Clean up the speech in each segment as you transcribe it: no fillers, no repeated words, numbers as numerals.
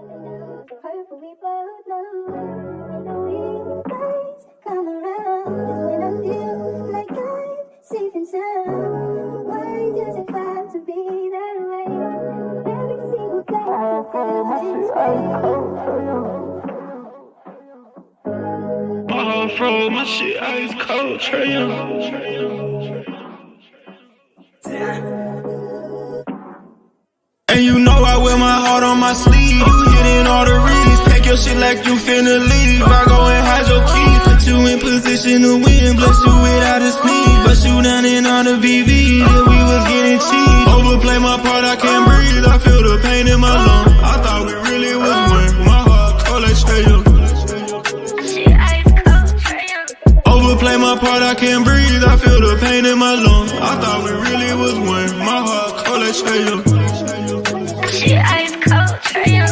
We both know the weekend nights come around is when I feel like I'm safe and sound. Why does it have to be that way? Every single day I feel this way. My heart froze, my shit ice cold, Trey Young. And you know I wear my heart on my sleeve. You hitting all the reads, pack your shit like you finna leave. I go and hide your keys, put you in position to win. Bless you without a sneeze, bust you down in all the VV. Yeah, we was getting cheap. Overplay my part, I can't breathe. I feel the pain in my lungs. I thought we really was one. My heart cold like Trey Young. Overplay my part, I can't breathe. I feel the pain in my lungs. I thought we really was one. My heart cold like Trey Young. Shit ice cold, Trey Young.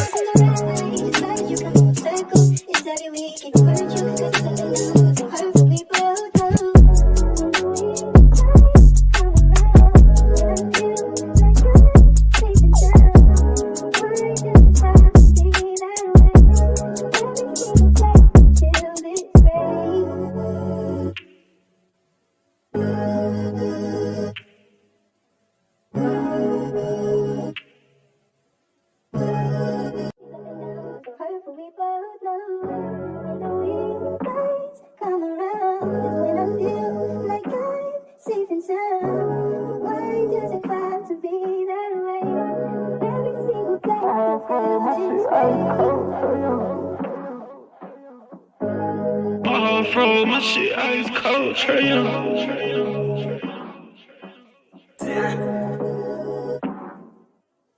My heart froze, my shit ice cold, Trey Young.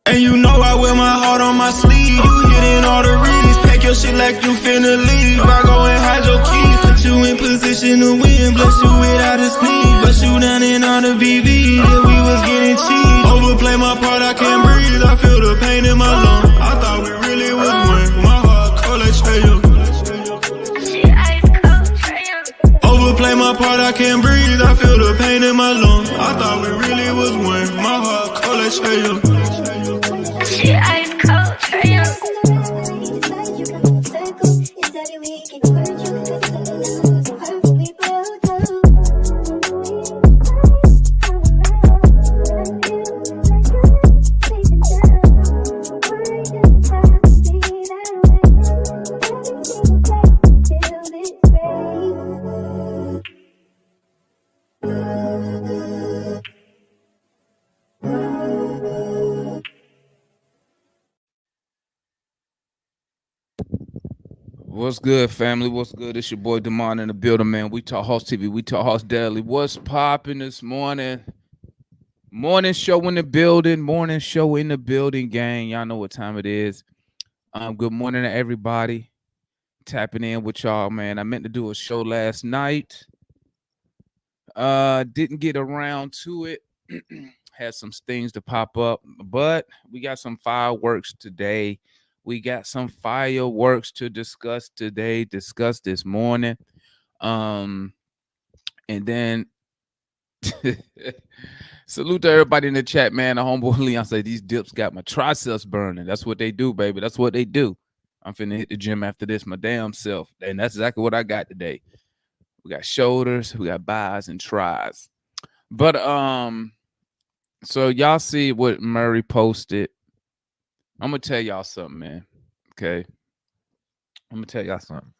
And you know I wear my heart on my sleeve. You hitting all the reads, pack your shit like you finna leave. I go and hide your keys, put you in position to win. Bless you without a sneeze, bust you down in all the VV. Yeah, we was getting cheap. Overplay my part, I can't breathe. I feel the pain in my lungs. I thought we really was one. My heart cold like Trey Young. Overplay my part, I can't breathe. I feel the pain in my lungs. I thought we really was one. My heart cold like Trey Young. Shit ice cold, Trey Young. What's good, family? What's good? It's your boy Demond in the building, man. We talk House TV. We talk House Daily. What's popping this morning? Morning show in the building. Morning show in the building, gang. Y'all know what time it is. Good morning to everybody. Tapping in with y'all, man. I meant to do a show last night. Didn't get around to it. Had some things to pop up, but we got some fireworks today. We got some fireworks to discuss today, discuss this morning. And then salute to everybody in the chat, man. The homeboy Leon said these dips got my triceps burning. That's what they do, baby. That's what they do. I'm finna hit the gym after this, my damn self. And that's exactly what I got today. We got shoulders, we got bis and tries. But so y'all see what Murray posted. I'm gonna tell y'all something, man. Okay. I'm gonna tell y'all something.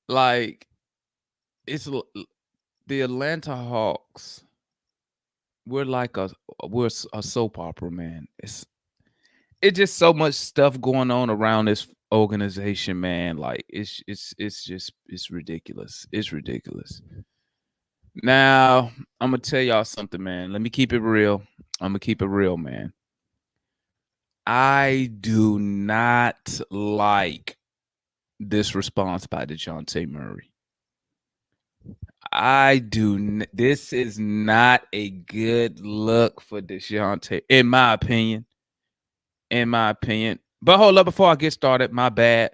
Like, it's the Atlanta Hawks. We're like a soap opera, man. It's just so much stuff going on around this organization, man. Like it's ridiculous. It's ridiculous. Now I'm gonna tell y'all something, man. Let me keep it real. I'm gonna keep it real, man. I do not like this response by Dejounte Murray. This is not a good look for Dejounte, in my opinion. But hold up, before I get started, my bad.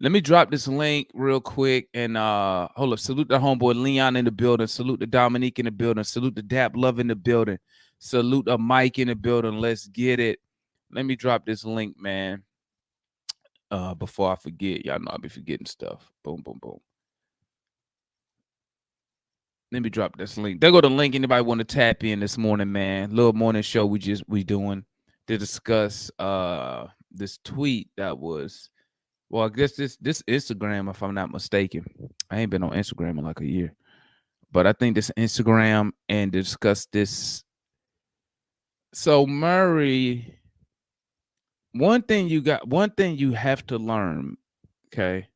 Let me drop this link real quick and hold up. Salute the homeboy Leon in the building. Salute the Dominique in the building. Salute the Dap Love in the building. Salute the Mike in the building. Let's get it. Let me drop this link, man. Before I forget, y'all know I be forgetting stuff. Boom, boom, boom. Let me drop this link. There go the link. Anybody want to tap in this morning, man? Little morning show we doing to discuss this tweet that was. Well, I guess this Instagram, if I'm not mistaken. I ain't been on Instagram in like a year. But I think this Instagram and discuss this. So Murray, one thing you have to learn, okay?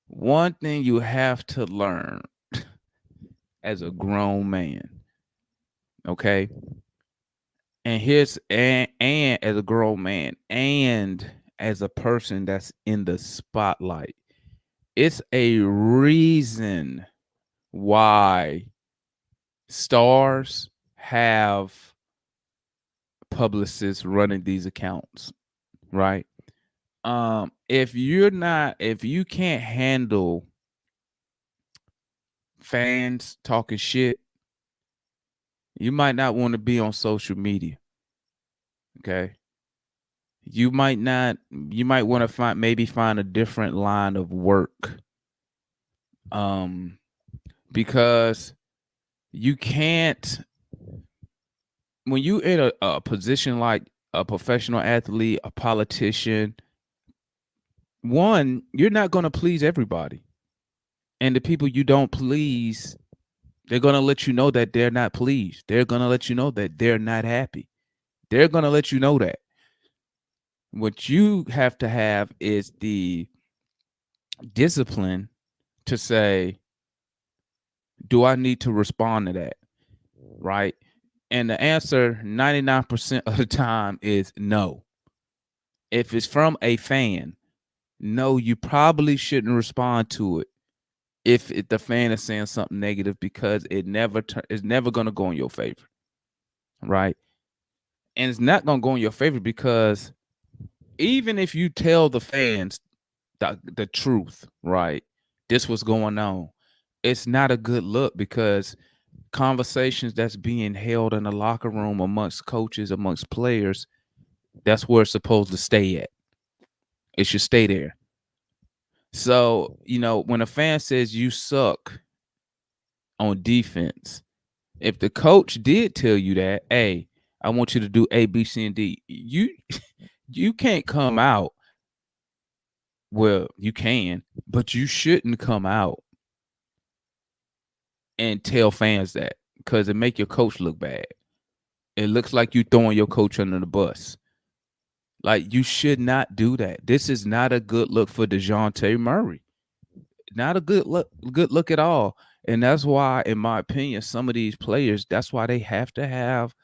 One thing you have to learn as a grown man, okay? And as a grown man and as a person that's in the spotlight, it's a reason why stars have publicists running these accounts, right? If you can't handle fans talking shit, you might not want to be on social media. Okay. You might want to find a different line of work. Because you can't, when you in a position like a professional athlete, a politician, one, you're not going to please everybody. And the people you don't please, they're going to let you know that they're not pleased. They're going to let you know that they're not happy. They're going to let you know that. What you have to have is the discipline to say, do I need to respond to that? Right? And the answer 99% of the time is no. If it's from a fan, no, you probably shouldn't respond to it if the fan is saying something negative, because it's never going to go in your favor. Right? And it's not going to go in your favor because even if you tell the fans the truth, right, this was going on, it's not a good look, because conversations that's being held in the locker room amongst coaches, amongst players, that's where it's supposed to stay at. It should stay there. So, when a fan says you suck on defense, if the coach did tell you that, hey, I want you to do A, B, C, and D, you can't come out. Well, you can, but you shouldn't come out and tell fans that, because it make your coach look bad. It looks like you throwing your coach under the bus. Like, you should not do that. This is not a good look for Dejounte Murray. Not a good look at all. And that's why, in my opinion, some of these players, that's why they have to have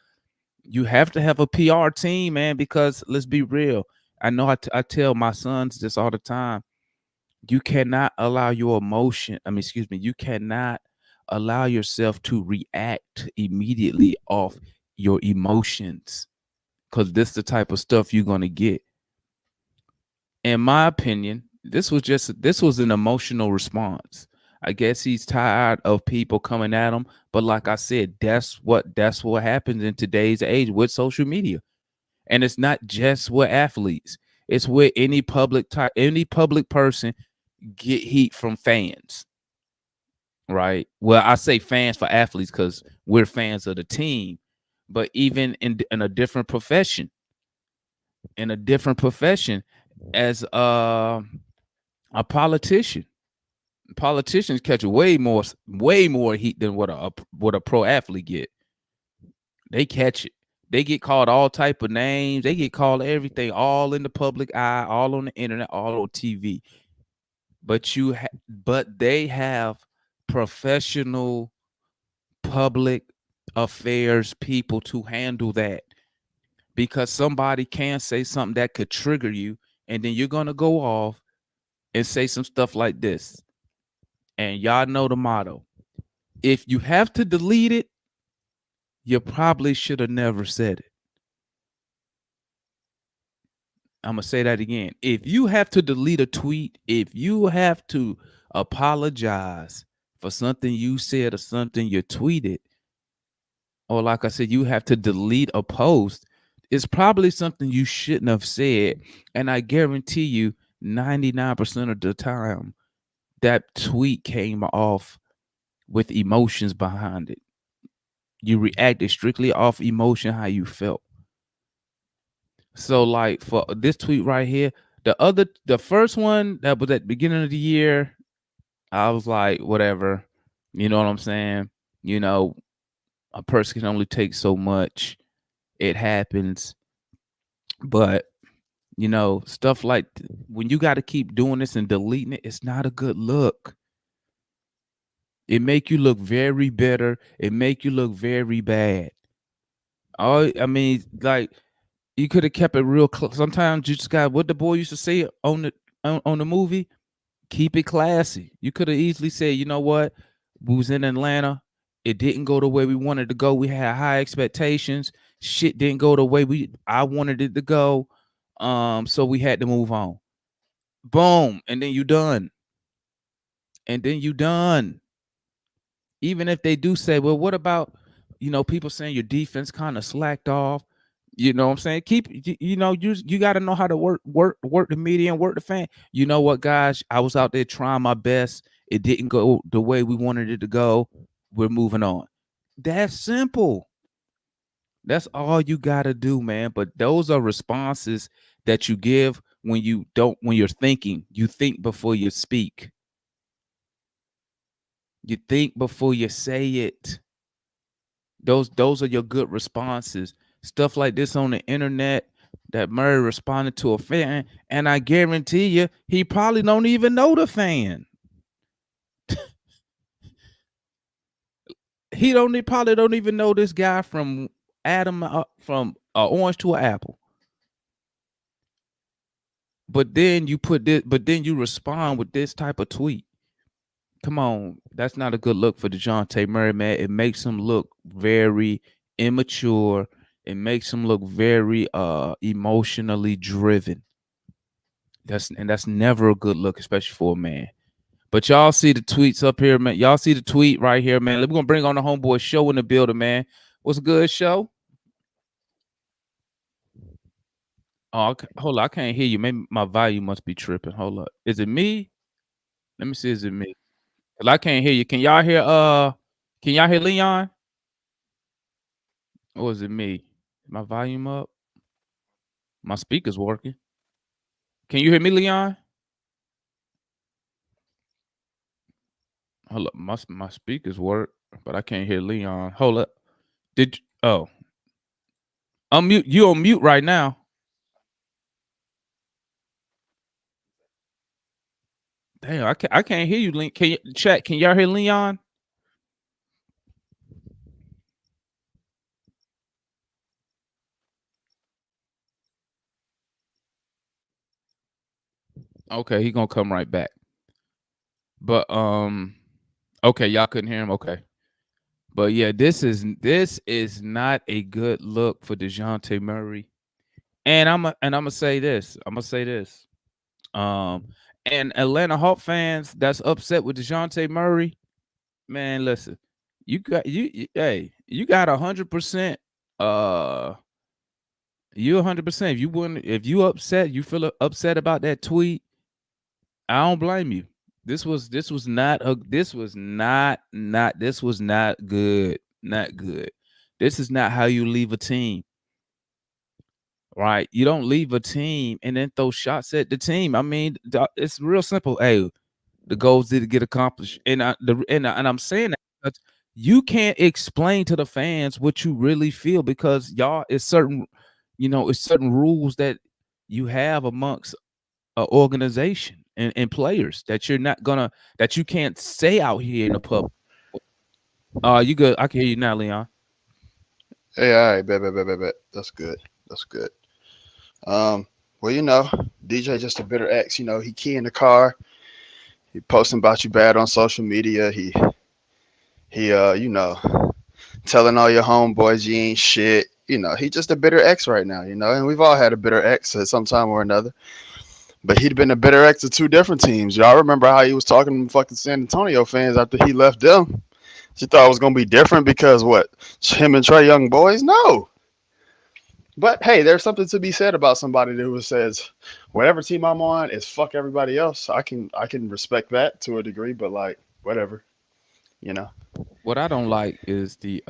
a PR team, man, because let's be real. I know I tell my sons this all the time. You cannot allow your you cannot allow yourself to react immediately off your emotions, because this is the type of stuff you're going to get. In my opinion, this was an emotional response. I guess he's tired of people coming at him, but like I said, that's what happens in today's age with social media. And it's not just with athletes. It's with any public person get heat from fans. Right? Well, I say fans for athletes because we're fans of the team, but even in a different profession, as a politician, politicians catch way more heat than what a pro athlete get. They catch it. They get called all type of names. They get called everything, all in the public eye, all on the internet, all on TV. But they have professional public affairs people to handle that, because somebody can say something that could trigger you, and then you're gonna go off and say some stuff like this. And y'all know the motto: if you have to delete it, you probably should have never said it. I'm gonna say that again. If you have to delete a tweet, if you have to apologize for something you said or something you tweeted, or like I said, you have to delete a post, it's probably something you shouldn't have said. And I guarantee you, 99% of the time, that tweet came off with emotions behind it. You reacted strictly off emotion, how you felt. So, like for this tweet right here, the first one that was at the beginning of the year, I was like, whatever, you know what I'm saying? You know, a person can only take so much. It happens, but you know, stuff like when you got to keep doing this and deleting it, it's not a good look. It make you look very bitter. It make you look very bad. Oh, I mean, like you could have kept it real close. Sometimes you just got what the boy used to say on the movie. Keep it classy. You could have easily said, you know what, we was in Atlanta. It didn't go the way we wanted to go. We had high expectations. Shit didn't go the way I wanted it to go. So we had to move on. Boom, and then you done. And then you done. Even if they do say, well, what about, you know, people saying your defense kind of slacked off. You know what I'm saying? Keep you know, you got to know how to work the media and work the fan. You know what, guys? I was out there trying my best. It didn't go the way we wanted it to go. We're moving on. That's simple. That's all you got to do, man. But those are responses that you give when you're thinking. You think before you speak. You think before you say it. Those are your good responses. Stuff like this on the internet that Murray responded to a fan, and I guarantee you, he probably don't even know the fan. He probably don't even know this guy from Adam from orange to an apple. But then you respond with this type of tweet. Come on, that's not a good look for Dejounte Murray, man. It makes him look very immature. It makes him look very emotionally driven. That's never a good look, especially for a man. But y'all see the tweets up here, man. Y'all see the tweet right here, man. We're gonna bring on the homeboy show in the building, man. What's a good show? Oh, okay. Hold on, I can't hear you. Maybe my volume must be tripping. Hold up. Is it me? Let me see. Is it me? 'Cause I can't hear you. Can y'all hear Leon? Or is it me? My volume up? My speaker's working. Can you hear me, Leon? Hold up. My speakers work, but I can't hear Leon. Hold up. Oh, unmute. You on mute right now. Damn, I can't hear you, Leon. Can you chat? Can y'all hear Leon? Okay, he gonna come right back. But okay, y'all couldn't hear him. Okay. But yeah, this is not a good look for Dejounte Murray. And I'm gonna say this. I'm gonna say this. And Atlanta Hawk fans that's upset with Dejounte Murray, man, listen, hey, you got 100%. You 100%. If you upset, you feel upset about that tweet, I don't blame you. This was not good. Not good. This is not how you leave a team. Right? You don't leave a team and then throw shots at the team. I mean, it's real simple. Hey, the goals didn't get accomplished. And I'm saying that because you can't explain to the fans what you really feel because y'all it's certain, it's certain rules that you have amongst an organization and players that that you can't say out here in the public. You good? I can hear you now, Leon. Hey, all right, bet. That's good. That's good. Well, DJ just a bitter ex. He key in the car. He posting about you bad on social media. He telling all your homeboys you ain't shit. he's just a bitter ex right now, and we've all had a bitter ex at some time or another. But he'd been a bitter ex of two different teams. Y'all remember how he was talking to fucking San Antonio fans after he left them? She thought it was gonna be different because what? Him and Trey Young boys? No. But hey, there's something to be said about somebody who says, whatever team I'm on is fuck everybody else. I can respect that to a degree, but like whatever, you know. What I don't like is the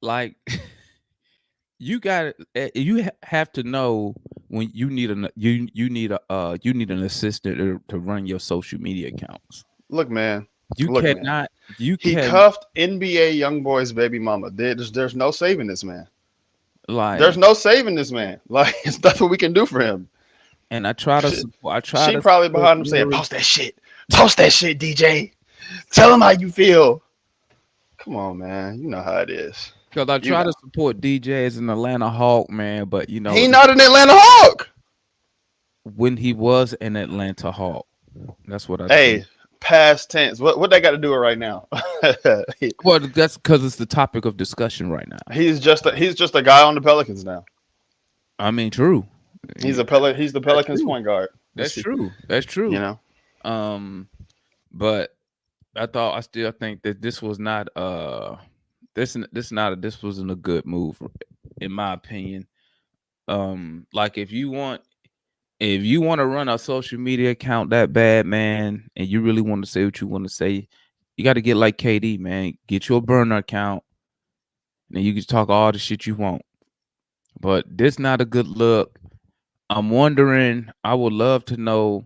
like you got have to know when you need you need an assistant to run your social media accounts. Look, man. You Look, man. cannot. He cuffed NBA young boy's baby mama. There's no saving this man. Like there's no saving this man. Like it's nothing we can do for him. And I try to support. She probably behind him saying, "Post that shit. Post that shit, DJ. Tell him how you feel." Come on, man. You know how it is. Because I try to support DJ as an Atlanta Hawk, man, but he not an Atlanta Hawk. When he was an Atlanta Hawk, that's what I. Hey, past tense. What they got to do it right now? Well, that's because it's the topic of discussion right now. He's just a guy on the Pelicans now. I mean, true. He's the Pelicans point guard. That's true. That's true. You know. But I still think that this was not this wasn't a good move in my opinion. Like if you want to run a social media account that bad, man, and you really want to say what you want to say, you got to get like KD, man. Get your burner account, and then you can talk all the shit you want. But this not a good look. I'm wondering. I would love to know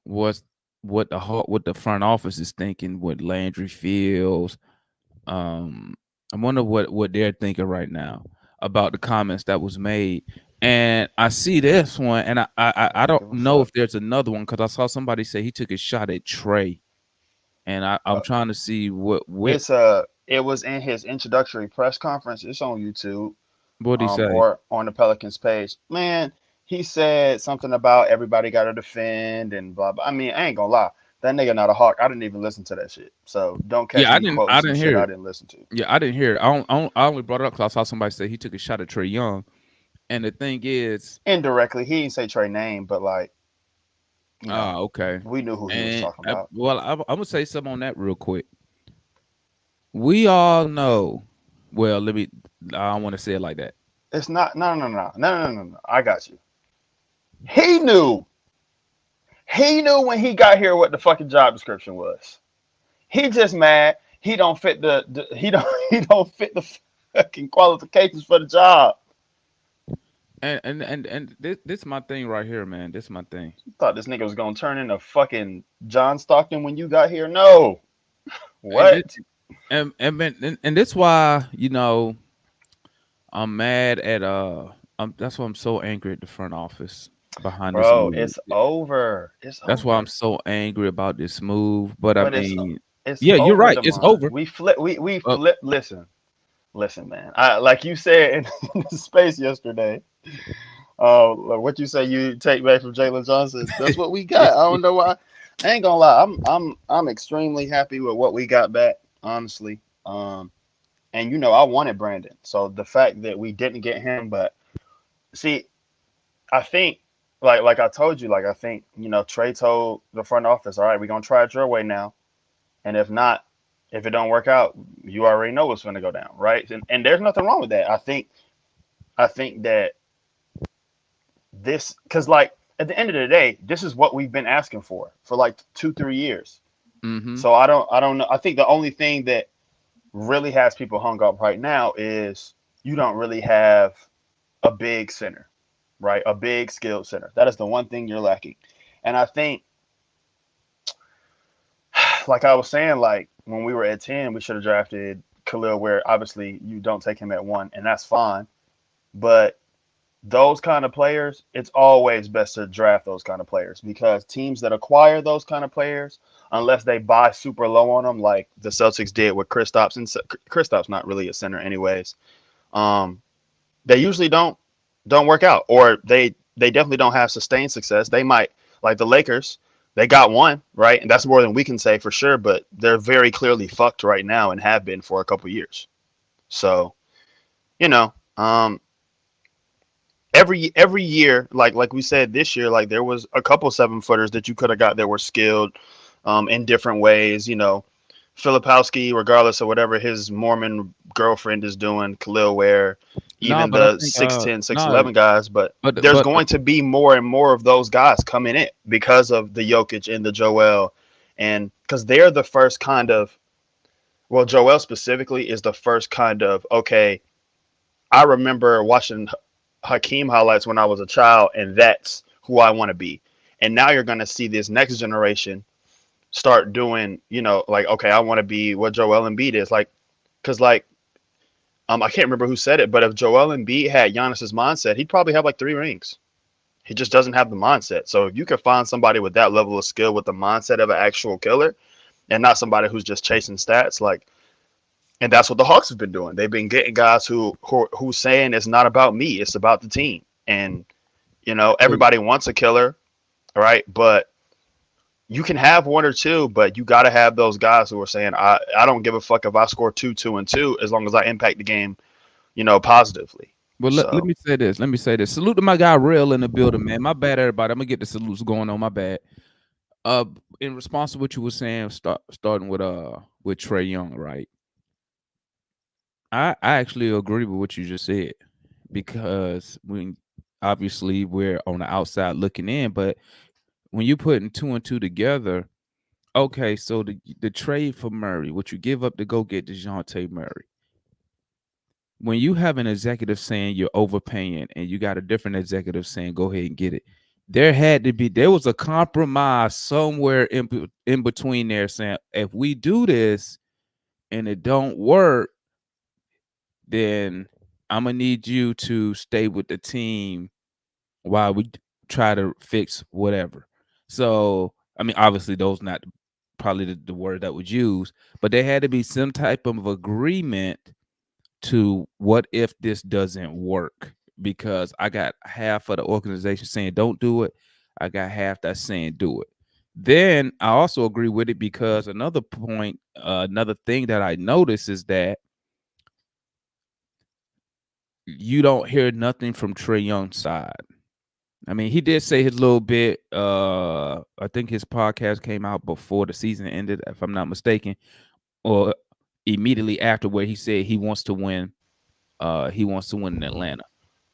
what the front office is thinking. What Landry feels. I wonder what they're thinking right now about the comments that was made. And I see this one, and I don't know if there's another one because I saw somebody say he took a shot at Trey, and I'm trying to see what it was in his introductory press conference. It's on YouTube. What did he say? Or on the Pelicans page. Man, he said something about everybody got to defend and blah blah. I mean, I ain't gonna lie, that nigga not a Hawk. I didn't even listen to that shit. So don't catch me. I didn't hear it. I didn't listen to. Yeah, I didn't hear it. I only brought it up because I saw somebody say he took a shot at Trey Young. And the thing is, indirectly, he didn't say Trey name, but like, okay, we knew who he was talking about. Well, I'm gonna say something on that real quick. We all know. Well, I don't want to say it like that. It's not. No. I got you. He knew. He knew when he got here what the fucking job description was. He just mad. He don't fit he don't fit the fucking qualifications for the job. And this my thing right here, man. This my thing. You thought this nigga was gonna turn into fucking John Stockton when you got here? No. What? And that's why I'm mad at that's why I'm so angry at the front office behind this move. It's over. That's why I'm so angry about this move. But I mean, it's yeah, you're right. It's over. We flip. Listen, man. Like you said in the space yesterday. What you say you take back from Jalen Johnson? That's what we got. I don't know why. I ain't gonna lie. I'm extremely happy with what we got back, honestly. And I wanted Brandon. So the fact that we didn't get him, but see, I think like I told you, I think Trey told the front office, all right, we're gonna try it your way now, and if it don't work out, you already know what's gonna go down, right? And there's nothing wrong with that. I think that this, because at the end of the day, this is what we've been asking for 2-3 years. Mm-hmm. So I don't know. I think the only thing that really has people hung up right now is you don't really have a big center, right? A big skilled center. That is the one thing you're lacking. And I think, like I was saying, when we were at 10, we should have drafted Khalil, where obviously you don't take him at 1, and that's fine. But those kind of players, it's always best to draft those kind of players, because teams that acquire those kind of players, unless they buy super low on them, like the Celtics did with Kristaps, and Kristaps not really a center anyways, they usually don't work out, or they definitely don't have sustained success. They might, like the Lakers, they got one, right? And that's more than we can say for sure, but they're very clearly fucked right now and have been for a couple years. So, you know, every year, like we said this year, like there was a couple 7 footers that you could have got that were skilled in different ways. Filipowski, regardless of whatever his Mormon girlfriend is doing, Khalil Ware, No, even but I the think 6'10", no, 6'11" guys. But but there's but going to be more and more of those guys coming in because of the Jokic and the Joel, and because they're the first kind of, well, Joel specifically is the first kind of, okay, I remember watching Hakeem highlights when I was a child, and that's who I want to be. And now you're going to see this next generation start doing, like, okay, I want to be what Joel Embiid is. Like, because, like, I can't remember who said it, but if Joel Embiid had Giannis's mindset, he'd probably have like 3 rings. He just doesn't have the mindset. So if you can find somebody with that level of skill with the mindset of an actual killer and not somebody who's just chasing stats, like, and that's what the Hawks have been doing. They've been getting guys who saying it's not about me, it's about the team. And everybody wants a killer, right? But you can have one or two, but you got to have those guys who are saying, I don't give a fuck if I score 2, 2, and 2, as long as I impact the game, positively. well, let So me say this. Let me say this. Salute to my guy Real in the building, man. My bad, everybody. I'm gonna get the salutes going on. My bad. Uh, in response to what you were saying, starting with Trey Young, right? I actually agree with what you just said because when obviously we're on the outside looking in, but when you're putting two and two together, okay, so the trade for Murray, what you give up to go get Dejounte Murray. When you have an executive saying you're overpaying and you got a different executive saying go ahead and get it, there was a compromise somewhere in between there saying if we do this and it don't work, then I'm gonna need you to stay with the team while we try to fix whatever. So, I mean, obviously, those not probably the word that was used, but there had to be some type of agreement to what if this doesn't work? Because I got half of the organization saying don't do it. I got half that saying do it. Then I also agree with it because another point, another thing that I noticed is that you don't hear nothing from Trey Young's side. I mean, he did say his little bit. I think his podcast came out before the season ended, if I'm not mistaken, or immediately after, where he said he wants to win. He wants to win in Atlanta.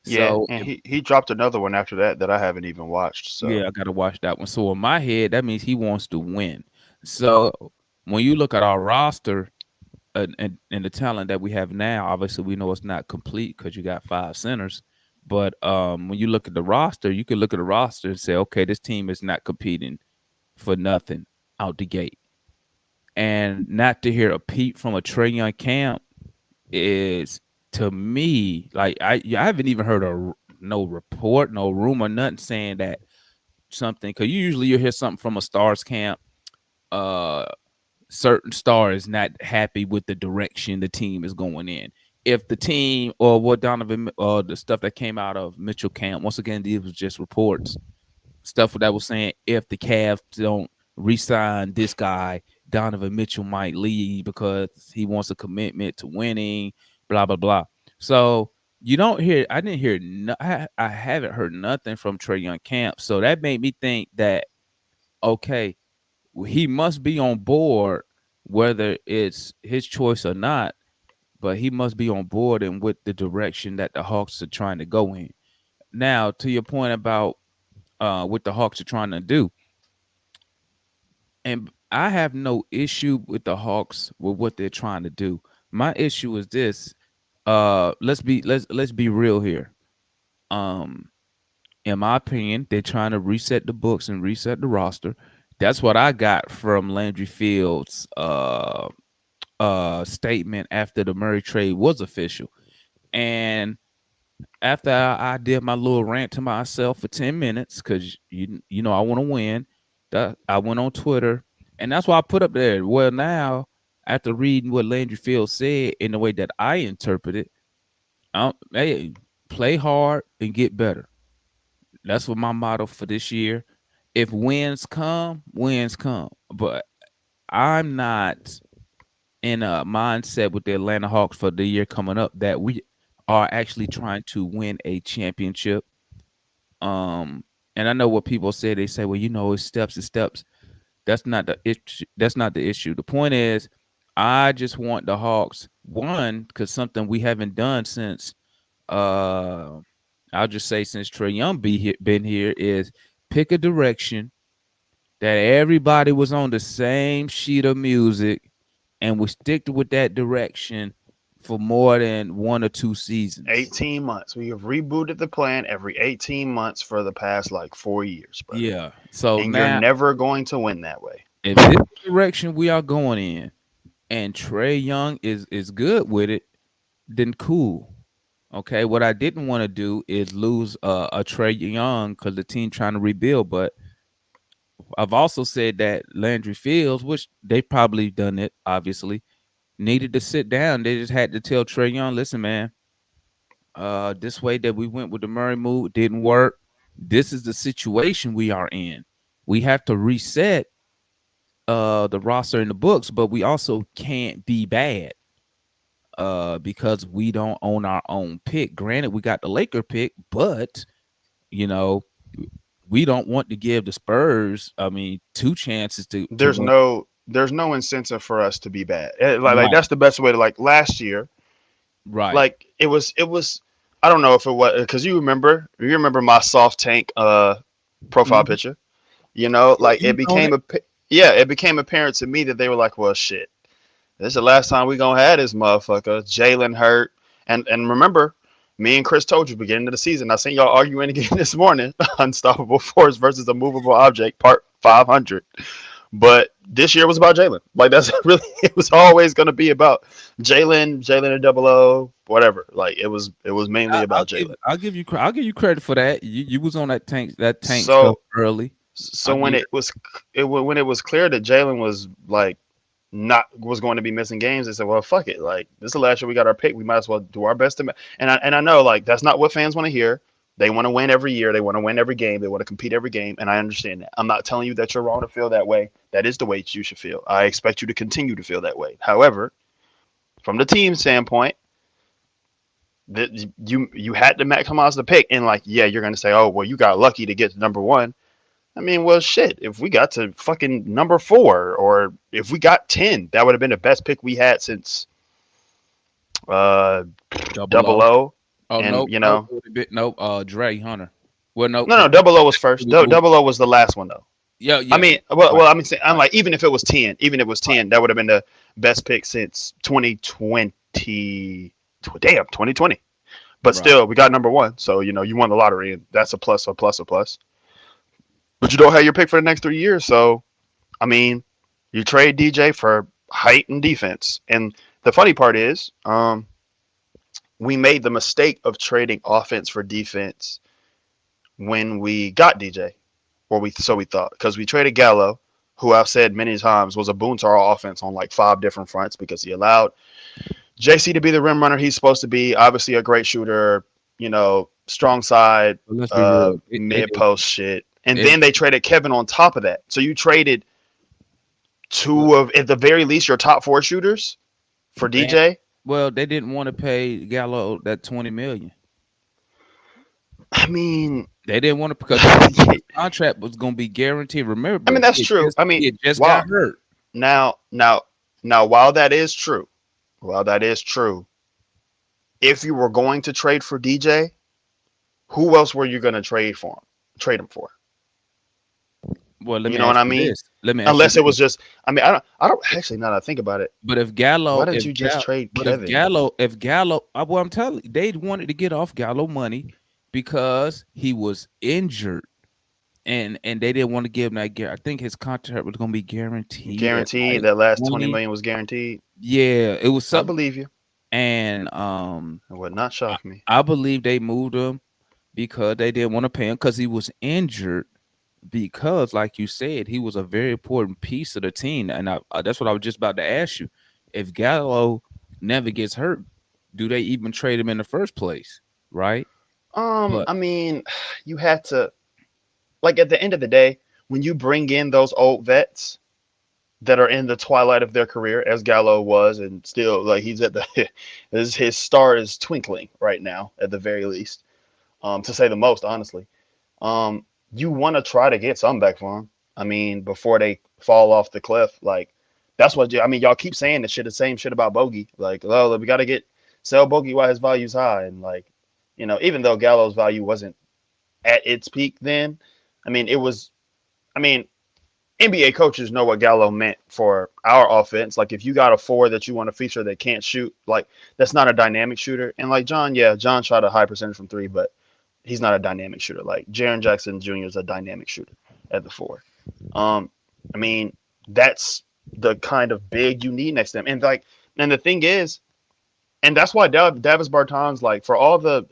yeah, So and he dropped another one after that I haven't even watched. yeah, So I gotta watch that one. So in my head, that means he wants to win. So when you look at our roster and the talent that we have now, obviously we know it's not complete because you got 5 centers. But when you look at the roster, you can look at the roster and say, okay, this team is not competing for nothing out the gate. And not to hear a peep from a Trey Young camp is, to me, like I haven't even heard no report, no rumor, nothing saying that something, because you hear something from a stars camp. Uh, certain star is not happy with the direction the team is going in. If the team or what Donovan or the stuff that came out of Mitchell camp, once again, these was just reports, stuff that was saying if the Cavs don't re-sign this guy, Donovan Mitchell might leave because he wants a commitment to winning, blah blah blah. So you don't hear. I didn't hear. I haven't heard nothing from Trey Young camp. So that made me think that okay, he must be on board, whether it's his choice or not. But he must be on board and with the direction that the Hawks are trying to go in. Now, to your point about what the Hawks are trying to do, and I have no issue with the Hawks with what they're trying to do. My issue is this. Let's be real here. Um, in my opinion, they're trying to reset the books and reset the roster. That's what I got from Landry Fields' statement after the Murray trade was official. And after I did my little rant to myself for 10 minutes, because you know I want to win, that I went on Twitter, and that's why I put up there. Well, now after reading what Landry Fields said in the way that I interpret it, hey, play hard and get better. That's what my motto for this year. If wins come, wins come. But I'm not in a mindset with the Atlanta Hawks for the year coming up that we are actually trying to win a championship. And I know what people say. They say, well, it's steps and steps. That's not the issue. That's not the issue. The point is, I just want the Hawks one because something we haven't done since I'll just say since Trey Young been here is pick a direction that everybody was on the same sheet of music and we stick with that direction for more than 1 or 2 seasons. 18 months. We have rebooted the plan every 18 months for the past like 4 years, bro. Yeah. So And now you're never going to win that way. if this is the direction we are going in and Trey Young is good with it, then cool. Okay. What I didn't want to do is lose a Trey Young because the team trying to rebuild. But I've also said that Landry Fields, which they've probably done it, obviously, needed to sit down. They just had to tell Trey Young, listen, man, this way that we went with the Murray move didn't work. This is the situation we are in. We have to reset the roster in the books, but we also can't be bad because we don't own our own pick. Granted, we got the Laker pick, but you know, we don't want to give the Spurs, 2 chances to There's win. no incentive for us to be bad. Like Right. that's the best way to like last year. Right. Like it was I don't know if it was because you remember my soft tank profile Mhm. picture. Like You it own became it. it became apparent to me that they were like, well, shit, this is the last time we gonna have this motherfucker. Jalen hurt, and remember, me and Chris told you beginning of the season. I seen y'all arguing again this morning. Unstoppable force versus a movable object, part 500. But this year was about Jalen. Like that's really it was always gonna be about Jalen and Double O, whatever. Like it was mainly I'll about give Jalen. I'll give you credit for that. You was on that tank stuff So early. I so get when it was clear that Jalen was like not was going to be missing games, they said, "Well, fuck it. Like this is the last year we got our pick. We might as well do our best to." And I know like that's not what fans want to hear. They want to win every year. They want to win every game. They want to compete every game. And I understand that. I'm not telling you that you're wrong to feel that way. That is the way you should feel. I expect you to continue to feel that way. However, from the team standpoint, that you had to maximize the pick. And like, yeah, you're gonna say, "Oh, well, you got lucky to get to number one." I mean, well, shit. If we got to fucking number 4, or if we got 10, that would have been the best pick we had since uh Double Double O. O. Oh And no, no, it would've been no. Dre Hunter. Well, no, no, Double O was first. Double O was the last one though. yeah, I yeah, mean, right, I'm saying, I'm right, like, even if it was 10, that would have been the best pick since 2020. Damn, 2020. But right. still, we got number 1, so you won the lottery, and that's a plus, a plus, a plus. But you don't have your pick for the next 3 years, so I mean, you trade DJ for height and defense. And the funny part is, we made the mistake of trading offense for defense when we got DJ, or we thought, because we traded Gallo, who I've said many times was a boon to our offense on like 5 different fronts because he allowed JC to be the rim runner he's supposed to be, obviously a great shooter, strong side, But let's be real. mid post shit. And It, then they traded Kevin on top of that. So you traded 2 of, at the very least, your top 4 shooters for and, DJ. well, they didn't want to pay Gallo that 20 million. I mean, They didn't want to because I his contract was going to be guaranteed. Remember, mean that's true. I mean, he had just wow. got hurt. Now, while that is true, if you were going to trade for DJ, who else were you going to trade him for? Well, let You me know what ask I you mean? this. Let me ask you Unless it was this. just, I mean, I don't actually, now that I think about it, But if why Gallo, didn't you just trade but Kevin? if Gallo, well, I'm telling you, they wanted to get off Gallo money because he was injured, and they didn't want to give him that. I think his contract was going to be guaranteed. Guaranteed, Like that last 20 20. million was guaranteed. Yeah, it was I something, believe you. and It would not shock me. I believe they moved him because they didn't want to pay him because he was injured. Because, like you said, he was a very important piece of the team, and that's what I was just about to ask you. If Gallo never gets hurt, do they even trade him in the first place? Right? But I mean, you had to, like, at the end of the day, when you bring in those old vets, that are in the twilight of their career, as Gallo was, and still like he's at the his star is twinkling right now at the very least, to say the most, honestly. You want to try to get some back for him. I mean, before they fall off the cliff, like that's what I mean. Y'all keep saying the same shit about Bogey. Like, oh, we got to sell Bogey while his value's high, and like, even though Gallo's value wasn't at its peak then, I mean, it was. I mean, NBA coaches know what Gallo meant for our offense. Like, if you got a four that you want to feature that can't shoot, like that's not a dynamic shooter. And like John shot a high percentage from three, but he's not a dynamic shooter. Like Jaren Jackson Jr. is a dynamic shooter at the four. I mean, that's the kind of big you need next to him. And the thing is, and that's why Davis Bertans, like for all the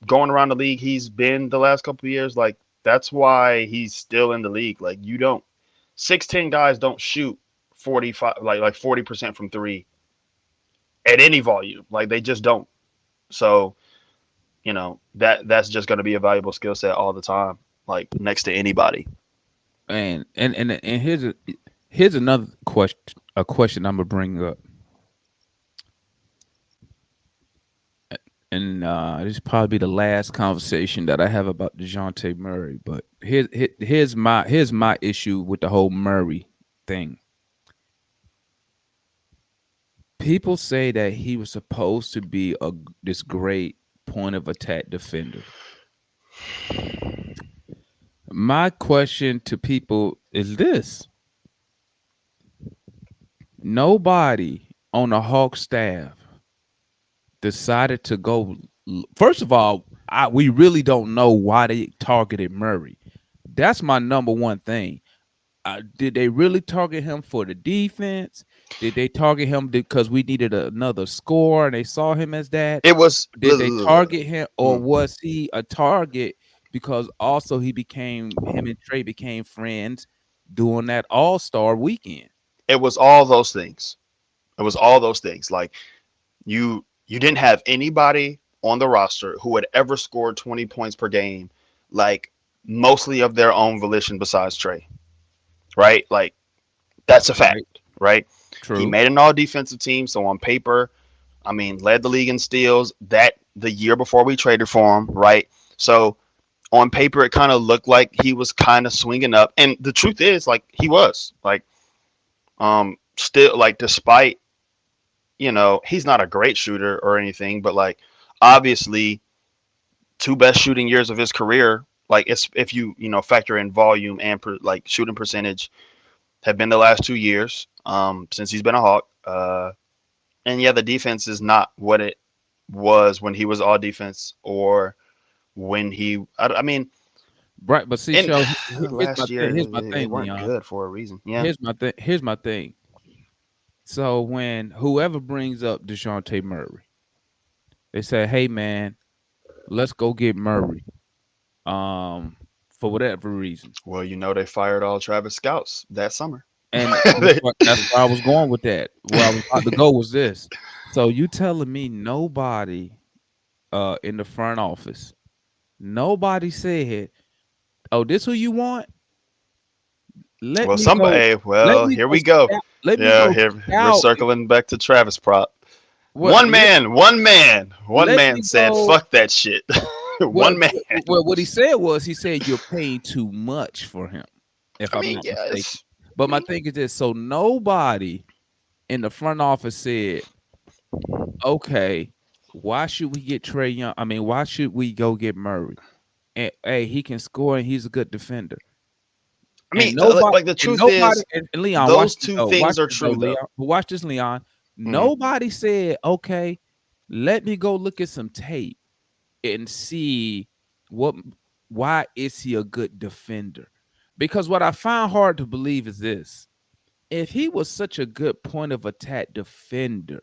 going around the league he's been the last couple of years, like that's why he's still in the league. Like 6'10" guys don't shoot 45 like 40% from three at any volume. Like they just don't. So, that's just going to be a valuable skill set all the time, like next to anybody. And here's another question I'm gonna bring up. And this will probably be the last conversation that I have about Dejounte Murray. But here's my issue with the whole Murray thing. People say that he was supposed to be this great point of attack defender. My question to people is this: nobody on the Hawks staff decided to go. First of all, we really don't know why they targeted Murray. That's my number one thing. Did they really target him for the defense? Did they target him because we needed another score and they saw him as that? It was. Did they target him, or was he a target because also him and Trey became friends during that All-Star weekend? It was all those things. Like you didn't have anybody on the roster who had ever scored 20 points per game, like mostly of their own volition besides Trey. Right? Like that's a fact, right? True. He made an all defensive team. So on paper, I mean, led the league in steals the year before we traded for him. Right. So on paper, it kind of looked like he was kind of swinging up. And the truth is, like, he was like, still like, despite, he's not a great shooter or anything, but like, obviously 2 best shooting years of his career. Like if you factor in volume and like shooting percentage, have been the last 2 years since he's been a Hawk. And the defense is not what it was when he was all defense or when he. I mean, right? But see, last year here's my they thing, weren't Leon. good for a reason. Yeah. Here's my thing. So when whoever brings up Dejounte Murray, they say, "Hey man, let's go get Murray." For whatever reason. Well, they fired all Travis scouts that summer. And that's where I was going with that. Where I was about to go was this. So you telling me nobody in the front office, nobody said, "Oh, this who you want?" Here we go. We're circling back to Travis prop. One man said, "Fuck that shit." One man. Well, what he said was, you're paying too much for him. If I'm not mistaken. But my thing is this: so nobody in the front office said, "Okay, why should we get Trey Young? I mean, why should we go get Murray? And hey, he can score and he's a good defender." I mean, like the truth is, and Leon, those two things are true. Leon, but watch this, Leon. Nobody said, "Okay, let me go look at some tape and see why is he a good defender." Because what I found hard to believe is this: if he was such a good point of attack defender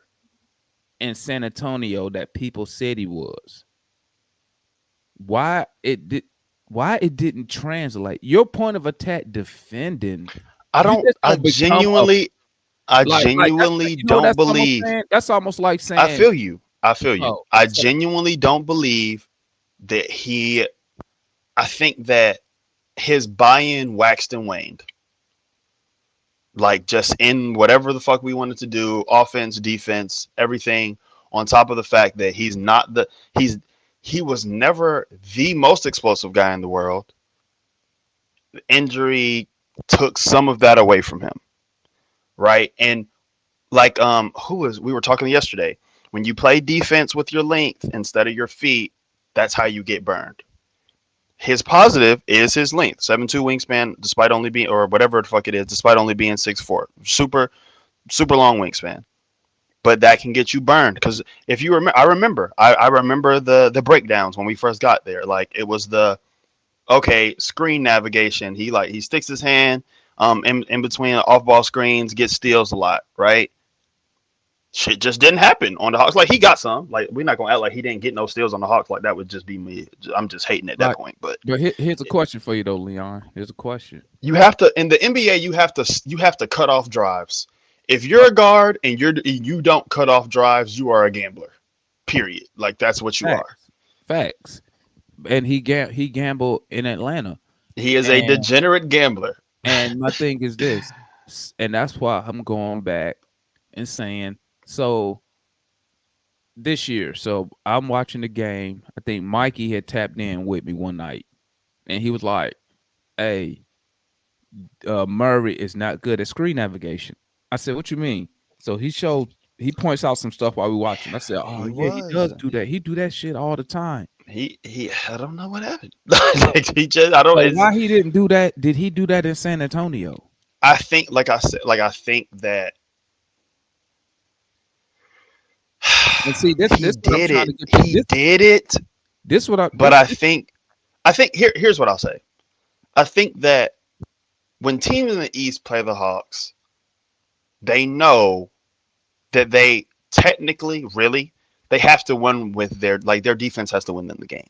in San Antonio that people said he was, why it didn't translate? Your point of attack defending. I genuinely don't believe. That's almost like saying, I feel you. Oh, I genuinely don't believe that I think that his buy-in waxed and waned. like just in whatever the fuck we wanted to do, offense, defense, everything. On top of the fact that he was never the most explosive guy in the world. The injury took some of that away from him, right? And like we were talking yesterday, when you play defense with your length instead of your feet, that's how you get burned. His positive is his length, 7'2" wingspan, despite only being, or whatever the fuck it is, despite only being 6'4", super long wingspan. But that can get you burned because if you remember, I remember the breakdowns when we first got there. Like it was the okay screen navigation. He sticks his hand in between off ball screens, gets steals a lot, right? Shit just didn't happen on the Hawks. Like he got some. Like we're not gonna act like he didn't get no steals on the Hawks. Like that would just be me. I'm just hating at that Like, point. But here's a question for you though, Leon. Here's a question. you have to in the NBA. You have to cut off drives. If you're a guard and you don't cut off drives, you are a gambler. Period. Like that's what you are. Facts. And he gambled in Atlanta. He is a degenerate gambler. And my thing is this, and that's why I'm going back and saying, so this year, so I'm watching the game. I think Mikey had tapped in with me one night, and he was like, "Hey, Murray is not good at screen navigation." I said, "What you mean?" So he points out some stuff while we watching. I said, "Oh yeah, he does do that. He do that shit all the time." He I don't know what happened. Like, I don't know why he didn't do that. Did he do that in San Antonio? I think like I said, like I think that and see this he did it. He did it. This what I but I think here's what I'll say. I think that when teams in the East play the Hawks, they know that they technically really they have to win with their defense has to win them the game.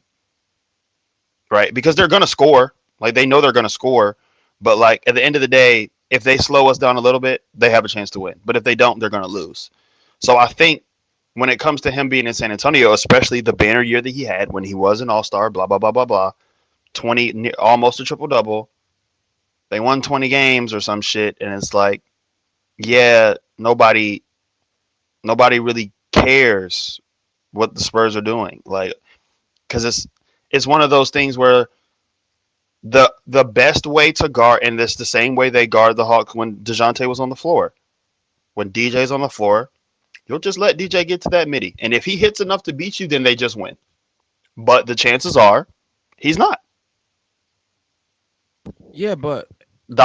Right? Because they're gonna score. Like they know they're gonna score. But like at the end of the day, if they slow us down a little bit, they have a chance to win. But if they don't, they're gonna lose. So I think when it comes to him being in San Antonio, especially the banner year that he had when he was an all-star, blah, blah, blah, blah, blah, 20, almost a triple-double. They won 20 games or some shit. And it's like, yeah, nobody really cares what the Spurs are doing. Like, because it's one of those things where the best way to guard, and it's the same way they guard the Hawks when Dejounte was on the floor. When DJ's on the floor, you'll just let DJ get to that midi. And if he hits enough to beat you, then they just win. But the chances are he's not. Yeah, but the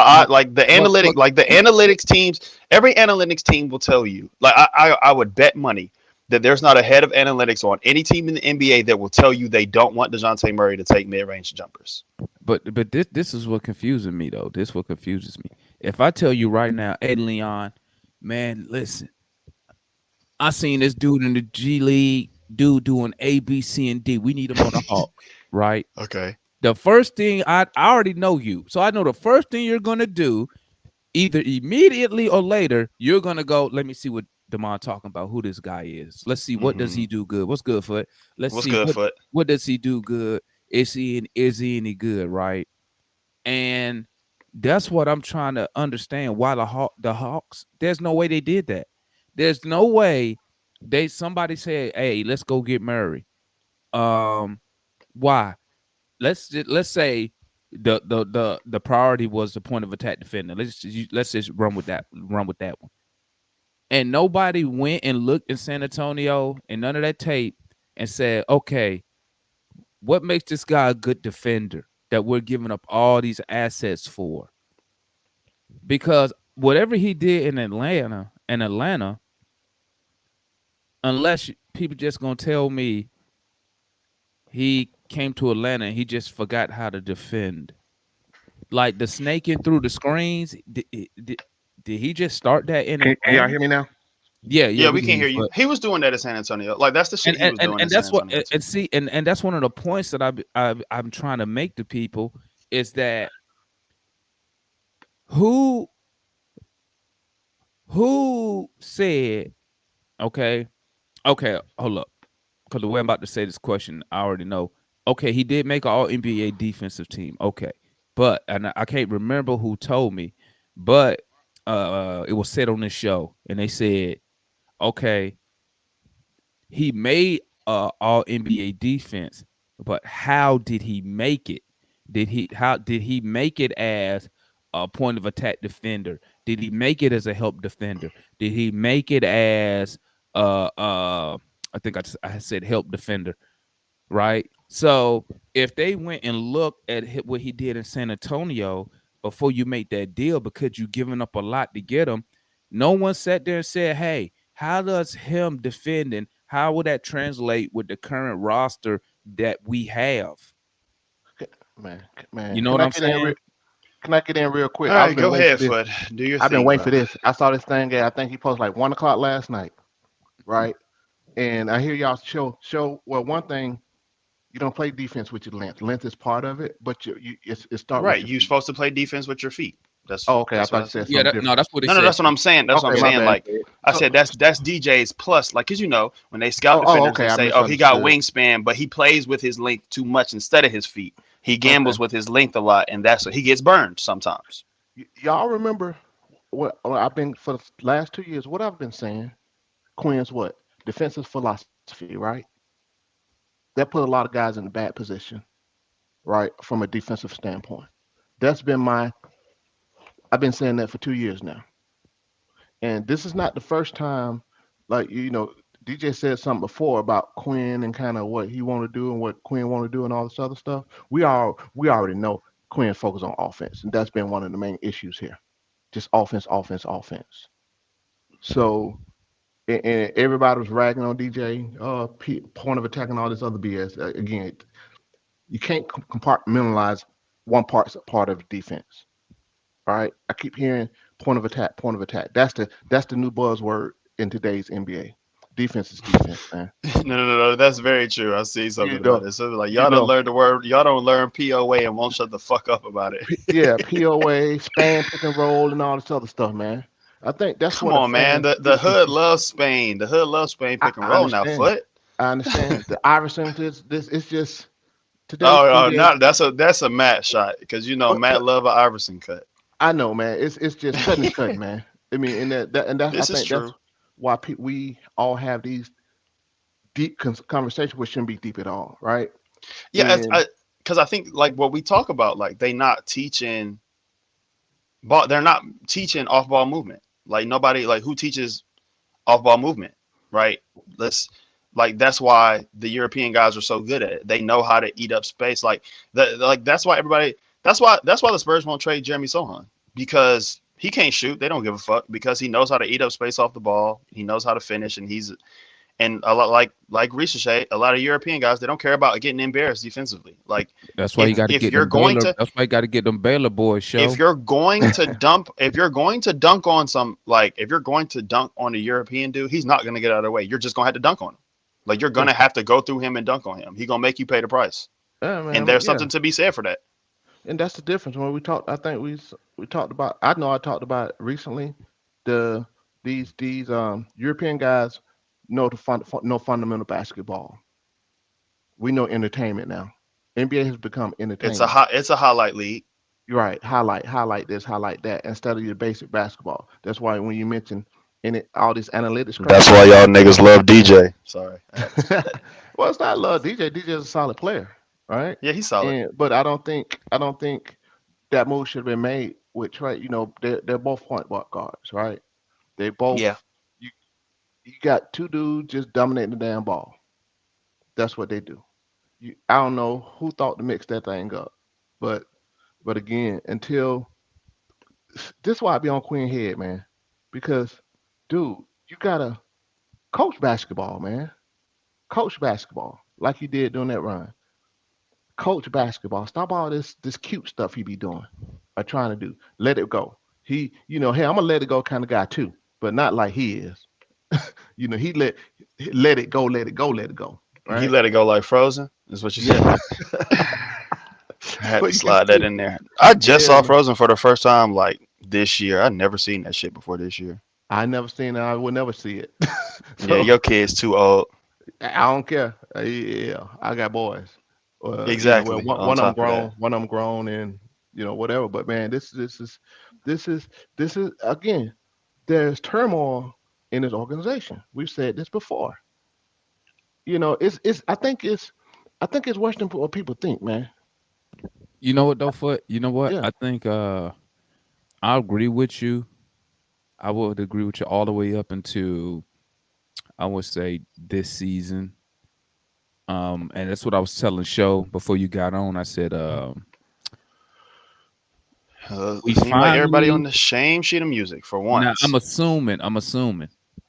analytics teams, every analytics team will tell you. Like I would bet money that there's not a head of analytics on any team in the NBA that will tell you they don't want Dejounte Murray to take mid-range jumpers. But this is what confuses me though. This is what confuses me. If I tell you right now, hey Leon, man, listen, I seen this dude in the G League, dude doing A, B, C, and D. We need him on the Hawks, right? Okay. The first thing I already know you, so I know the first thing you're gonna do, either immediately or later, you're gonna go. Let me see what Damon talking about. Who this guy is? Let's see what does he do good. What's good for it? Let's see what does he do good. Is he any good? Right? And that's what I'm trying to understand. Why the Hawks? There's no way they did that. There's no way somebody said, "Hey, let's go get Murray." Why? Let's say the priority was the point of attack defender. Let's just run with that one. And nobody went and looked in San Antonio and none of that tape and said, okay, what makes this guy a good defender that we're giving up all these assets for? Because whatever he did in Atlanta, unless people just gonna tell me he came to Atlanta and he just forgot how to defend. Like the snaking through the screens, did he just start that in? Can y'all hear me now? Yeah, we can hear you. He was doing that in San Antonio. Like that's the shit he was doing. And that's what and that's one of the points that I'm trying to make to people is that who said, okay, hold up. Because the way I'm about to say this question, I already know. Okay, he did make an all-NBA defensive team. Okay. But, and I can't remember who told me, but it was said on this show, and they said, okay, he made all NBA defense, but how did he make it? How did he make it as a point of attack defender? Did he make it as a help defender? Did he make it as I think I said help defender, right? So if they went and looked at what he did in San Antonio before you make that deal, because you giving up a lot to get him, no one sat there and said, hey, how does him defending, how would that translate with the current roster that we have? Man, You know what I'm saying? can I get in real quick? All right, go ahead, Foot. Do your I've thing, been waiting bro. for this. I saw this thing. I think he posted like 1 o'clock last night, right? And I hear y'all show. Well, one thing, you don't play defense with your length. Length is part of it, but it start with Right, your you're feet. supposed to play defense with your feet. That's Oh, okay. I that's what thought I you said said. Yeah, something different. that's what he No, said. that's what I'm saying. That's what I'm Okay, my saying. bad. Like I So, said, that's DJ's plus. Like, cause you know, when they scout defenders, okay. they I say, "Oh, he got misunderstood. wingspan, but he plays with his length too much instead of his feet. He Okay. gambles with his length a lot, and that's what he gets burned sometimes." Y'all remember what I've been for the last 2 years? What I've been saying, Quinn's what defensive philosophy, right? That put a lot of guys in a bad position, right, from a defensive standpoint. That's been my. I've been saying that for 2 years now, and this is not the first time. Like DJ said something before about Quinn and kind of what he want to do and what Quinn want to do and all this other stuff. We already know Quinn focus on offense, and that's been one of the main issues here. Just offense, offense, offense. So and everybody was ragging on DJ, point of attack and all this other BS. Again, you can't compartmentalize one part of the defense. All right, I keep hearing point of attack, point of attack. That's the new buzzword in today's NBA. Defense is defense, man. No. That's very true. I see You something about know, it. So like you y'all don't know, learn the word. Y'all don't learn POA and won't shut the fuck up about it. yeah, POA, span, pick and roll, and all this other stuff, man. I think that's Come what a on, man. fan The hood loves Spain. The hood loves Spain pick and I roll. Now, understand. Foot. I understand. The Iverson, this, it's just today's Oh, NBA. not that's a Matt shot because you know What, Matt love a Iverson cut. I know, man. It's just cutting is cutting, man. I mean, and that's I This is think that's true. why we all have these deep conversations, which shouldn't be deep at all, right? Yeah, And because I think like what we talk about, like they're not teaching off ball movement. Like nobody, like who teaches off ball movement, right? Let's like that's why the European guys are so good at it. They know how to eat up space. Like that's why everybody. That's why the Spurs won't trade Jeremy Sohan because he can't shoot. They don't give a fuck because he knows how to eat up space off the ball. He knows how to finish, and a lot like Ricochet, a lot of European guys, they don't care about getting embarrassed defensively. Like That's why you got to if get you're them going Baylor. to That's why you got to get them Baylor boys. if Show. you're going to dump if you're going to dunk on if you're going to dunk on a European dude, he's not going to get out of the way. You're just going to have to dunk on him. Like you're going yeah, to have to go through him and dunk on him. He's going to make you pay the price. yeah, And man, there's yeah. something to be said for that. And that's the difference when we talked. I think we talked about. I know I talked about it recently. The these European guys know know fundamental basketball. We know entertainment now. NBA has become entertainment. It's a highlight league. You're right. Highlight this, highlight that, instead of your basic basketball. That's why when you mention all this analytics crap. That's why y'all niggas love DJ. Sorry. I had to say that. Well, it's not love DJ. DJ is a solid player, right? Yeah, he's solid. And but I don't think that move should have been made with Trey. They're both point guards, right? They both Yeah. you you got two dudes just dominating the damn ball. That's what they do. I don't know who thought to mix that thing up, but again, until this is why I be on Queen Head, man, because dude, you gotta coach basketball, man. Coach basketball like you did during that run. Coach basketball. Stop all this cute stuff he be doing or trying to do. Let it go. Hey, I'm a let it go kind of guy too, but not like he is. He let it go, let it go, let it go. He Right? let it go like Frozen. Is what you Yeah. said. I had But to you can slide that still, in there. I just yeah, saw man. Frozen for the first time like this year. I'd never seen that shit before this year. I never seen it. I will never see it. Yeah, So your kid's too old. I don't care. Yeah, I got boys. Exactly. Well, On one of them top of that. grown. One of them grown, and whatever. But man, this is this is again. There's turmoil in this organization. We've said this before. It's I think it's worse than what people think, man. You know what though, Foot? You know what? Yeah. I think I agree with you. I would agree with you all the way up into I would say this season. And that's what I was telling Show before you got on. I said, we It seemed like everybody finally on the same sheet of music for now once. I'm assuming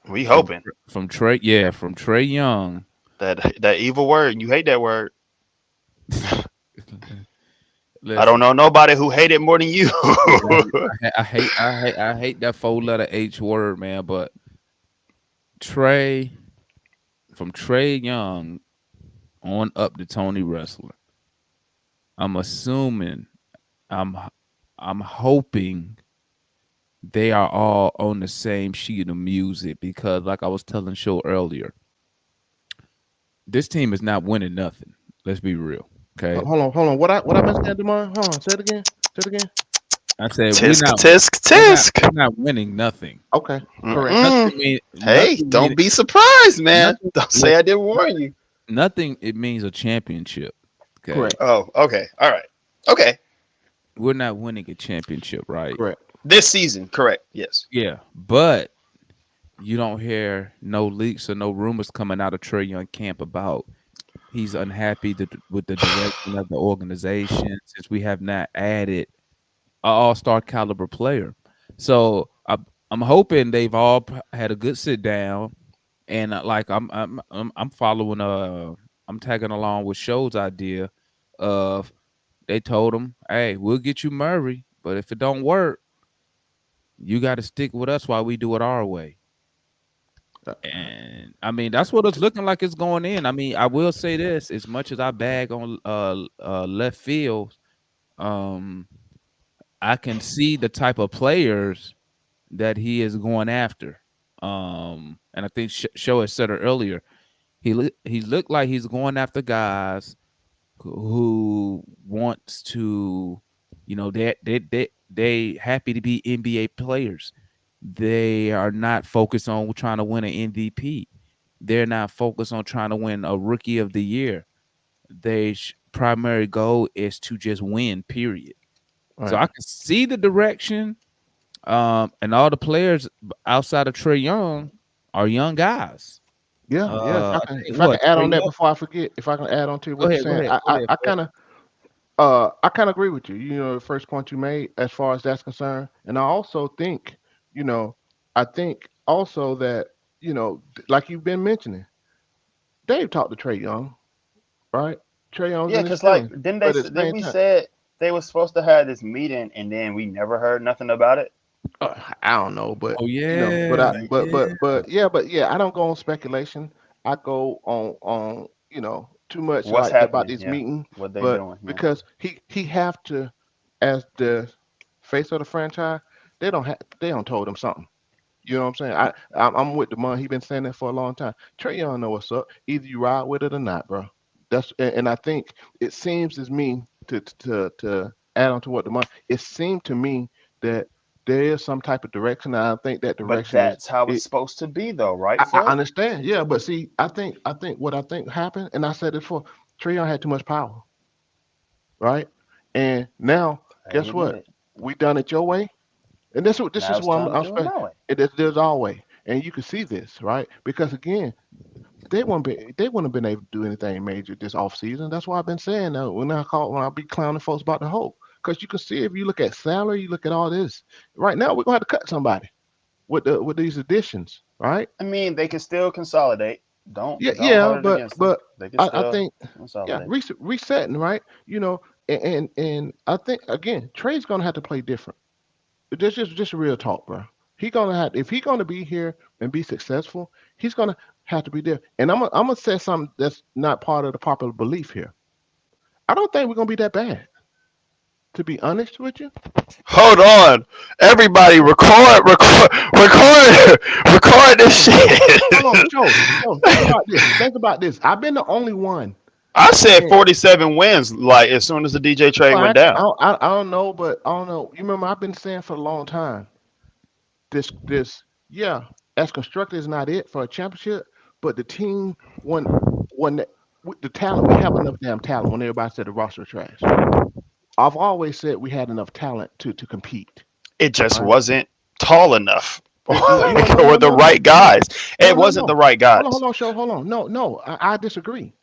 We from hoping from Trey, yeah, from Trey Young. that evil word. You hate that word. I don't Listen, know nobody who hate it more than you. yeah, I hate that four letter H word, man. But Trey, from Trey Young on up to Tony Wrestler, I'm assuming, I'm I'm hoping they are all on the same sheet of music because, like I was telling Show earlier, this team is not winning nothing. Let's be real, okay? Hold on. What I been saying, Demar? Hold on. Say it again. Say it again. I said Tisk tisk tisk. we're not winning nothing. Okay. Correct. Mm-mm. Hey, don't be surprised, man. nothing, Don't say I didn't warn you. nothing. It means a championship. Okay, Correct. Oh, okay. All right. Okay. we're not winning a championship, right? Correct. This season, correct. Yes. Yeah, but you don't hear no leaks or no rumors coming out of Trey Young camp about he's unhappy with the direction of the organization since we have not added an all-star caliber player. So I'm hoping they've all had a good sit down, and like I'm following I'm tagging along with Show's idea of they told him, hey, we'll get you Murray, but if it don't work, you got to stick with us while we do it our way. Uh, And I mean, that's what it's looking like it's going in. I mean, I will say this: as much as I bag on left field, um, I can see the type of players that he is going after. And I think Show has said it earlier. He looked like he's going after guys who wants to, they happy to be NBA players. They are not focused on trying to win an MVP. They're not focused on trying to win a Rookie of the Year. Their primary goal is to just win. Period. So I Right. can see the direction. And all the players outside of Trey Young are young guys. Yeah. If I I can think if I can what add Trey on that Young. before I forget, if I can add on to Go what you're ahead, go saying, ahead, I go I, ahead. I kind of I kind of agree with you. The first point you made as far as that's concerned, and I also think, you know, I think also that like you've been mentioning, Dave talked to Trey Young, right? Trey Young's Yeah, in his cause like feelings, didn't they? but at the Did same we time, said they were supposed to have this meeting and then we never heard nothing about it? I don't know, but Oh but yeah, I And yeah. but yeah, I don't go on speculation. I go on too much what's like about happening? this Yeah, meeting, what they but doing? Yeah. because he have to as the face of the franchise, they don't told him something. You know what I'm saying? I'm with the man. He been saying that for a long time. Trey Young know what's up. Either you ride with it or not, bro. And I think it seems as me to add on to what the man. It seemed to me that there is some type of direction. And I think that But direction is that's how it's it. supposed to be, though, right, I Foot? understand, yeah, but see, I think what I think happened, and I said it before. Trey Young had too much power, right? And now, I guess what? admit. We done it your way, and this Now is it's what time to I'm do it saying. my way. There's our way, and you can see this, right? Because again, they wouldn't have been able to do anything major this off season. That's why I've been saying that when I be clowning folks about the hope. Because you can see if you look at salary, you look at all this. Right now, we're gonna have to cut somebody with these additions, right? I mean, they can still consolidate. Don't Yeah, don't yeah, hold it but against them. but They can I still think yeah, consolidate. resetting, right? And I think again, Trey's gonna have to play different. This is just real talk, bro. He gonna have if he gonna be here and be successful, he's gonna have to be there. And I'm gonna say something that's not part of the popular belief here. I don't think we're gonna be that bad. To be honest with you, Hold on, everybody, record this hold on, shit. Joe. Think about this. Think about this. I've been the only one. I said And 47 wins. Like as soon as the DJ trade well, went down. I don't know, but I don't know. You remember I've been saying for a long time. This yeah, as constructed is not it for a championship, but the team when with the talent we have enough damn talent. When everybody said the roster trash, I've always said we had enough talent to compete. It just Right? wasn't tall enough No, no, no, or no, the no, no, right guys. no, It no, wasn't no. the right guys. Hold on, show, hold on. No, no, I disagree.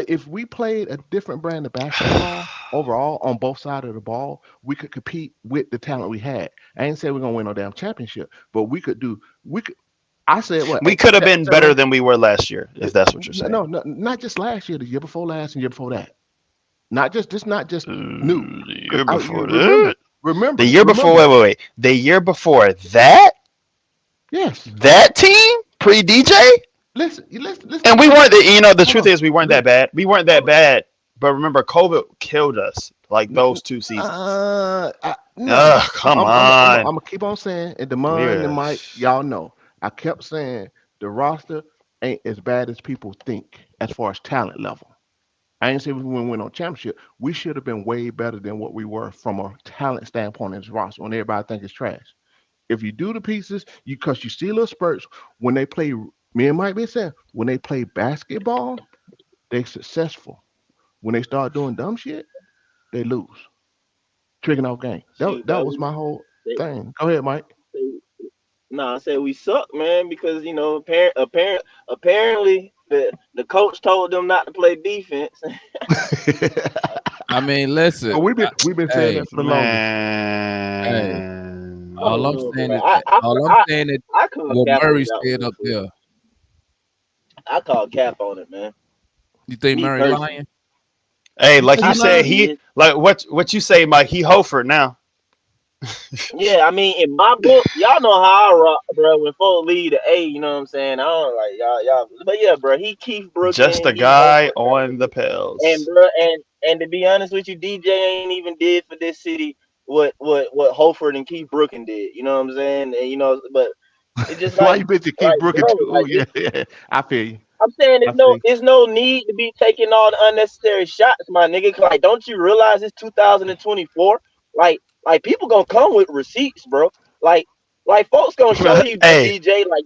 If we played a different brand of basketball overall on both sides of the ball, we could compete with the talent we had. I ain't say we're gonna win no damn championship, but we could do. We could. I said what We could have been better seven. than we were last year, if that's what you're saying. No, no, not just last year, the year before last, and year before that. Not just this, not just new. The Because year you before remember, that. The year before, remember. wait. The year before that, Yes. that team pre DJ, Listen to and what we I'm weren't. saying. The Hold truth on. is, we weren't that bad. We weren't that Hold bad. But remember, COVID killed us. Like on. those 2 seasons. No. Ugh, come I'm on. gonna keep on saying, and Demond and We're Mike, y'all know. I kept saying the roster ain't as bad as people think as far as talent level. I ain't say we win on championship. We should have been way better than what we were from a talent standpoint in this roster when everybody think it's trash. If you do the pieces, you because you see little spurts when they play. Me and Mike been saying when they play basketball, they successful. When they start doing dumb shit, they lose. Tricking off game. Shoot, That that was we my whole they, thing. Go ahead, Mike. nah, I said we suck, man, because apparently the coach told them not to play defense. I mean, listen. But we've been saying Hey, that for the longest. hey. I All don't Man. I'm know, saying bro. is that. All I'm saying is I call what cap Murray on that said one. up there. I call cap on it, man. You think Me Murray personally, lying? Hey, You like think you he I think said, lying? he he is. like what you say, Mike. He Hofer now. Yeah, I mean, in my book, y'all know how I rock, bro. When folks lead the A, you know what I'm saying? I don't like y'all. But yeah, bro, he Keith Just Brooking, a he guy Hofer, on the and pills. bro, and to be honest with you, DJ ain't even did for this city what Holford and Keith Brooking did. You know what I'm saying? And but it's just Why like you bitch keep like brooking bro, too? Oh like yeah, yeah. I feel you. I'm saying I feel you. there's no need to be taking all the unnecessary shots, my nigga. Like, don't you realize it's 2024? Like people gonna come with receipts, bro. Like, like folks gonna show you Hey, DJ. Like,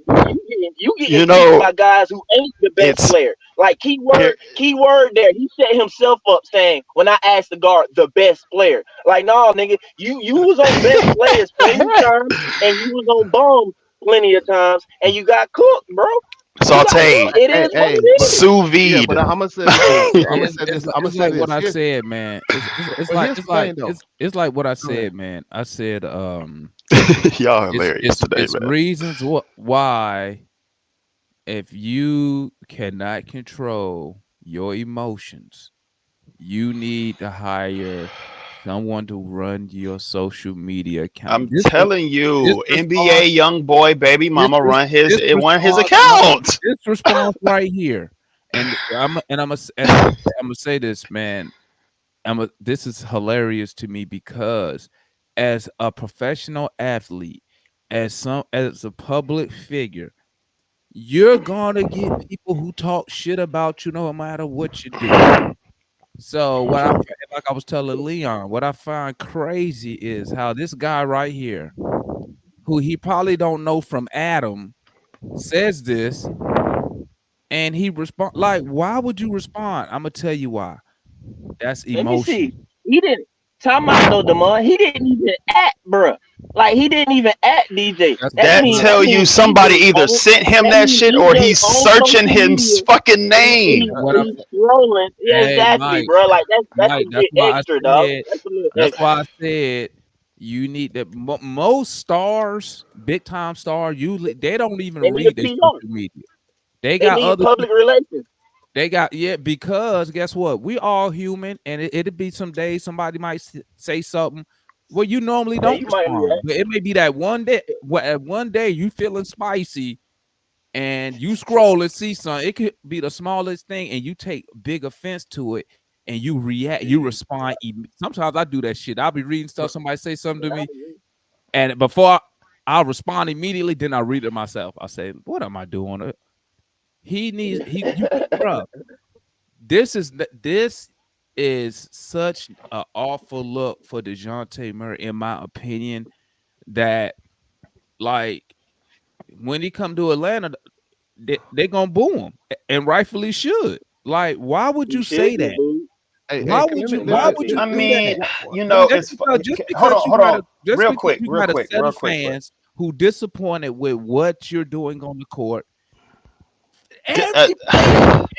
you getting you beat know by guys who ain't the best it's player. Like, here. keyword there. He set himself up saying when I asked the guard the best player. Like, no, nigga, you was on best players plenty of times, and you was on bombs plenty of times, and you got cooked, bro. You got Sauteed, cooked. It Hey, is what hey, it but is. sous yeah, vide. but I'm gonna say this though. I'm gonna It's, say it's, this. li- I'm gonna it's say like what this. I said, man. But here's the thing though. It's like what I Go ahead. said, man. I said Y'all it's hilarious it's today, it's man. reasons why if you cannot control your emotions, you need to hire someone to run your social media account. I'm telling This you, response NBA young boy, baby this mama res- run this one of his response accounts. this response right here, and I'm gonna say this, man. This is hilarious to me because as a professional athlete, as a public figure, you're gonna get people who talk shit about you no matter what you do. So like I was telling Leon, what I find crazy is how this guy right here, who he probably don't know from Adam, says this and he respond like, why would you respond? I'm gonna tell you why. That's Let me see. emotion. He didn't time out though, Demar. He didn't even act, bruh. Like he didn't even act DJ. That's That That mean because that tell you mean somebody DJ either on sent him that that mean shit or DJ he's on searching social his media fucking and name. what I'm he's scrolling. Yeah, hey exactly, Mike, bro. Like that's a Mike, bit extra, dog. That's a little that's extra. why I said you need that most stars, big time stars, usually they don't They even need a read their PR. social media. They They got need other public relations. they got because guess what? We all human, and it'll be some days somebody might say something well you normally Yeah, don't you might respond, react. but it may be that one day. At one day you feeling spicy, and you scroll and see something. It could be the smallest thing, and you take big offense to it, and you react. You respond. Sometimes I do that shit. I'll be reading stuff. Somebody say something to me, and before I'll respond immediately, then I read it myself. I say, "What am I doing?" He needs he you, bro. this is such an awful look for Dejounte Murray, in my opinion, that like when he come to Atlanta, they gonna boo him, and rightfully should. Like, why would He you should say get that? booed. Hey, Why hey, would you? In Why my would you I opinion. do that? mean, you I know, mean, it's just hold because on, you hold got on, just real because quick, you real got a quick, set real of quick. fans who disappointed with what you're doing on the court, D-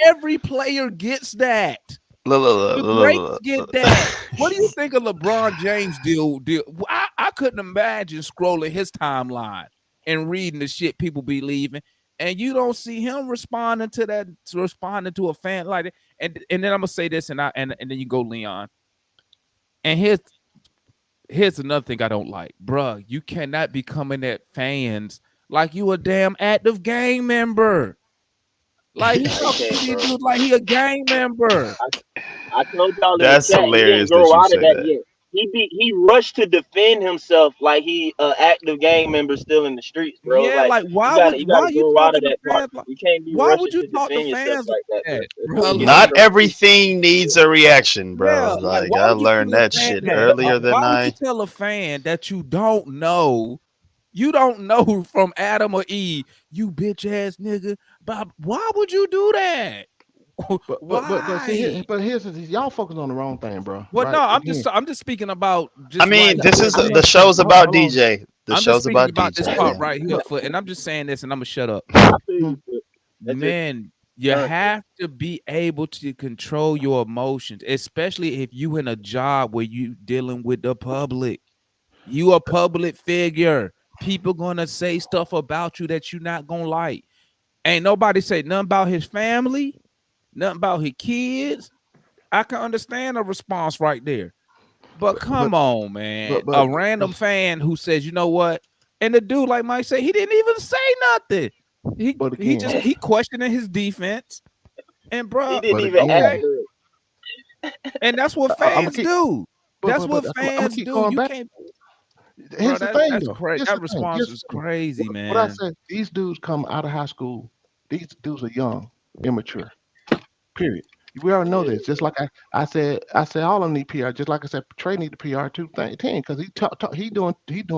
every player gets that. look, The look, look, greats look, get look, that. What do you look. think of LeBron James deal? I couldn't imagine scrolling his timeline and reading the shit people be leaving, and you don't see him responding to that, responding to a fan like that. And then I'm gonna say this, and then you go, Leon. And here's another thing I don't like, bruh. You cannot be coming at fans like you a damn active gang member. Like he I talking to can't, these bro. dudes like he a gang member. I told y'all in the That's chat he didn't hilarious that grow you out of say that that. yet. He rushed to defend himself like he active gang member still in the streets, bro. Yeah, Like like you gotta why you grow out of talking to that part. fans like, You can't be why would rushing you to talk to defend yourself fans like like that, bro. that, That's bro? what you Not Like, crazy. everything needs a reaction, yeah, bro. like Like why I would you learned tell a that fan shit that? earlier than Why would you I. tell a fan that you don't know? You don't know from Adam or Eve, you bitch ass nigga. Bob, why would you do that? But see Why? here, but here's the thing. Y'all focus on the wrong thing, bro. What? No, Right? Again, I'm just speaking about I just right mean, this here, is I'm man. the not saying. show's about Hold on. DJ. The I'm just show's speaking about about this DJ, part man. right here, and I'm just saying this, and I'm gonna shut up. I feel Mhm. you, but that's just Man, you nonsense. have to be able to control your emotions, especially if you in a job where you dealing with the public. You a public figure. People gonna say stuff about you that you not gonna like. Ain't nobody say nothing about his family, nothing about his kids. I can understand a response right there. But But but come on, man. but A random fan who says, you know what? And the dude, like Mike said, he didn't even say nothing. He again, just he questioning his defense. And He bro, didn't but even again, okay. answer it. And that's what I'm gonna fans keep. do. That's what I'm gonna fans keep do. going You back. can't, bro. Here's the thing, That's though. crazy. Here's That the thing. response Here's is the thing. crazy, What I man. said. These dudes come out of high school. These dudes are young, immature. Period. We already know Yeah, this. Just like I said all of them need PR. Just like I said, Trey need the PR too. Thing because he doing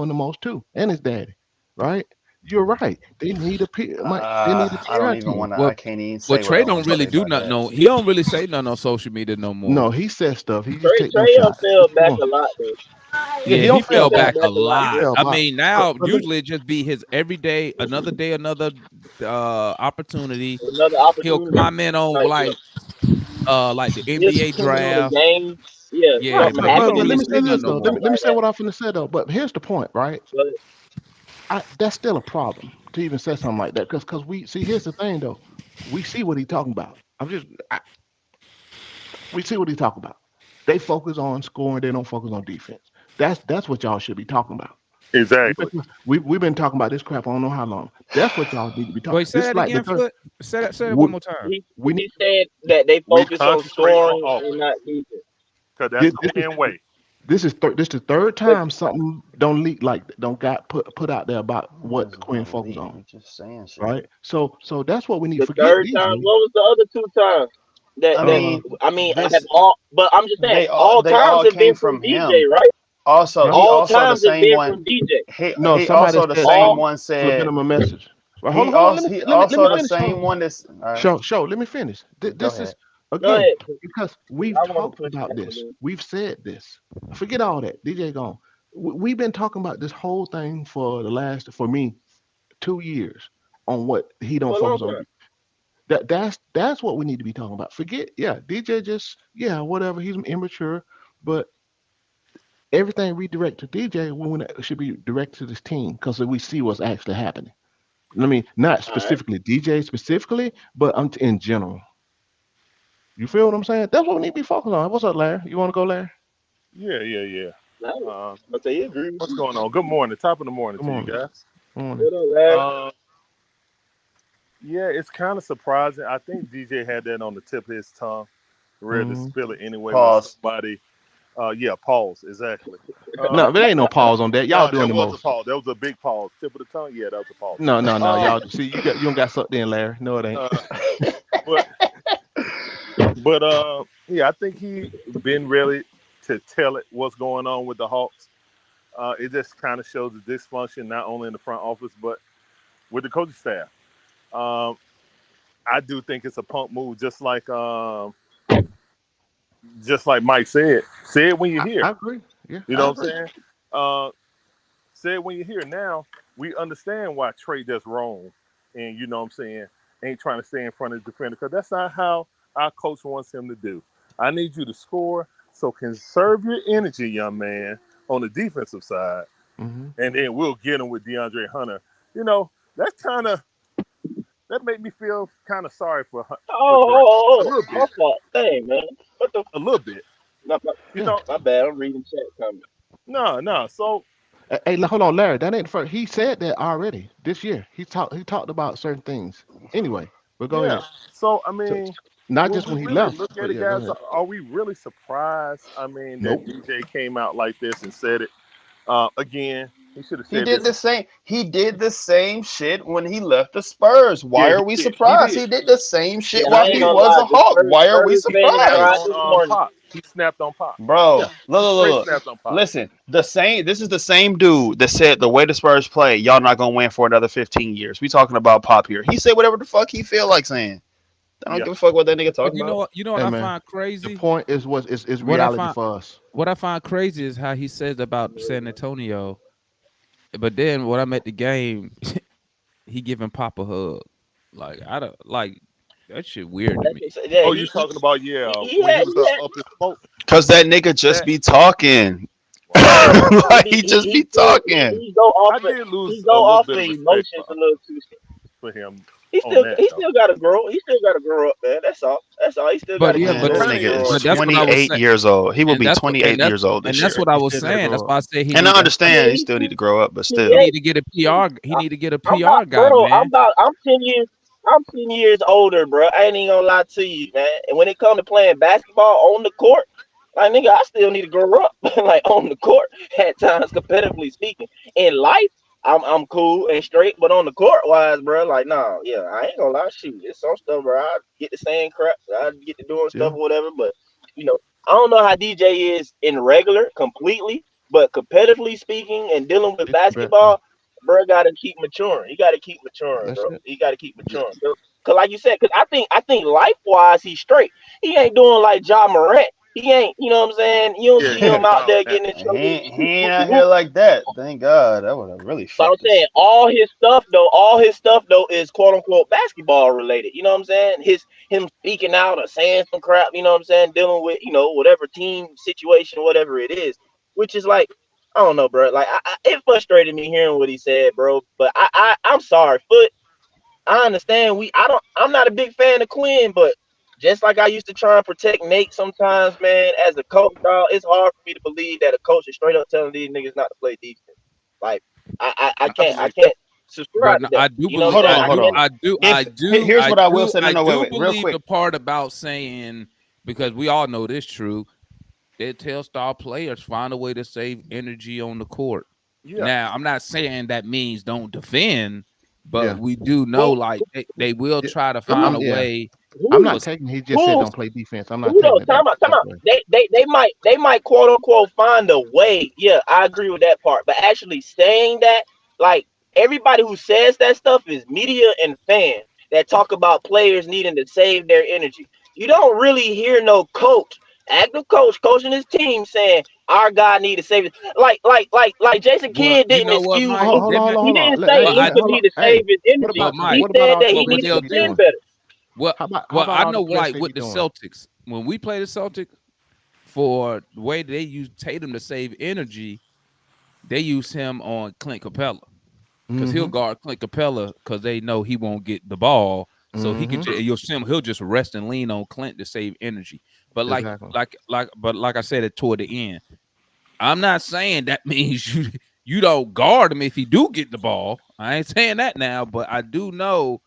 the most too, and his daddy, right? You're right. They need a P. They need a I don't PR even team. want to. I Well, can't even well, say what Trey I want don't to So really say do about nothing. that. No, he don't really say nothing on social media no more. no, he says stuff. He just Trey take no Trey shots. fell Let's move back on. a lot though. Yeah, Yeah, he he don't He fell fell fell back. back a back a lot. He lot. fell I back. mean, now But look, usually it just be his every day, another opportunity. Another He'll opportunity. comment on Like yeah. like the Just NBA comment on the draft. game. Yeah, Yeah, right, something but but he but, don't but happening let really me say say nothing this no though. and Let more. me stuff let me like say that. what I'm finna say though. But here's the point, right? But That's still a problem to even say something like that because we see. Here's the thing though. We see what he's talking about. We see what he's talking about. They focus on scoring. They don't focus on defense. That's what y'all should be talking about. We've Exactly. been, we've been talking about this crap. I don't know how long. That's what y'all need to be talking. Wait, say This is that like the again, third. Foot. Say that one We, more time. we need he said that they We focus on concentrate on scoring and offense not defense. because that's this, the this is winning way. this is the third But time something don't leak like don't got put out there about This what is Quinn not focus elite. on. He's just saying shit. Right. So that's what we need. the Forget third time, DJ. what was the other two times? I That Uh, mean, I mean, I have this all, but I'm just saying, all they times all have came been from from him. DJ, right? Also, huh? he All also the times have same been one. from DJ. No, He somebody also the said same All something one said subliminal message. Well, he hold on. also he Let me also no, the finish. Hold same on. one that's all right. Show. Let me finish. Go This ahead. is go again ahead. because we've I want to talked push about back a this. little. We've said this. Forget all that. DJ gone. We've been talking about this whole thing for the last, for me, 2 years on what he don't For a long focus on. time. That's what we need to be talking about. Forget, yeah, DJ just, yeah, whatever. He's immature, but everything redirect to DJ when it should be directed to this team because we see what's actually happening. I mean, not All right. specifically DJ specifically, but in general. You feel what I'm saying? That's what we need to be focused on. What's up, Larry? You want to go, Larry? Yeah, yeah, yeah. Now, Uh, I'll say, he agree with what's you. going on? Good morning. Top of the morning Good to you morning. guys. Morning. What up, Larry? Uh, yeah, it's kind of surprising. I think DJ had that on the tip of his tongue, ready to Hmm. spill it anyway when Pause. somebody. Yeah, pause. Exactly. No, there ain't no pause on that. Y'all No, doing that the was a most. pause. That was a big pause. Tip of the tongue. Yeah, that was a pause. No. Um, Y'all see, you don't got sucked in, Larry. No, it ain't. uh, but But yeah, I think he been ready to tell it what's going on with the Hawks. It just kind of shows the dysfunction not only in the front office but with the coaching staff. Um, I do think it's a punk move, just like Mike said. Say it when you're I here. agree. Yeah, You I know what I'm agree. saying? Say it when you're here. Now we understand why Trey does wrong, and you know what I'm saying, ain't trying to stay in front of the defender because that's not how our coach wants him to do. I need you to score, so conserve your energy, young man, on the defensive side, Mm-hmm. and then we'll get him with DeAndre Hunter. You know, that made me feel kind of sorry for Trey a little My bit, fault. Dang, man. What the? a little bit. My, my, You Yeah. know, my bad. I'm reading chat comments. no, no. So Hey, hold on, Larry. That ain't the first. He said that already this year. He talked about certain things. Anyway, but go yeah, ahead. so I So, mean, not when just we when he really left, look at but it, yeah, go guys, ahead. are we really surprised? I mean, that Nope. DJ came out like this and said it again. He should have He said did this. the same. He did the same shit when he left the Spurs. Why Yeah, are we he did. He surprised? did. He did the same shit And He I while ain't he did. gonna was lie, a the Hawk. Why are we Spurs He fans snapped tried surprised? this on morning. Pop. He snapped on Pop. Yeah, Bro, he straight look. snapped on Pop. Listen, the same. This is the same dude that said the way the Spurs play, y'all not gonna win for another 15 years. We talking about Pop here. He said whatever the fuck he feel like saying. I don't Yeah, give a fuck what that nigga But talking you know about. what? You know what Hey I man, find the crazy? point is what is What I reality find for us. what I find crazy is how he says about San Antonio, but then when I'm at the game, he giving Pop a hug. Like I don't like that shit weird to me. Yeah, oh, you talking about, yeah, he when he had was up in smoke? Cause that nigga just That be talking. Wow. he Like be he just he be still talking. he go off I of did he lose go a little off bit of of respect emotions a little too soon. for him He on still that he though. still gotta grow. He still gotta grow up, man. That's all. That's all. He still But gotta yeah, keep Man, but this that's growing and nigga is growing. but that's what I was 28 saying, years old. He will and be 28 years old and this that's year. what I He was still got to saying. That's grow up. why I said he And I need to I understand he mean, still need to grow up, but he he still. need ain't. to get a PR. He need to get a I'm about, PR guy, bro. man. I'm 10 years. I'm 10 years older, bro. I ain't even gonna lie to you, man. And when it comes to playing basketball on the court, like nigga, I still need to grow up, like on the court at times, competitively speaking. In life, I'm cool and straight, but on the court wise, bro, like nah, yeah, I ain't gonna lie, shoot, it's some stuff, bro. I get to saying crap, I get to doing stuff Yeah. or whatever, but you know, I don't know how DJ is in regular completely, but competitively speaking and dealing with It's better. basketball, bro, gotta keep maturing. He gotta keep maturing, That's bro. it. He gotta keep Yeah. maturing. Cause like you said, cause I think life wise he's straight. He ain't doing like Ja Morant. He ain't, you know what I'm saying? You don't Yeah, see he him ain't out about there that. getting in He trouble ain't, he shooting ain't hoopty out here hoop. like that. Thank God. That would have really But I'm fucked saying us. all his stuff though is quote unquote basketball related. You know what I'm saying? Him speaking out or saying some crap, you know what I'm saying, dealing with, whatever team situation, whatever it is. Which is like, I don't know, bro. Like it frustrated me hearing what he said, bro. But I'm sorry, Foot. I understand I'm not a big fan of Quinn, but just like I used to try and protect Nate sometimes, man, as a coach, dog, it's hard for me to believe that a coach is straight up telling these niggas not to play defense. Like I I can't I believe can't But subscribe to no, that. I do You know what believe, I'm Hold saying? on, I hold on. can't If here's what I will say. No, I no, wait, do wait, real believe quick. the part about saying, because we all know this true. They tell star players find a way to save energy on the court. yeah. Now, I'm not saying that means don't defend, but Yeah. we do know who like they will Yeah. try to who find I'm a yeah. way I'm who not for taking. He just said who don't play defense. I'm not Who taking knows? it Time out, time that out. way. They might quote unquote find a way. Yeah, I agree with that part. But actually saying that, like everybody who says that stuff is media and fans that talk about players needing to save their energy. You don't really hear no coach, active coach, coaching his team saying our guy need to save it. Like Jason well, Kidd you didn't know what, excuse Mike? Hold on, he hold They on, hold might, on, he hold on. didn't say well, Hey, he I, would hold on. need to Hey, save his what energy. well, about Mike, He what about said all that the he what great needed they'll to stuff he's defend do. doing? better. Well, How well, about I all the know great like stuff with he's the doing? Celtics, when we play the Celtics, for the way they use Tatum to save energy, they use him on Clint Capella. Because he'll Mm-hmm. guard Clint Capella because they know he won't get the ball. So he could Mm-hmm. you'll see him, he'll just rest and lean on Clint to save energy. But Exactly. like I said it toward the end, I'm not saying that means you don't guard him if he do get the ball. I ain't saying that now, but I do know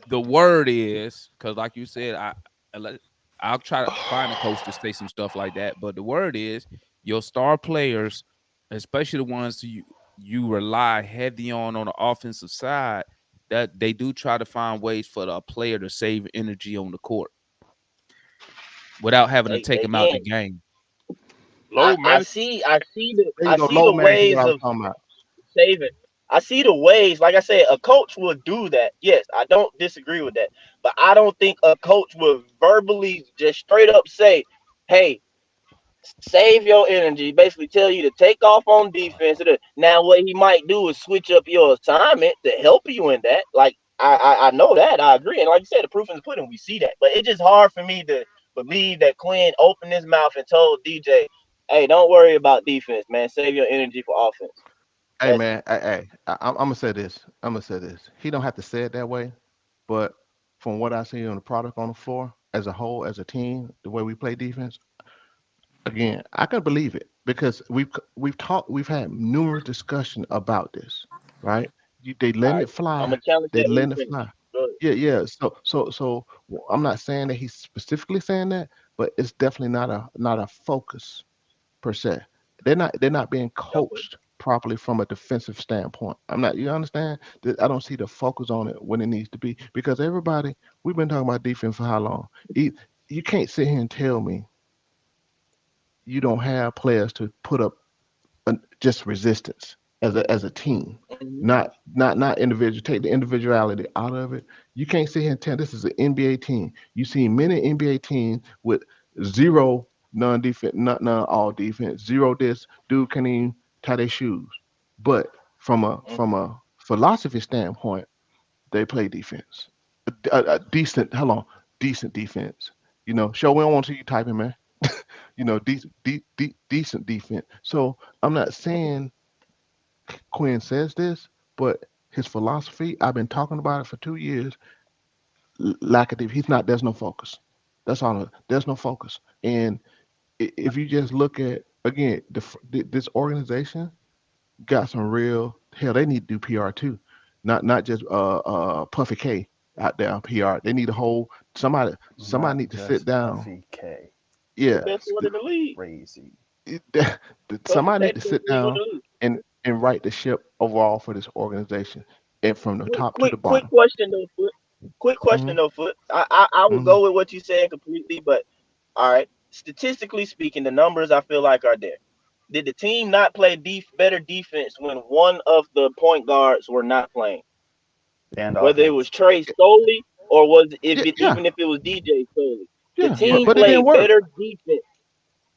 the word is because like you said, I'll try to find a coach to say some stuff like that. But the word is your star players, especially the ones you rely heavy on the offensive side, that they do try to find ways for the player to save energy on the court. without having to take him out the Again, game. Load management. There you I go. see Low the management. What ways I was of talking about. saving. I see the ways. Like I said, a coach would do that. Yes, I don't disagree with that. But I don't think a coach would verbally just straight up say, "Hey, save your energy." Basically, tell you to take off on defense. Now, what he might do is switch up your assignment to help you in that. Like I know that. I agree. And like you said, the proof is in the pudding. We see that. But it's just hard for me to believe that Quinn opened his mouth and told DJ, "Hey, don't worry about defense, man. Save your energy for offense." Hey That's man, I'm gonna say this. I'm gonna say this. He don't have to say it that way, but from what I see on the product on the floor as a whole, as a team, the way we play defense, again, I can believe it because we've had numerous discussion about this, right? They all letting right. it I'm fly. gonna challenge They that when you letting it finish. fly. Go ahead. Yeah, yeah. I'm not saying that he's specifically saying that, but it's definitely not a focus per se. They're not being Okay. coached properly from a defensive standpoint. I'm not. You understand? I don't see the focus on it when it needs to be because everybody we've been talking about defense for how long? You can't sit here and tell me you don't have players to put up just resistance as a team, Mhm. not individual. Take the individuality out of it. You can't sit here and tell this is an NBA team. You see many NBA teams with zero non-defense, none all defense, zero this dude can't even tie their shoes. But from a philosophy standpoint, they play defense, a decent. How long? Decent defense. Show we don't want to see you typing, man. Decent defense. So I'm not saying Quinn says this, but his philosophy, I've been talking about it for 2 years. Lack of he's not. There's no focus. That's all. There's no focus. And if you just look at again, this organization got some real hell. They need to do PR too, not just Puffy K out there PR. They need a whole somebody. Not Somebody need to sit just down. Puffy K. The Yeah, best one in the league. Crazy. it- Puffy somebody K, need the to best sit league in down the league. and right the ship overall for this organization, and from the top to the Quick bottom. question though, Foot. Quick Hmm. question though, Foot. I will Hmm. go with what you said completely, but all right. Statistically speaking, the numbers I feel like are there. Did the team not play better defense when one of the point guards were not playing? And Whether it was offense. Trey solely or was if Yeah, it yeah, even if it was DJ solely, the yeah. But Yeah, team but it didn't played work. better defense.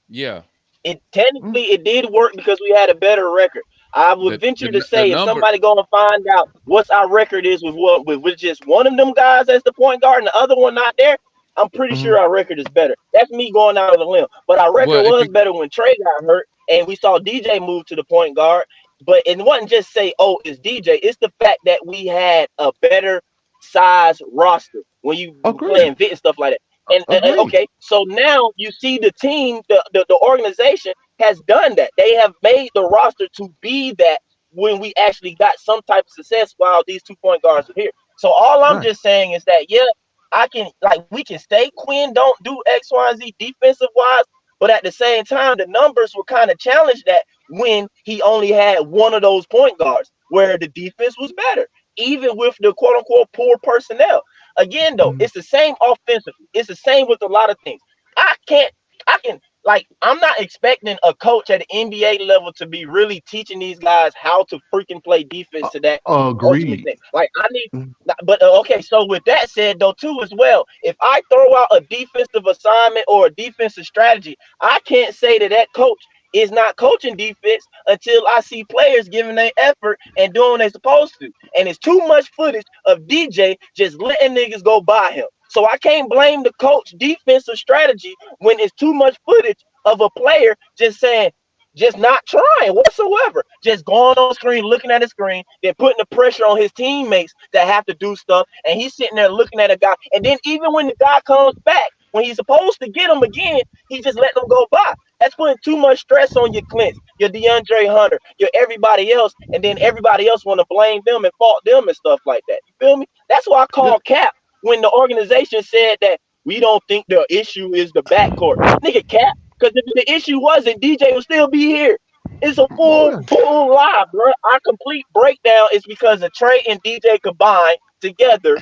yeah. It Mm, technically it did work because we had a better record. I would venture to The say if number. somebody go and find out what's our record is with just one of them guys as the point guard and the other one not there, I'm pretty mhm, sure our record is better. That's me going out on a limb. But our record Well, if was you better when Trey got hurt and we saw DJ move to the point guard. But it wasn't just say, oh, it's DJ. It's the fact that we had a better size roster when you agreed. playing vet and stuff like that. And Agreed. okay, so now you see the team, the organization has done that. They have made the roster to be that when we actually got some type of success while these 2 point guards are here. So all I'm Right. just saying is that yeah, I can like we can say Quinn don't do X, Y, and Z defensive wise, but at the same time the numbers were kind of challenged that when he only had one of those point guards where the defense was better, even with the quote unquote poor personnel. Again, though, Mhm. it's the same offensively. It's the same with a lot of things. I can't. I can like. I'm not expecting a coach at the NBA level to be really teaching these guys how to freaking play defense to that ultimate Agreed. thing. Like I need. Mhm. But okay. So with that said, though, too, as well, if I throw out a defensive assignment or a defensive strategy, I can't say that that coach is not coaching defense until I see players giving their effort and doing what they're supposed to. And it's too much footage of DJ just letting niggas go by him. So I can't blame the coach defensive strategy when it's too much footage of a player just saying, just not trying whatsoever, just going on screen, looking at the screen, then putting the pressure on his teammates that have to do stuff, and he's sitting there looking at a guy, and then even when the guy comes back, when he's supposed to get him again, he just let them go by. That's putting too much stress on your Clint's, your DeAndre Hunter, your everybody else, and then everybody else want to blame them and fault them and stuff like that. You feel me? That's why I Yeah. call cap when the organization said that we don't think the issue is the backcourt. Nigga cap, because if the issue wasn't, DJ would still be here. It's a Oh full, yeah. full lie, bro. Our complete breakdown is because of Trey and DJ combined together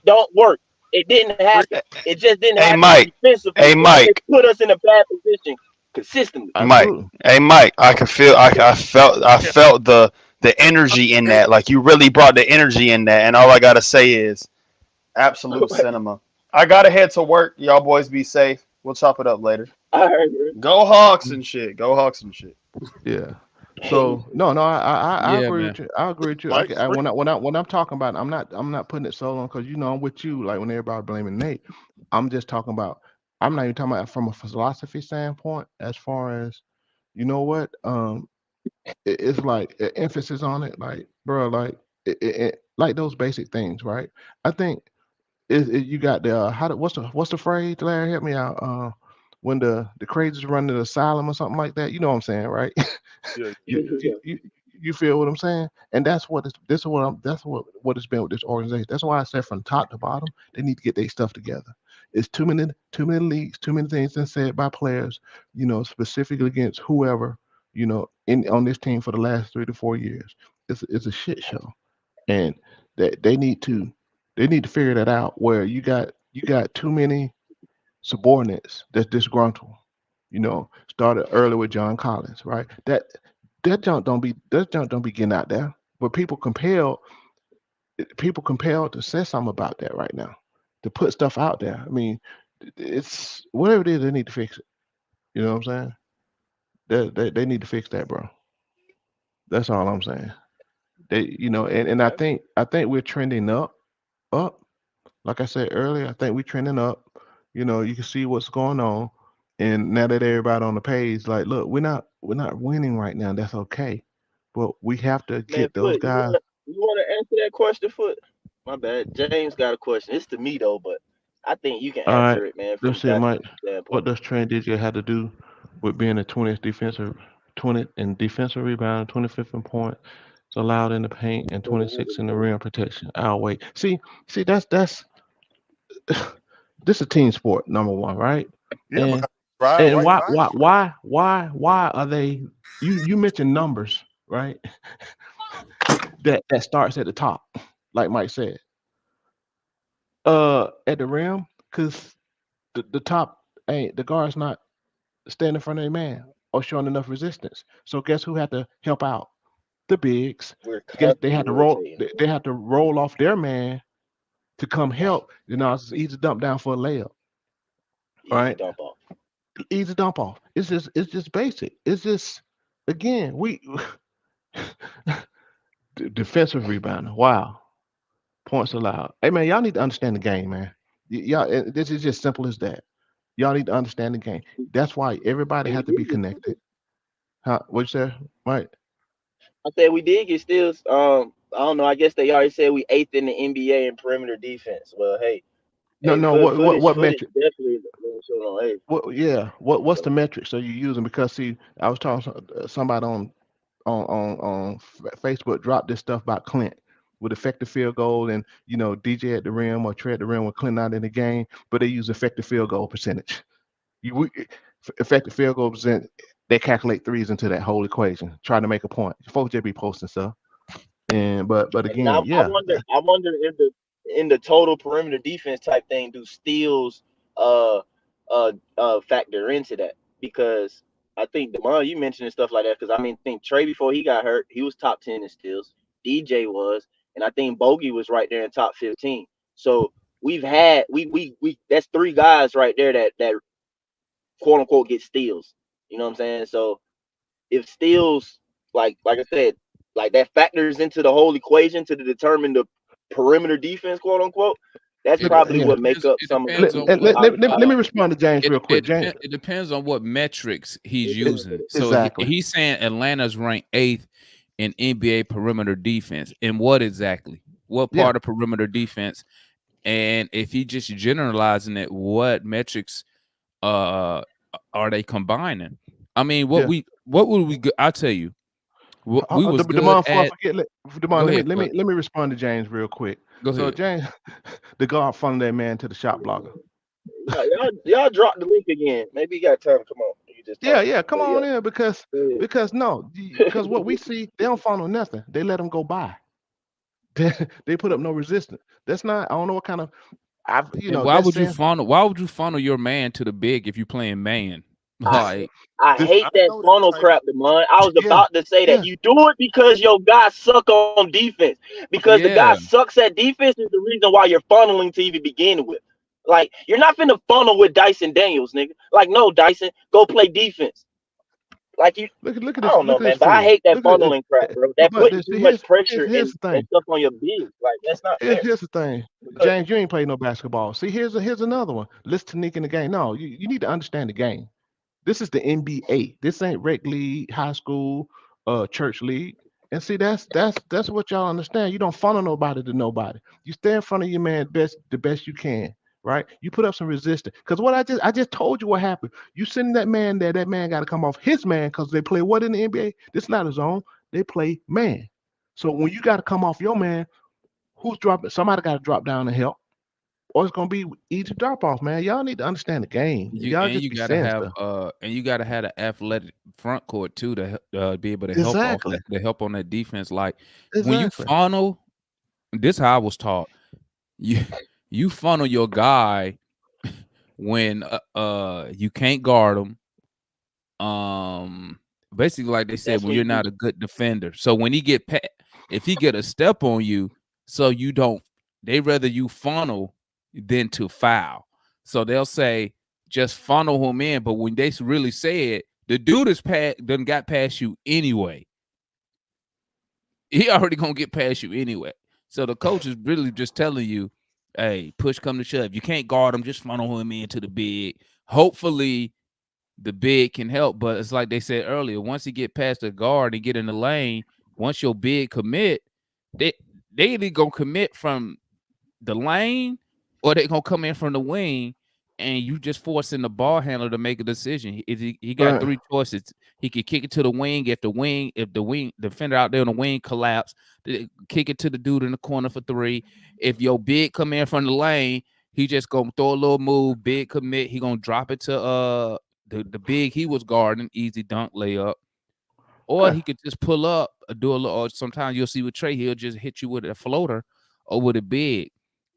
don't work. It didn't happen. It just didn't Hey, happen Mike. defensively. Hey, Like it Mike. put us in a bad position consistently. Mike. Absolutely. Hey, Mike. I can feel. I felt the energy in that. Like you really brought the energy in that. And all I gotta say is absolute cinema. I gotta head to work. Y'all boys be safe. We'll chop it up later. I heard it. Go Hawks and shit. Go Hawks and shit. Yeah. So no, I Yeah, agree man. with you. I agree with you. Mike, When I'm talking about, I'm not putting it so on because I'm with you. Like when everybody blaming Nate, I'm just talking about. I'm not even talking about from a philosophy standpoint. As far as you know what, it's like emphasis on it. Like bro, like like those basic things, right? I think you got the what's the phrase? Larry, help me out. When the crazies run to the asylum or something like that. You know what I'm saying, right? yeah, You you feel what I'm saying? And that's what it's this is what I'm that's what it's been with this organization. That's why I said from top to bottom, they need to get their stuff together. It's too many leaks, too many things been said by players, specifically against whoever, in on this team for the last 3 to 4 years. It's a shit show. And that they need to figure that out where you got too many subordinates that's disgruntled. Started early with John Collins, right? That junk don't be getting out there. But people compelled to say something about that right now, to put stuff out there. I mean, it's whatever it is, they need to fix it. You know what I'm saying? They need to fix that, bro. That's all I'm saying. And I think we're trending up. Like I said earlier, I think we're trending up. You can see what's going on, and now that everybody on the page, like, look, we're not winning right now. That's okay, but we have to Man, get those Foot, you guys. wanna answer that question, Foot? My bad. James got a question. It's to me though, but I think you can All right, answer it, man, from let's see, Jackson's Mike. What standpoint. does Trent DJ have to do with being a 20th defensive, 20th in defensive rebound, 25th in points, allowed in the paint, and 26 in the rim protection? I'll wait. See, that's this a team sport, number one, right? yeah, And because drive and right why by why you. why why why are they? You mentioned numbers, right? That starts at the top, like Mike said. At the rim, because the top ain't the guard's not standing in front of a man or showing enough resistance. So guess who had to help out? The bigs. We're Guess they constantly had to roll. rotating. They had to roll off their man to come help. It's easy dump down for a layup, Easy right? dump off. Easy dump off. It's just basic. It's just again we defensive rebounding. Wow, points allowed. Hey man, y'all need to understand the game, man. Y'all, this is just simple as that. Y'all need to understand the game. That's why everybody And we has to be did get connected. Huh? What you say? Right? I said we did get steals. I don't know. I guess they already said we eighth in the NBA in perimeter defense. Well, No, hey, no. What footage metric? definitely showing on eighth. Yeah. What's the metrics are you using? Because see, I was talking to somebody on Facebook dropped this stuff about Clint with effective field goal and DJ at the rim or Trey at the rim with Clint not in the game, but they use effective field goal percentage. Effective field goal percent. They calculate threes into that whole equation, trying to make a point. Folks just be posting stuff, and but And again, yeah, I wonder if the total perimeter defense type thing do steals uh factor into that because I think Demond you mentioned stuff like that because I mean think Trey before he got hurt he was top 10 in steals DJ was and I think Bogey was right there in top 15 so we've had we that's three guys right there that quote unquote get steals you know what I'm saying so if steals like I said, like that factors into the whole equation to determine the perimeter defense, quote unquote, that's It, probably yeah. what make up it some of depends on what Let me respond to James real quick. James, it depends on what metrics he's it, using. So exactly. he's saying Atlanta's ranked 8th in NBA perimeter defense. And what exactly? What Yeah, part of perimeter defense? And if he just generalizing it, what metrics uh are they combining? I mean, yeah. what would we I'll tell you. What we was good Demond, before I at. forget, Demond, Go let me ahead. let me let me respond to James real quick. Go So ahead. James, the guard funneled that man to the shot blocker. y'all dropped the link again. Maybe you got time to come on. You just Yeah, talking. yeah. Come But yeah, on in because go no, because what we see, they don't funnel nothing. They let them go by. They put up no resistance. That's not. I don't know what kind of And why would you funnel? Why would you funnel your man to the big if you playing man? Like I hate that know that funnel type crap, Demond. I was yeah, about to say yeah, that you do it because your guy suck on defense. Because the guy yeah, sucks at defense is the reason why you're funneling to even begin with. Like, you're not finna funnel with Dyson Daniels, nigga. Like, no, Dyson, go play defense. Like, you, look at I this. don't know, Look at this man. But I fool. hate that Look at this. funneling crap, bro. But, That putting see, too much pressure here's the and thing. stuff on your bigs. Like, that's not fair. Here's the thing. Because James, you ain't played no basketball. See, here's another one. Listen to Nick in the game. No, you need to understand the game. This is the NBA. This ain't rec league, high school, church league. And see, that's what y'all understand. You don't funnel nobody to nobody. You stay in front of your man the best you can, right? You put up some resistance. Because what I just told you what happened. You send that man there, that man got to come off his man because they play what in the NBA? This is not a zone. They play man. So when you got to come off your man, who's dropping? Somebody got to drop down and help, or it's gonna be easy drop off, man. Y'all need to understand the game. Y'all just you be gotta saying have stuff. you gotta have the athletic front court too to be able to help off Exactly. to help on that defense. Like when you Exactly. funnel, this how I was taught. You you funnel your guy when you can't guard him. Basically, like they said, that's when when you're you not a good defender. So when he get if he get a step on you, so you don't, they rather you funnel than to foul. So they'll say just funnel him in, but when they really say it, the dude is done got past you anyway. He already gonna get past you anyway. So the coach is really just telling you, hey, push come to shove. You can't guard him, just funnel him into the big. Hopefully the big can help, but it's like they said earlier, once he get past the guard and get in the lane, once your big commit, they either gonna commit from the lane or they gonna come in from the wing, and you just forcing the ball handler to make a decision. He got Right. three choices. He could kick it to the wing if the wing defender out there on the wing collapse, kick it to the dude in the corner for three. If your big come in from the lane, he just gonna throw a little move, big commit. He gonna drop it to the big he was guarding, easy dunk layup. Or Yeah. he could just pull up, do a little. Or sometimes you'll see with Trey, he'll just hit you with a floater or with a big. And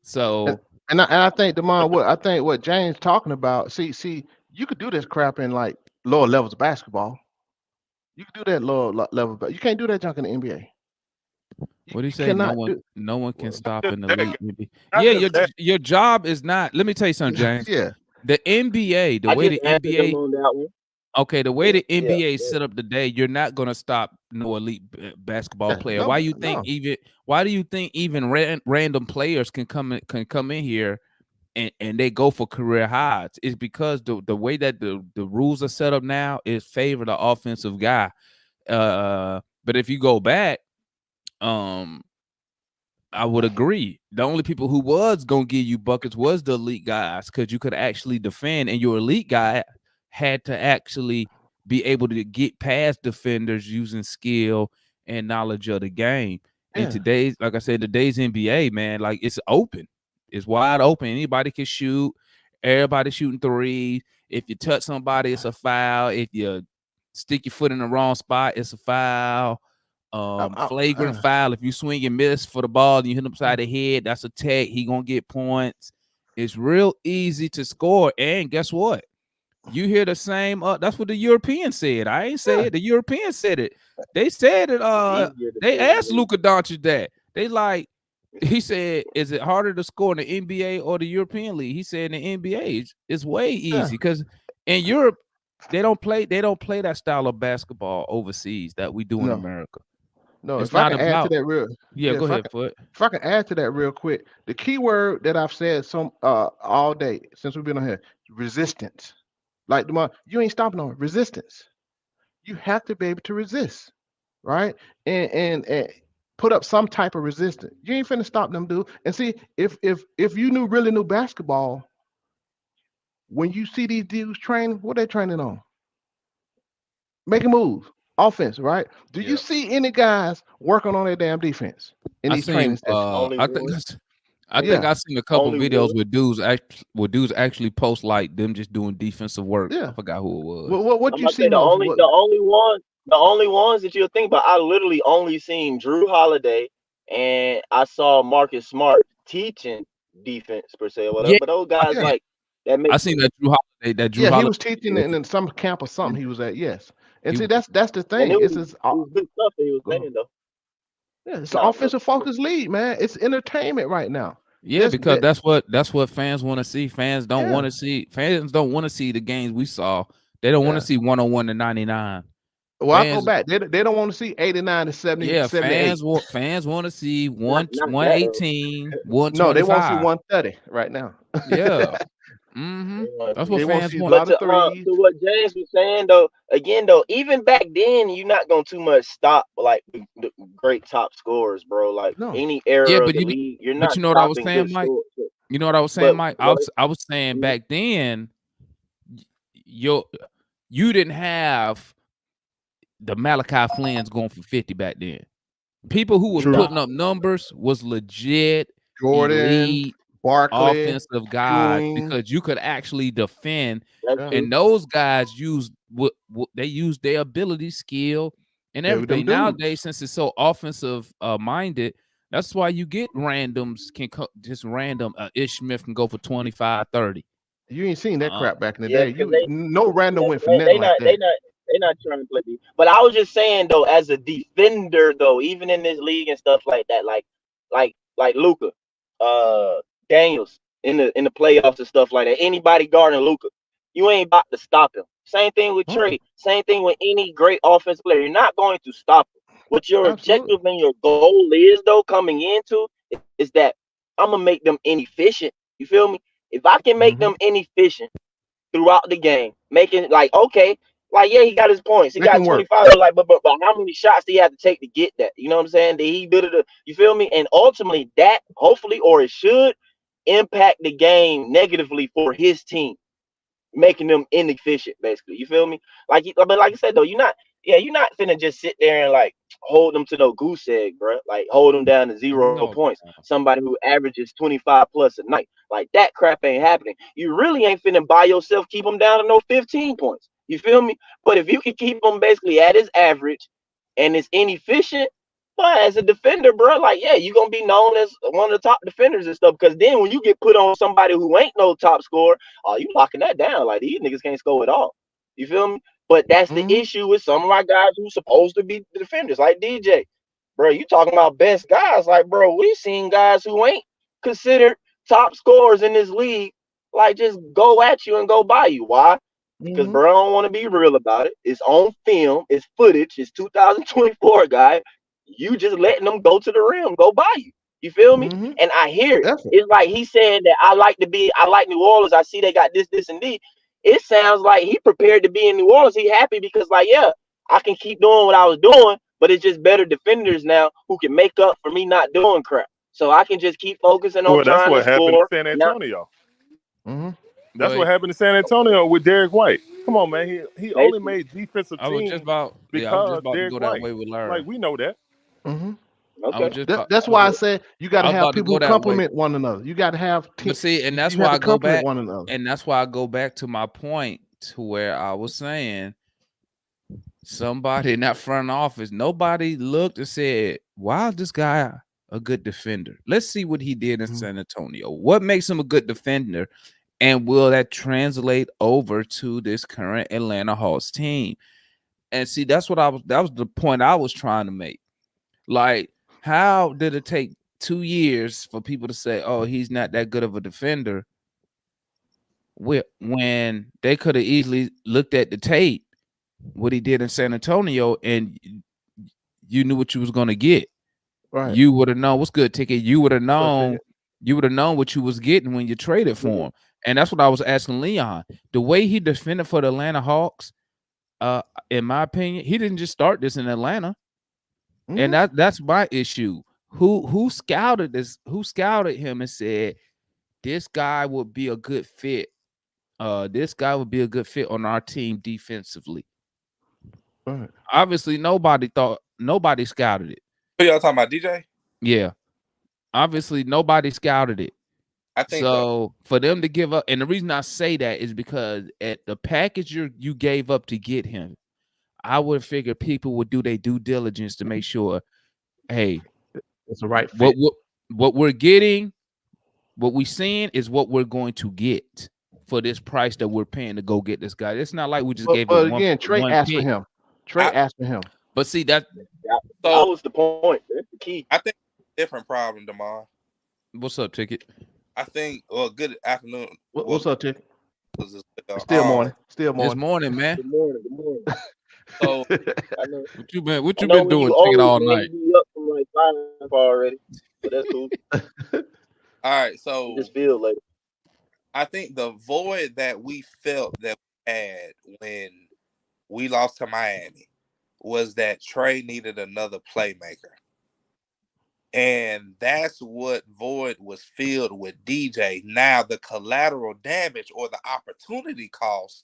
So I think what James talking about. See, you could do this crap in like lower levels of basketball. You can do that level, but you can't do that junk in the NBA. what do you You say? cannot do. No one can stop just an that, elite. NBA. not Yeah, just that. your job is not. Let me tell you something, James. Yeah. The NBA, the I way just the answered them NBA, on that one. okay, the way Yeah, the yeah, NBA is yeah. set up today, you're not gonna stop no elite basketball Yeah. player. No. Why you think No. even? Why do you think even random players can come in here and they go for career highs? It's because the way that the rules are set up now is favor the offensive guy. But if you go back, um, I would agree. The only people who was gonna give you buckets was the elite guys, because you could actually defend, and your elite guy had to actually be able to get past defenders using skill and knowledge of the game. In Yeah. today's, like I said, today's NBA, man, like it's open, it's wide open. Anybody can shoot. Everybody shooting threes. If you touch somebody, it's a foul. If you stick your foot in the wrong spot, it's a foul. Flagrant foul. If you swing and miss for the ball and you hit him upside the head, that's a tech. He gonna get points. It's real easy to score. And guess what? You hear the same. That's what the Europeans said. I ain't say Yeah. it. The Europeans said it. They said it. It's easier to They say than asked it is. Luka Doncic that. They like. He said, "Is it harder to score in the NBA or the European League?" He said, "In the NBA, it's way Yeah. easy because in Europe they don't play that style of basketball overseas that we do in No. America. No. It's If I not can add to about." that real. Yeah, Yeah. go ahead, Foot. If I can add to that real quick, the key word that I've said some all day since we've been on here, resistance. Like you ain't stopping on resistance. You have to be able to resist, right? And put up some type of resistance. You ain't finna stop them, dude. And see, if you really knew basketball, when you see these dudes training, what they training on? Making moves, offense, right? Do you Yeah. see any guys working on their damn defense in I these training seen. sessions? Only I think. one. I think Yeah, I seen a couple Only videos one. where dudes actually post like them just doing defensive work. I yeah. forgot who it was. What I'm you about to see say most? What? the only ones that you'll think about. I literally only seen Drew Holiday and I saw Marcus Smart teaching defense per se or whatever. Yeah, But those guys Yeah, like that make I seen that Drew Holiday. That Drew yeah, he Holiday. was teaching in some camp or something he was at. Yes, and He, see that's the and thing. It's it was good stuff that he was saying though. yeah, it's an Nah, but offensive focused league, man. It's entertainment right now. yeah, because That that's what fans want to see. Fans don't want yeah. to see. Fans don't want to see the games we saw. They don't want to Yeah. see 101 to 99. Well, I go Fans, back. They don't want to see 89 to 70, yeah, 78. fans want to see not that though. 118, No, they want to see 125. 130 right now. Yeah. Mm-hmm. They wanna That's see what They want to fans see a want. But lot of threes. to what James was saying though, again though, even back then, you're not gonna too much stop like the great top scorers, bro. Like No. any Yeah, era of the league, you're but not you know what I was stopping good saying, Mike? scores. You know what I was saying, But Mike? what? I was saying back then, you didn't have the Malachi Flynn's going for 50 back then. People who was True. putting up numbers was legit Jordan, elite Barkley, offensive guys Ewing. because you could actually defend, That's Yeah. true. and those guys used what they used their ability, skill, and They were them everything. dudes. Nowadays, since it's so offensive minded, that's why you get randoms just random. Ish Smith can go for 25, 30. You ain't seen that crap back in the Yeah, day. because No random went for they nothing like that. they not trying to play defense. But I was just saying though, as a defender though, even in this league and stuff like that, like Luca, uh, Daniels in the playoffs and stuff like that. Anybody guarding Luca, you ain't about to stop him. Same thing with Huh? Trey. Same thing with any great offensive player. You're not going to stop him. What your Absolutely. objective and your goal is though, coming into is that I'm gonna make them inefficient. You feel me? If I can make Mhm. them inefficient throughout the game, making like okay, like yeah, he got his points, he They got can work. 25. Like, but how many shots do he have to take to get that? You know what I'm saying? Did he do it? You feel me? And ultimately, that hopefully or it should impact the game negatively for his team, making them inefficient, basically. You feel me? But like I said though, you're not finna just sit there and like hold them to no goose egg, bro. Like hold them down to 0 No, points. Somebody who averages 25 plus a night, like that crap ain't happening. You really ain't finna by yourself keep them down to no 15 points. You feel me? But if you can keep them basically at his average, and it's inefficient. But as a defender, bro, like yeah, you're gonna be known as one of the top defenders and stuff. Because then when you get put on somebody who ain't no top scorer, oh, you locking that down. Like these niggas can't score at all. You feel me? But that's the Mhm. issue with some of our guys who supposed to be the defenders, like DJ. Bro, you talking about best guys. Like, bro, we seen guys who ain't considered top scorers in this league, like just go at you and go by you. Why? Because Mhm. bro, I don't want to be real about it. It's on film, it's footage, it's 2024, guy. You just letting them go to the rim, go by you. You feel me? Mhm. And I hear it. Effort. It's like he said that I like New Orleans. I see they got this, and this. It sounds like he prepared to be in New Orleans. He happy because, like, yeah, I can keep doing what I was doing, but it's just better defenders now who can make up for me not doing crap. So I can just keep focusing on Well, that's trying to what happened score. in San Not Antonio. Mhm. That's but what happened in San Antonio with Derek White. Come on, man. He only basically. made defensive I was just teams about because to Derek go that White. way with Like Larry. we know that. Mhm. I was Okay. just about, That's why I said you got I to was have about to people go who that way. complement one another. You got to have But see, and that's you why have I to go complement back, one another. and that's why I go back to my point to where I was saying somebody in that front office, nobody looked and said, "Why is this guy a good defender? Let's see what he did in Mhm. San Antonio. What makes him a good defender, and will that translate over to this current Atlanta Hawks team?" And see, that was the point I was trying to make. Like, how did it take 2 years for people to say, "Oh, he's not that good of a defender," when they could have easily looked at the tape, what he did in San Antonio, and you knew what you was going to get. Right. You would have known what's good, Ticket. You would have What's up, known. Ticket? You would have known what you was getting when you traded for him. And that's what I was asking Leon. The way he defended for the Atlanta Hawks, in my opinion, he didn't just start this in Atlanta. And Mhm. that's my issue. Who scouted this? Who scouted him and said this guy would be a good fit? This guy would be a good fit on our team defensively. Right. Obviously, nobody scouted it. Who y'all talking about, DJ? Yeah. Obviously, nobody scouted it. I think So for them to give up, and the reason I say that is because at the package you gave up to get him, I would figure people would do their due diligence to make sure, hey, It's the right fit. what we're getting What we seeing is what we're going to get for this price that we're paying to go get this guy. It's not like we just gave But it again, Trey one asked for pick. him. Trey asked for him. But see that That So was the point. That's the key. I think different problem, Demar. what's up, Ticket? I think. Well, good afternoon. What's up, Tick? As well. Still morning. Still This morning. morning, man. Good morning. Good morning. So I know. What I you know been when you doing, old, Ticket, all man, night? you be up from like 5 already. But that's cool. all right. So Just feel like I think the void that we felt that we had when we lost to Miami was that Trey needed another playmaker. And that's what void was filled with DJ. Now, the collateral damage or the opportunity cost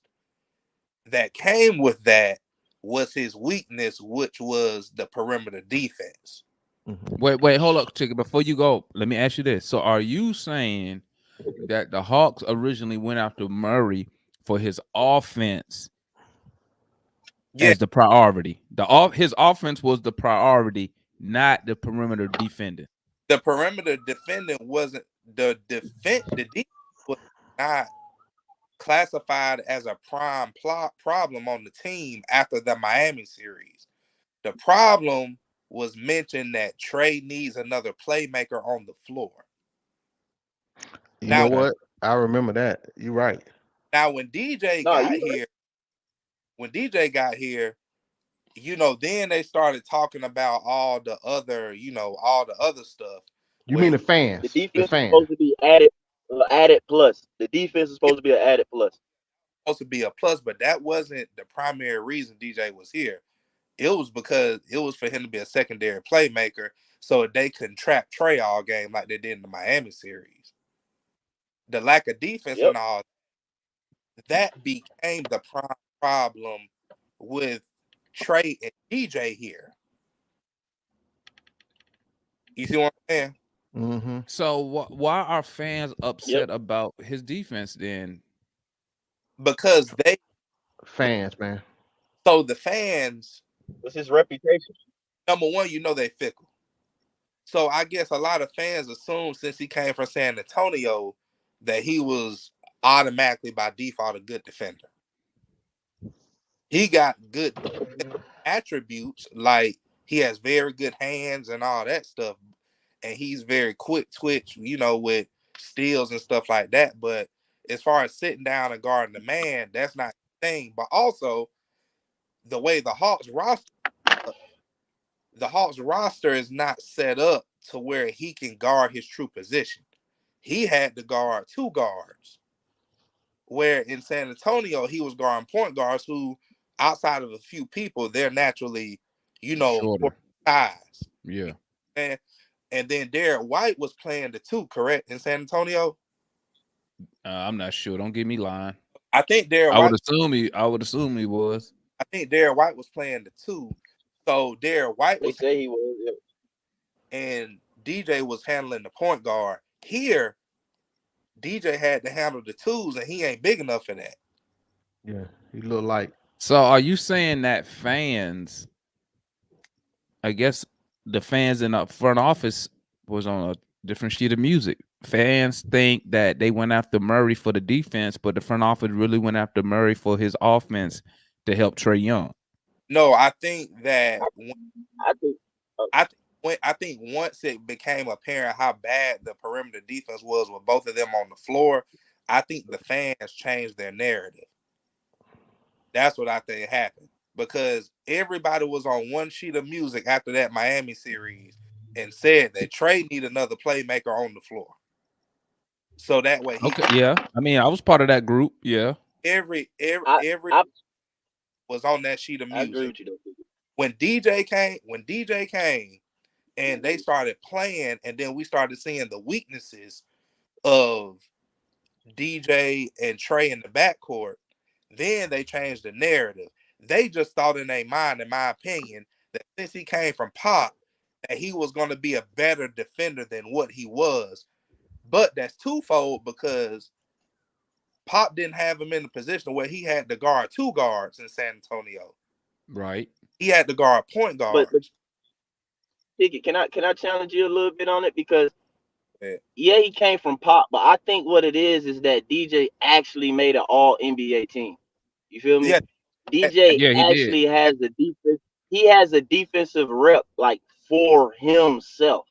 that came with that was his weakness, which was the perimeter defense. Wait, hold up, Ticket. Before you go, let me ask you this. So are you saying that the Hawks originally went after Murray for his offense as the priority? His offense was the priority, not the perimeter defending. The perimeter defending wasn't the defense. The defense was not classified as a prime problem on the team after the Miami series. The problem was mentioned that Trey needs another playmaker on the floor. You know what? I remember that. You're right. Now, when DJ got here, you know, then they started talking about all the other stuff. You mean the fans? the defense is supposed to be added plus. The defense is supposed to be an added plus. Supposed to be a plus, but that wasn't the primary reason DJ was here. It was because it was for him to be a secondary playmaker so they couldn't trap Trey all game like they did in the Miami series. The lack of defense and all that became the prime problem with Trey and DJ here. You see what I'm saying? Mm-hmm. So why are fans upset about his defense then? Because they fans, man. So the fans, what's his reputation? Number one, you know they fickle. So I guess a lot of fans assume since he came from San Antonio that he was automatically by default a good defender. He got good attributes, like he has very good hands and all that stuff, and he's very quick twitch, you know, with steals and stuff like that. But as far as sitting down and guarding the man, that's not the thing. But also the way the Hawks roster is not set up to where he can guard his true position. He had to guard two guards, where in San Antonio he was guarding point guards who, outside of a few people, they're naturally, you know, size. Yeah. And then Derek White was playing the two, correct, in San Antonio? I'm not sure. Don't get me lying. I think Derek I White. I would assume he was. I think Derek White was playing the two. So Derek White was. They say he was. Yeah. And DJ was handling the point guard. Here, DJ had to handle the twos, and he ain't big enough for that. Yeah, he looked like. So are you saying that fans, I guess the fans in the front office was on a different sheet of music? Fans think that they went after Murray for the defense, but the front office really went after Murray for his offense to help Trey Young. No, I think that I think once it became apparent how bad the perimeter defense was with both of them on the floor, I think the fans changed their narrative. That's what I think happened, because everybody was on one sheet of music after that Miami series and said that Trey need another playmaker on the floor. So that way yeah. I mean, I was part of that group. Yeah. Every was on that sheet of music. I agree with you though. When DJ came and they started playing, and then we started seeing the weaknesses of DJ and Trey in the backcourt, then they changed the narrative. They just thought in their mind, in my opinion, that since he came from Pop, that he was going to be a better defender than what he was. But that's twofold, because Pop didn't have him in the position where he had to guard two guards in San Antonio. Right. He had to guard point guards. But can I challenge you a little bit on it? Because Yeah, he came from Pop, but I think what it is that DJ actually made an All NBA team. You feel me? Yeah. DJ Yeah, he did. actually has the defense. He has a defensive rep like for himself.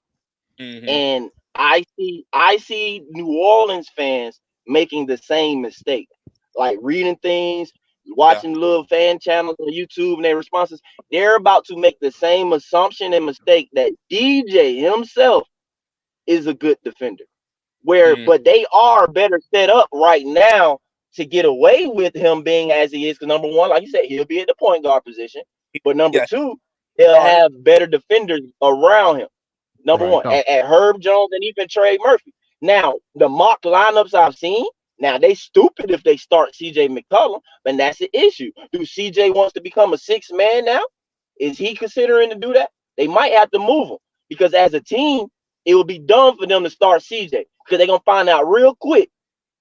Mm-hmm. And I see New Orleans fans making the same mistake, like reading things, Yeah. watching little fan channels on YouTube and their responses. They're about to make the same assumption and mistake that DJ himself is a good defender. Mm. But they are better set up right now to get away with him being as he is. Because number one, like you said, he'll be at the point guard position. But number Yeah. two, they'll Guarded. have better defenders around him. Number Right. one, at Herb Jones and even Trey Murphy. Now, the mock lineups I've seen, now they stupid if they start CJ McCollum, but that's the issue. Do CJ wants to become a sixth man now? Is he considering to do that? They might have to move him because as a team, it would be dumb for them to start CJ because they're gonna find out real quick.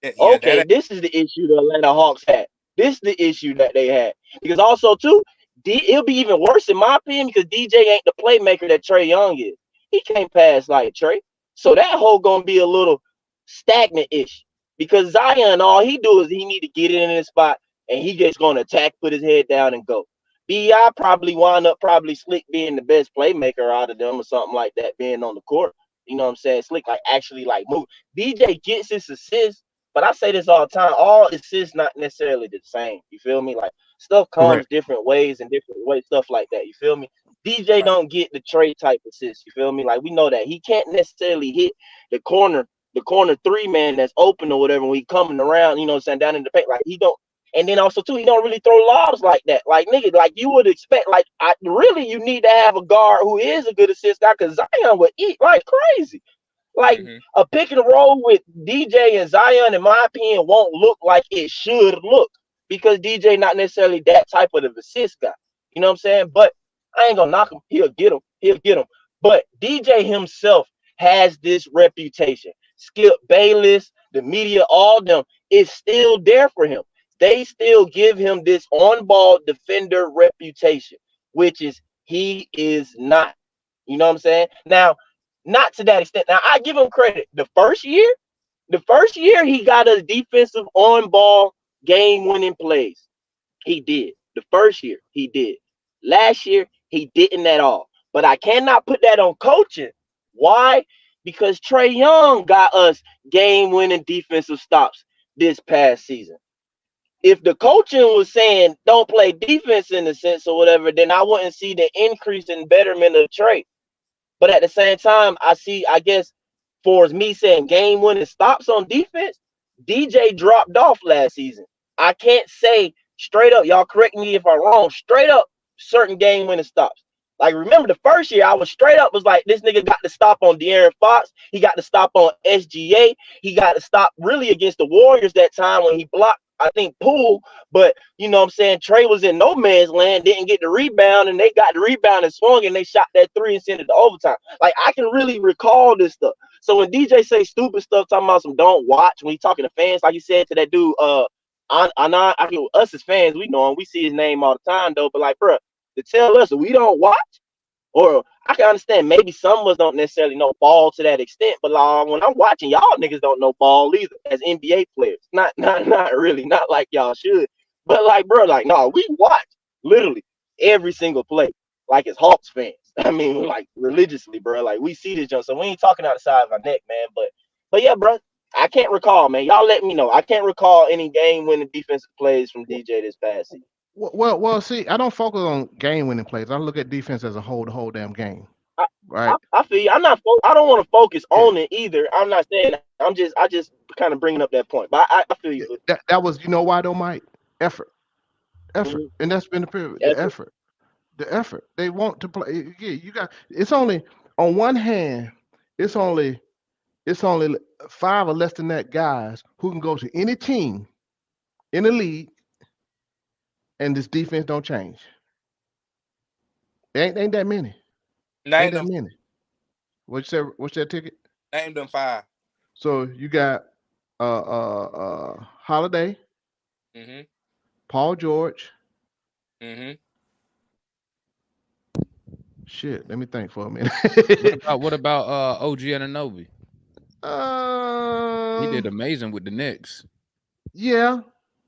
Yeah. Okay, this is the issue the Atlanta Hawks had. This is the issue that they had. Because also too, it'll be even worse in my opinion because DJ ain't the playmaker that Trey Young is. He can't pass like Trey. So that hole gonna be a little stagnant-ish. Because Zion, all he do is he need to get it in his spot and he just gonna attack, put his head down and go. BI probably wind up Slick being the best playmaker out of them or something like that, being on the court. You know what I'm saying? Slick like actually like move. DJ gets his assists, but I say this all the time: all assists not necessarily the same. You feel me? Like stuff comes Correct. different ways and different ways, stuff like that. You feel me? DJ Right. don't get the trade type assists. You feel me? Like we know that he can't necessarily hit the corner three man that's open or whatever when he coming around. You know what I'm saying? Down in the paint, like he don't. And then also too, he don't really throw lobs like that. Like nigga, like you would expect. Like really, you need to have a guard who is a good assist guy because Zion would eat like crazy. Like Mm-hmm. a pick and roll with DJ and Zion, in my opinion, won't look like it should look because DJ not necessarily that type of the assist guy. You know what I'm saying? But I ain't gonna knock him. He'll get him. He'll get him. But DJ himself has this reputation. Skip Bayless, the media, all them is still there for him. They still give him this on-ball defender reputation, which is he is not. You know what I'm saying? Now, not to that extent. Now, I give him credit. The first year he got us defensive on-ball game-winning plays. He did. The first year he did. Last year he didn't at all. But I cannot put that on coaching. Why? Because Trey Young got us game-winning defensive stops this past season. If the coaching was saying don't play defense in a sense or whatever, then I wouldn't see the increase in betterment of Trey. But at the same time, I guess, for me saying game winning stops on defense, DJ dropped off last season. I can't say straight up, y'all correct me if I'm wrong, straight up certain game winning stops. Like, remember the first year, I was straight up, was like, this nigga got to stop on De'Aaron Fox. He got to stop on SGA. He got to stop really against the Warriors that time when he blocked, I think, Poole. But, you know what I'm saying, Trey was in no man's land, didn't get the rebound, and they got the rebound and swung, and they shot that three and sent it to overtime. Like, I can really recall this stuff. So when DJ say stupid stuff, talking about some don't watch, when he talking to fans, like you said to that dude, I mean, us as fans, we know him. We see his name all the time, though. But, like, bro, to tell us that we don't watch, or I can understand maybe some of us don't necessarily know ball to that extent, but when I'm watching, y'all niggas don't know ball either as NBA players. Not really, not like y'all should. But like, bro, like, no, we watch literally every single play, like as Hawks fans. I mean, like religiously, bro. Like we see this jump, so we ain't talking out the side of our neck, man. But yeah, bro, I can't recall, man. Y'all let me know. I can't recall any game-winning defensive plays from DJ this past season. Well. See, I don't focus on game-winning plays. I look at defense as a whole, the whole damn game. I, Right? I feel you. I don't want to focus Yeah. on it either. I'm not saying that. I just kind of bringing up that point. But I feel you. That was, you know why though, Mike? Effort, Mhm. and that's been the period. Effort. The effort. They want to play. Yeah, you got. It's only on one hand. It's only 5 or less than that guys who can go to any team in the league, and this defense don't change. Ain't that many. Ain't Name that them. many. What's that ticket? Name them 5. So you got Holiday, Mm-hmm. Paul George. Mm-hmm. Shit, let me think for a minute. What about OG Anunoby? He did Um, amazing with the Knicks. yeah,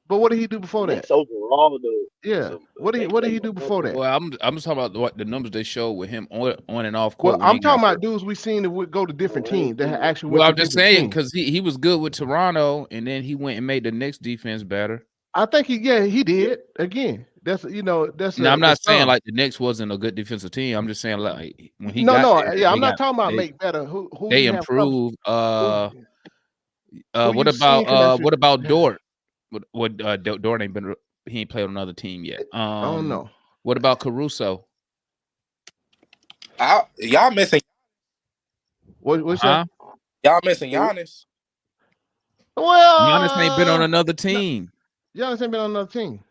but what did he do before that? Knicks overall, though. Yeah, what did he do before that? Well, I'm just talking about what the numbers they show with him on and off Well, court when I'm he got talking hurt. about dudes we seen that would go to different teams that actually went Well, to I'm just different saying teams. because he was good with Toronto, and then he went and made the Knicks defense better. I think he did again. That's that's Now, I'm the not saying sum. like the Knicks wasn't a good defensive team. I'm just saying like when he No, got no, there, yeah, I'm not talking about make better. Who do they you have cover? improved. Who who What you seen can about actually? what about Dort? Dort ain't been he ain't played on another team yet. I don't know. What about Caruso? Y'all missing What's that? y'all missing Giannis. Well, Giannis ain't been on another team. Giannis ain't been on another team.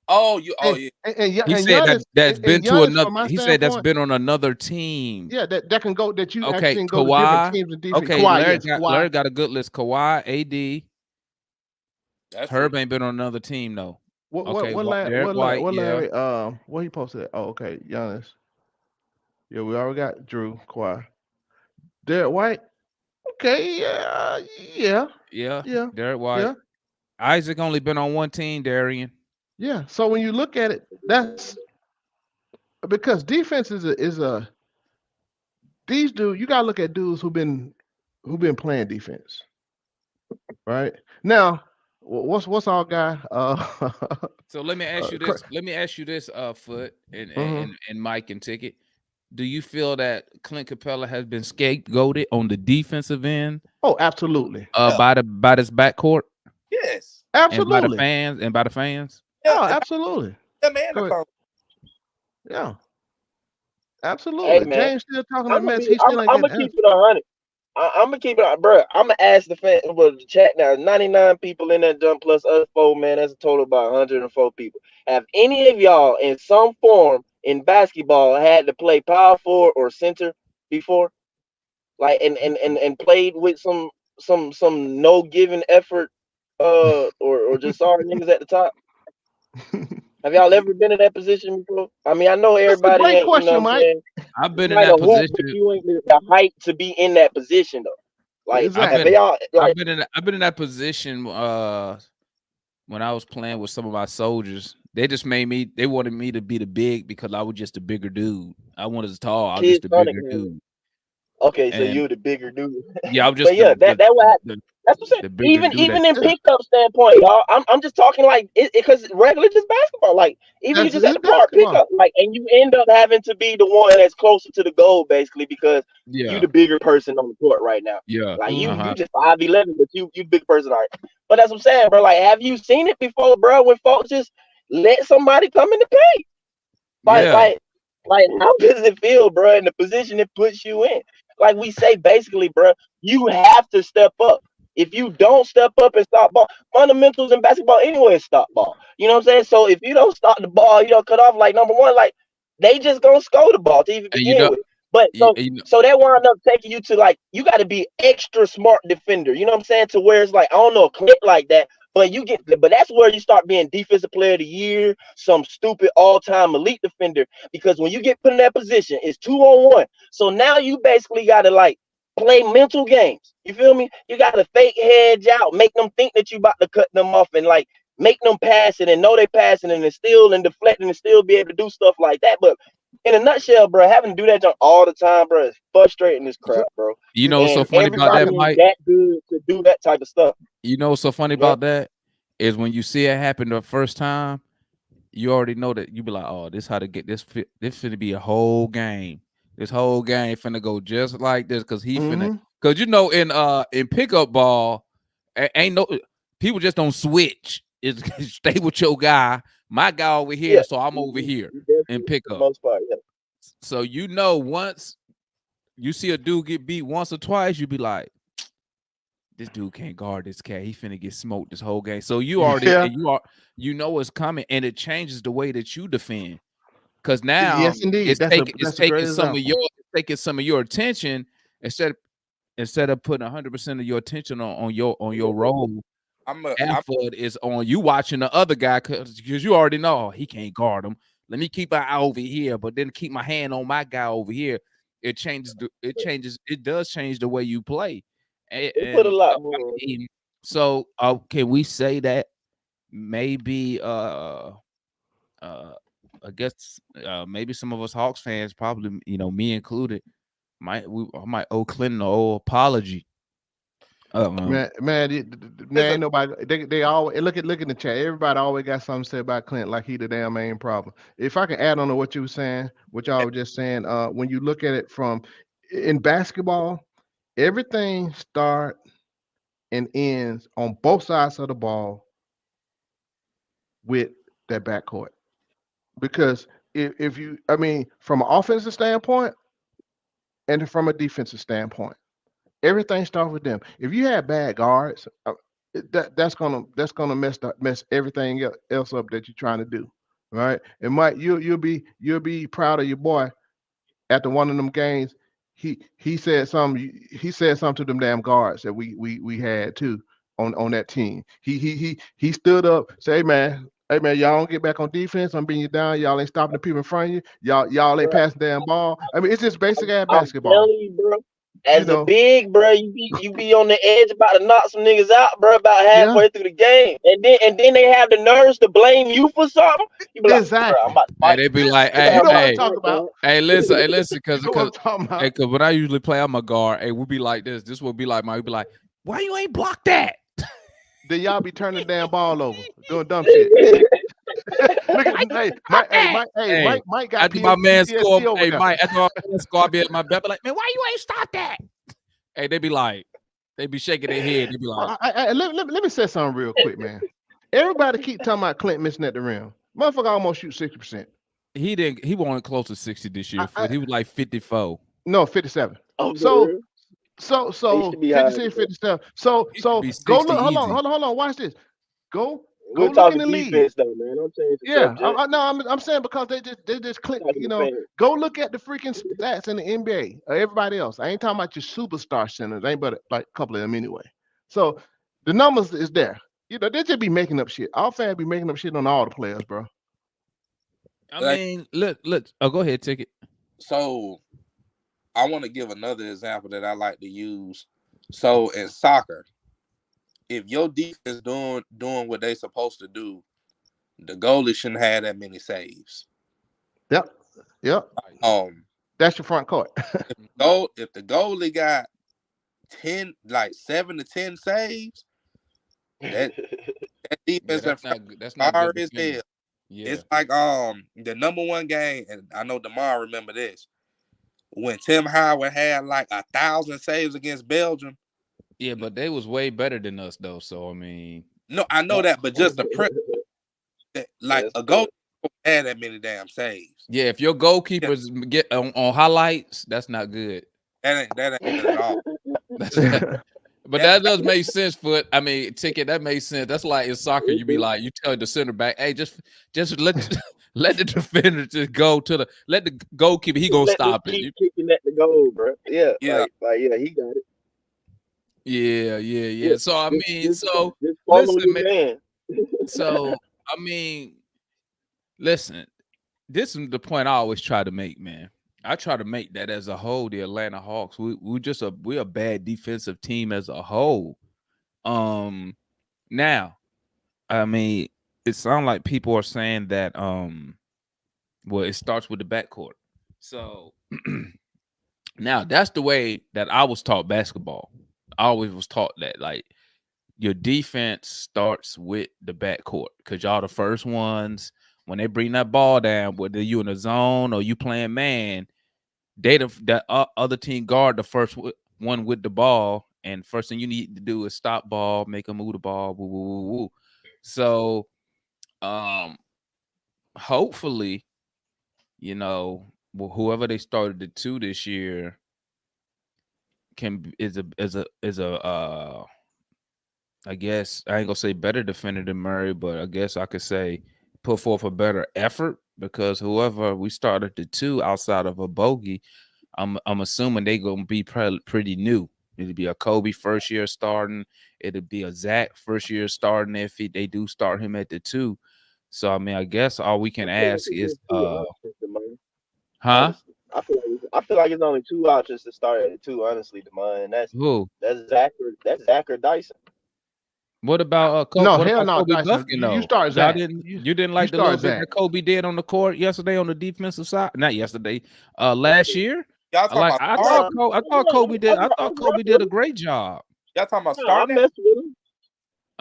Yeah. And He and said Giannis, that's been and to Giannis, another. from my He said that's standpoint, been on another team. yeah, that can go that you Okay, actually can go to different Kawhi. teams and different. Okay, Kawhi, yes, Kawhi. Larry got a good list. Kawhi, AD. That's Herb true. ain't been on another team though. Okay, What Derek White, Larry what he posted? Oh, okay, Giannis. Yeah, we already got Drew, Kawhi, Derek White. Okay, yeah. Derek White. Isaac only been on one team, Darian. Yeah. So when you look at it, that's because defense is a these dudes. You gotta look at dudes who've been playing defense, right? Now, what's our guy? So let me ask you this. Let me ask you this, Foot and Mike and Ticket. Do you feel that Clint Capella has been scapegoated on the defensive end? Oh, absolutely. By this backcourt? Yes. Absolutely. And by the fans? Oh, absolutely. The man to come. Yeah. Absolutely. Hey, man, James still talking I'm a mess. He still ain't gonna getting keep it 100. I'm gonna keep it, bro. I'm gonna ask the fan, well, the chat now. 99 people in that jump plus us 4, man. That's a total of about 104 people. Have any of y'all in some form in basketball had to play power forward or center before? Like and played with some no giving effort, or just sorry niggas at the top? Have y'all ever been in that position before? I mean, I know That's a everybody great ain't, you know question, what I'm Mike. saying? I've been You in might that have hooped, but position. you ain't the height to be in that position though. Like, Exactly. have y'all like? I've been in that position when I was playing with some of my soldiers. They just they wanted me to be the big because I was just a bigger dude. I wasn't as tall. I was just a bigger dude. Okay, so And you're the bigger dude. yeah, I was But just yeah, that's what happened. That's what I'm the saying. bigger dude. Even in pickup standpoint, y'all, I'm just talking like it because regular just basketball. Like even you just at It's the park basketball. pickup, like, and you end up having to be the one that's closer to the goal basically because you the bigger person on the court right now. Yeah. Like you just 5'11", but you the big person, all right. But that's what I'm saying, bro. Like, have you seen it before, bro? When folks just let somebody come in the paint, like how does it feel, bro? In the position it puts you in. Like we say, basically, bro, you have to step up. If you don't step up and stop ball, fundamentals in basketball anyway is stop ball. You know what I'm saying? So if you don't stop the ball, you don't cut off. Like number one, like they just gonna score the ball to even begin with. But so that wind up taking you to like you got to be extra smart defender. You know what I'm saying? To where it's like I don't know a click like that, but that's where you start being defensive player of the year, some stupid all-time elite defender. Because when you get put in that position, it's 2-on-1. So now you basically got to like play mental games. You feel me? You got to fake hedge out, make them think that you about to cut them off, and like make them pass it and know they passing and still and deflecting and still be able to do stuff like that. But in a nutshell, bro, having to do that jump all the time, bro, is frustrating as crap, bro. You know what's so funny about that, Mike? That good to do that type of stuff. You know what's so funny about that is when you see it happen the first time, you already know that you be like, oh, this how to get this. This finna be a whole game. This whole game finna go just like this because he finna. Because you know in pickup ball, ain't no people just don't switch. It's stay with your guy. My guy over here, so I'm over here in pickup. Most part, So you know once you see a dude get beat once or twice, you be like, this dude can't guard this cat. He finna get smoked this whole game. So you already you know it's coming, and it changes the way that you defend. Because now it's taking some of your attention instead of putting 100% of your attention on your role. Effort is on you watching the other guy because you already know he can't guard him. Let me keep an eye over here, but then keep my hand on my guy over here. It does change the way you play. They put a And lot so, more. so can we say that maybe I guess maybe some of us Hawks fans, probably me included, I might owe Clinton an old apology. Man, ain't nobody. They always look at the chat. Everybody always got something to say about Clint, like he the damn main problem. If I can add on to what you were saying, what y'all were just saying, when you look at it from in basketball, everything start and ends on both sides of the ball with that backcourt. Because if you, I mean, from an offensive standpoint and from a defensive standpoint, everything starts with them. If you have bad guards, that's gonna mess everything else up that you're trying to do, right? And Mike, you'll be proud of your boy after one of them games. He said something. He said something to them damn guards that we had too on that team. He stood up, say, hey man, y'all don't get back on defense. I'm beating you down. Y'all ain't stopping the people in front of you. Y'all ain't passing the damn ball. I mean, it's just basic ass I'm basketball. telling you, bro. As You a know, big, bro, you be on the edge about to knock some niggas out, bro, about halfway through the game, and then they have the nerves to blame you for something. You be like, bro, I'm exactly. about to Hey, fight. they be like, That's You hey, how know what I'm hey, talking about. listen, because You know what I'm talking about. cause when I usually play, I'm a guard. Hey, we be like this. This will be like we be like, why you ain't block that? Then y'all be turning the damn ball over, doing dumb shit. Look at Mike got After my man score, PTSD over hey there. Mike, after my man score, I be at my bed, be like, man, why you ain't stop that? Hey, they be shaking their head. They be like, Let me say something real quick, man. Everybody keep talking about Clint missing at the rim. Motherfucker almost shoot 60%. he wasn't close to 60 this year. I, He was like 54. no, 57. Oh, So they used to be high. 56, 57. So He should be go 60 look. Hold easy. on. Watch this. Go We're look in talking the league. defense, though, man. Don't change the Yeah, subject. no, I'm saying because they just click. Talking defense. Go look at the freaking stats in the NBA. Everybody else. I ain't talking about your superstar centers. Ain't but like a couple of them anyway. So the numbers is there. They just be making up shit. All fans be making up shit on all the players, bro. I mean, look. Oh, go ahead, Ticket. So I want to give another example that I like to use. So in soccer, if your defense doing what they supposed to do, the goalie shouldn't have that many saves. Yep. That's your front court. If the goalie got 7 to 10 saves, that defense in front that's not hard good as defending. hell. Yeah. It's like the number one game, and I know DeMar remember this, when Tim Howard had like 1,000 saves against Belgium. Yeah, but they was way better than us though. So I mean, no, I know that, but just the principle, like a goalie had that many damn saves. Yeah, if your goalkeepers get on highlights, that's not good. That ain't good at all. But that does make sense for I mean, Ticket, that makes sense. That's like in soccer, you be like, you tell the center back, hey, just let the defender just go to let the goalkeeper, he gonna stop it. Keep kicking at the goal, bro. Yeah. Yeah, he got it. Yeah. So I mean, just follow listen, your man. So I mean, listen, this is the point I always try to make, man. I try to make that as a whole, the Atlanta Hawks, we're a bad defensive team as a whole. Now, I mean, it sounds like people are saying that well, it starts with the backcourt. So now that's the way that I was taught basketball. I always was taught that like your defense starts with the backcourt because y'all the first ones when they bring that ball down, whether you in a zone or you playing man, that other team guard the first one with the ball, and first thing you need to do is stop ball, make them move the ball. Woo, woo, woo, woo. So, hopefully, whoever they started the 2 this year is a I guess I ain't gonna say better defender than Murray, but I guess I could say put forth a better effort because whoever we started the 2 outside of a bogey, I'm assuming they gonna be pretty new. It'll be a Kobe first year starting. It'll be a Zach first year starting if they do start him at the 2. So I mean, I guess all we can ask is, huh? huh? I I feel like it's only two options to start at the two. Honestly, Demond, and Who? that's Zach or Dyson. What about No, what hell about no, Kobe Dyson. Buffkin You though? start Y'all Zach. didn't You you didn't like the little start bit Zach. that Kobe did on the court yesterday on the defensive side? Not yesterday. Last year. Y'all talking about I starting? thought Kobe did. I thought Kobe did a great job. Y'all talking about No, I starting? messed with him.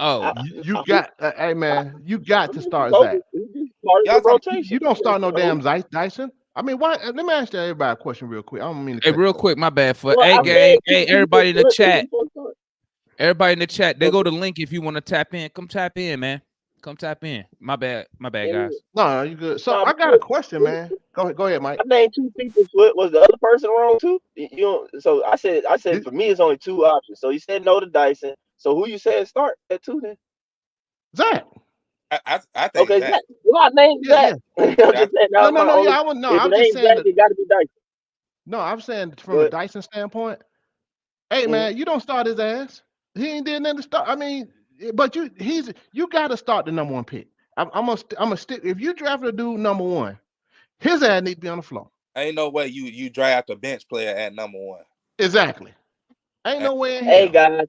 Oh, You got, hey man, you got to start Kobe, Zach. he just part of Y'all the talking- rotation. You don't start no damn Dyson. I mean, why? Let me ask everybody a question real quick. I don't mean to hey, cut real you off. quick, my bad for Well, hey I gang, said hey two everybody in the people, chat. two people. Everybody in the chat, they go to the link if you want to tap in. Come tap in, man. Come tap in. My bad, guys. No, you good. So Nah, I got a question, man. Go ahead, Mike. I named two people. Foot was the other person wrong too? You know, so I said for me it's only two options. So you said no to Dyson. So who you said start at two then? Zach. I think Okay, Zach. Zach. Well, I named Zach. I'm just saying, No, my only, yeah, I would no. if I'm it just ain't saying Zach, that. it got to be Dyson. No, I'm saying from Go a ahead. Dyson standpoint. Hey, man, you don't start his ass. He ain't did nothing to start. I mean, but you got to start the number one pick. I'm gonna stick. If you draft a dude number one, his ass need to be on the floor. Ain't no way you draft a bench player at number one. Exactly. Ain't no way in hell. Hey guys,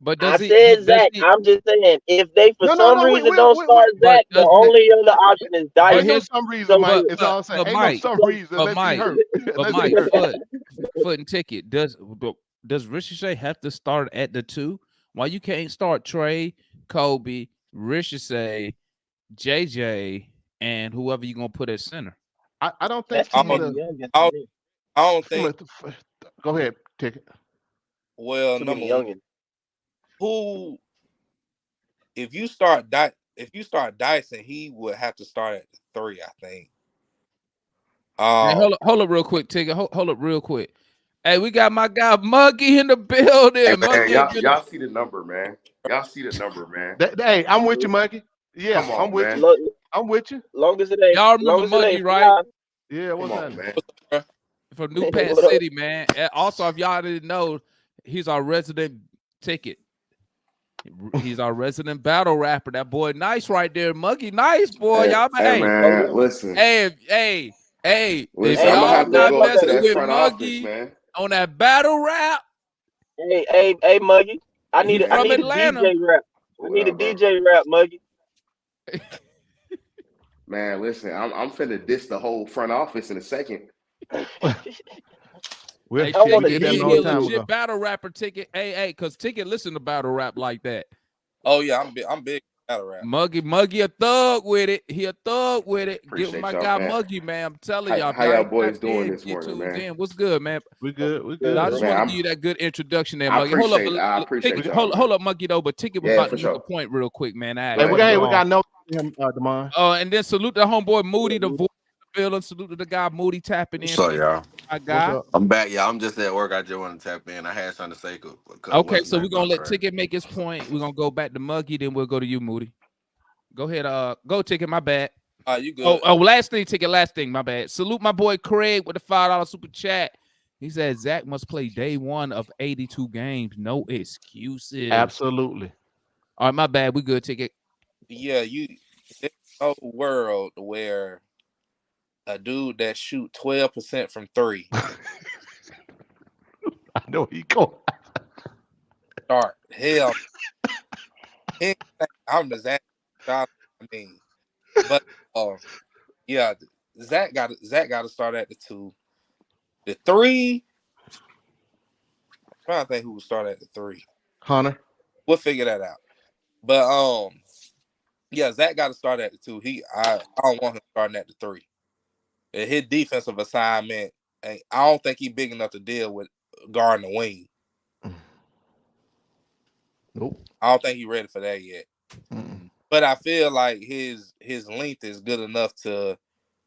But I does he? said Does Zach. he? I'm just saying if they for No, some reason don't start Zach, the doesn't it? only other option is But Dyson. Ain't no his. some reason, So Mike. But It's all I'm saying. but Ain't no Mike. some reason But unless he Mike. hurt. But Unless he Mike. hurt. Foot and ticket. Does Ricochet have to start at the two? Why you can't start Trey, Kobe, Ricochet, JJ, and whoever you gonna put at center? I don't think that's from too a many youngins I for don't, me. I don't think. go ahead, ticket. Well, Too number many one, youngins. who if you start Dyson, he would have to start at the three, I think. Hey, hold up real quick, Ticket. Hold up real quick. Hey, we got my guy Muggy in the building. Hey, Muggy, man, y'all see the number, man. Y'all see the number, man. Hey, I'm with you, Monkey. Yeah, Come on, I'm with man. you. I'm with you. Long as it ain't. y'all remember Long as it Muggy, ain't right? fly. Yeah, what's Come on, that? man. From New Pat What up? City, man. And also, if y'all didn't know, he's our resident Ticket. He's our resident battle rapper. That boy nice right there. Muggy nice, boy. Hey, Y'all, hey, man, listen. Hey, if Listen, I'm gonna y'all have to not go up to messing that with front office, Muggy man. on that battle rap, Hey, Muggy. I need a Atlanta. DJ rap. I need a DJ rap, Muggy. Man, listen, I'm finna diss the whole front office in a second. Hey, I want a Ticket, he a DJ. legit battle rapper. Ticket, cause Ticket listen to battle rap like that. Oh yeah, I'm big battle rap. Muggy a thug with it. He a thug with it. Appreciate Give my y'all, guy man. Muggy, man. I'm telling y'all. How y'all boys doing this morning, tuned man? in. What's good, man? We good. I just Man, want to give you that good introduction there, I Muggy. Hold up, appreciate y'all. hold up, Muggy though. But Ticket was Yeah, about for to make sure. a point real quick, man. Hey, we got no him, Demond. And then salute the homeboy Moody, the voice of the building. Salute to the guy Moody tapping in. So y'all, my guy. I'm back. Yeah, I'm just at work. I just want to tap in. I had something to say. Okay, so we're gonna let Ticket make his point. We're gonna go back to Muggy, then we'll go to you, Moody. Go ahead, go Ticket. My bad. You good? Last thing, Ticket. Last thing. My bad. Salute my boy Craig with the $5 super chat. He said Zach must play day one of 82 games. No excuses. Absolutely. All right, my bad. We good, Ticket. Yeah, there's no world where a dude that shoot 12% from three. I know he go. Start hell. I'm the Zach. I mean, but yeah, Zach got to start at the two. The three. I'm trying to think who would start at the three. Hunter. We'll figure that out. But yeah, Zach got to start at the two. I don't want him starting at the three. His defensive assignment, I don't think he's big enough to deal with guarding the wing. Nope. I don't think he's ready for that yet. But I feel like his length is good enough to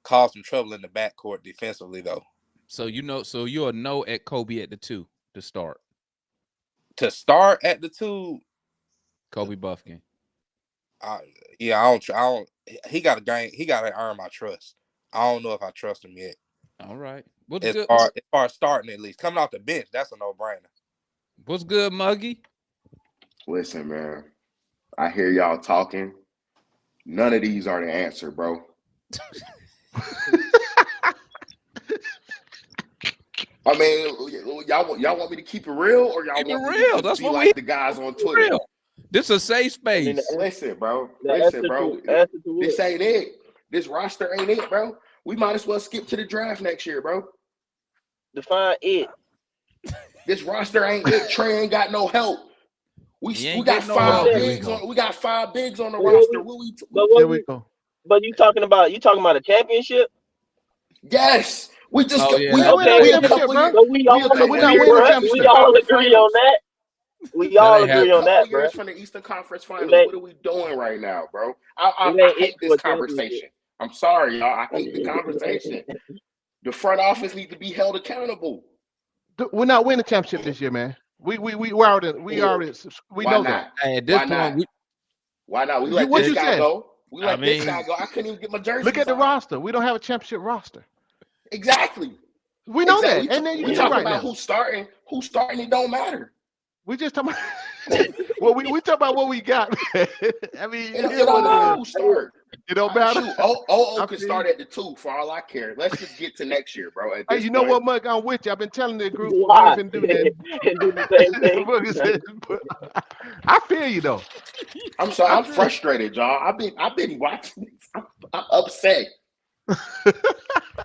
cause some trouble in the backcourt defensively, though. So you're a no at Kobe at the two to start. To start at the two, Kobe Buffkin. Yeah, I don't. He got to earn my trust. I don't know if I trust him yet. All right. As far as starting, at least coming off the bench, that's a no-brainer. What's good, Muggy? Listen, man. I hear y'all talking. None of these are the answer, bro. I mean, y'all want me to keep it real, or y'all Keep it want me to real. just That's be what like the guys on Twitter? real. This is a safe I mean, space. Listen, bro. the Listen, answer bro. to answer to This what? ain't it. This roster ain't it, bro. We might as well skip to the draft next year, bro. Define it. This roster ain't it. Trey ain't got no help. We He we ain't got getting no Who five help. Here we said? bigs go. on. We got 5 bigs on the But what roster. we, What we? but Here what we we, go. but you talking about? You talking about a championship? Yes. We just Oh got yeah, We that ain't winning no Okay, we a championship, couple bro. years. so we We a all So we're couple not agree, winning years no bro. from the We Eastern championship. all Conference agree on Finals. that. We that all ain't We a agree happening. on couple that, years bro. from the Eastern Conference It Finals. ain't, What are we doing right now, bro? it I ain't it hate for this a championship. conversation. I'm sorry, y'all. I hate the conversation. The front office need to be held accountable. We're not winning the championship this year, man. We already we Why know that. not? Hey, at this Why point, not? Why not? We You let what this you it, guy said? go. We I let this guy mean, go. I couldn't even get my Look jersey at the signed. roster. We don't have a championship roster. Exactly. We know Exactly. that, and then We you're talking right about now. who's starting. Who's starting? It don't matter. We just talking about well, we talk about what we got. I mean, it It is don't what it matter is. who start. It don't matter. Shoot, OO I can feel you. start at the 2 for all I care. Let's just get to next year, bro. At Hey, this you know point, what, Mug? I'm with you. I've been telling the group we ain't why finna do that. and do the same thing. Mug said, I feel you though. I'm sorry. I I'm feel. frustrated, y'all. I've been watching. I'm upset.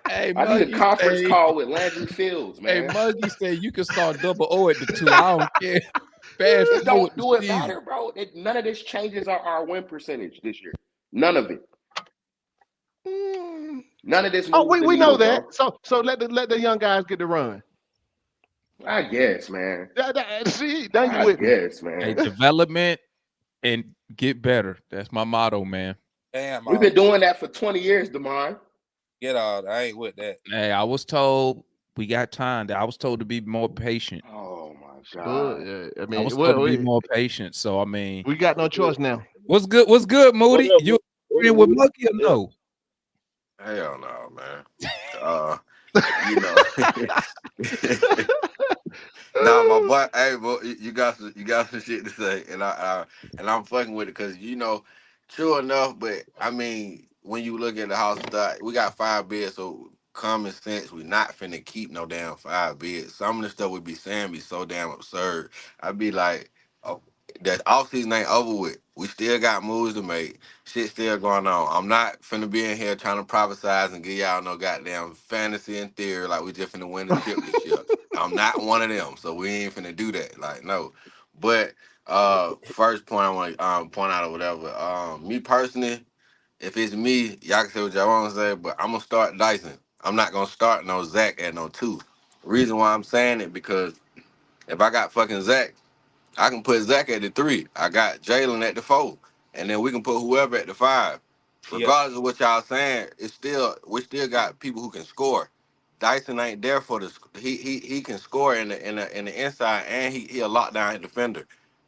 hey, I need a Muggy conference say, call with Landry Fields, hey, man. Muggy say you can start double O at the 2. I don't care. Fast It forward don't the do it season. matter, bro. None of this changes our win percentage this year. None of it. Mm. None of this Oh, moves the we know needle, bro. that. So let the young guys get the run. I guess, man. See, now you I with me. guess, Hey, man. development and get better. That's my motto, man. Damn, We've been doing that for 20 years, Demar. get out. I ain't with that. Hey, I was told we got time. I was told to be more patient. Oh my Well, God. I I mean, was told to be we more patient. So I mean, got no choice now. what's good? What's good, What Moody? up? You What agreeing up, with Moody? Monkey or Yeah. no? Hell no, man. You know. Nah, my boy. Hey, boy, you got some shit to say, and I'm fucking with it because true enough. But I mean, when you look at the house stuff, we got 5 beds, so common sense, we not finna keep no damn 5 beds. Some of the stuff we be saying be so damn absurd. I'd be like, oh, that off season ain't over with. We still got moves to make. Shit still going on. I'm not finna be in here trying to prophesize and give y'all no goddamn fantasy and theory like we just finna win the chip this year. I'm not one of them, so we ain't finna do that. Like, no. But first point I want to point out or whatever. Me personally, if it's me, y'all can say what y'all want to say, but I'm gonna start Dyson. I'm not gonna start no Zach at no 2. Reason why I'm saying it because if I got fucking Zach, I can put Zach at the 3. I got Jalen at the 4, and then we can put whoever at the 5. Yeah, Regardless of what y'all saying, we still got people who can score. Dyson ain't there for the he can score in the inside, and he a lockdown defender.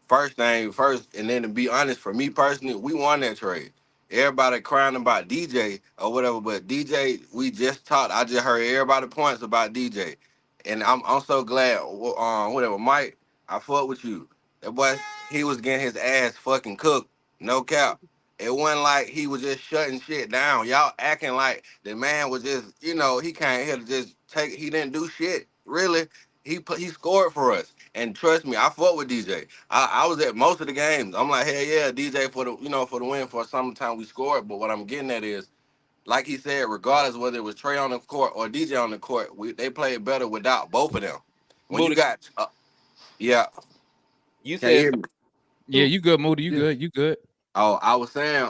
First thing first, and then to be honest, for me personally, we won that trade. Everybody crying about DJ or whatever, but DJ, we just talked. I just heard everybody points about DJ, and I'm so glad. Whatever, Mike, I fuck with you. That boy, he was getting his ass fucking cooked. No cap. It wasn't like he was just shutting shit down. Y'all acting like the man was just, he came here to just take. He didn't do shit. Really, he scored for us. And trust me, I fought with DJ. I was at most of the games. I'm like, hell yeah, DJ for the win for some time we scored. But what I'm getting at is, like he said, regardless whether it was Trey on the court or DJ on the court, they played better without both of them. When you Moody, got, yeah, you can you said hear me? Yeah, you good, Moody. You Yeah. good. You good. Oh, I was saying,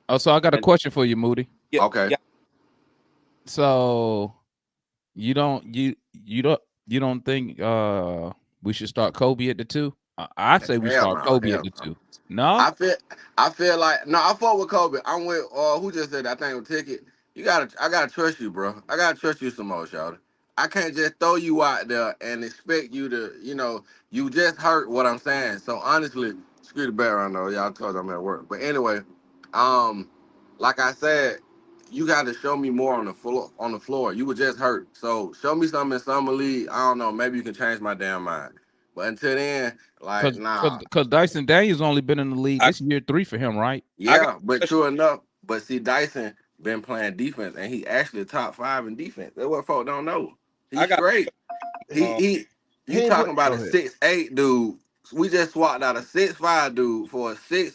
Oh, so I got a question for you, Moody. yeah, okay. yeah. So you don't think we should start Kobe at the 2? I'd say we Hell start no, Kobe at hell the no. 2. No? I feel like no, I fought with Kobe. I'm with who just said that thing with Ticket. I gotta trust you, bro. I gotta trust you some more, Shawty. I can't just throw you out there and expect you to, you just hurt what I'm saying. So honestly, screw the background though. Y'all told I'm at work. But anyway, um, like I said, you gotta show me more on the floor. You were just hurt. So show me something in summer league. I don't know, maybe you can change my damn mind. But until then, like, nah. Because Dyson Daniels only been in the league. I, This year 3 for him, right? I got Yeah, but a true enough. But see, Dyson been playing defense, and he actually top 5 in defense. That's what folk don't know. I He's got straight. He he. He You ain't put. talking about Go a ahead. 6'8" dude? We just swapped out a 6'5" dude for a 6'7",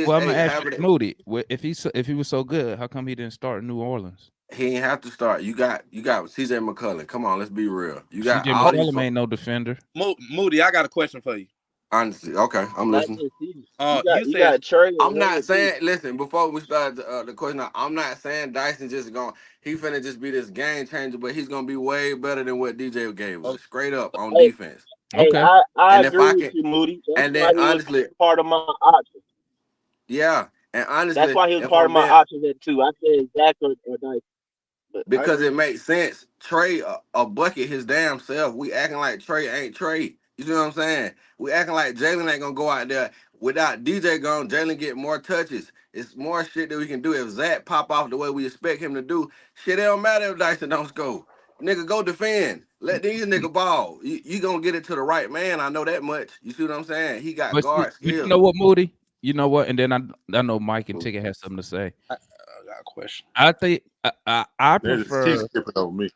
Well, I'm gonna 6'8". ask you, However, Moody, if he was so good, how come he didn't start in New Orleans? he ain't have to start. You got CJ McCollum. Come on, let's be real. You got C.J. all these. McCollum ain't no defender. Moody, I got a question for you. Honestly, okay, I'm Not listening. just he. You You said got Trey and I'm Young not too. saying. Listen, before we start the question, I'm not saying Dyson just going. He finna just be this game changer, but he's gonna be way better than what DJ gave oh, us, straight up on Hey, defense. hey, Okay. I And if agree I with can, you, Moody. That's and why then he was honestly, part of my option. yeah, and That's honestly, why he was if part of I'm my being options at two. I said Zach or Dyson, but I because agree it with makes sense. Trey a bucket his damn self. We acting like Trey ain't Trey. You know what I'm saying? We acting like Jalen ain't gonna go out there without DJ gone. Jalen get more touches. It's more shit that we can do. If Zach pop off the way we expect him to do, shit, it don't matter if Dyson don't score. Nigga, go defend. Let these nigga ball. You gonna get it to the right man. I know that much. You see what I'm saying? He got But guard you skills. know what, Moody? You know what? And then I know Mike and Ticket has something to say. I got a question. I think I Man, just keep prefer. skipping over me.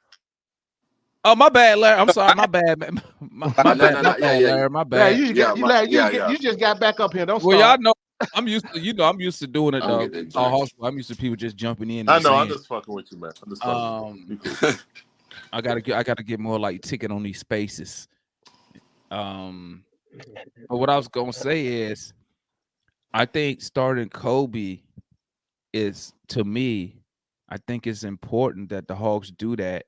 Oh, my bad, Larry. I'm sorry. I My bad, man. My No, bad. no, My no. Yeah, bad, yeah, Larry. My Larry, bad. you just yeah, got you, Larry, yeah, yeah. you just got back up here. Don't Well, y'all start. know I'm used to. I'm used to doing it I'm though. getting that All drink. hospital. I'm used to people just jumping in I and know. I'm saying. just fucking with you, man. I'm just fucking with you. Um, You cool. I gotta get more like Ticket on these spaces. But what I was gonna say is, I think starting Kobe is, to me, I think it's important that the Hawks do that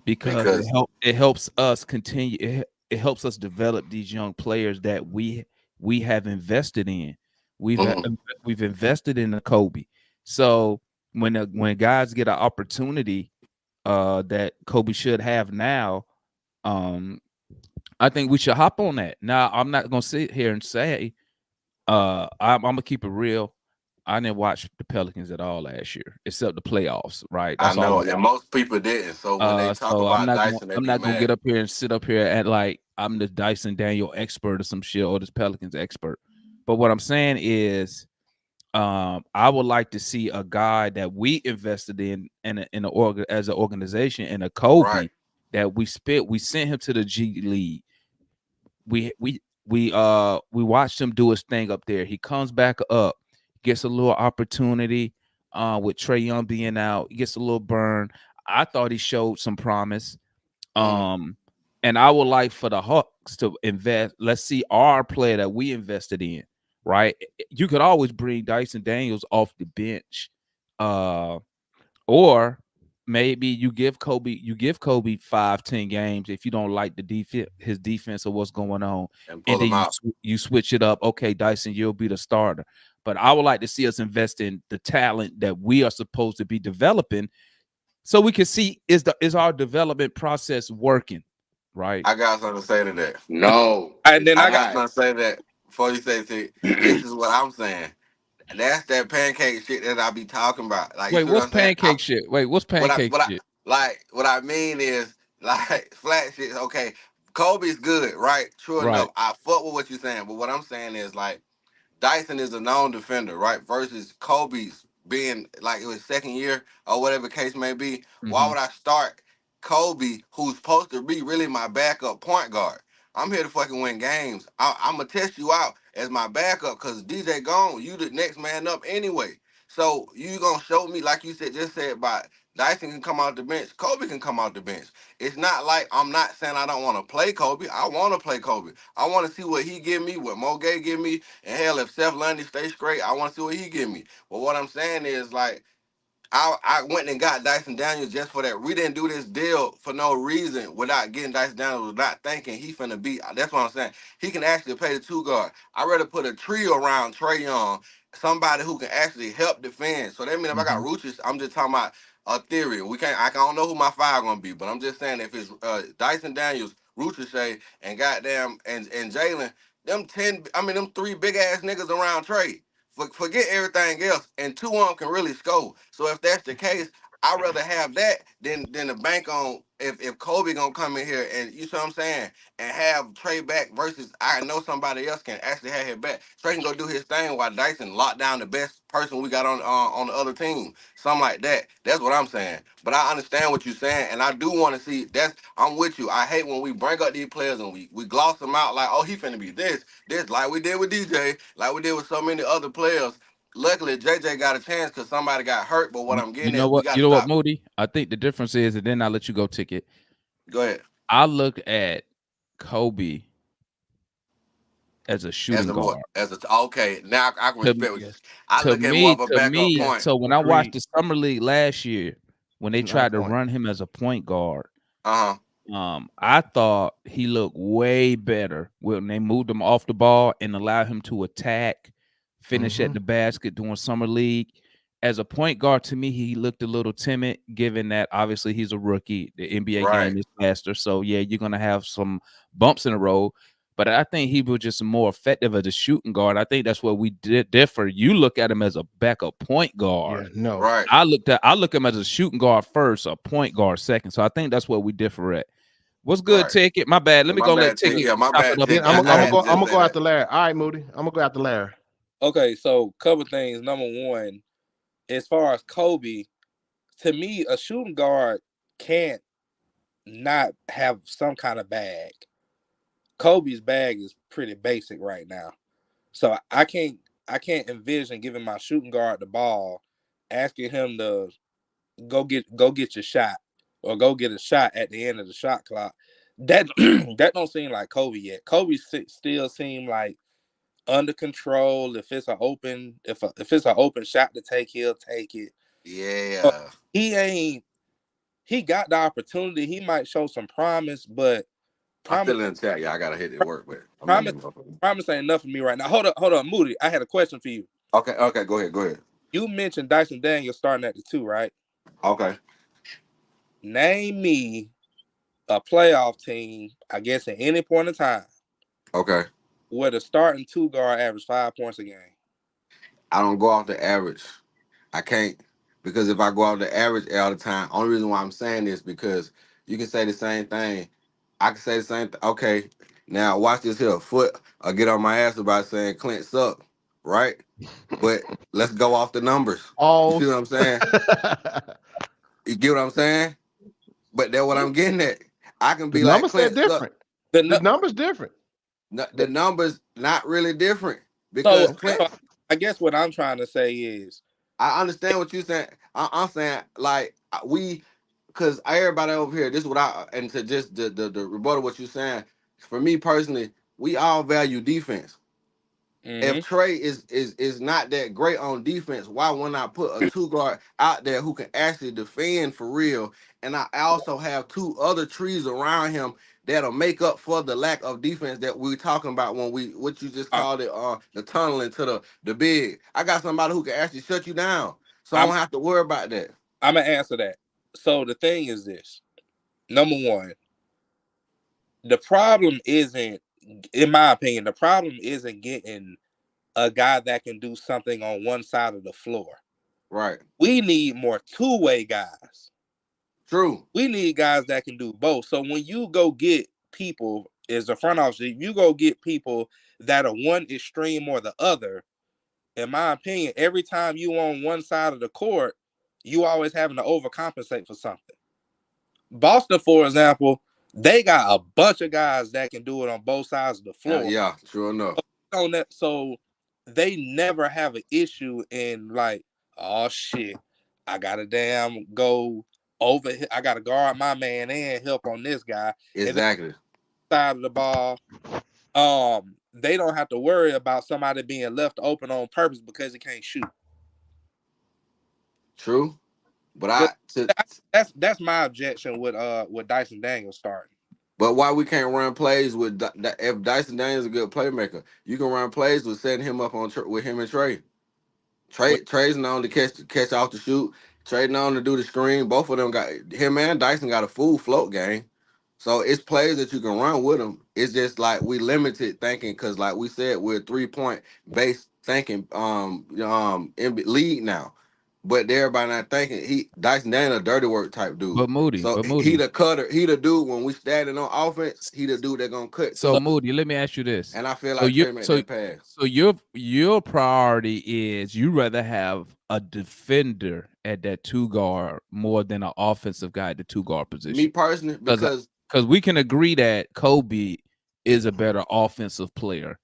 because Because it helps us continue. It helps us develop these young players that we have invested in. We've uh, mhm, we've invested in the Kobe. So when guys get an opportunity that Kobe should have now, um, I think we should hop on that. Now, I'm not gonna sit here and say I'm gonna keep it real. I didn't watch the Pelicans at all last year, except the playoffs. Right, I that's all I know, and watched. most people didn't. So when they talk So I'm about not gonna Dyson, they I'm be not gonna get mad. up here and sit up here and like I'm the Dyson Daniel expert or some shit or this Pelicans expert. But what I'm saying is, I would like to see a guy that we invested as an organization, and a Kobe Right. that we sent him to the G League. We watched him do his thing up there. He comes back up, gets a little opportunity with Trey Young being out, he gets a little burn. I thought he showed some promise. Mm. Um, and I would like for the Hawks to invest. Let's see our player that we invested in, right? You could always bring Dyson Daniels off the bench. Or maybe you give Kobe 5-10 games if you don't like the defense, his defense or what's going on, And and pull then them you out. you switch it up. Okay, Dyson, you'll be the starter. But I would like to see us invest in the talent that we are supposed to be developing, so we can see is our development process working, right? I got something to say to that. No, And it's then I I got got not. something to say to that before you say it. This is what I'm saying. That's that pancake shit that I be talking about. Like, you Wait, see what what's I'm saying? pancake shit? Wait, what's What I pancake what I shit? like what I mean is like flat shit. Okay, Kobe's good, right? True Right. enough. I fuck with what you're saying, but what I'm saying is like Dyson is a known defender, right? Versus Kobe's being like it was second year or whatever the case may be. Why Hmm. would I start Kobe, who's supposed to be really my backup point guard? I'm here to fucking win games. I'm gonna test you out as my backup because DJ gone. You the next man up anyway. So you gonna show me, like you said, just said about Dyson can come out the bench. Kobe can come out the bench. It's not like I'm not saying I don't want to play Kobe. I want to play Kobe. I want to see what he give me, what Mo Gay give me, and hell, if Seth Lundy stays straight, I want to see what he give me. But what I'm saying is, like, I went and got Dyson Daniels just for that. We didn't do this deal for no reason without getting Dyson Daniels, without thinking he finna be. That's what I'm saying. He can actually play the two guard. I'd rather put a trio around Trey Young, somebody who can actually help defend. So that means if I got Hmm. Ruchis, I'm just talking about a theory. We can't. I don't know who my five gonna be, but I'm just saying if it's Dyson Daniels, Ruchis, and goddamn and Jalen, them 10. I mean them three big ass niggas around Trey. Forget everything else, and two of them can really score. So if that's the case, I'd rather have that than the bank on if Kobe gonna come in here and you see what I'm saying and have Trey back versus I know somebody else can actually have his back. Trey can go do his thing while Dyson lock down the best person we got on the other team. Something like that. That's what I'm saying. But I understand what you're saying, and I do want to see. I'm with you. I hate when we bring up these players and we gloss them out like, oh, he finna be this like we did with DJ, like we did with so many other players. Luckily, JJ got a chance because somebody got hurt. But what I'm You getting know at, we what? got You to know what, stop. Moody? I think the difference is, and then I'll let you go, Ticket. Go ahead. I look at Kobe as a As shooting a more guard. as a okay, now I can To, respect what you. Yes. I look at more of a to backup me, point. so when I watched Agreed. the summer league last year, when they On tried to point. run him as a point guard, Uh I thought he looked way better when they moved him off the ball and allowed him to attack, finish at Mm-hmm. the basket during summer league. As a point guard, to me, he looked a little timid, given that obviously he's a rookie. The NBA right. game is faster, so yeah, you're gonna have some bumps in the road. But I think he was just more effective as a shooting guard. I think that's what we did differ. You look at him as a backup point guard. Yeah. No. Right. I look at him as a shooting guard first, a point guard second. So I think that's what we differ at. What's good, Right. Ticket? My bad. Yeah, Let me my go let bad take. Ticket Yeah, my chop it bad up Then take. and I'm I gonna had go. to I'm just gonna say go that. after Larry. All right, Moody. I'm gonna go after Larry. Okay, so couple things. Number one, as far as Kobe, to me, a shooting guard can't not have some kind of bag. Kobe's bag is pretty basic right now. So I can't envision giving my shooting guard the ball, asking him to go get your shot or go get a shot at the end of the shot clock. That that don't seem like Kobe yet. Kobe still seem like under control. If it's an open if it's an open shot to take, he'll take it. But Yeah. he ain't. He got the opportunity. He might show some promise, but I'm promise still in the chat. Yeah, I gotta hit it work, but I'm in promise the promise ain't enough for me right now. Hold up, Moody. I had a question for you. Okay, go ahead, go ahead. You mentioned Dyson Daniels starting at the 2, right? Okay. Name me a playoff team, I guess at any point in time, Okay. where the starting 2 guard average 5 points a game. I don't go off the average. I can't because if I go off the average all the time, only reason why I'm saying this because you can say the same thing. I can say the same thing. Okay, now watch this here. Foot or get on my ass about saying Clint suck, right? But let's go off the numbers. You see Alls. what I'm saying? You get what I'm saying? But that's what Yeah. I'm getting at. I can The be like numbers said Clint suck. different. The, The nu- numbers different. The numbers not really different so, because Okay. Clint. so I guess what I'm trying to say is, I understand what you're saying. I'm saying like we, because everybody over here. This is what I and to just the rebuttal what you're saying. For me personally, we all value defense. If mhm, Trey is not that great on defense, why wouldn't I put a 2 guard out there who can actually defend for real? And I also have 2 other trees around him that'll make up for the lack of defense that we're talking about when we what you just I, called it the tunneling to the big. I got somebody who can actually shut you down. So I I'm don't have to worry about that. I'm gonna answer that. So the thing is this: number one, the problem isn't, in my opinion, the problem isn't getting a guy that can do something on one side of the floor. Right. We need more two-way guys. True. We need guys that can do both. So when you go get people as a front office, you go get people that are one extreme or the other. In my opinion, every time you on one side of the court, you always having to overcompensate for something. Boston, for example, they got a bunch of guys that can do it on both sides of the floor. Yeah. True enough. On that, so they never have an issue in like, oh shit, I gotta damn go over. I gotta guard my man and help on this guy. And then Exactly. side of the ball, they don't have to worry about somebody being left open on purpose because he can't shoot. True. But But I to that's my objection with Dyson Daniels starting. But why we can't run plays with if Dyson Daniels is a good playmaker, you can run plays with setting him up on with him and Trey. With, Trey's known to catch off the shoot. Trey known to do the screen. Both of them got him and Dyson got a full float game. So it's plays that you can run with them. It's just like we limited thinking because, like we said, we're 3-point based thinking in league now. but everybody not thinking Dyson Daniels a dirty work type dude. But Moody, So he the cutter. He the dude when we standing on offense. He the dude that gonna cut So too. Moody, let me ask you this. And I feel So like you Trey made so that pass. so your priority is you rather have a defender at that 2 guard more than an offensive guy at the 2 guard position. Me personally, because we can agree that Kobe is a better offensive player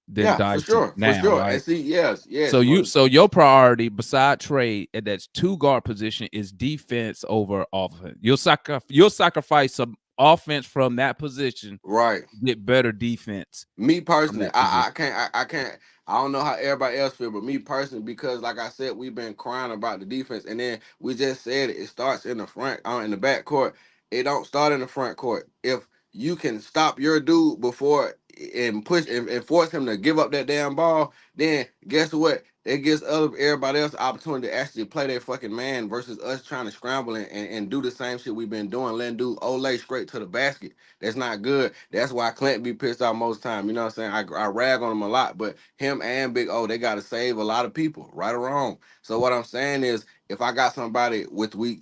than yeah, Dyson for sure. right? And see, yes. So your priority beside Trey at that 2 guard position is defense over offense. You'll sacrifice some offense from that position, right? Get better defense. Me personally, I can't. I don't know how everybody else feel, but me personally, because like I said, we've been crying about the defense, and then we just said it starts in the front, in the back court. It don't start in the front court. If you can stop your dude before and push and force him to give up that damn ball, then guess what? It gives everybody else the opportunity to actually play their fucking man versus us trying to scramble and do the same shit we've been doing, letting dude Olay straight to the basket. That's not good. That's why Clint be pissed off most time. You know what I'm saying? I rag on him a lot, but him and Big O, they got to save a lot of people, right or wrong. So what I'm saying is, if I got somebody which we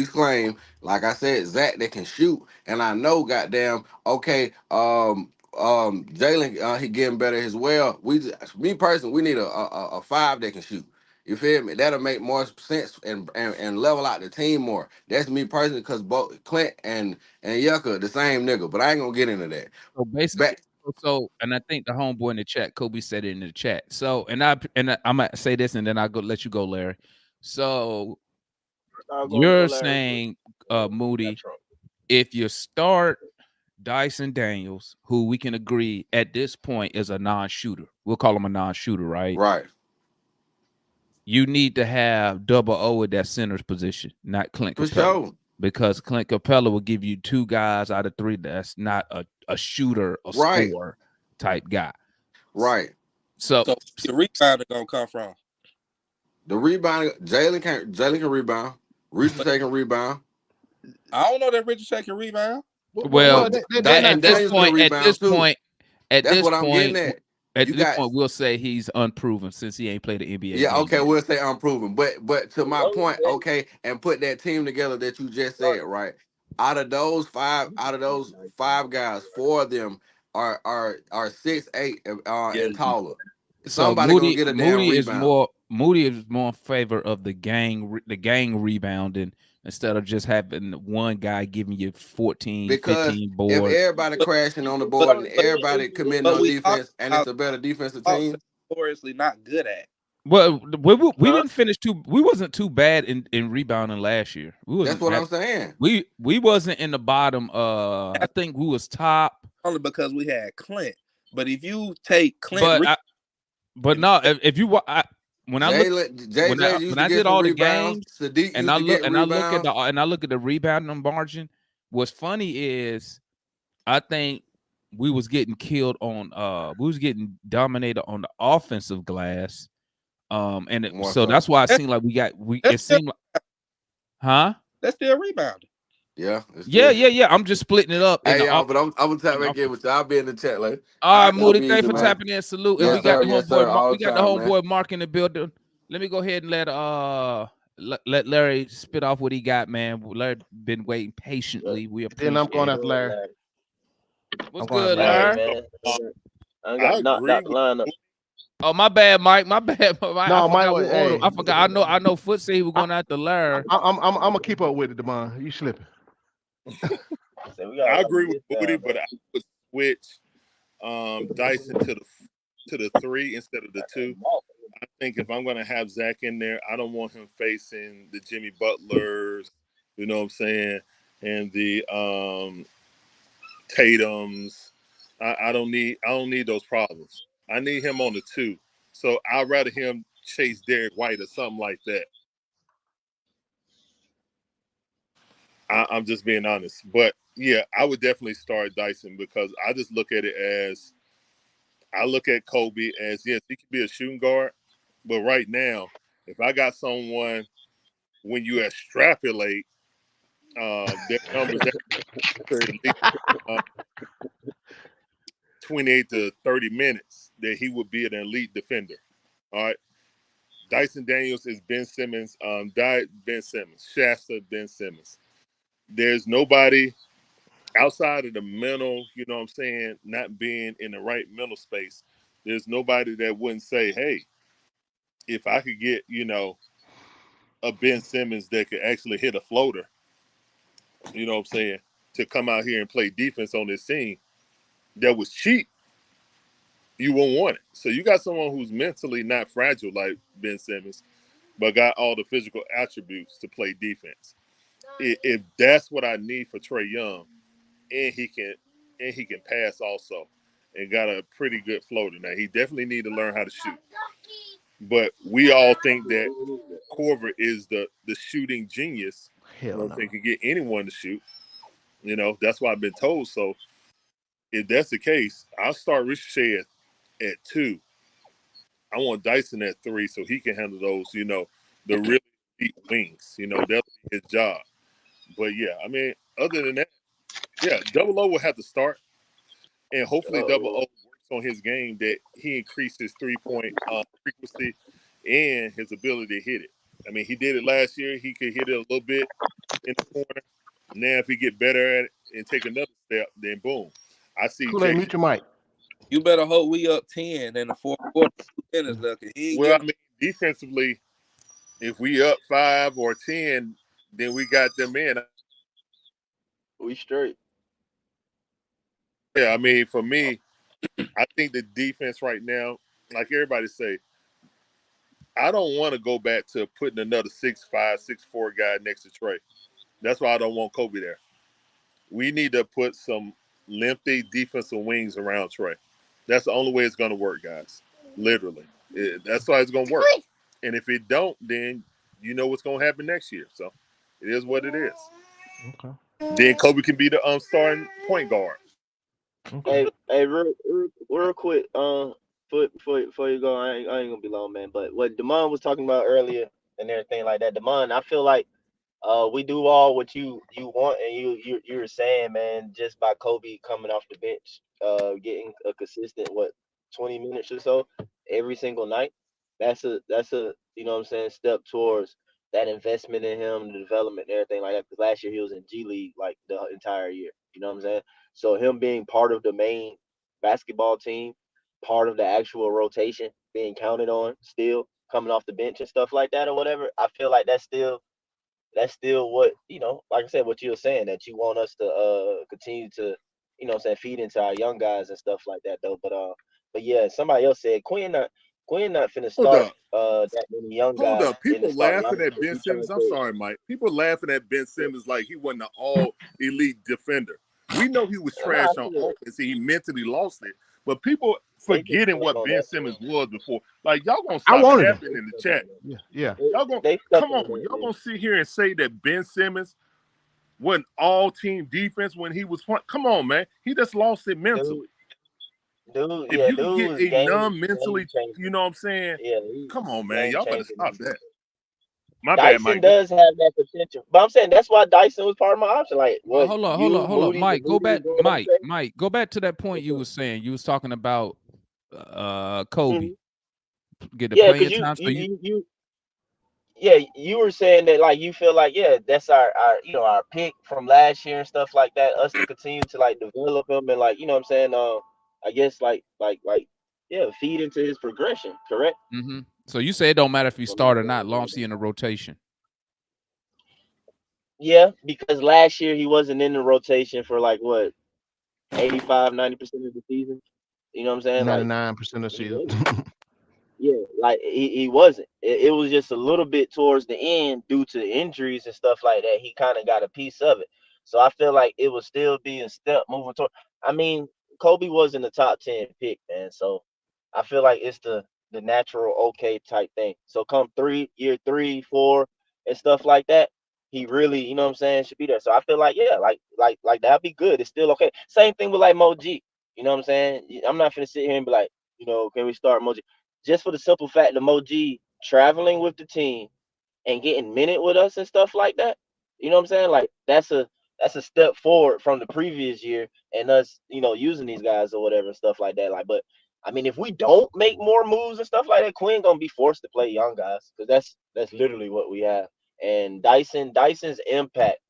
claim, like I said, Zach, that can shoot, and I know, goddamn, okay, Jalen, he getting better as well. Me personally, we need a 5 that can shoot. You feel me? That'll make more sense and level out the team more. That's me personally, because both Clint and Yucca the same nigga, but I ain't gonna get into that. So basically, and I think the homeboy in the chat, Kobe said it in the chat. So I'm gonna say this, and then I'll let you go, Larry. So you're saying, Moody, if you start Dyson Daniels, who we can agree at this point is a non-shooter, we'll call him a non-shooter, right? Right. You need to have double O at that center's position, not Clint Capella. For sure. Because Clint Capella will give you 2 guys out of 3 that's not a shooter, a scorer type guy. Right. So the rebounder gonna come from? The rebound, Jalen can rebound. Richard can rebound. I don't know that Richard can rebound. Well, at this point, we'll say he's unproven since he ain't played the NBA. Yeah, okay, we'll say unproven. But to my point, okay, and put that team together that you just said, right? Out of those five guys, 4 of them are 6'8" and taller. Somebody gonna get a damn rebound. Moody is more in favor of the gang rebounding instead of just having one guy giving you 14, because 15 boards. If everybody crashing on the board and everybody committing on defense, and it's a better defensive team, notoriously not good at. Well, we didn't finish we wasn't too bad in rebounding last year. That's what I'm saying. We wasn't in the bottom. I think we was top only because we had Clint. But if you take Clint, when I did all the games, and I look at the rebounding margin. What's funny is, I think we was getting killed on. We was getting dominated on the offensive glass. That's why it seemed like it seemed like, huh? That's still rebounding. Yeah. I'm just splitting it up. Hey, y'all, but I'm gonna tap back in with you. I'll be in the chat later. All right, Moody, thanks for tapping in. Salute. Yes, And we got sir, the homeboy Mark in the building. Let me go ahead and let Larry spit off what he got, man. Larry been waiting patiently. We appreciate it. Then I'm going after Larry. What's good, Larry? Man. I got knocked out the lineup. Oh, my bad, Mike. My bad. No, Mike. Hey. I forgot. I know. Foot said he was going after Larry. I'm gonna keep up with it, Demond. You slipping. I agree with Moody, but I would switch Dyson to the 3 instead of the 2. I think if I'm going to have Zach in there, I don't want him facing the Jimmy Butlers, you know what I'm saying, and the Tatums. I don't need those problems. I need him on the 2. So I'd rather him chase Derek White or something like that. I'm just being honest. But, yeah, I would definitely start Dyson because I just look at it as – I look at Kobe as, yes, he could be a shooting guard. But right now, if I got someone, when you extrapolate their numbers, 28 to 30 minutes, that he would be an elite defender. All right. Dyson Daniels is Ben Simmons. Ben Simmons. Shasta, Ben Simmons. There's nobody outside of the mental, you know what I'm saying, not being in the right mental space. There's nobody that wouldn't say, hey, if I could get, a Ben Simmons that could actually hit a floater, you know what I'm saying, to come out here and play defense on this team that was cheap, you won't want it. So you got someone who's mentally not fragile like Ben Simmons, but got all the physical attributes to play defense. If that's what I need for Trey Young, and he can pass also, and got a pretty good floater. Now he definitely need to learn how to shoot. But we all think that Corver is the shooting genius. Hell no. They can get anyone to shoot. That's what I've been told. So if that's the case, I'll start Ricochet at 2. I want Dyson at 3 so he can handle those, the really deep wings. That'll be his job. But yeah, I mean, other than that, yeah, Double O will have to start. And hopefully Double O works on his game that he increased his 3-point frequency and his ability to hit it. I mean, he did it last year. He could hit it a little bit in the corner. Now, if he get better at it and take another step, then boom. I see Kool-Aid, mute your mic. You better hope we up 10 in the fourth quarter. 2 minutes left. Well, I mean, defensively, if we up 5 or 10, then we got them in. We straight. Yeah, I mean, for me, I think the defense right now, like everybody say, I don't want to go back to putting another 6'5", 6'4" guy next to Trey. That's why I don't want Kobe there. We need to put some lengthy defensive wings around Trey. That's the only way it's going to work, guys. Literally. That's why it's going to work. And if it don't, then you know what's going to happen next year. So it is what it is. Okay. Then Kobe can be the starting point guard. Okay. Hey, real quick, before you go, I ain't gonna be long, man. But what Damon was talking about earlier and everything like that, Damon, I feel like we do all what you want, and you were saying, man, just by Kobe coming off the bench, getting a consistent 20 minutes or so every single night. That's a you know what I'm saying, step towards that investment in him, the development and everything like that. Because last year he was in G League like the entire year. You know what I'm saying? So him being part of the main basketball team, part of the actual rotation, being counted on, still coming off the bench and stuff like that or whatever, I feel like that's still what, like I said, what you were saying, that you want us to continue to, feed into our young guys and stuff like that though. But yeah, somebody else said Quinn not finna start that many young Hold guys up. in the People starting laughing lineup. at Ben Simmons. I'm sorry, Mike. People laughing at Ben Simmons like he wasn't an all-elite defender. We know he was trash on offense. He mentally lost it. But people forgetting what Ben Simmons was before. Like, y'all going to stop tapping in the chat. Yeah. Y'all going to come on. Y'all going to sit here and say that Ben Simmons wasn't all-team defense when he was playing. Come on, man. He just lost it mentally. Dude, if you can get a numb mentally, you know what I'm saying? Yeah, come on, man. Y'all better stop that. My Dyson bad, Mike. does have that potential, but I'm saying that's why Dyson was part of my option. Like, well, hold on, Mike. Go back, Mike. Go back to that point you was saying. You was talking about Kobe. Get the playing time. So you were saying that, like, you feel like, that's our our pick from last year and stuff like that. Us to continue to like develop him and, like, you know what I'm saying, I guess like feed into his progression, correct? Mm-hmm. So you say it don't matter if you start or not, long as he in the rotation. Yeah, because last year he wasn't in the rotation for like what, 85-90% of the season. You know what I'm saying? 99% of the season. Yeah, like he wasn't. It was just a little bit towards the end due to injuries and stuff like that. He kind of got a piece of it. So I feel like it would still be a step moving toward. I mean, Kobe wasn't the top 10 pick, man. So I feel like it's the natural okay type thing. So come year 3, 4, and stuff like that, he really, you know what I'm saying, should be there. So I feel like, like that'd be good. It's still okay. Same thing with like Mo G. You know what I'm saying? I'm not gonna sit here and be like, can we start Mo G? Just for the simple fact that Mo G traveling with the team and getting minute with us and stuff like that. You know what I'm saying? Like that's a step forward from the previous year and us, using these guys or whatever and stuff like that. Like, but I mean, if we don't make more moves and stuff like that, Quinn gonna be forced to play young guys because that's literally what we have. And Dyson's impact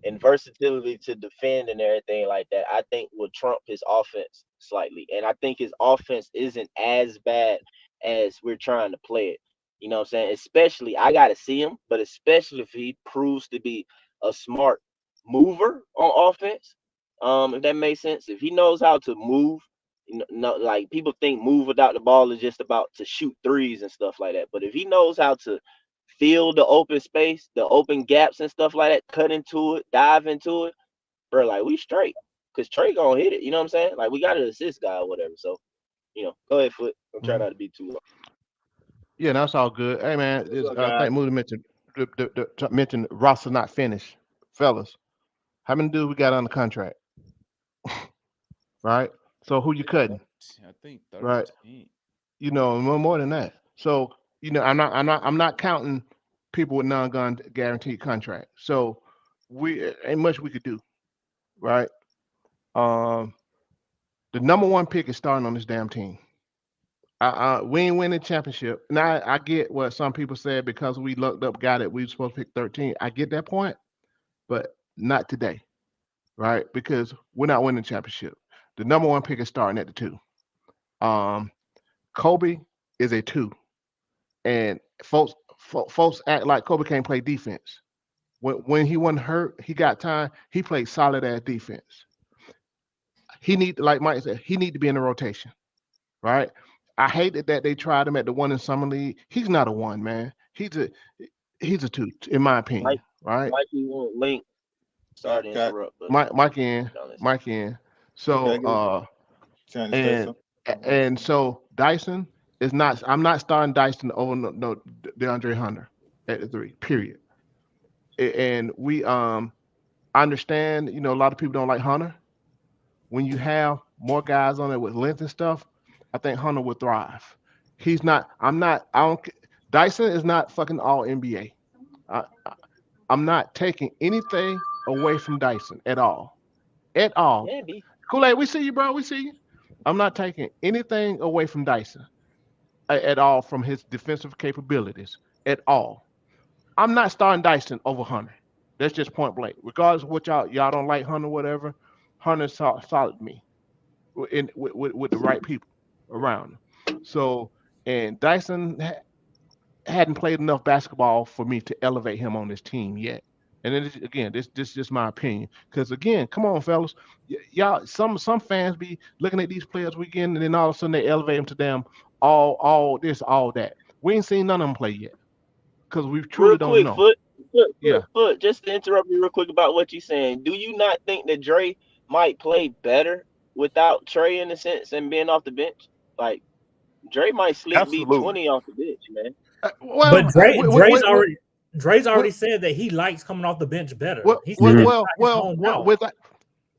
and versatility to defend and everything like that, I think will trump his offense slightly. And I think his offense isn't as bad as we're trying to play it. You know what I'm saying? Especially, I got to see him, but especially if he proves to be a smart mover on offense, if that makes sense. If he knows how to move, no, like people think move without the ball is just about to shoot threes and stuff like that. But if he knows how to fill the open space, the open gaps and stuff like that, cut into it, dive into it, bro, like we straight. Cause Trey gonna hit it. You know what I'm saying? Like we got an assist guy or whatever. So, go ahead, Foot. I'm trying not to be too long. Yeah, that's all good. Hey man, What's up, I guys? think Moody mentioned roster not finished, fellas. How many dudes we got on the contract? Right. So who you cutting? I think Right. 13. More than that. So I'm not counting people with non-gun guaranteed contract. So we ain't much we could do, right? Um, the number one pick is starting on this damn team. We ain't winning championship. Now I get what some people said because we looked up, got it. We were supposed to pick 13. I get that point, but not today, right? Because we're not winning championship. The number one pick is starting at the 2. Kobe is a 2, and folks act like Kobe can't play defense. When he wasn't hurt, he got time. He played solid ass defense. He like Mike said, he need to be in the rotation, right? I hated that they tried him at the 1 in summer league. He's not a 1, man. He's a 2, in my opinion, right? Mikey won't link. Sorry to interrupt, but Mike in. So and so Dyson is not. I'm not starting Dyson over no DeAndre Hunter at the 3. Period. And we understand. A lot of people don't like Hunter. When you have more guys on it with length and stuff, I think Hunter would thrive. He's not. I'm not. I don't. Dyson is not fucking all NBA. I'm not taking anything away from Dyson at all. At all. Can be. Kool-Aid, we see you, bro. We see you. I'm not taking anything away from Dyson at all from his defensive capabilities at all. I'm not starting Dyson over Hunter. That's just point blank. Regardless of what y'all don't like Hunter, whatever, Hunter's solid to me with the right people around him. So, and Dyson hadn't played enough basketball for me to elevate him on this team yet. And then again, this is just my opinion. Because again, come on, fellas, y'all. Some fans be looking at these players weekend, and then all of a sudden they elevate them to them all this, all that. We ain't seen none of them play yet because we truly don't know. Foot, just to interrupt you real quick about what you're saying. Do you not think that Dre might play better without Trey in a sense and being off the bench? Like Dre might be 20 off the bench, man. But Dre's already said that he likes coming off the bench better. I'm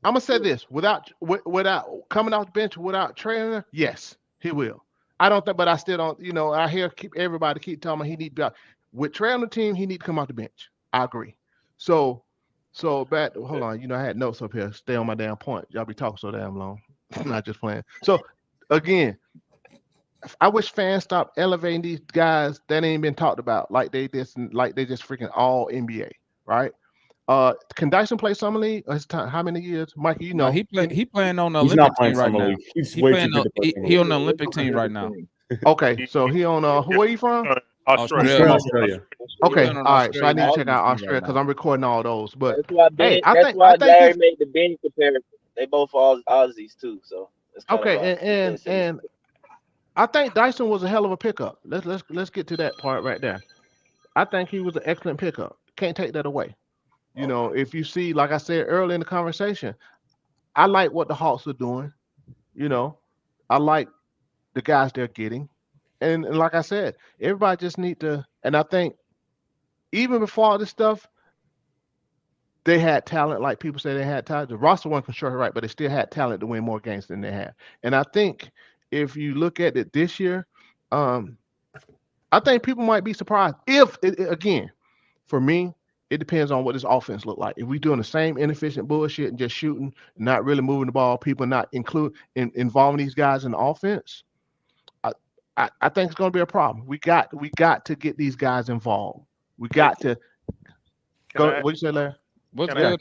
gonna say this: without coming off the bench without Trey, yes, he will. I don't think, but I still don't. I hear everybody keep telling me he need to be with Trey on the team. He need to come off the bench. I agree. So back. Hold on. I had notes up here. Stay on my damn point. Y'all be talking so damn long. I'm not just playing. So again, I wish fans stop elevating these guys that ain't been talked about like they just freaking all NBA, right? Can Dyson play summer league? How many years, Mikey? No, he playing on the Olympic team right now. He on the Olympic team right now. Okay, so he on where are you from? Australia. Okay, all right. So I need to check out Australia because I'm recording all those. But that's why Larry made the bench comparison. They both all Aussies too, so okay. And I think Dyson was a hell of a pickup. Let's get to that part right there. I think he was an excellent pickup. Can't take that away. If you see, like I said earlier in the conversation, I like what the Hawks are doing. I like the guys they're getting. And like I said, everybody just need to, and I think even before all this stuff, they had talent. Like people say they had talent. The roster wasn't for sure right, but they still had talent to win more games than they have. And I think if you look at it this year, I think people might be surprised if, again, for me, it depends on what this offense look like. If we doing the same inefficient bullshit and just shooting, not really moving the ball, people not involving these guys in the offense, I think it's going to be a problem. We got to get these guys involved. We got to Can go. I? What you say, Larry? What's Can I? good?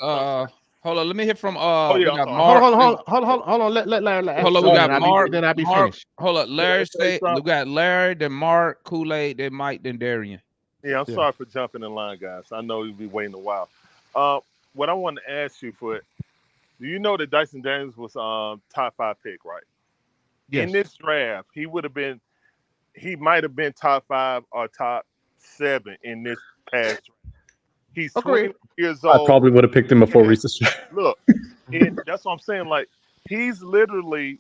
Hold on. Let me hear from Oh we yeah, I'm got sorry. Mark. Hold on. Let Larry Hold ask on, we something, got then I'll be Mark. finished. Hold up, Can Larry. I say We something? got Larry, then Mark, Kool-Aid, then Mike, then Darian. Yeah, I'm Yeah. sorry for jumping in line, guys. I know you'll be waiting a while. What I wanted to ask you for, do you know that Dyson Daniels was top 5 pick, right? In Yes. this draft, he might have been top 5 or top 7 in this past draft. He's Agreed. 20 years I old. probably would have picked him before Yeah. Reese's. Look, that's what I'm saying. Like, he's literally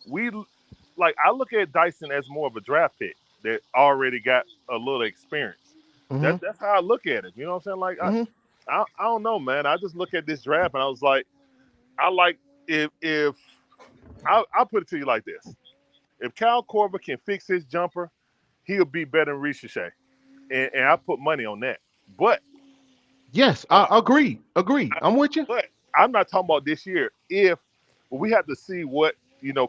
I look at Dyson as more of a draft pick that already got a little experience. Mm-hmm. That's how I look at it. You know what I'm saying? Like, Mm-hmm. I don't know, man. I just look at this draft and I was like, if I'll put it to you like this: if Kyle Korver can fix his jumper, he'll be better than Ricochet, and I put money on that. But Yes, I agree. I'm with you. But I'm not talking about this year. If we have to see what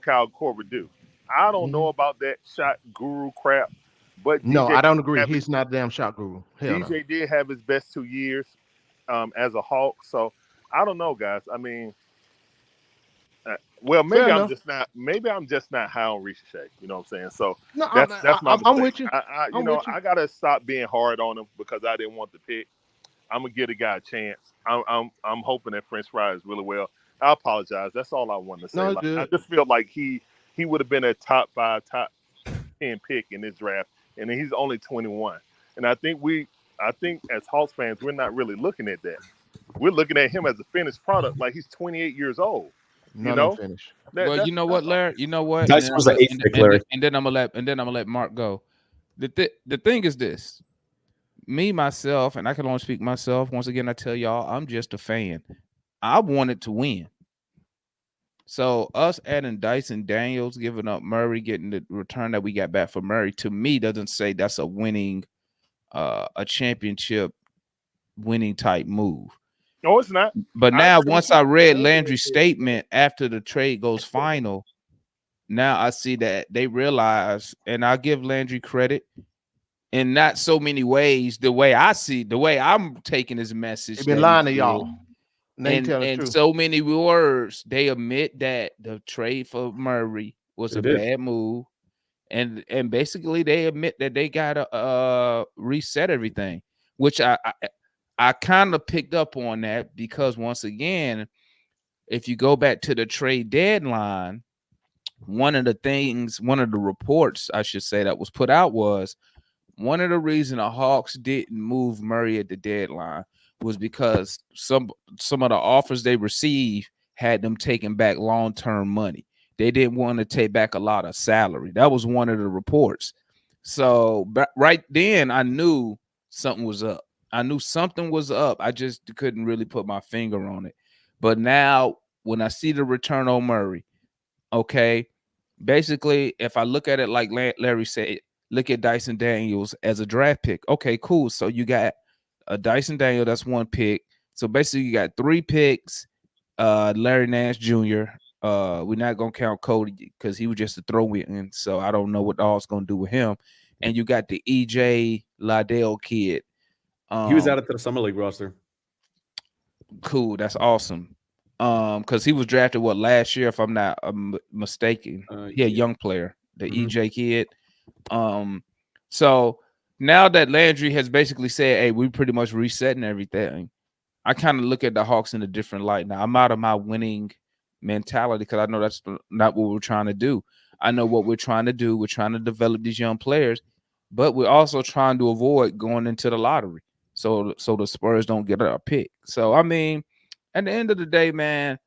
Kyle Korver do. I don't know about that shot guru crap, but No, DJ I don't agree. have He's not a damn shot guru. Hell no. DJ did have his best 2 years as a Hawk. So I don't know, guys. I mean, well, Fair maybe I'm enough. just not. Maybe I'm just not high on Ricochet. You know what I'm saying? So No, that's my mistake. I'm with you. I gotta stop being hard on him because I didn't want the pick. I'm gonna give the guy a chance. I'm hoping that French fries really well. I apologize. That's all I wanted to say. No, it's Like, I good. just feel like he would have been a top 5, top 10 pick in this draft, and he's only 21. And I think as Hawks fans, we're not really looking at that. We're looking at him as a finished product, like he's 28 years old. No, no finish. Well, you know what, Larry? You know what? Dyson was the 8th pick, Larry. And then I'm gonna let Mark go. The thing is this. Me, myself, and I can only speak myself. Once again, I tell y'all, I'm just a fan. I wanted to win. So us adding Dyson Daniels, giving up Murray, getting the return that we got back for Murray, to me doesn't say that's a winning, a championship winning type move. No, it's not. But now, once I read Landry's statement after the trade goes final, now I see that they realize, and I give Landry credit. In not so many ways, the way I'm taking his message. They've been lying to y'all. And so many words, they admit that the trade for Murray was a bad move. And basically they admit that they gotta reset everything, which I kind of picked up on that because once again, if you go back to the trade deadline, one of the reports I should say that was put out was one of the reasons the Hawks didn't move Murray at the deadline was because some of the offers they received had them taking back long-term money. They didn't want to take back a lot of salary. That was one of the reports. So right then I knew something was up. I just couldn't really put my finger on it. But now when I see the return on Murray, okay, basically if I look at it like Larry said, look at Dyson Daniels as a draft pick. Okay, cool. So you got a Dyson Daniel, that's 1 pick. So basically you got 3 picks. Larry Nance Jr. We're not gonna count Cody because he was just a throw-in. So I don't know what the Hawks gonna do with him. And you got the EJ Liddell kid. He was added to the summer league roster. Cool, that's awesome. Because he was drafted last year, if I'm not mistaken. Yeah, young player, the EJ kid. So now that Landry has basically said, hey, we pretty much resetting everything, I kind of look at the Hawks in a different light now. I'm out of my winning mentality because I know that's not what we're trying to do. I know what we're trying to do. We're trying to develop these young players, but we're also trying to avoid going into the lottery so the Spurs don't get a pick. So I mean, at the end of the day, man,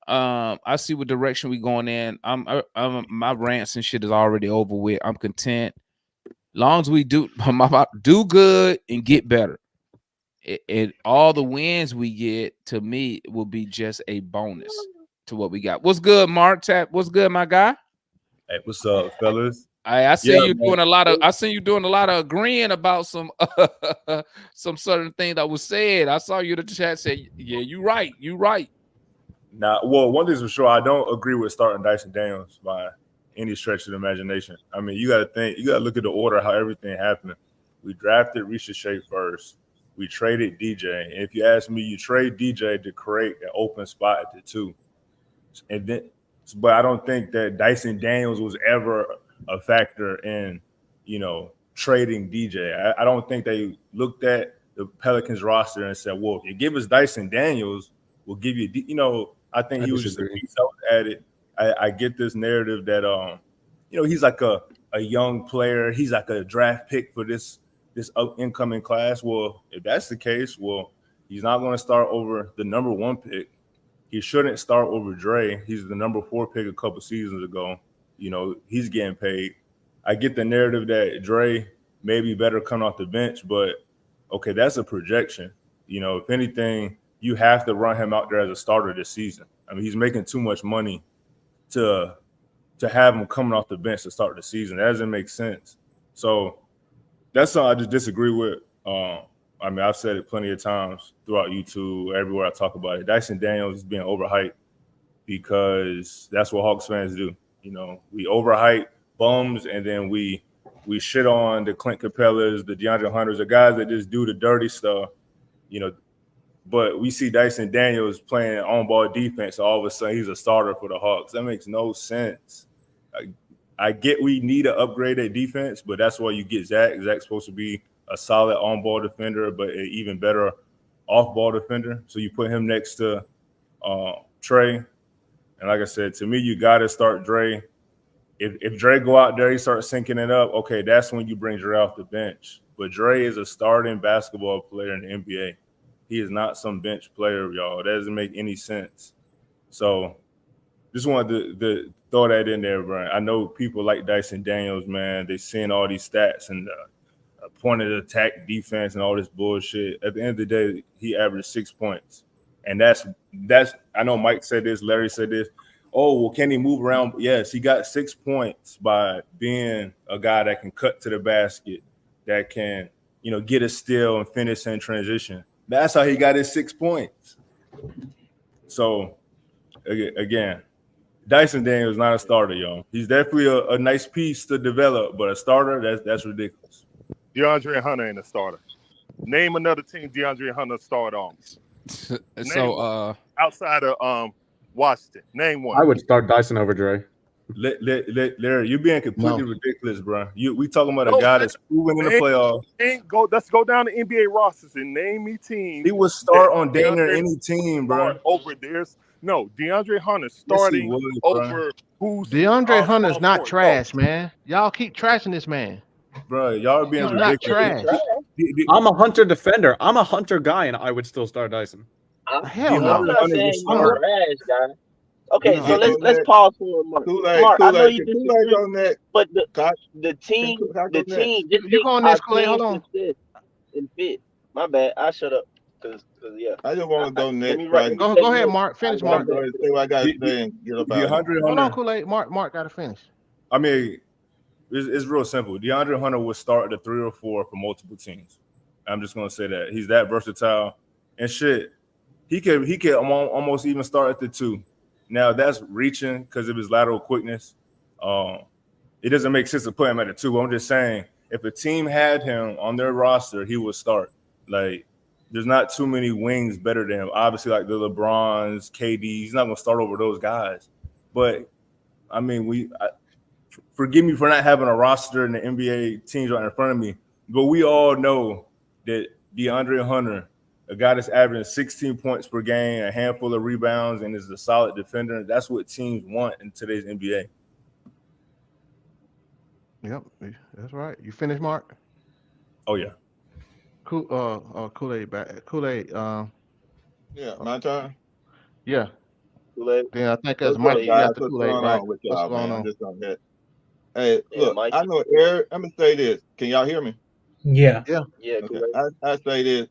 I see what direction we going in. My rants and shit is already over with. I'm content. Long as we do good and get better. It all the wins we get, to me, will be just a bonus to what we got. What's good, Mark? What's good, my guy? Hey, what's up, fellas? I see you doing a lot of. I see you doing a lot of agreeing about some certain things that was said. I saw you in the chat say, "Yeah, you right. You right." Nah, well, one thing's for sure, I don't agree with starting Dyson Daniels by any stretch of the imagination. I mean, you got to think, you got to look at the order how everything happened. We drafted Ricochet first. We traded DJ. And if you ask me, you trade DJ to create an open spot at the 2. And then, but I don't think that Dyson Daniels was ever a factor in, trading DJ. I don't think they looked at the Pelicans roster and said, well, if you give us Dyson Daniels, we'll give you, I think he was just a piece at it. I get this narrative that, he's like a young player. He's like a draft pick for this incoming class. Well, if that's the case, he's not going to start over the number 1 pick. He shouldn't start over Dre. He's the number 4 pick a couple seasons ago. He's getting paid. I get the narrative that Dre may be better coming off the bench, but okay, that's a projection. If anything, you have to run him out there as a starter this season. I mean, he's making too much money to have him coming off the bench to start the season. That doesn't make sense. So that's something I just disagree with. I mean, I've said it plenty of times throughout YouTube, everywhere I talk about it. Dyson Daniels is being overhyped because that's what Hawks fans do. We overhype bums, and then we shit on the Clint Capellas, the DeAndre Hunters, the guys that just do the dirty stuff, But we see Dyson Daniels playing on-ball defense, so all of a sudden he's a starter for the Hawks. That makes no sense. I get we need to upgrade at defense, but that's why you get Zach. Zach's supposed to be a solid on-ball defender, but an even better off-ball defender. So you put him next to Trey. And like I said, to me, you got to start Dre. If Dre go out there, he starts syncing it up, okay, that's when you bring Dre off the bench. But Dre is a starting basketball player in the NBA. He is not some bench player, y'all. That doesn't make any sense. So just wanted to throw that in there, Brian. I know people like Dyson Daniels, man. They seeing all these stats and pointed attack defense and all this bullshit. At the end of the day, he averaged 6 points. And that's I know Mike said this, Larry said this. Oh, well, can he move around? Yes, he got 6 points by being a guy that can cut to the basket, that can, get a steal and finish in transition. That's how he got his 6 points. So, again, Dyson Daniels is not a starter, y'all. He's definitely a nice piece to develop, but a starter, that's ridiculous. DeAndre Hunter ain't a starter. Name another team DeAndre Hunter started on. Outside of Washington, name one. I would start Dyson over Dre. Larry, you're being completely ridiculous, bro. We talking about a guy that's proven in the playoffs. Let's go down to NBA rosters and name me teams. He would start on damn near any team, bro. Over DeAndre Hunter starting over who's DeAndre Hunter's not trash, man. Y'all keep trashing this man. Bro, y'all being ridiculous. Trash. I'm a Hunter defender. I'm a Hunter guy, and I would still start Dyson. Hell no. I'm not saying you're trash, guy. Okay, so let's pause for a moment. Mark, I know you disagree, but the team, just you go on this, Kool-Aid, hold on. And fit. My bad. I shut up. Cause yeah. I just want to go next. Go ahead, Mark. Finish, Mark. Say what I got to say and get up out. Hold on, Kool-Aid. Mark got to finish. I mean, it's real simple. DeAndre Hunter would start at the 3 or 4 for multiple teams. I'm just gonna say that he's that versatile and shit. He could almost even start at the 2. Now that's reaching because of his lateral quickness. It doesn't make sense to put him at the 2. I'm just saying if a team had him on their roster, he would start. Like there's not too many wings better than him. Obviously, like the LeBrons, KD, he's not gonna start over those guys. But I mean, forgive me for not having a roster in the NBA teams right in front of me, but we all know that DeAndre Hunter, a guy that's averaging 16 points per game, a handful of rebounds, and is a solid defender, that's what teams want in today's NBA. Yep, that's right. You finished, Mark? Oh yeah. Kool-Aid back. Kool-Aid. Yeah, my turn. Yeah. Kool-Aid. Then I think that's Mike. What's going on with y'all, man? I'm just on that. Hey, look, Mike. I know Eric. I'm gonna say this. Can y'all hear me? Yeah. Okay. I say this.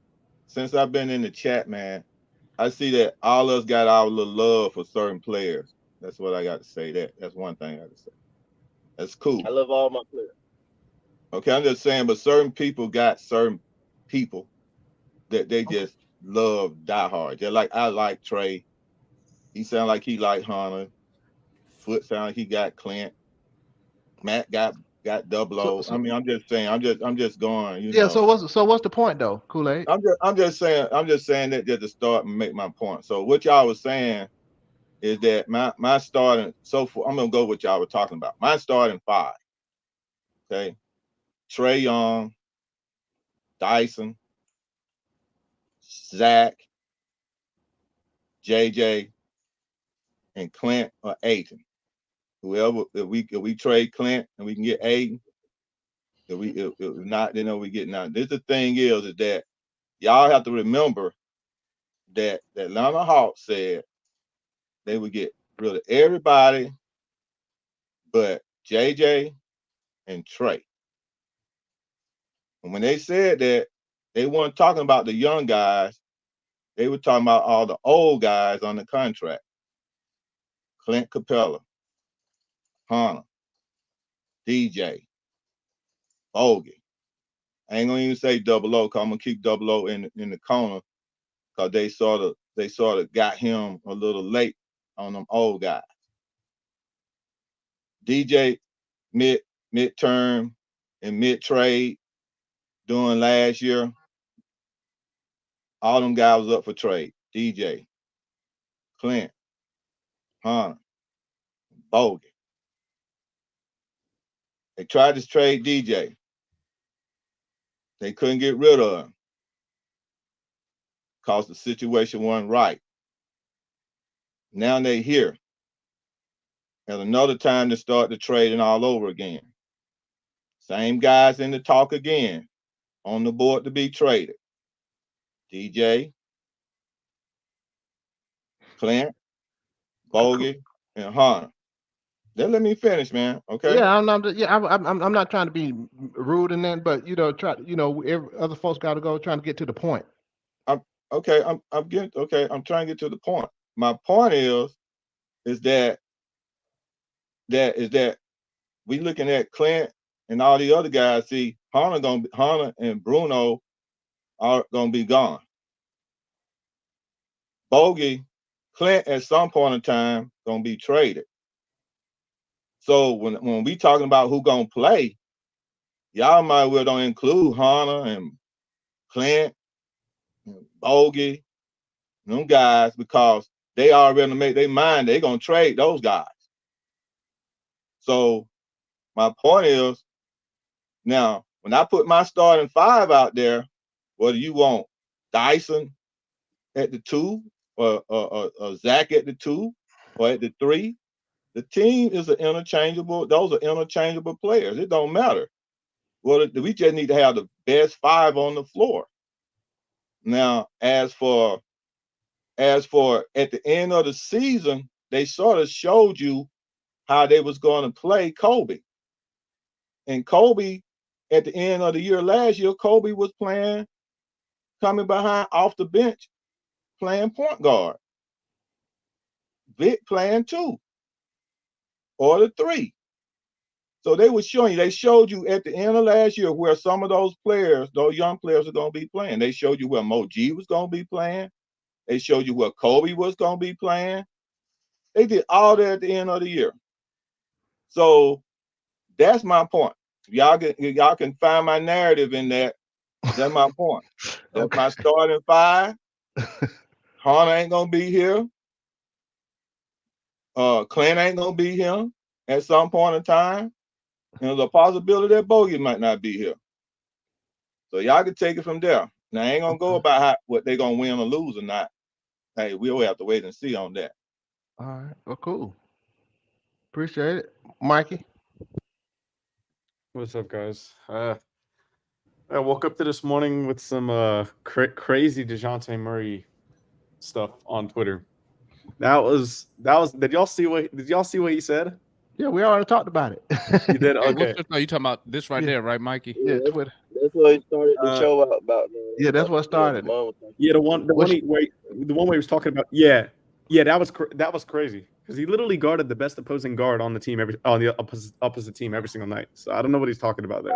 Since I've been in the chat, man, I see that all of us got our little love for certain players. That's what I got to say. That's one thing I got to say. That's cool. I love all my players. Okay, I'm just saying, but certain people got certain people that they just love diehard. Just like I like Trey. He sound like he like Hunter. Foot sound like he got Clint. Matt got double O. I mean, I'm just saying. I'm just going. You Yeah. know. So what's the point though, Kool-Aid? I'm just saying that just to start and make my point. So what y'all was saying is that my starting I'm gonna go with y'all were talking about. My starting five. Okay. Trey Young, Dyson, Zach, JJ, and Clint or Aiden. Whoever, if we trade Clint and we can get Aiden, if not, then we get none. This the thing is that y'all have to remember that the Atlanta Hawks said they would get rid of everybody but JJ and Trey. And when they said that, they weren't talking about the young guys. They were talking about all the old guys on the contract. Clint Capella, Hunter, DJ, Bogey. I ain't gonna even say double O, cause I'm gonna keep double O in the corner, cause they sort of got him a little late on them old guys. DJ midterm and mid trade during last year, all them guys was up for trade. DJ, Clint, Hunter, Bogey. They tried to trade DJ. They couldn't get rid of him because the situation wasn't right. Now they here. And another time to start the trading all over again. Same guys in the talk again on the board to be traded. DJ, Clint, Bogey, and Hunter. Then let me finish, man. Okay. Yeah, I'm not trying to be rude in that, but other folks got to go trying to get to the point. I'm trying to get to the point. My point is that we looking at Clint and all the other guys. See, Hunter and Bruno are gonna be gone. Bogey, Clint at some point in time gonna be traded. So when we talking about who gonna play, y'all might well don't include Hunter and Clint, and Bogey, them guys, because they already make their mind they gonna trade those guys. So my point is, now when I put my starting five out there, what do you want? Dyson at the 2, or Zach at the 2, or at the 3? The team is those are interchangeable players. It don't matter. Well, we just need to have the best 5 on the floor. Now, as for at the end of the season, they sort of showed you how they was going to play Kobe. And Kobe, at the end of the year last year, Kobe was coming behind off the bench, playing point guard. Vic playing 2 or the 3. So they showed you at the end of last year where some of those young players are going to be playing. They showed you where Mo G was going to be playing. They showed you where Kobe was going to be playing. They did all that at the end of the year. So that's my point. Y'all can find my narrative in that. That's my point. That's my starting 5. Hunter ain't going to be here. Clint ain't going to be here at some point in time. And there's a possibility that Bogey might not be here. So y'all can take it from there. Now, I ain't going to go about what they're going to win or lose or not. Hey, we'll have to wait and see on that. All right. Well, cool. Appreciate it. Mikey? What's up, guys? I woke up to this morning with some crazy Dejounte Murray stuff on Twitter. That was. Did y'all see what he said? Yeah, we already talked about it. You did? Okay. You talking about this right there, right, Mikey? Yeah, that's what he started the show about. Yeah, that's what started. Yeah, the one where he was talking about. Yeah, that was crazy because he literally guarded the best opposing guard on the team on the opposite team every single night. So I don't know what he's talking about there,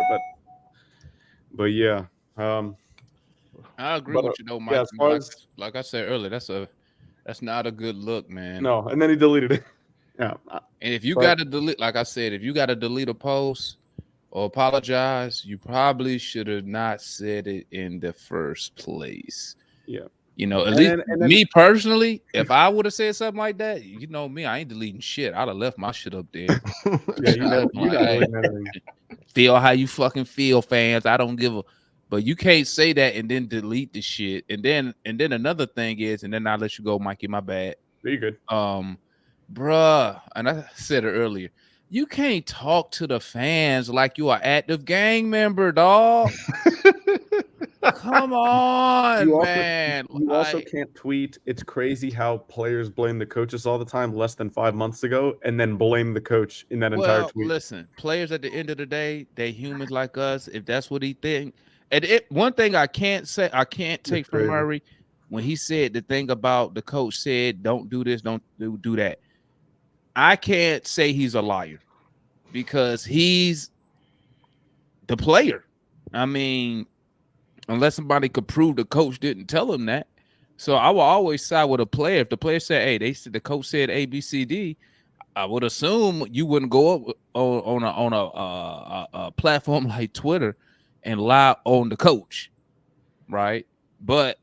but yeah. I agree with you though, Mike. Yeah, like I said earlier, that's not a good look, man. No, and then he deleted it. Yeah. And if you got to delete, like I said, if you got to delete a post or apologize, you probably should have not said it in the first place. Yeah. You know, at least me personally, if I would have said something like that, you know me, I ain't deleting shit. I'd have left my shit up there. Yeah, you're not really mattering. Feel how you fucking feel, fans. I don't give a. But you can't say that and then delete the shit. And then another thing is, and then I'll let you go, Mikey. My bad. You're good. Bruh, and I said it earlier. You can't talk to the fans like you are active gang member, dog. Come on, man. You also can't tweet. It's crazy how players blame the coaches all the time less than 5 months ago and then blame the coach in that entire tweet. Listen, players at the end of the day, they humans like us. If that's what he think. And one thing I can't take from Murray when he said the thing about the coach said, don't do this, don't do that. I can't say he's a liar because he's the player. I mean, unless somebody could prove the coach didn't tell him that. So I will always side with a player. If the player said, hey, the coach said A, B, C, D, I would assume you wouldn't go up on a platform like Twitter and lie on the coach, right? But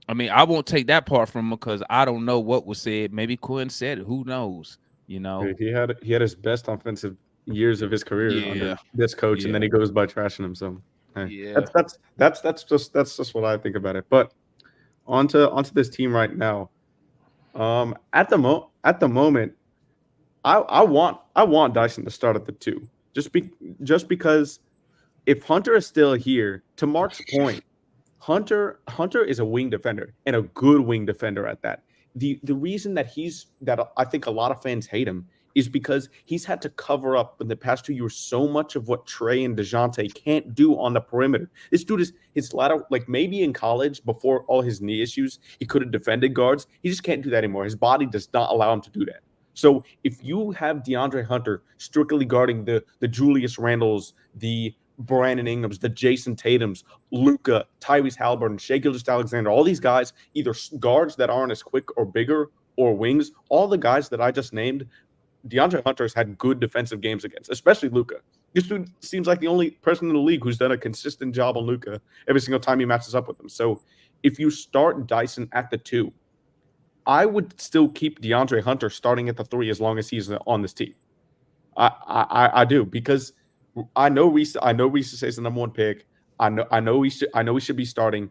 I mean, I won't take that part from him because I don't know what was said. Maybe Quinn said it. Who knows? You know, he had his best offensive years of his career under this coach, and then he goes by trashing him. So that's just what I think about it. But onto this team right now. At the moment, I want Dyson to start at the 2, just because if Hunter is still here, to Mark's point, Hunter is a wing defender and a good wing defender at that. The reason that I think a lot of fans hate him is because he's had to cover up in the past 2 years so much of what Trey and Dejounte can't do on the perimeter. This dude is his lateral, like maybe in college before all his knee issues, he could have defended guards. He just can't do that anymore. His body does not allow him to do that. So if you have DeAndre Hunter strictly guarding the Julius Randles, the Brandon Ingrams, the Jason Tatums, Luka, Tyrese Halliburton, Shai Gilgeous-Alexander, all these guys, either guards that aren't as quick or bigger or wings, all the guys that I just named, DeAndre Hunter's had good defensive games against, especially Luka. This dude seems like the only person in the league who's done a consistent job on Luka every single time he matches up with him. So if you start Dyson at the 2, I would still keep DeAndre Hunter starting at the 3 as long as he's on this team. I do, because I know Reese says the number 1 pick. I know we should be starting,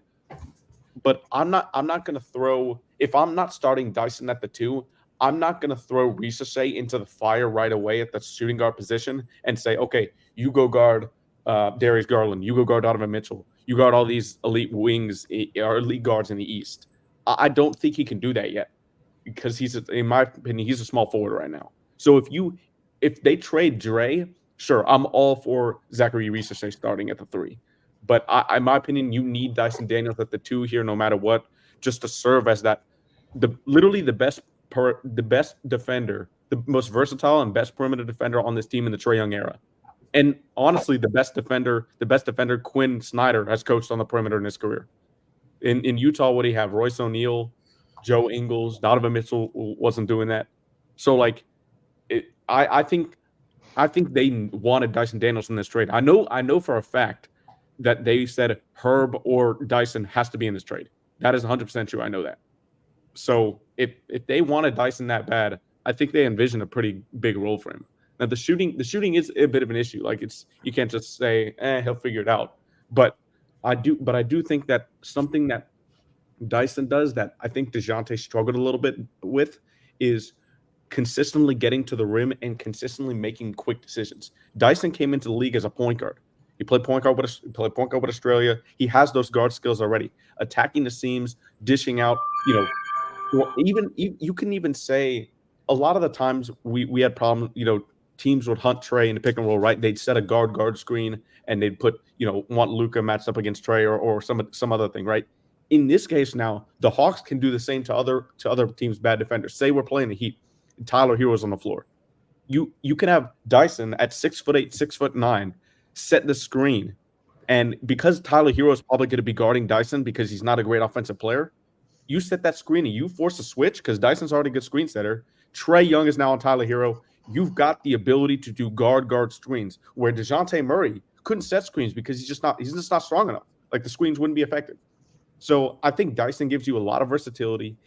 but I'm not going to throw, if I'm not starting Dyson at the 2, I'm not going to throw Reese into the fire right away at the shooting guard position and say, okay, you go guard Darius Garland, you go guard Donovan Mitchell, you guard all these elite wings or elite guards in the East. I don't think he can do that yet because in my opinion, he's a small forward right now. So if they trade Dre, sure, I'm all for Zachary Reese starting at the 3. But in my opinion, you need Dyson Daniels at the 2 here, no matter what, just to serve as that literally the best defender, the most versatile and best perimeter defender on this team in the Trey Young era. And honestly, the best defender Quinn Snyder has coached on the perimeter in his career. In Utah, what do you have? Royce O'Neal, Joe Ingles, Donovan Mitchell wasn't doing that. So I think they wanted Dyson Daniels in this trade. I know for a fact that they said Herb or Dyson has to be in this trade. That is 100% true. I know that. So if they wanted Dyson that bad, I think they envision a pretty big role for him. Now the shooting is a bit of an issue. Like you can't just say, he'll figure it out. But I do think that something that Dyson does that I think Dejounte struggled a little bit with is consistently getting to the rim and consistently making quick decisions. Dyson came into the league as a point guard. He played point guard with Australia. He has those guard skills already. Attacking the seams, dishing out, even you can even say a lot of the times we had problems, teams would hunt Trey in the pick and roll, right? They'd set a guard screen and they'd put, want Luka matched up against Trey or some other thing, right? In this case now, the Hawks can do the same to other teams' bad defenders. Say we're playing the Heat, and Tyler Hero's on the floor. You can have Dyson at 6'8", 6'9", set the screen, and because Tyler Hero is probably going to be guarding Dyson because he's not a great offensive player, you set that screen and you force a switch because Dyson's already a good screen setter. Trey Young is now on Tyler Hero. You've got the ability to do guard screens where Dejounte Murray couldn't set screens because he's just not strong enough. Like the screens wouldn't be effective. So I think Dyson gives you a lot of versatility.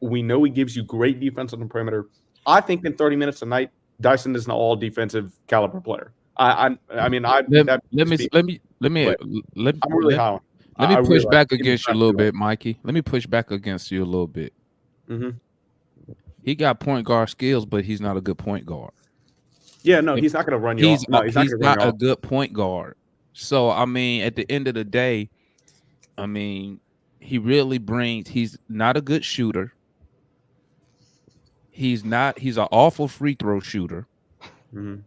We know he gives you great defense on the perimeter. I think in 30 minutes a night, Dyson is an all defensive caliber player. I'm really high on. Let me push back against you a little bit, Mikey. Let me push back against you a little bit. Mm-hmm. He got point guard skills, but he's not a good point guard. Yeah, no, he's not going to run you off. No, he's not a good point guard. So, I mean, at the end of the day, I mean, he's not a good shooter. He's an awful free throw shooter. Mm-hmm.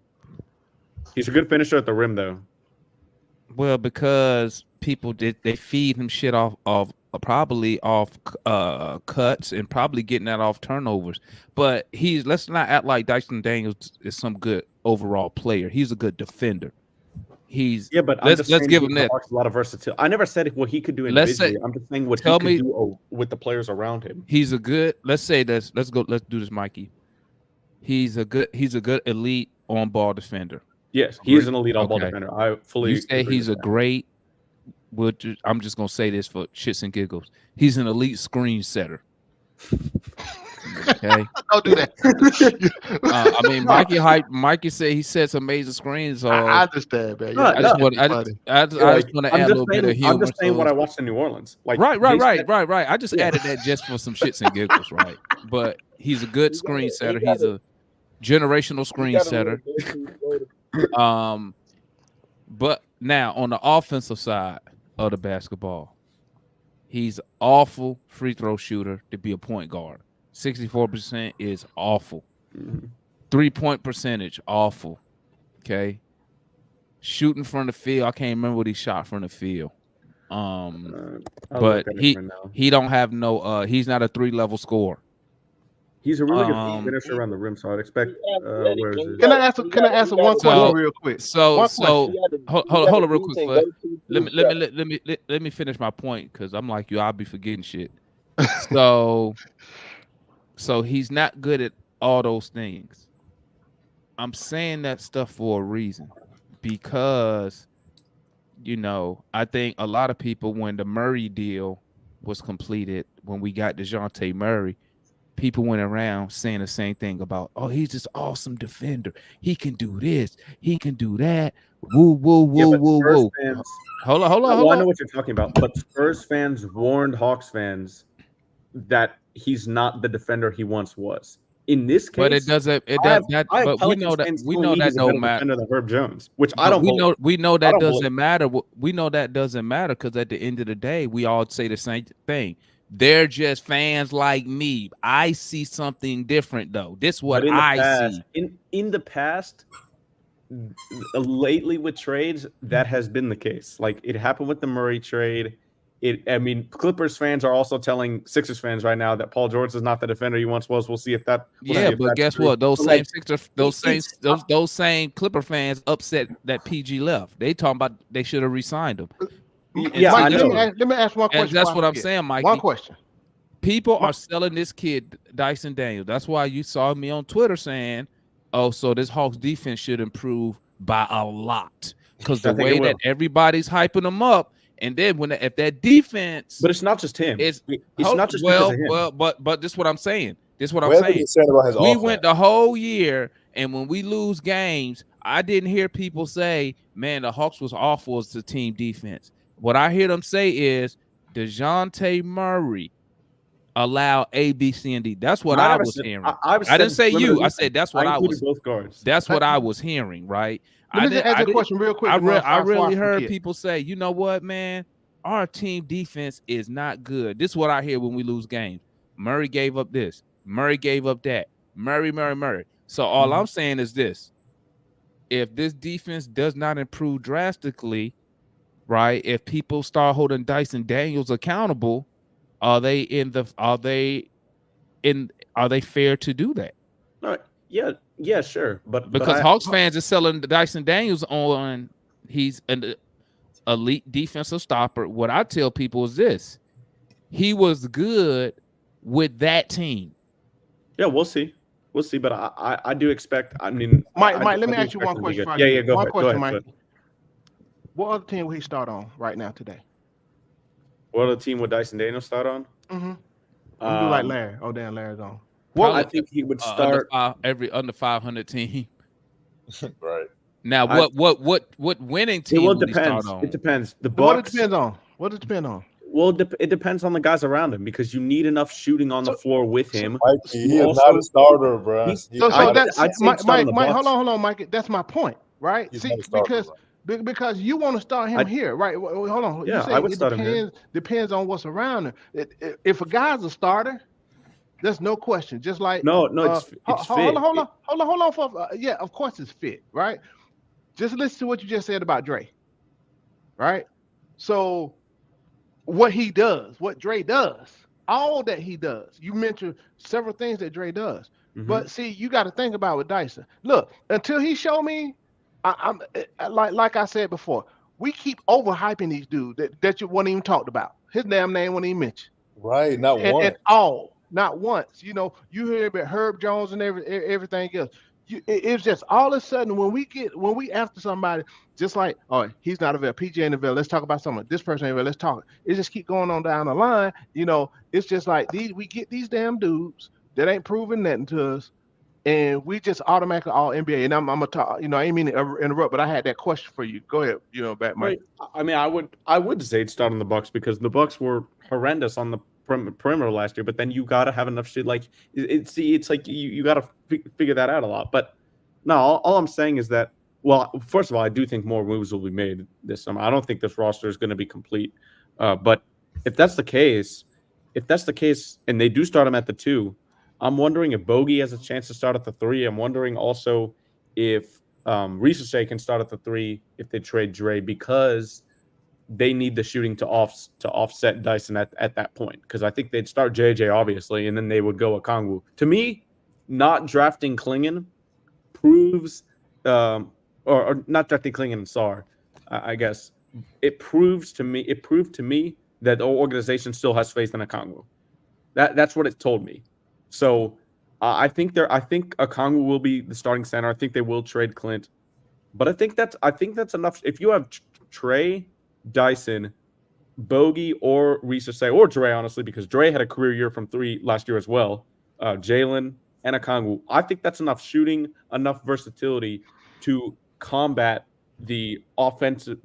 He's a good finisher at the rim, though. Well, because people they feed him shit probably off cuts and probably getting that off turnovers. But let's not act like Dyson Daniels is some good overall player. He's a good defender. But let's give him that. A lot of versatility. I never said what he could do individually. I'm just saying what he could do with the players around him. He's a good. Let's do this, Mikey. He's a good elite on ball defender. Yes, he is an elite on ball defender. I fully. You say he's a great. I'm just gonna say this for shits and giggles. He's an elite screen setter. Okay, don't do that. I mean, Mikey said he sets amazing screens. So I understand, man. I just want to add a little bit of humor. I'm just saying what I watched in New Orleans. Like right. I just added that just for some shits and giggles, right? But he's a good screen setter. He's a generational screen setter. But now on the offensive side of the basketball, he's an awful free throw shooter to be a point guard. 64% is awful. 3-point percentage, awful. Okay. Shooting from the field, I can't remember what he shot from the field. But he don't have no he's not a 3-level scorer. He's a really good finisher around the rim, so I'd expect. Where is it? Can I answer one question real quick? Hold on real quick. Let me finish my point because I'm like you. I'll be forgetting shit. So he's not good at all those things. I'm saying that stuff for a reason because I think a lot of people when the Murray deal was completed, when we got Dejounte Murray. People went around saying the same thing about, he's this awesome defender. He can do this. He can do that. Woo. Hold on. I know what you're talking about, but Spurs fans warned Hawks fans that he's not the defender he once was. In this case, but it doesn't. But we know that don't matter. Than Herb Jones, which I don't. We know that doesn't matter. We know that doesn't matter because at the end of the day, we all say the same thing. They're just fans like me. I see something different though. This is what I see. In the past, lately with trades, that has been the case. Like it happened with the Murray trade. Clippers fans are also telling Sixers fans right now that Paul George is not the defender he once was. We'll see if that. But guess what? Those same Clipper fans upset that PG left. They talking about they should have re-signed him. Yeah, Mike, let me ask one question. And that's what I'm saying, Mikey. One question. People are selling this kid Dyson Daniels. That's why you saw me on Twitter saying, so this Hawks defense should improve by a lot. Because the way that everybody's hyping them up, and then if that defense, but it's not just him. It's not just but this is what I'm saying. We went the whole year, and when we lose games, I didn't hear people say, "Man, the Hawks was awful as a team defense." What I hear them say is Dejounte Murray allowed A, B, C, and D. That's what I was hearing. I didn't say you. I said that's what I was. Both guards. That's what I was hearing, right? Let me ask you a question real quick. I really heard people say, you know what, man? Our team defense is not good. This is what I hear when we lose games. Murray gave up this. Murray gave up that. Murray. So all I'm saying is this. If this defense does not improve drastically, right? If people start holding Dyson Daniels accountable, are they fair to do that? All right. Yeah, sure. But because Hawks fans are selling Dyson Daniels on he's an elite defensive stopper. What I tell people is this: he was good with that team. Yeah, we'll see. We'll see. But I do expect. I mean, Mike, I let me do ask you expect one him to be question. good. Yeah, go One ahead. question, Go ahead. Mike. What other team will he start on right now today? What other team would Dyson Daniels start on? Mm-hmm. I'm do like Larry. Oh, damn, Larry's on. Probably, I think he would start every under 500 team. Right. Now, what winning team? It will would he depends. start on? It depends. The What it Bucks. depends on? What it depend on? Well, it depends on the guys around him because you need enough shooting on the floor with him. Mikey, he is not a starter, bro. So that's I'd say Mike. Hold on, Mike. That's my point, right? He's See, not a starter, because you want to start him here, right? Hold on. Yeah, you say I would it start him here. depends on what's around him. If a guy's a starter, there's no question. Just like no, it's fit. Hold on. Yeah, of course it's fit, right? Just listen to what you just said about Dre, right? So what he does, what Dre does, all that he does. You mentioned several things that Dre does. Mm-hmm. But see, you got to think about with Dyson. Look, until he show me, I'm like I said before, we keep overhyping these dudes that you wasn't even talked about. His damn name wasn't even mentioned. Right, not once. At all, not once. You know, you hear about Herb Jones and everything else. It's just all of a sudden when we after somebody, just like, oh, he's not available, PJ ain't available, let's talk about someone. This person ain't available, let's talk. It just keep going on down the line. You know, it's just like we get these damn dudes that ain't proving nothing to us, and we just automatically all NBA. And I'm gonna talk. You know, I ain't mean to interrupt, but I had that question for you. Go ahead. You know, back Mike. Right. I mean, I would say start on the Bucks because the Bucks were horrendous on the perimeter last year. But then you got to have enough shit. Like it's like you got to figure that out a lot. But no, all I'm saying is that, well, first of all, I do think more moves will be made this summer. I don't think this roster is going to be complete. But if that's the case, and they do start him at the 2, I'm wondering if Bogey has a chance to start at the 3. I'm wondering also if Ricochet can start at the 3 if they trade Dre, because they need the shooting to offset Dyson at that point. Because I think they'd start JJ, obviously, and then they would go Okongwu. To me, not drafting Klingon proves or not drafting Klingon and Sar, I guess. It proved to me that the organization still has faith in Okongwu. That's what it told me. So I think Okongwu will be the starting center. I think they will trade Clint, but I think that's enough. If you have Trey, Dyson, Bogey, or Ricochet, or Dre, honestly, because Dre had a career year from 3 last year as well. Jalen and Okongwu, I think that's enough shooting, enough versatility to combat the offensive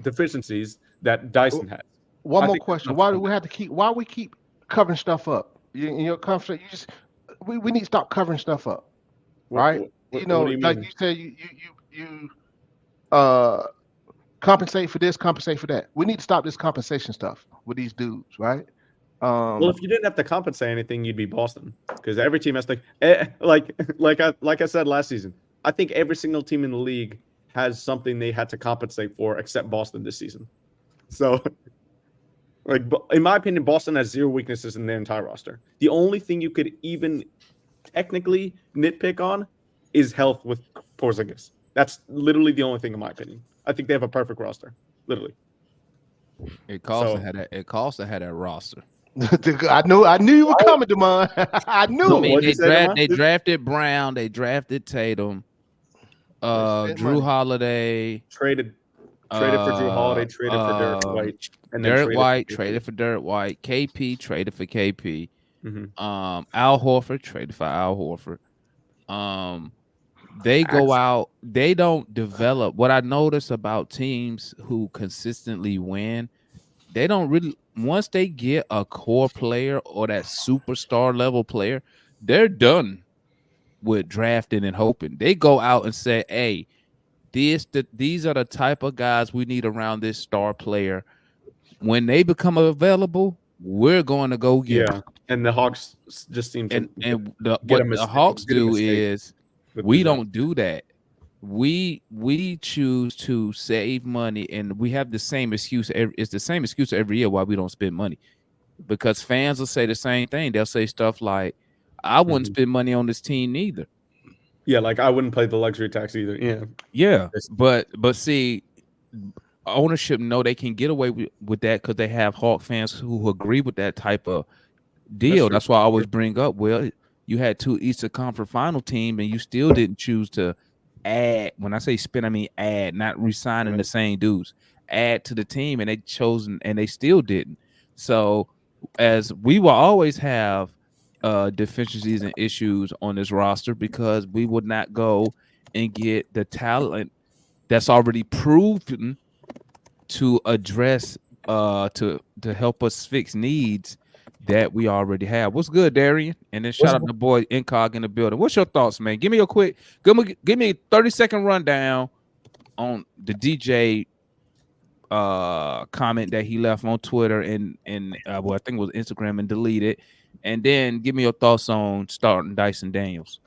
deficiencies that Dyson has. One more question: why do we have to keep? Why we keep covering stuff up? We need to stop covering stuff up, right? You know, like you said, you compensate for this, compensate for that. We need to stop this compensation stuff with these dudes, right? Well, if you didn't have to compensate anything, you'd be Boston, because every team has to. Like I said last season, I think every single team in the league has something they had to compensate for, except Boston this season. So, like, in my opinion, Boston has 0 weaknesses in their entire roster. The only thing you could even technically nitpick on is health with Porzingis. That's literally the only thing, in my opinion. I think they have a perfect roster, literally. It costs to have that roster. I knew you were coming, Demond. I knew. I mean, they drafted Brown, they drafted Tatum, Drew Holiday, traded for Drew Holiday, traded for Derek White, and then traded for Derek White, KP traded for KP, Al Horford traded for Al Horford. They go out, they don't develop. What I notice about teams who consistently win, they don't really, once they get a core player or that superstar level player, they're done with drafting and hoping. They go out and say, hey, these are the type of guys we need around this star player. When they become available, we're going to go get them. And the Hawks just seem to what the Hawks do is we don't do that. We choose to save money, and we have the same excuse. It's the same excuse every year why we don't spend money, because fans will say the same thing. They'll say stuff like, I wouldn't spend money on this team either. Yeah, like I wouldn't pay the luxury tax either. Yeah. But see, ownership know they can get away with that because they have Hawk fans who agree with that type of deal. That's why I always bring up, well, you had 2 Eastern Conference final team and you still didn't choose to add. When I say spin, I mean add, not resigning the same dudes. Add to the team, and they chosen and they still didn't. So as we will always have deficiencies and issues on this roster because we would not go and get the talent that's already proven to address to help us fix needs that we already have. What's good, Darian? And then shout out the boy Incog in the building. What's your thoughts, man? Give me a quick, give me a 30-second rundown on the DJ comment that he left on Twitter and well, I think it was Instagram and deleted. And then give me your thoughts on starting Dyson Daniels.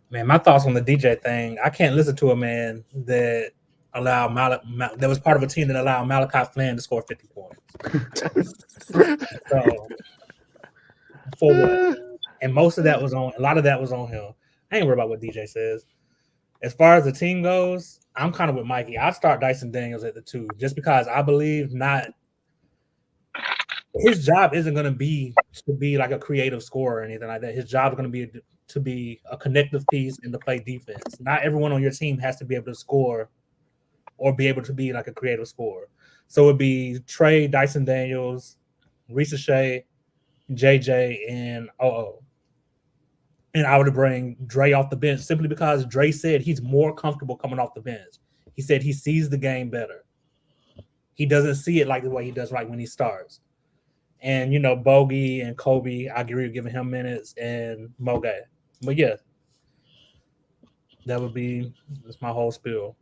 Man, my thoughts on the DJ thing. I can't listen to a man that allowed that was part of a team that allowed Malachi Flynn to score 50 points. So for what? And most of that was on, a lot of that was on him. I ain't worried about what DJ says. As far as the team goes, I'm kind of with Mikey. I'd start Dyson Daniels at the 2 just because I believe not his job isn't going to be like a creative scorer or anything like that. His job is going to be to be a connective piece and to play defense. Not everyone on your team has to be able to score or be able to be like a creative scorer. So it'd be Trey, Dyson Daniels, Risa Shea, JJ, and OO. And I would bring Dre off the bench simply because Dre said he's more comfortable coming off the bench. He said he sees the game better. He doesn't see it like the way he does right when he starts. And, you know, Bogey and Kobe, I agree with giving him minutes, and Mogay. But, yeah, that's my whole spiel.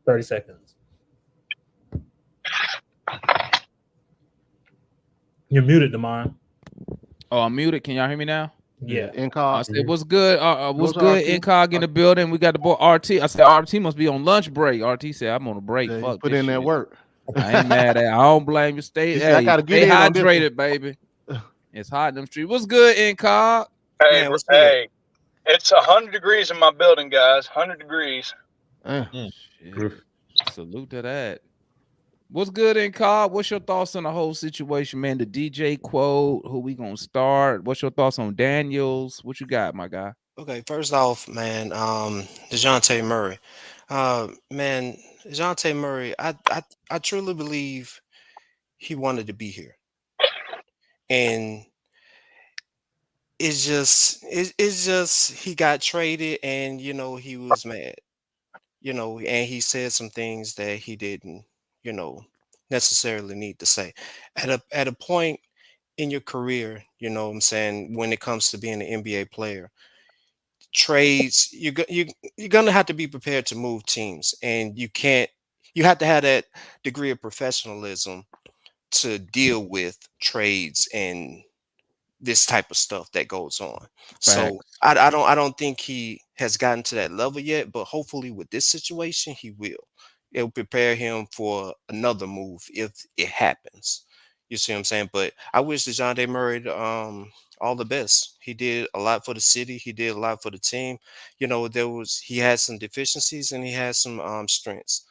30 seconds. You're muted, Damon. Oh, I'm muted. Can y'all hear me now? Yeah. Incog. I said, what's good? What's good? Incog in the building. We got the boy RT. I said, RT must be on lunch break. RT said, I'm on a break. Yeah, fuck put this in shit. that work. I ain't mad at it. I don't blame you. Stay hydrated, baby. It's hot in them streets. What's good, Incog? Hey, hey, it's 100 degrees in my building, guys. 100 degrees. Salute to that. What's good, Incog? What's your thoughts on the whole situation, man? The DJ quote, who we gonna start? What's your thoughts on Daniels? What you got, my guy? Okay, first off, man, Dejounte Murray. Man, Dejounte Murray, I truly believe he wanted to be here. And it's just he got traded and you know he was mad. You know, and he said some things that he didn't, you know, necessarily need to say. At a point in your career, you know what I'm saying, when it comes to being an NBA player, trades, you're gonna have to be prepared to move teams, and you have to have that degree of professionalism to deal with trades and this type of stuff that goes on. So I don't think he has gotten to that level yet, but hopefully with this situation he will. It'll prepare him for another move if it happens. You see what I'm saying? But I wish Dejounte Murray all the best. He did a lot for the city. He did a lot for the team. You know, he had some deficiencies and he had some strengths.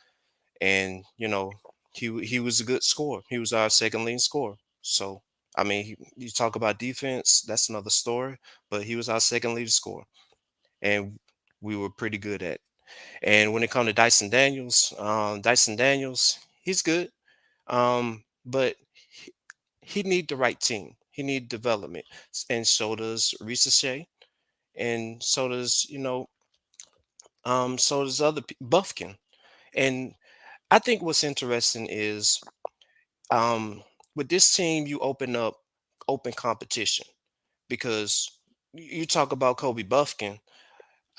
And you know, he was a good scorer. He was our second leading scorer. So I mean, you talk about defense, that's another story. But he was our second leading scorer, and we were pretty good at it. And when it comes to Dyson Daniels, he's good, but he need the right team. He need development, and so does Risa Shea, and so does so does Buffkin. And I think what's interesting is with this team, you open up open competition because you talk about Kobe Buffkin.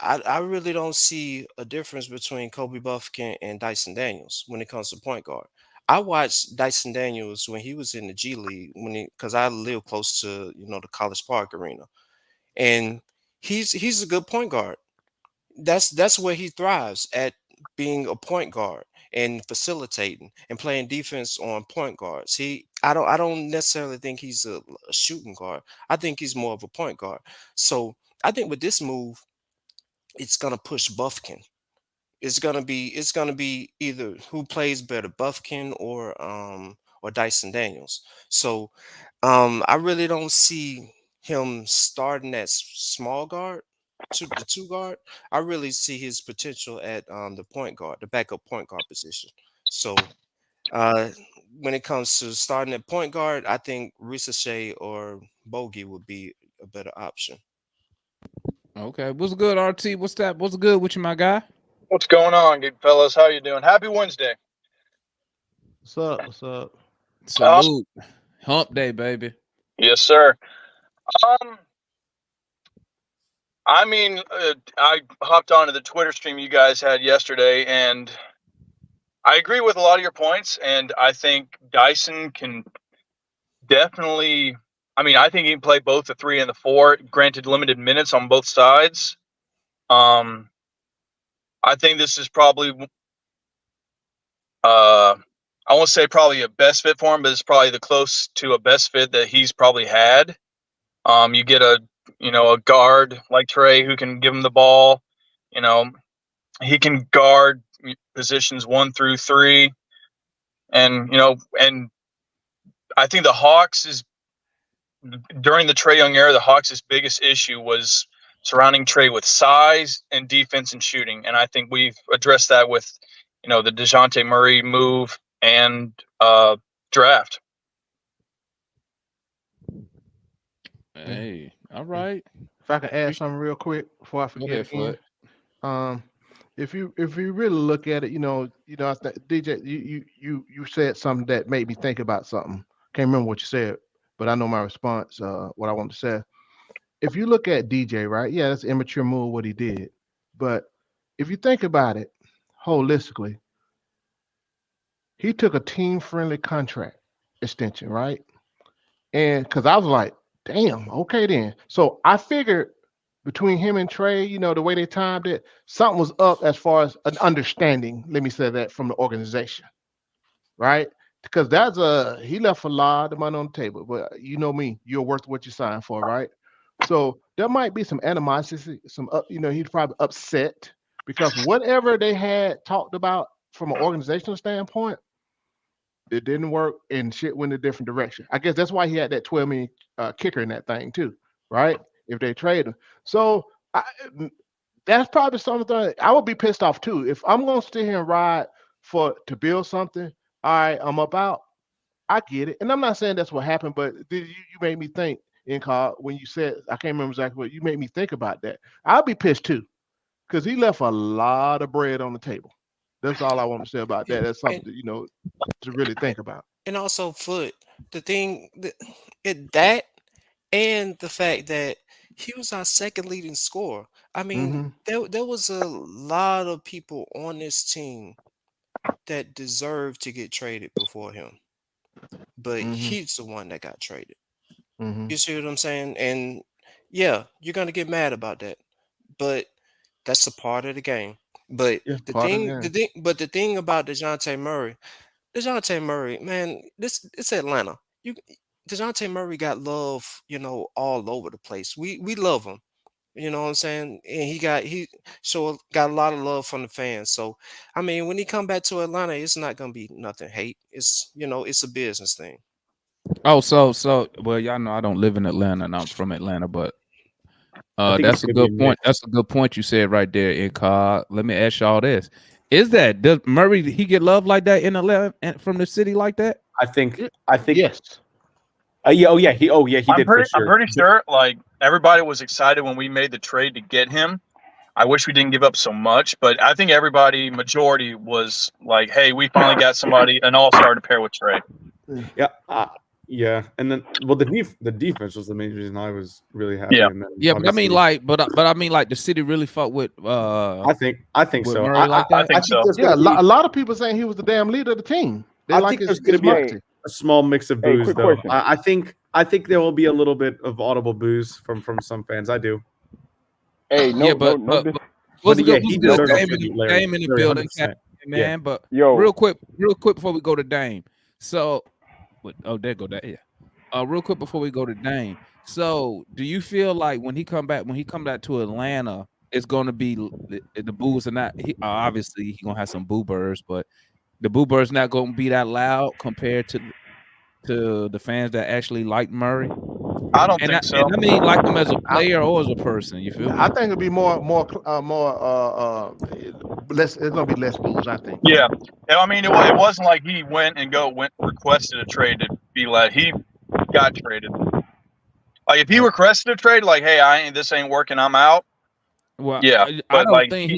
I really don't see a difference between Kobe Buffkin and Dyson Daniels when it comes to point guard. I watched Dyson Daniels when he was in the G League because I live close to the College Park Arena, and he's a good point guard. That's where he thrives at, being a point guard and facilitating and playing defense on point guards. I don't necessarily think he's a shooting guard. I think he's more of a point guard. So I think with this move, it's gonna push Buffkin. It's gonna be either who plays better, Buffkin or Dyson Daniels. So I really don't see him starting at small guard to the two guard, I really see his potential at the point guard, the backup point guard position. So uh, when it comes to starting at point guard, I think Ricochet or Bogey would be a better option. Okay, what's good, RT? What's that? What's good with you, my guy? What's going on, good fellas? How you doing? Happy Wednesday. What's up? What's up? Salute, hump day, baby. Yes, sir. Um, I mean, I hopped onto the Twitter stream you guys had yesterday, and I agree with a lot of your points. And I think Dyson can definitely. I mean, I think he can play both the 3 and the 4. Granted, limited minutes on both sides. I think this is probably, I won't say probably a best fit for him, but it's probably the close to a best fit that he's probably had. You get a guard like Trey who can give him the ball. You know, he can guard positions 1 through 3, and I think the Hawks is during the Trey Young era, the Hawks' biggest issue was surrounding Trey with size and defense and shooting, and I think we've addressed that with the Dejounte Murray move and draft. Hey, all right. If I can add something real quick before I forget again. If you really look at it, I think DJ, you said something that made me think about something. Can't remember what you said, but I know my response. What I wanted to say. If you look at DJ, right? Yeah, that's an immature move what he did. But if you think about it holistically, he took a team-friendly contract extension, right? And because I was like, damn, okay then. So I figured between him and Trey, the way they timed it, something was up as far as an understanding, let me say that, from the organization, right? Because he left a lot of money on the table, but you know me, you're worth what you signed for, right? So there might be some animosity, he's probably upset because whatever they had talked about from an organizational standpoint, it didn't work and shit went a different direction. I guess that's why he had that 12 million kicker in that thing too, right? If they trade him. So that's probably something I would be pissed off too. If I'm going to sit here and ride to build something, all right, I'm up out. I get it. And I'm not saying that's what happened, but you made me think, when you said, I can't remember exactly what, you made me think about that. I'll be pissed too because he left a lot of bread on the table. That's all I want to say about that. That's something to really think about. And also, Foot, the thing that and the fact that he was our second leading scorer. I mean, there was a lot of people on this team that deserved to get traded before him, but he's the one that got traded. You see what I'm saying? And yeah, you're gonna get mad about that, but that's a part of the game. But the thing about Dejounte Murray, man, it's Atlanta. Dejounte Murray got love, all over the place. We love him. You know what I'm saying? And he got a lot of love from the fans. So I mean, when he come back to Atlanta, it's not gonna be nothing hate. It's it's a business thing. Oh, so well, y'all know I don't live in Atlanta and I'm from Atlanta, but that's a good point. That's a good point you said right there, Inca. Let me ask y'all this. Does Murray he get love like that in Atlanta from the city like that? I think yes. He did for sure. I'm pretty sure like everybody was excited when we made the trade to get him. I wish we didn't give up so much, but I think majority was like, hey, we finally got somebody, an all-star to pair with Trey. Yeah, and then the defense was the main reason I was really happy. Yeah, but I mean like, the city really fucked with. I think so. Murray like that? I think so. Yeah, a lot of people saying he was the damn leader of the team. I think there's going to be a small mix of boos, though. I think there will be a little bit of audible boos from some fans. I do. Hey, no, but he deserves Dame in the building, man. Yeah. But real quick before we go to Dame. So, there go that. Yeah. Real quick before we go to Dame. So, do you feel like when he come back to Atlanta, it's going to be the boos are not? Obviously, he's gonna have some boo birds, but the boo birds not going to be that loud compared to the fans that actually like Murray. I don't think so. And I mean like him as a player or as a person. You feel me? I think it'll be more. Less. It's gonna be less moves. I think. Yeah, and I mean, it wasn't like he went requested a trade to be let. He got traded. Like if he requested a trade, like, hey, this ain't working, I'm out. Well, yeah, I but don't like think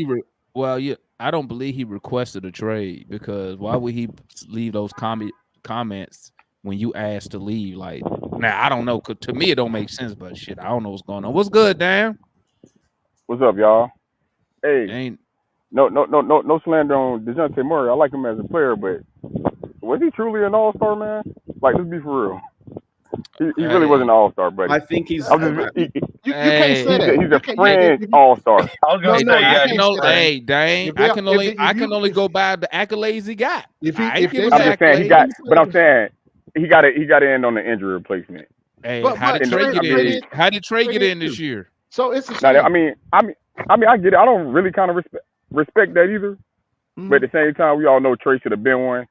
I don't believe he requested a trade, because why would he leave those comments when you asked to leave? Like, now I don't know. 'Cause to me, it don't make sense. But shit, I don't know what's going on. What's good, Dan? What's up, y'all? Hey, Ain't no slander on Dejounte Murray. I like him as a player, but was he truly an all-star, man? Like, let's be for real. He really wasn't an all-star, buddy. I think he's. I'm just, You can't say that. he's a fringe all-star. I was gonna say, you yeah, can't say that. Hey, Dane, I can only go by the accolades he got. If he- I if ain't giving they I'm the just saying he accolades. got, but I'm saying he got to end on the injury replacement. Hey, But- how did but Trey Trey- get Trey in? did- How did Trey Trey get did in this too. year? So it's the Now, same. I mean, I get it. I don't really kind of respect that either. But at the same time, we all know Trey should have been one.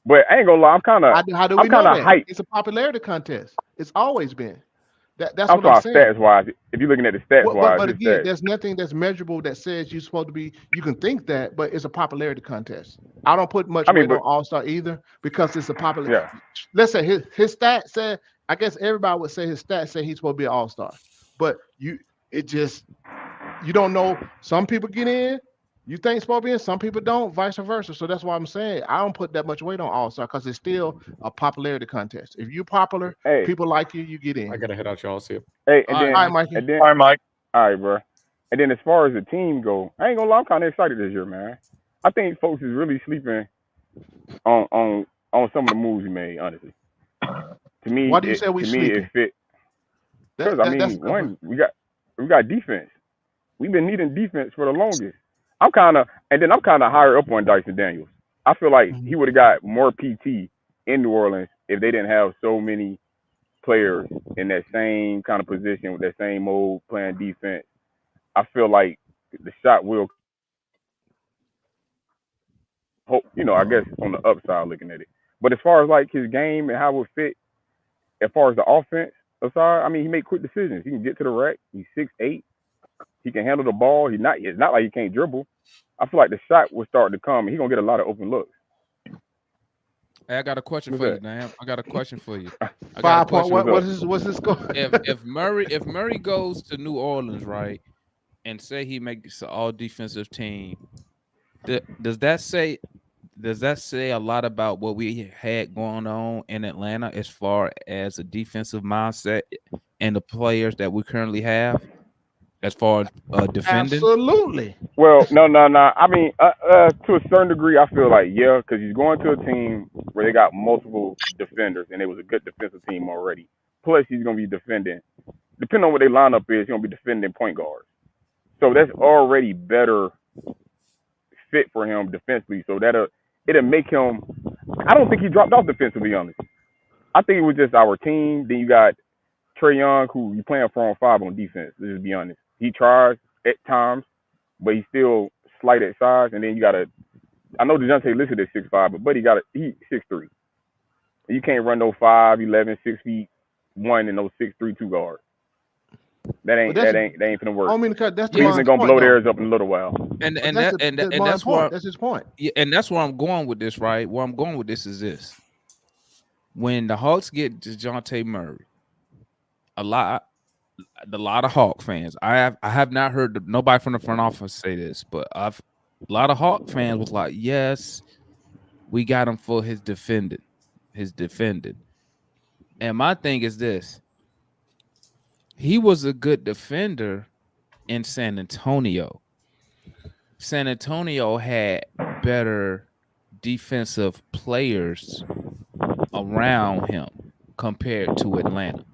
But I ain't gonna lie, I'm kind of hyped. It's a popularity contest. It's always been. That's I'm what I'm talking saying. stats wise. If you're looking at the stats wise, But it's again, stats. there's nothing that's measurable that says you're supposed to be. You can think that, but it's a popularity contest. I don't put much weight on All-Star either, because it's a popular. Yeah. Let's say his stats said. I guess everybody would say his stats say he's supposed to be an All-Star, but you don't know. Some people get in. You think it's supposed to be in, some people don't, vice versa. So that's why I'm saying I don't put that much weight on All-Star, because it's still a popularity contest. If you're popular, people like you, you get in. I gotta head out, y'all. See you. Hey, All right, Mikey. and then, all right, Mike. All right, bro. And then as far as the team go, I ain't gonna lie, I'm kind of excited this year, man. I think folks is really sleeping on some of the moves he made. Honestly, to me, Why do you say we sleeping? It fit. Because I mean, one, we got defense. We've been needing defense for the longest. I'm kind of higher up on Dyson Daniels. I feel like he would have got more PT in New Orleans if they didn't have so many players in that same kind of position with that same mode playing defense. I feel like the shot will, I guess on the upside looking at it. But as far as like his game and how it would fit, as far as the offense aside, I mean, he make quick decisions. He can get to the rack. He's 6'8". He can handle the ball. It's not like he can't dribble. I feel like the shot will start to come, and he's gonna get a lot of open looks. Hey, I got a question for you, Dan. I got a question for you. 5 point. What's this score? If Murray goes to New Orleans, right, and say he makes an all defensive team, does that say a lot about what we had going on in Atlanta as far as a defensive mindset and the players that we currently have? As far as defending? Absolutely. Well, no. I mean, to a certain degree, I feel like, yeah, because he's going to a team where they got multiple defenders, and it was a good defensive team already. Plus, he's going to be defending. Depending on what their lineup is, he's going to be defending point guards. So that's already better fit for him defensively. So it'll make him. I don't think he dropped off defensively, honestly. I think it was just our team. Then you got Trey Young, who you playing 4 on 5 on defense. Let's just be honest. He tries at times, but he's still slight at size. And then you got I know Dejounte listed at 6'5", but he's 6'3". You can't run no 5'11", 6'1" and those 6'3" 2 guards. That ain't finna work. I mean, that's He's gonna blow theirs up in a little while. And that's where that's his point. Yeah, and that's where I'm going with this, right? Where I'm going with this is this: when the Hawks get Dejounte Murray, a lot of Hawk fans. I have not heard nobody from the front office say this, but a lot of Hawk fans was like, "Yes, we got him for his defending." And my thing is this: he was a good defender in San Antonio. San Antonio had better defensive players around him compared to Atlanta.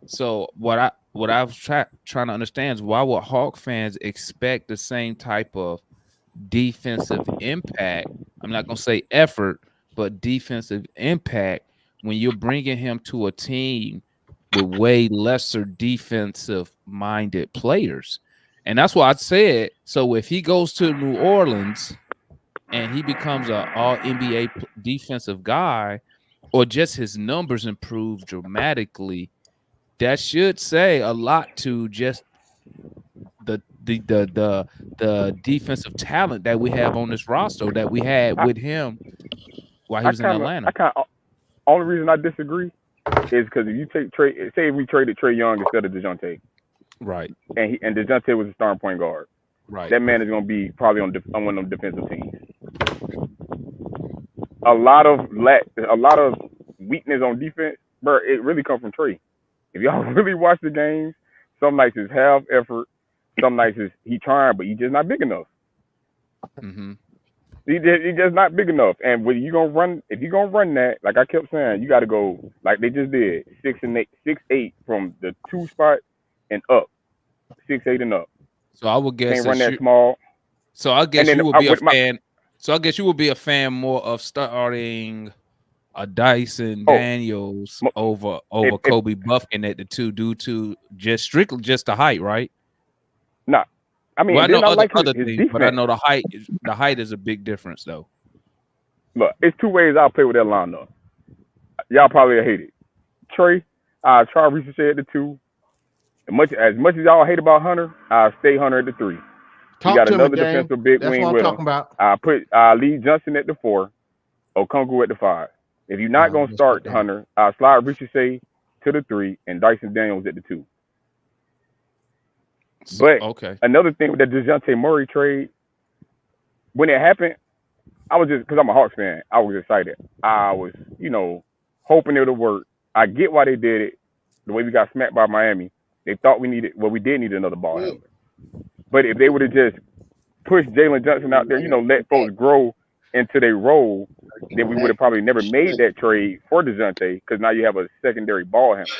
So what I was trying to understand is, why would Hawk fans expect the same type of defensive impact? I'm not going to say effort, but defensive impact when you're bringing him to a team with way lesser defensive minded players. And that's why I said, so if he goes to New Orleans and he becomes an all NBA defensive guy, or just his numbers improve dramatically, that should say a lot to just the defensive talent that we have on this roster that we had with him while he was in Atlanta. Only reason I disagree is because if you take Trey, say if we traded Trey Young instead of Dejounte, right, and Dejounte was a starting point guard, right, that man is going to be probably on one of them defensive teams. A lot of weakness on defense, bro. It really comes from Trey. If y'all really watch the games, some nights it's half effort, some nights it's he trying, but he just not big enough. Mm-hmm. He just not big enough. And when you gonna run, if you gonna run that, like I kept saying, you got to go like they just did 6-8 from the 2 spot and up, 6-8 and up. So I would guess can't run that small. So I guess you would be a fan. So I guess you would be a fan more of starting a Dyson Daniels over Kobe Buffkin at the 2 due to strictly the height, right? Nah. I mean, well, I know other his things, defense. but I know the height is a big difference, though. Look, it's 2 ways I'll play with that lineup. Y'all probably hate it. Trey, I'll try Reese Shea at the 2. As much as y'all hate about Hunter, I'll stay Hunter at the 3. Talk you got to another me, defensive big That's wing what I'm with talking him. about. I'll leave Johnson at the 4, Okongwu at the 5. If you're not gonna start Hunter, I'll slide Reese Shea to the 3 and Dyson Daniels at the 2. But another thing with the Dejounte Murray trade, when it happened, I was just, because I'm a Hawks fan, I was excited. I was, hoping it would work. I get why they did it. The way we got smacked by Miami, they thought we did need another ball handler. But if they would have just pushed Jalen Johnson out there, let folks grow into their role, then we would have probably never made that trade for Dejounte, because now you have a secondary ball handler.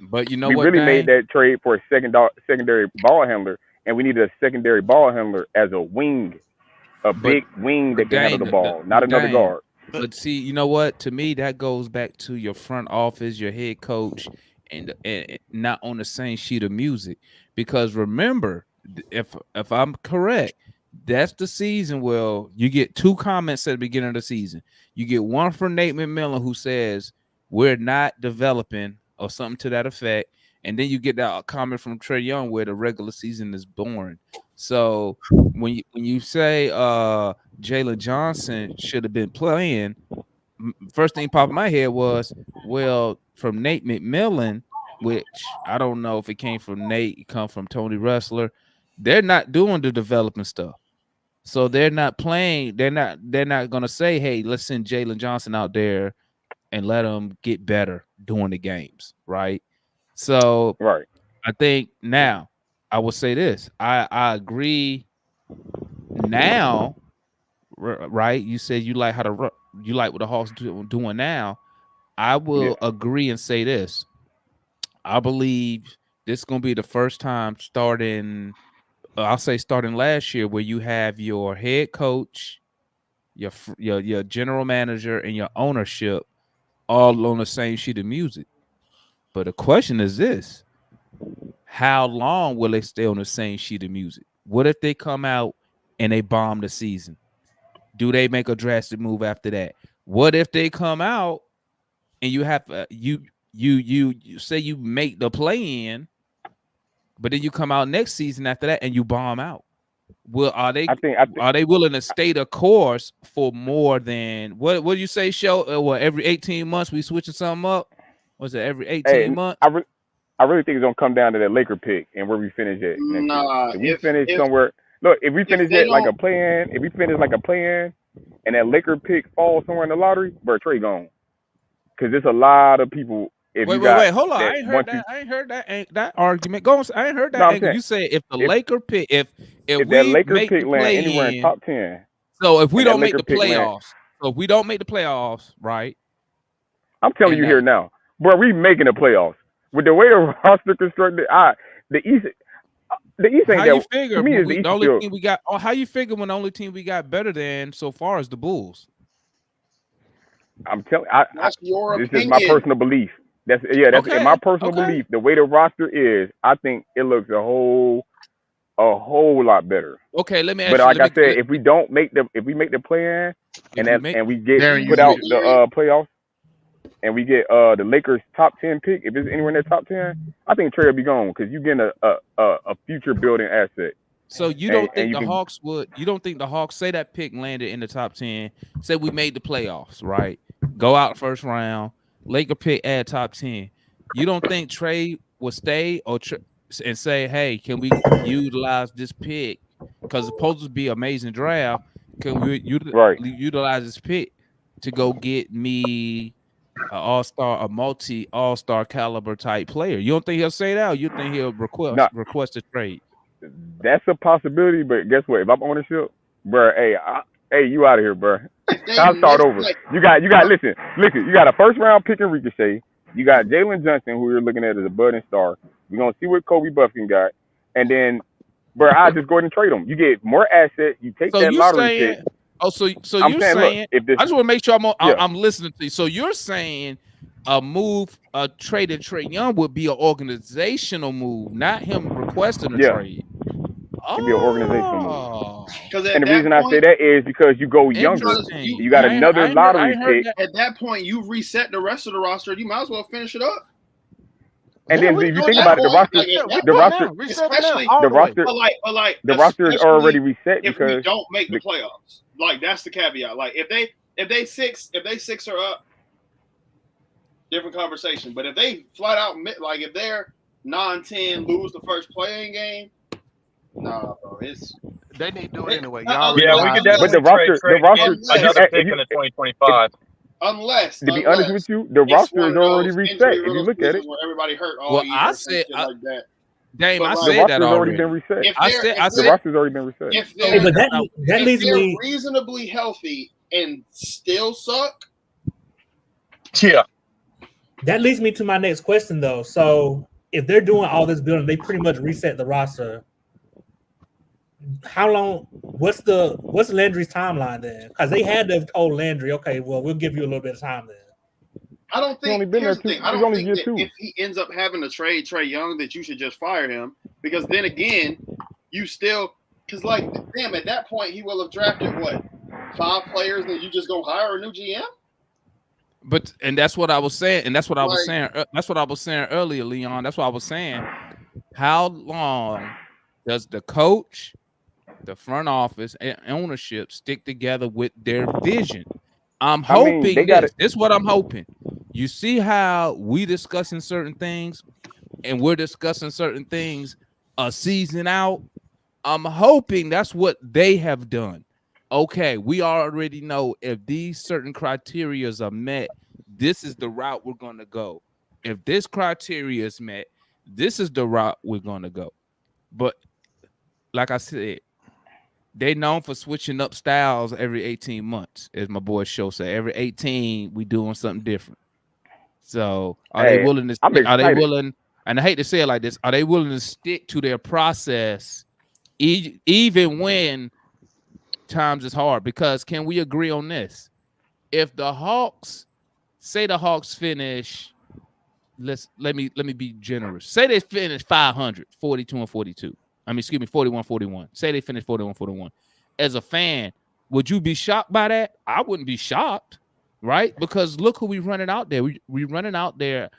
But you know we what? We really Dang? made that trade for a secondary ball handler, and we needed a secondary ball handler as a wing, big wing that can handle the ball, not another guard. But see, you know what? To me, that goes back to your front office, your head coach, and not on the same sheet of music. Because remember, if I'm correct, that's the season where you get 2 comments at the beginning of the season. You get one from Nate McMillan who says we're not developing or something to that effect, and then you get that comment from Trey Young where the regular season is boring. So when you say Jalen Johnson should have been playing, first thing popped in my head was, well, from Nate McMillan, which I don't know if it came from Nate, it come from Tony Ressler. They're not doing the development stuff. So they're not playing. They're not gonna say, hey, let's send Jalen Johnson out there and let him get better during the games, right? So I think now I will say this. I agree now, right? You said you like you like what the Hawks doing now. I will agree and say this. I believe this is gonna be the first time starting last year where you have your head coach, your general manager, and your ownership all on the same sheet of music. But the question is this: how long will they stay on the same sheet of music? What if they come out and they bomb the season? Do they make a drastic move after that? What if they come out and you have you say you make the play in, but then you come out next season after that and you bomb out? Are they willing to stay the course for more than what do you say, Show? What, every 18 months we switching something up? Was it every 18 months? I really think it's gonna come down to that Laker pick and where we finish at. If we finish somewhere, look, if we finish at like a play-in, and that Laker pick falls somewhere in the lottery, bro, Trey gone. Because there's a lot of people. Wait, hold on. I ain't heard that argument. Go on. I ain't heard that angle. You say if the Laker pick, if that we Laker make pick the land play anywhere in top 10. So if we don't make Laker the pick land, playoffs, right? I'm telling you here now, bro, we making the playoffs. With the way the roster constructed, the East ain't how that. You figure, to me, is the only still, team we got? How you figure when the only team we got better than so far is the Bulls? I'm telling. That's your this opinion. is my personal belief. That's in my personal belief. The way the roster is, I think it looks a whole lot better. Okay, let me ask but you. Like I said, if we make the play-in and we get put out the playoffs, and we get the Lakers top 10 pick, if it's anywhere in their top 10, I think Trey will be gone because you're getting a future building asset. So you don't think the Hawks would? You don't think the Hawks, say that pick landed in the top 10, say we made the playoffs, right? Go out first round, Laker pick add top 10. You don't think Trey will stay and say, hey, can we utilize this pick? Because it's supposed to be an amazing draft. Can we utilize this pick to go get me a multi all-star caliber type player? You don't think he'll say that, or you think he'll request a trade? That's a possibility, but guess what? If I'm ownership, bro, hey, you out of here, bro. I'll start over. You got listen. You got a first round pick in Ricochet. You got Jalen Johnson, who you're looking at as a budding star. We're gonna see what Kobe Buffkin got, and then, bro, I'll just go ahead and trade him. You get more assets. You take that lottery pick. Oh, so you're saying? Look, I just want to make sure I'm listening to you. So you're saying a trade of Trey Young would be an organizational move, not him requesting a trade. It'd be an organizational move. And the reason I say that is because you go younger. You got another lottery pick. At that point, you've reset the rest of the roster. You might as well finish it up. And then if you think about it, the roster is already reset if because we don't make the playoffs. Like, that's the caveat. Like, if they six are up, different conversation. But if they flat out, like, if they're 9-10, lose the first playing game, nah, bro, they need to do it anyway. We could definitely another pick in the 2025. Unless, to be honest with you, the roster is already reset. If you look at it, where everybody hurt all year, I said like that. Dame, I But, said that already. Been reset. The roster's already been reset. If they're, but that leads me reasonably healthy and still suck. Yeah. That leads me to my next question, though. So if they're doing all this building, they pretty much reset the roster. How long? What's Landry's timeline then? Because they had to have told Landry, okay, well, we'll give you a little bit of time then. I don't think. Here's the thing. I don't think that if he ends up having to trade Trey Young, that you should just fire him. Because then again, you still, because like, damn, at that point he will have drafted what, 5 players, and you just go hire a new GM. And that's what I was saying, and that's what I was saying. That's what I was saying earlier, Leon. That's what I was saying. How long does the coach, the front office, and ownership stick together with their vision? I'm hoping this is what I'm hoping. You see how we discussing certain things, and we're discussing certain things a season out. I'm hoping that's what they have done. Okay, we already know if these certain criteria are met, this is the route we're going to go. If this criteria is met, this is the route we're going to go. But like I said, they known for switching up styles every 18 months, as my boy Show said. Every 18, we doing something different. So are they willing to? Are they willing? And I hate to say it like this. Are they willing to stick to their process, even when times is hard? Because can we agree on this? If the Hawks, say the Hawks finish, let me be generous. Say they finish 500, 42-42. I mean, excuse me, 41-41. Say they finish 41-41. As a fan, would you be shocked by that? I wouldn't be shocked, right? Because look who we running out there. We running out there,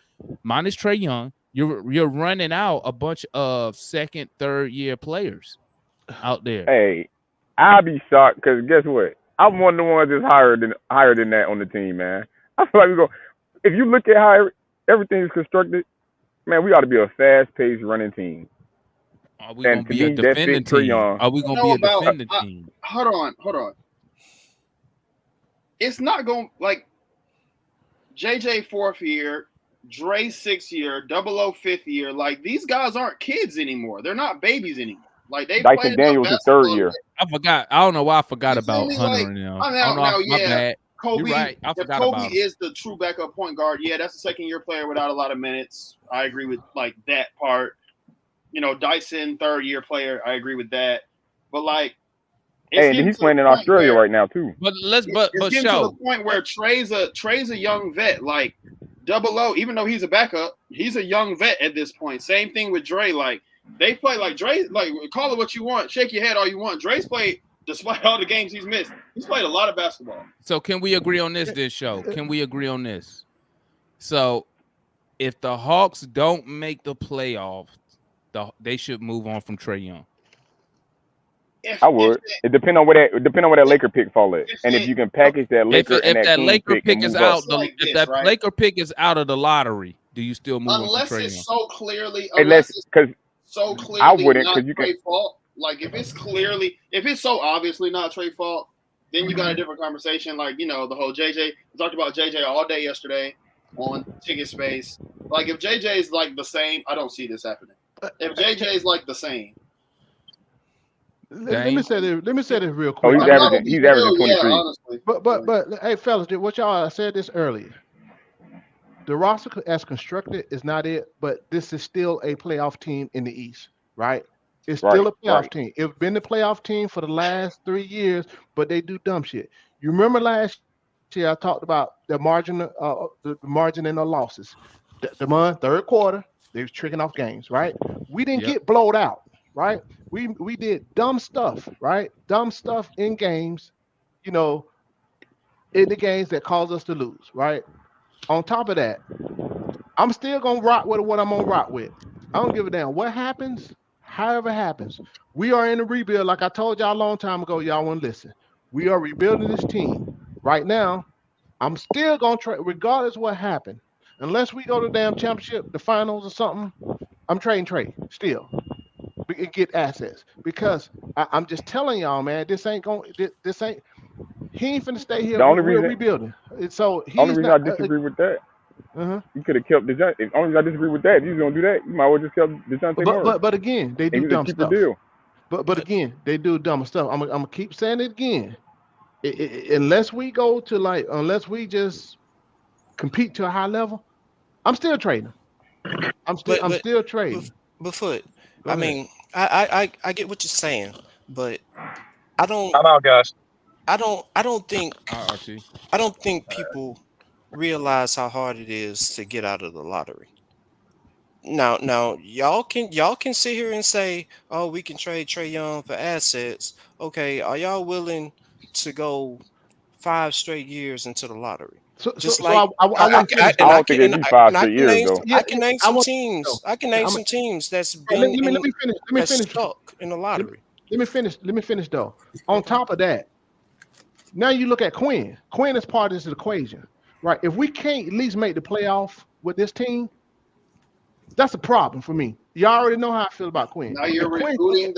minus Trey Young. You're running out a bunch of second, third year players out there. Hey, I'll be shocked because guess what? I'm one of the ones that's higher than that on the team, man. I feel like we go. If you look at how everything is constructed, man, we ought to be a fast-paced running team. Are we going to be a defending team? Are we going to be a defending team? Hold on. It's not going like JJ 4th year, Dre 6th year, 00 5th year. Like, these guys aren't kids anymore. They're not babies anymore. Like, they Dyson Daniels is 3rd year. I forgot. I don't know why I forgot about Hunter. My bad. Kobe, you're right. I forgot Kobe about him. is the true backup point guard. Yeah, that's a 2nd-year player without a lot of minutes. I agree with like that part. You know, Dyson, 3rd-year player. I agree with that. But like, and he's playing in Australia right now too. But it's getting to the point where Trey's a young vet. Like 00, even though he's a backup, he's a young vet at this point. Same thing with Dre. Like, they play like Dre. Like, call it what you want, shake your head all you want. Dre's played, despite all the games he's missed, he's played a lot of basketball. So can we agree on this, Show? Can we agree on this? So if the Hawks don't make the playoffs, they should move on from Trey Young. I would. It depend on where that Laker pick fall at, and if you can package that Laker and If that that King Laker pick pick and is move up. out, if that right? Laker pick is out of the lottery, do you still move on from Unless Trey it's Young? so clearly, Because so I clearly wouldn't, not because you can. Trey fault. Like if it's so obviously not Trey fault, then you got a different conversation. Like the whole JJ. We talked about JJ all day yesterday on Ticket Space. Like if JJ is like the same, I don't see this happening. If JJ is like the same. Let me say this real Oh, quick. he's averaging 23. Yeah, honestly. But hey, fellas, what y'all? I said this earlier. The roster as constructed is not it, but this is still a playoff team in the East, right? It's still a playoff team. It's been the playoff team for the last 3 years, but they do dumb shit. You remember last year I talked about the margin and the losses. The third quarter, they was tricking off games, right? We didn't get blowed out, right? We did dumb stuff, right? Dumb stuff in games, in the games that caused us to lose, right? On top of that, I'm still gonna rock with what I'm gonna rock with. I don't give a damn what happens, however happens. We are in a rebuild, like I told y'all a long time ago. Y'all want to listen. We are rebuilding this team right now. I'm still gonna try, regardless of what happened. Unless we go to the damn championship, the finals or something, I'm trading Trey still. We can get assets because I'm just telling y'all, man. This ain't going. This ain't. He ain't finna stay here. We're rebuilding. So he's only reason not. I disagree with that. You could have kept Dejounte. The only reason I disagree with that, if you was gonna do that, you might well just kept Dejounte Murray. But again, they do dumb stuff. Deal. But again, they do dumb stuff. I'm gonna keep saying it again. Unless we go to unless we just compete to a high level, I'm still trading. I'm still trading. But Foot, I mean, I get what you're saying, but I don't. I'm out, guys. I don't think people realize how hard it is to get out of the lottery. Now, y'all can sit here and say, "Oh, we can trade Trey Young for assets." Okay, are y'all willing to go 5 straight years into the lottery? I don't think it'd be 5 straight years though. I can name some teams. I can name some teams that's been let me finish. Stuck in the lottery. Let me finish though. On top of that, now you look at Quinn. Quinn is part of this equation, right? If we can't at least make the playoff with this team, that's a problem for me. Y'all already know how I feel about Quinn. Now you're rebooting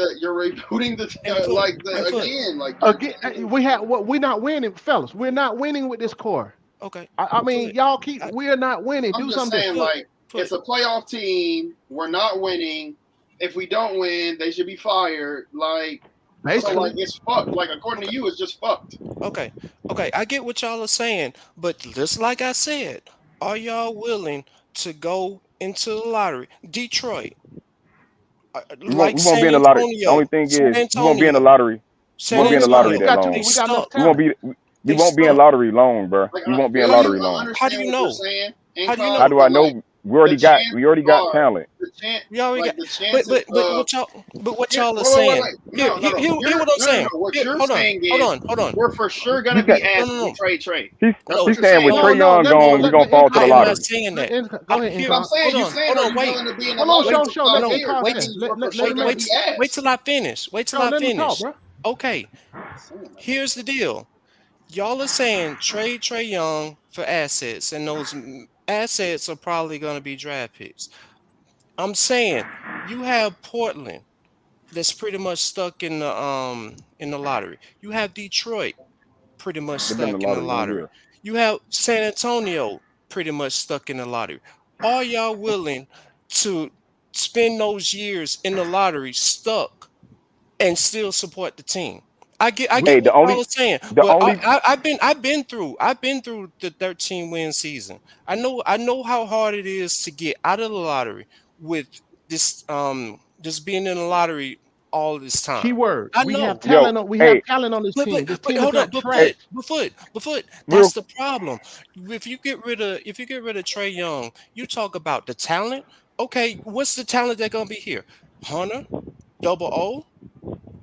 we're not winning, fellas. We're not winning with this core. Okay. I mean, y'all we're not winning. I'm Do just something. saying, it's a playoff team. We're not winning. If we don't win, they should be fired. So it's fucked. Like according to you, it's just fucked. Okay, I get what y'all are saying, but just like I said, are y'all willing to go into the lottery? Detroit, We won't be in the lottery. The only thing is, we won't be in the lottery. We won't be in the lottery that long. We won't be in lottery long, bro. We won't be in lottery long. How do you know? How do I know? We already got talent. We already got, but what y'all are saying? Hear what I'm saying. Hold on. We're for sure gonna be asked to trade. He's saying with Trey Young gone, we're gonna fall to the lottery. I'm not saying that. Wait till I finish. Okay. Here's the deal. Y'all are saying trade Trey Young for assets, and those assets are probably going to be draft picks. I'm saying you have Portland that's pretty much stuck in the lottery. You have Detroit pretty much stuck in the lottery. You have San Antonio pretty much stuck in the lottery. Are y'all willing to spend those years in the lottery stuck and still support the team? I get what y'all are saying, but I've been through the 13-win season. I know how hard it is to get out of the lottery with this just being in the lottery all this time. Keyword. We have talent on this team. This team is not trash. But that's the problem. If you get rid of Trey Young, you talk about the talent. Okay, what's the talent that's gonna be here? Hunter, Double O.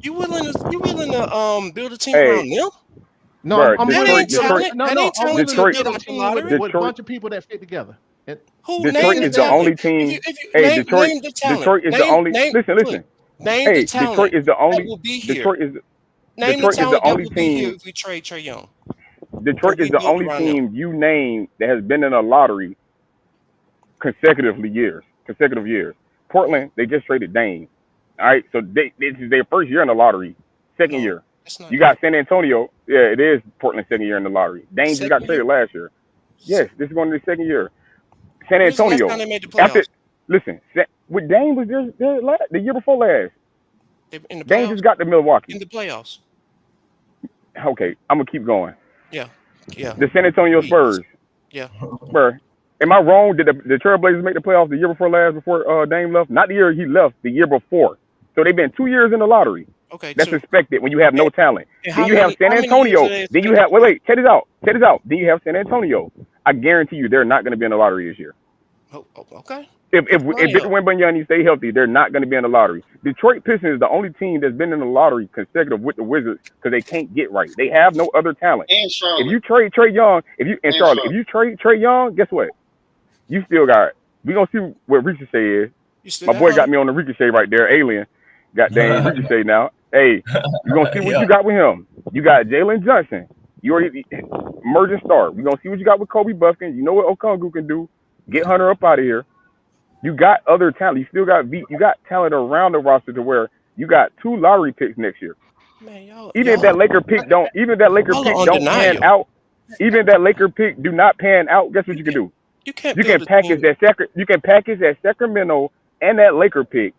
You willing to build a team around them? No, I'm Detroit. building a team with a bunch of people that fit together. Who Detroit name is the the talent? only team. If you Hey, name the talent, Detroit is the only. Listen. look, name the Hey, talent Detroit is the that only. will be here. Name the Detroit is the talent that only will be here team. if we trade Trey Young. Detroit is we the built only around them. team you name that has been in a lottery consecutive years. Portland, they just traded Dame. All right, so this is their first year in the lottery. Second year, you got San Antonio. Yeah, it is Portland's second year in the lottery. Dame just got traded last year. Yes, this is going to the second year. San When's the last Antonio. time they made the playoffs? With Dame was the year before last. In the Dame playoffs? just got to Milwaukee. In the playoffs. Okay, I'm gonna keep going. Yeah. The San Antonio Spurs. Yeah. Bro, am I wrong? Did the Trailblazers make the playoffs the year before last, before Dame left? Not the year he left, the year before. So they've been 2 years in the lottery. Okay, that's expected when you have no talent. And Then you have San Antonio. Then you have check this out. Then you have San Antonio. I guarantee you they're not going to be in the lottery this year. Okay. If Victor Wembanyama stay healthy, they're not going to be in the lottery. Detroit Pistons is the only team that's been in the lottery consecutive with the Wizards because they can't get right. They have no other talent. And Charlotte. If you trade Trey Young, if you trade Trey Young, guess what? You still got. We gonna see what Ricochet is. My boy got me on the Ricochet right there, alien. Goddamn Ricochet now. Hey, you gonna see what you got with him. You got Jalen Johnson. You already emerging star. We gonna see what you got with Kobe Buffkin. You know what Okongwu can do. Get Hunter up out of here. You got other talent. You still got you got talent around the roster to where you got 2 lottery picks next year. Man, Even if that Laker pick don't pan out, even if that Laker pick do not pan out, guess what you can do? You can package that Sacramento and that Laker pick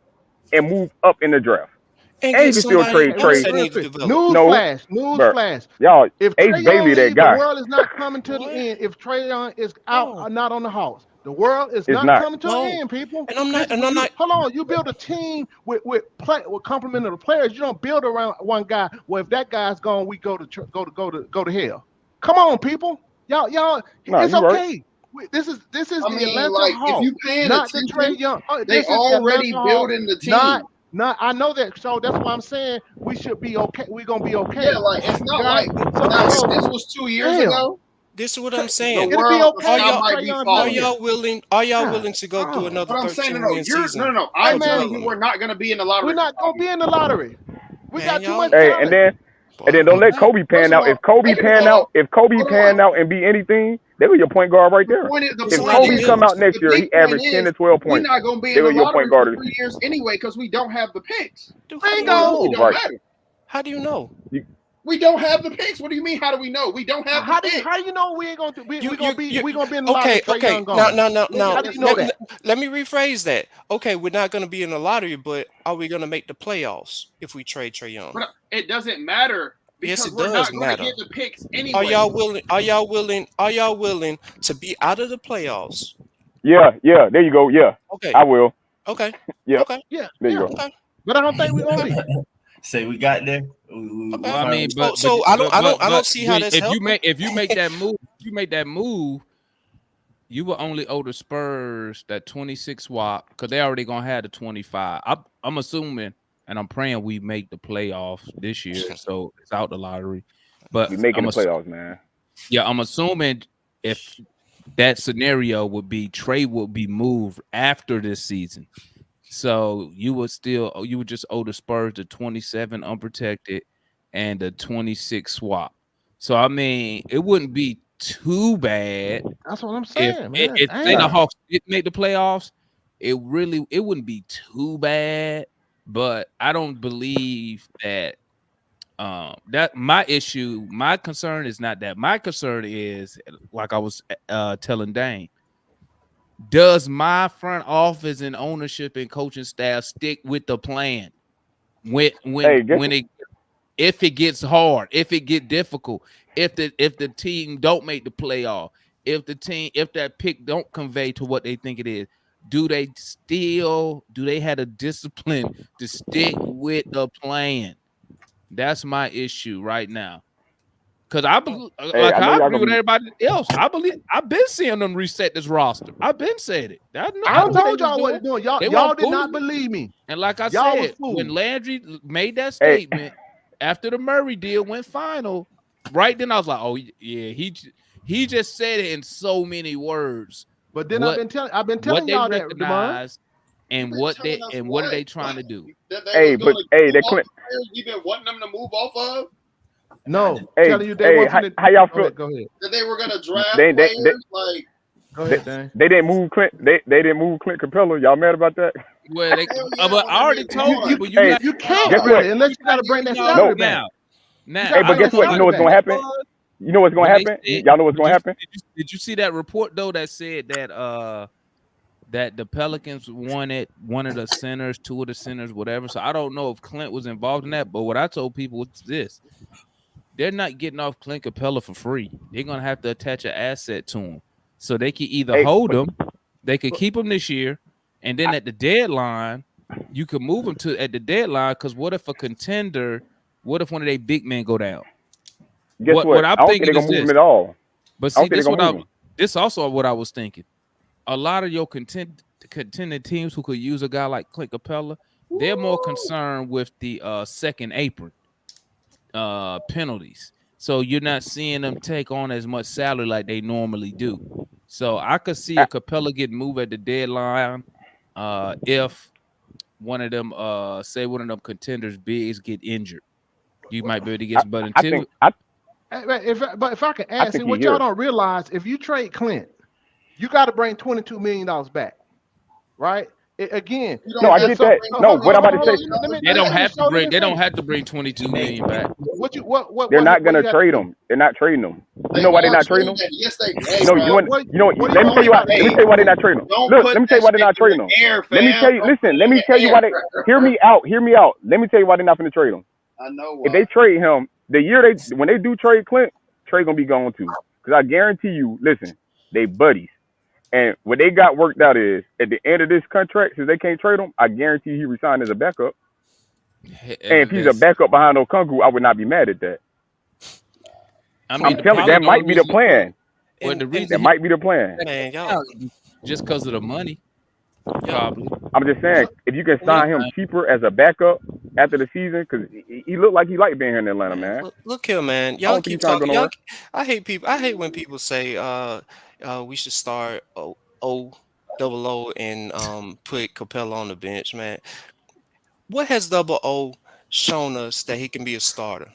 and move up in the draft. And you can still trade. Newsflash. Y'all, if Ace Trey Bailey, Young that leave, guy. the world is not coming to the end. If Trey Young is out or not on the house, the world is It's not not. coming to an end, people. And I'm not. Hold on, you build a team with complementary players. You don't build around one guy. Well, if that guy's gone, we go to hell. Come on, people. Y'all. No, it's you okay. This is the Atlanta Hawks. If you paying not the attention, Trey Young. they already building the team. Not, I know that. So that's why I'm saying we should be okay. We're gonna be okay. Yeah, like it's not like this was 2 years ago. This is what I'm saying. The world Are y'all willing to go do another 13-win season? No. I'm telling you, we're not going to be in the lottery. We're not going to be in the lottery. We got too much Hey, talent. and then don't let Kobe pan out. If Kobe pan out and be anything, they were your point guard right there. If Kobe come out next year, he averaged 10 to 12 points. We're not going to be in the lottery for 3 years anyway because we don't have the picks. Bingo. How do you know? We don't have the picks. What do you mean? How do we know? We don't have the picks. How do you know we ain't gonna we gonna be in the lottery? Okay. No. How do you know that? Let me rephrase that. Okay, we're not gonna be in the lottery, but are we gonna make the playoffs if we trade Trey Young? But it doesn't matter because it we're does not going to matter. get the picks anyway. Are y'all willing to be out of the playoffs? Yeah. There you go. Yeah. Okay. I will. Okay. Yeah. Okay. Yeah. There you go. Okay. But I don't think we're gonna be. Say we got there. Okay. I mean, I don't see how that's helping. if you make that move, you will only owe the Spurs that 26 swap because they already gonna have the 25. I'm assuming and I'm praying we make the playoffs this year, so it's out the lottery. But we making the playoffs, man. Yeah, I'm assuming if that scenario would be Trey would be moved after this season. So you would just owe the Spurs the 27 unprotected and the 26 swap. So I mean, it wouldn't be too bad. That's what I'm saying, man. If the Hawks did make the playoffs, it wouldn't be too bad. But I don't believe that that my concern is not that. My concern is, like I was telling Dane, does my front office and ownership and coaching staff stick with the plan if it gets hard, if it get difficult, if the team don't make the playoff, if that pick don't convey to what they think it is? Do they have the discipline to stick with the plan? That's my issue right now. Because I agree with everybody else. I've been seeing them reset this roster. I've been saying it. I told y'all what they're doing. Y'all did not believe me. And like I said, when Landry made that statement after the Murray deal went final, right then I was like, oh yeah, he just said it in so many words. But then I've been telling they y'all that, Demond. recognize and what are they trying to do? That they Hey, was going but to hey, move that off Clint. the players you've been wanting them to move off of. No, Hey, telling you they want how y'all feel? Go ahead. That they were going to draft They players like. Go ahead, Dan. they didn't move Clint. They didn't move Clint Capella. Y'all mad about that? Well, they, Hell yeah, but when I they already made told one. people Hey, You can't guess really what? unless you got to bring that No, salary back. Now, gotta Hey, but bring guess that what? You know what's salary gonna back. happen? You know what's gonna when they happen? said- Y'all know what's gonna happen? Did you see that report though that said that that the Pelicans wanted one of the centers, two of the centers, whatever. So I don't know if Clint was involved in that, but what I told people was this: they're not getting off Clint Capella for free. They're gonna have to attach an asset to him, so they can either hold him, they could keep him this year, and then at the deadline, you could move him to at the deadline. Because what if a contender? What if one of their big men go down? Guess what? What I'm I don't think thinking they're is gonna move this. him at all. But I see, don't think they're gonna move him. this also what I was thinking. A lot of your contending teams who could use a guy like Clint Capella, they're more concerned with the second apron penalties. So you're not seeing them take on as much salary like they normally do. So I could see a Capella get moved at the deadline if one of them say one of them contenders bigs get injured. You might be able to get some, but until But if I can ask, see, what y'all don't realize, if you trade Clint, you got to bring $22 million back, right? Again, No, I get that. No, what I'm about to say, they don't have to bring 22 million back. they're not gonna trade him. They're not trading him. You know why they're not trading him? Yes, they. No, you want. Let me tell you why. Let me tell you why they're not trading him. Look, let me tell you why they're not trading him. Let me tell you. Listen. Let me tell you why they. Hear me out. Hear me out. Let me tell you why they're not gonna trade him. I know why. If they trade him, the year when they do trade Clint, Trey gonna be gone too. Because I guarantee you, listen, they buddies. And what they got worked out is at the end of this contract, since they can't trade him, I guarantee he resigned as a backup. And if he's a backup behind Okongwu, I would not be mad at that. I'm telling you, that might be the plan. Well, the reason that might be the plan. Man, y'all just because of the money, probably. I'm just saying, if you can sign him cheaper as a backup after the season, because he looked like he liked being here in Atlanta, man. Look here, man. Y'all keep talking. I hate when people say we should start O and put Capella on the bench, man. What has Double O shown us that he can be a starter?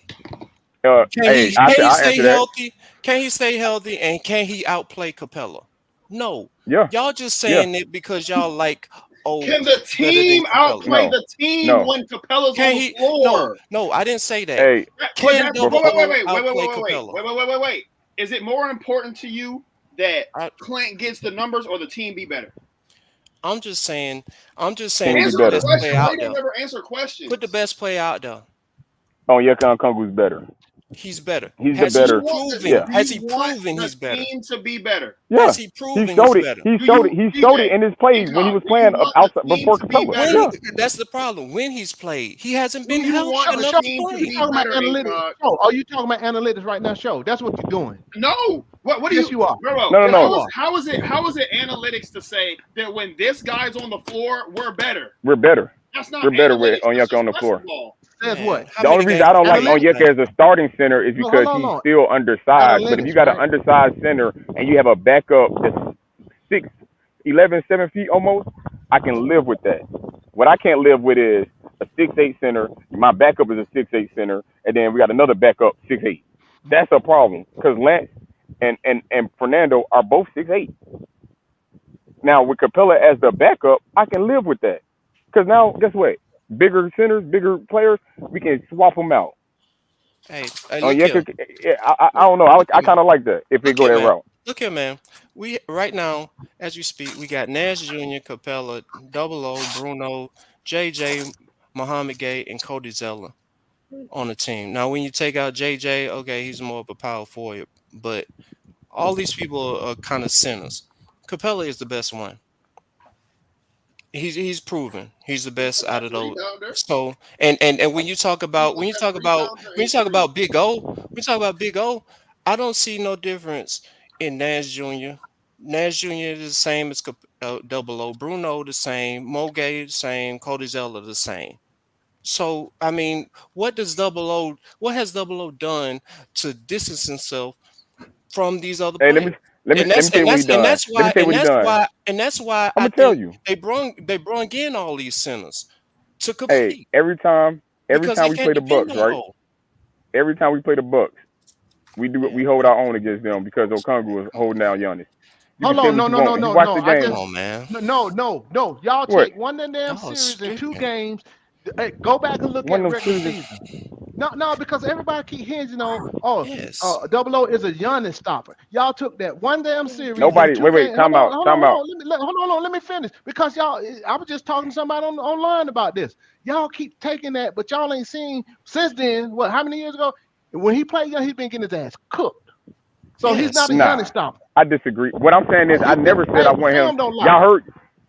Can he stay healthy? Can he stay healthy? And can he outplay Capella? No. Yeah. Y'all just saying it because y'all like Can the team outplay the team when Capella's on the floor? No, I didn't say that. Hey, wait. Is it more important to you that Clint gets the numbers or the team be better? I'm just saying Answer the question. They don't ever answer questions. Put the best play out there. Oh, Yekon Kongu's better. He's better. Has he proven he's better? Team to be better. Yeah. Has he proven he's better? He showed it in his plays when he was playing outside before Capella. That's the problem. When he's played, he hasn't been healthy enough to play. You talking about analytics? Are you talking about analytics right now? Show. That's what you're doing. No. What do you are? No. How is it analytics to say that when this guy's on the floor, we're better? We're better. That's not we're better with Onyeka on the floor. Says what? The only reason I don't like Onyeka as a starting center is because he's still undersized. But if you got an undersized center and you have a backup that's 6'11", 7 feet almost, I can live with that. What I can't live with is a 6'8" center. My backup is a 6'8" center, and then we got another backup 6'8". That's a problem because Lance and Fernando are both 6'8". Now with Capella as the backup, I can live with that because now guess what? Bigger centers, bigger players, we can swap them out. Hey, I don't know. I kind of like that if they go that route. Look here, man. We right now, as we speak, we got Nash Jr., Capella, Double O, Bruno, JJ, Muhammad Gay, and Cody Zeller on the team. Now, when you take out JJ, okay, he's more of a power forward, but all these people are kind of centers. Capella is the best one. He's proven he's the best out of those. So and when you talk about Big O, I don't see no difference in Nash Jr. Nash Jr. is the same as Double O. Bruno the same. Mogay the same. Cody Zeller the same. So I mean, what has Double O done to distance himself from these other players? Let me And that's tell you what he done. that's Let me why tell you what he done. that's why I'm I gonna tell think you. they brought in all these centers to Hey, complete every time because they we can't play the depend Bucks, on right? all. Every time we play the Bucks, we hold our own against them because Okongwu was holding down Giannis. You can Hold say on, what no, you no, no, want. You no, watch no. the I Come game. just on, man. no. Y'all What? take one of them Y'all series in 2 stripping. games. Hey, go back and look One at of them regular series. season. No, because everybody keep hinging on Yes. Double O is a Giannis stopper. Y'all took that one damn series in Nobody. 2 Wait. games. Time out. Time out. Hold on, let me finish. Because y'all, I was just talking to somebody online about this. Y'all keep taking that, but y'all ain't seen since then. What? How many years ago? When he played, he been getting his ass cooked. So he's not a Nah, Giannis stopper. I disagree. What I'm saying is, I never said I want him. Film don't lie. Y'all heard?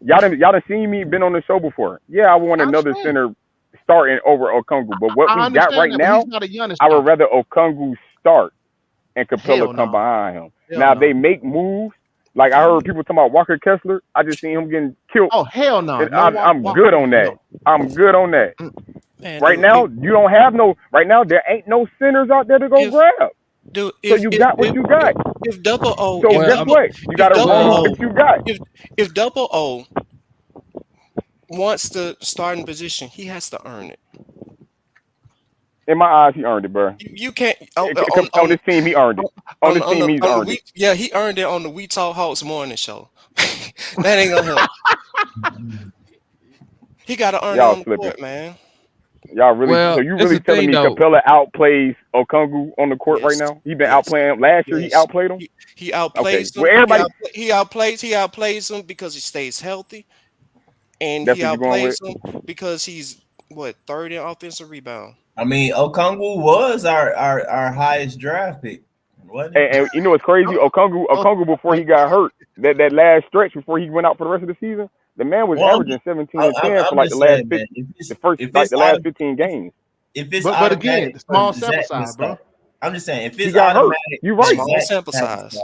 Y'all done seen me been on the show before. Yeah, I want I another understand. center starting over Okongwu. But what I we got understand right that, but now, he's not a Giannis I would stopper. rather Okongwu start and Capella Hell come no. behind him. Hell Now, if no. they make moves, like I heard people talking about Walker Kessler, I just seen him getting killed. Oh hell no. And No I'm Walker good on Kessler, that. no. I'm good on that. Man, Right now, you don't have no. Right now, there ain't no centers out there to go grab. Dude, So you got what you got. if Double O, So guess what? You got to run with what you got. if Double O wants the starting position, he has to earn it. In my eyes, he earned it, bro. You can't On this team, he earned it. On this team, he's earned it. Yeah, he earned it on the We Talk Hawks morning show. That ain't gonna help. He got to earn it Y'all on the slipping. court, man. Y'all really? Well, So you that's really the telling thing, me though. Capella outplays Okongwu on the court right Yes. now? He been Yes. outplaying him last year. He Yes. outplayed him. He outplays Okay. him. Well, everybody. He outplays him because he stays healthy, and That's he what you're going with. outplays him because he's third in offensive rebound. I mean, Okongwu was our highest draft pick. And you know what's crazy? Okongwu before he got hurt, that last stretch before he went out for the rest of the season, the man was averaging 17 and 10 for like the last saying, man, the last 15 games. If it's but again, automatic the small for sample Zach to size, bro. start, I'm just saying, if He it's got hurt. automatic, You right. Small sample size.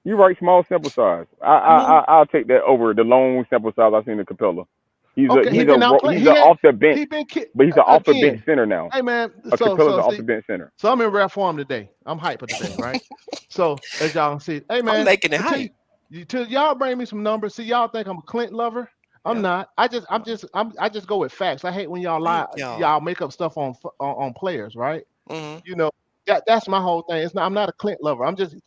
You right. Small sample size. I'll take that over the long sample size I've seen in Capella. He's been outplayed. he's off the bench, but he's an off the bench Again. center now. Hey man, Capella's an off the bench center. So I'm in rare form today. I'm hyper today, right? So as y'all can see, hey man, I'm making it hype. Till y'all bring me some numbers. See, y'all think I'm a Clint lover. I'm not. I just go with facts. I hate when y'all lie. Y'all make up stuff on players, right? Mm-hmm. You know, that's my whole thing. I'm not a Clint lover. I'm just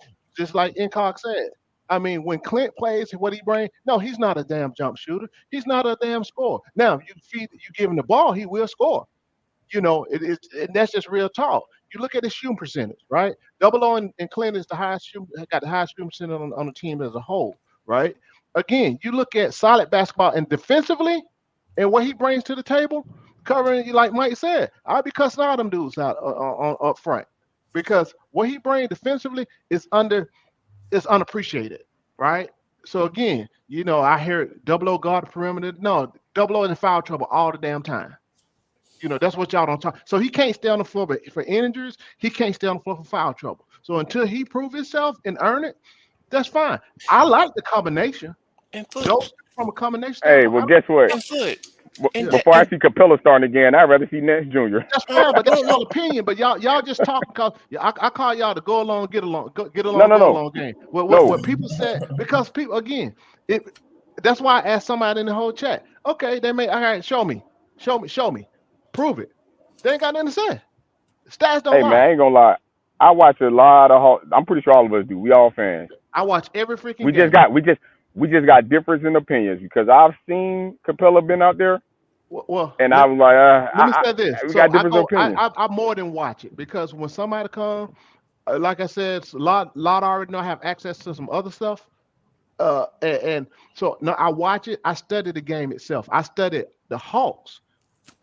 like Incock said. I mean, when Clint plays, what he brings? No, he's not a damn jump shooter. He's not a damn scorer. Now, you give him the ball, he will score. You know, and that's just real talk. You look at his shooting percentage, right? Double O and Clint is got the highest shooting percentage on the team as a whole, right? Again, you look at solid basketball and defensively, and what he brings to the table, covering like Mike said, I'll be cussing all them dudes out up front because what he brings defensively is unappreciated, right? So again, you know, I hear Double O guard the perimeter. No, Double O in foul trouble all the damn time. You know, that's what y'all don't talk. So he can't stay on the floor for injuries. He can't stay on the floor for foul trouble. So until he prove himself and earn it, that's fine. I like the combination. And foot. Don't from a combination. Hey, well, guess what? And foot. Before I see Capella starting again, I'd rather see Nance Jr. That's fine, but that's y'all opinion. But y'all just talking because I call y'all to go along, get along, go along game. What people said, because people again, that's why I asked somebody in the whole chat. Okay, they may all right, show me, prove it. They ain't got nothing to say. Stats don't lie. Man, I ain't gonna lie. I watch a lot of. I'm pretty sure all of us do. We all fans. I watch every freaking we game. We just got difference in opinions because I've seen Capella been out there. Well, and I was like, let me say this. We So got different opinions. I more than watch it because when somebody comes, like I said, a lot already know I have access to some other stuff. And so no, I watch it. I study the game itself. I study the Hawks,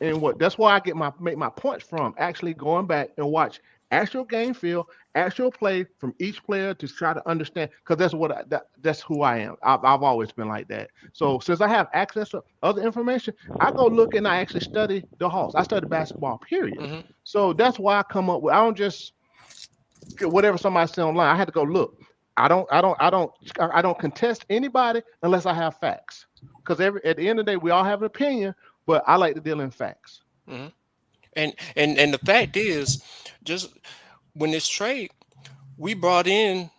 and that's why I make my points from actually going back and watch actual game feel, actual play from each player to try to understand. Because that's who I am. I've always been like that. So since I have access to other information, I go look and I actually study the Hawks. I study basketball. Period. Mm-hmm. So that's why I come up with. I don't just get whatever somebody said online. I had to go look. I don't contest anybody unless I have facts. Because at the end of the day, we all have an opinion, but I like to deal in facts. Mm-hmm. And the fact is, just when this trade, we brought in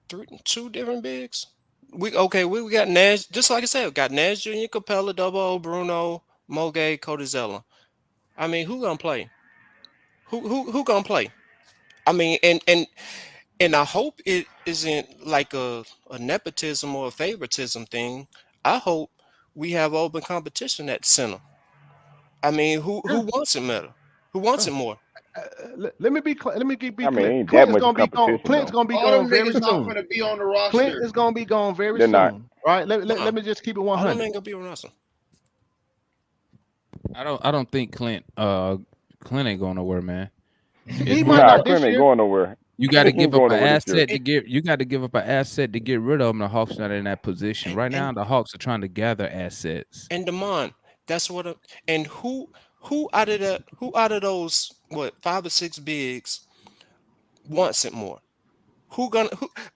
two different bigs. We got Nash. Just like I said, we got Nash Jr., Capella, Double O, Bruno, Moge, Codizella. I mean, who gonna play? Who gonna play? I mean, and I hope it isn't like a nepotism or a favoritism thing. I hope we have open competition at center. I mean, who wants it better? Who wants it more? Let me be clear. Let me be I mean, clear. ain't that Clint's much gonna be gone. competition Clint's though. gonna be All gone them very niggas not soon. gonna be on the Clint roster. is gonna be gone very They're not. soon. Right? Let me just keep it All them 100. ain't gonna be on roster. I don't think Clint ain't going nowhere, man. He It's might Nah, not this Clint ain't year. going nowhere. you got to He ain't give up going an nowhere this year. asset to get. You got to give up an asset to get rid of him. The Hawks not in that position right now. The Hawks are trying to gather assets. And Demond, that's what. And who out of those 5 or 6 bigs wants it more? Who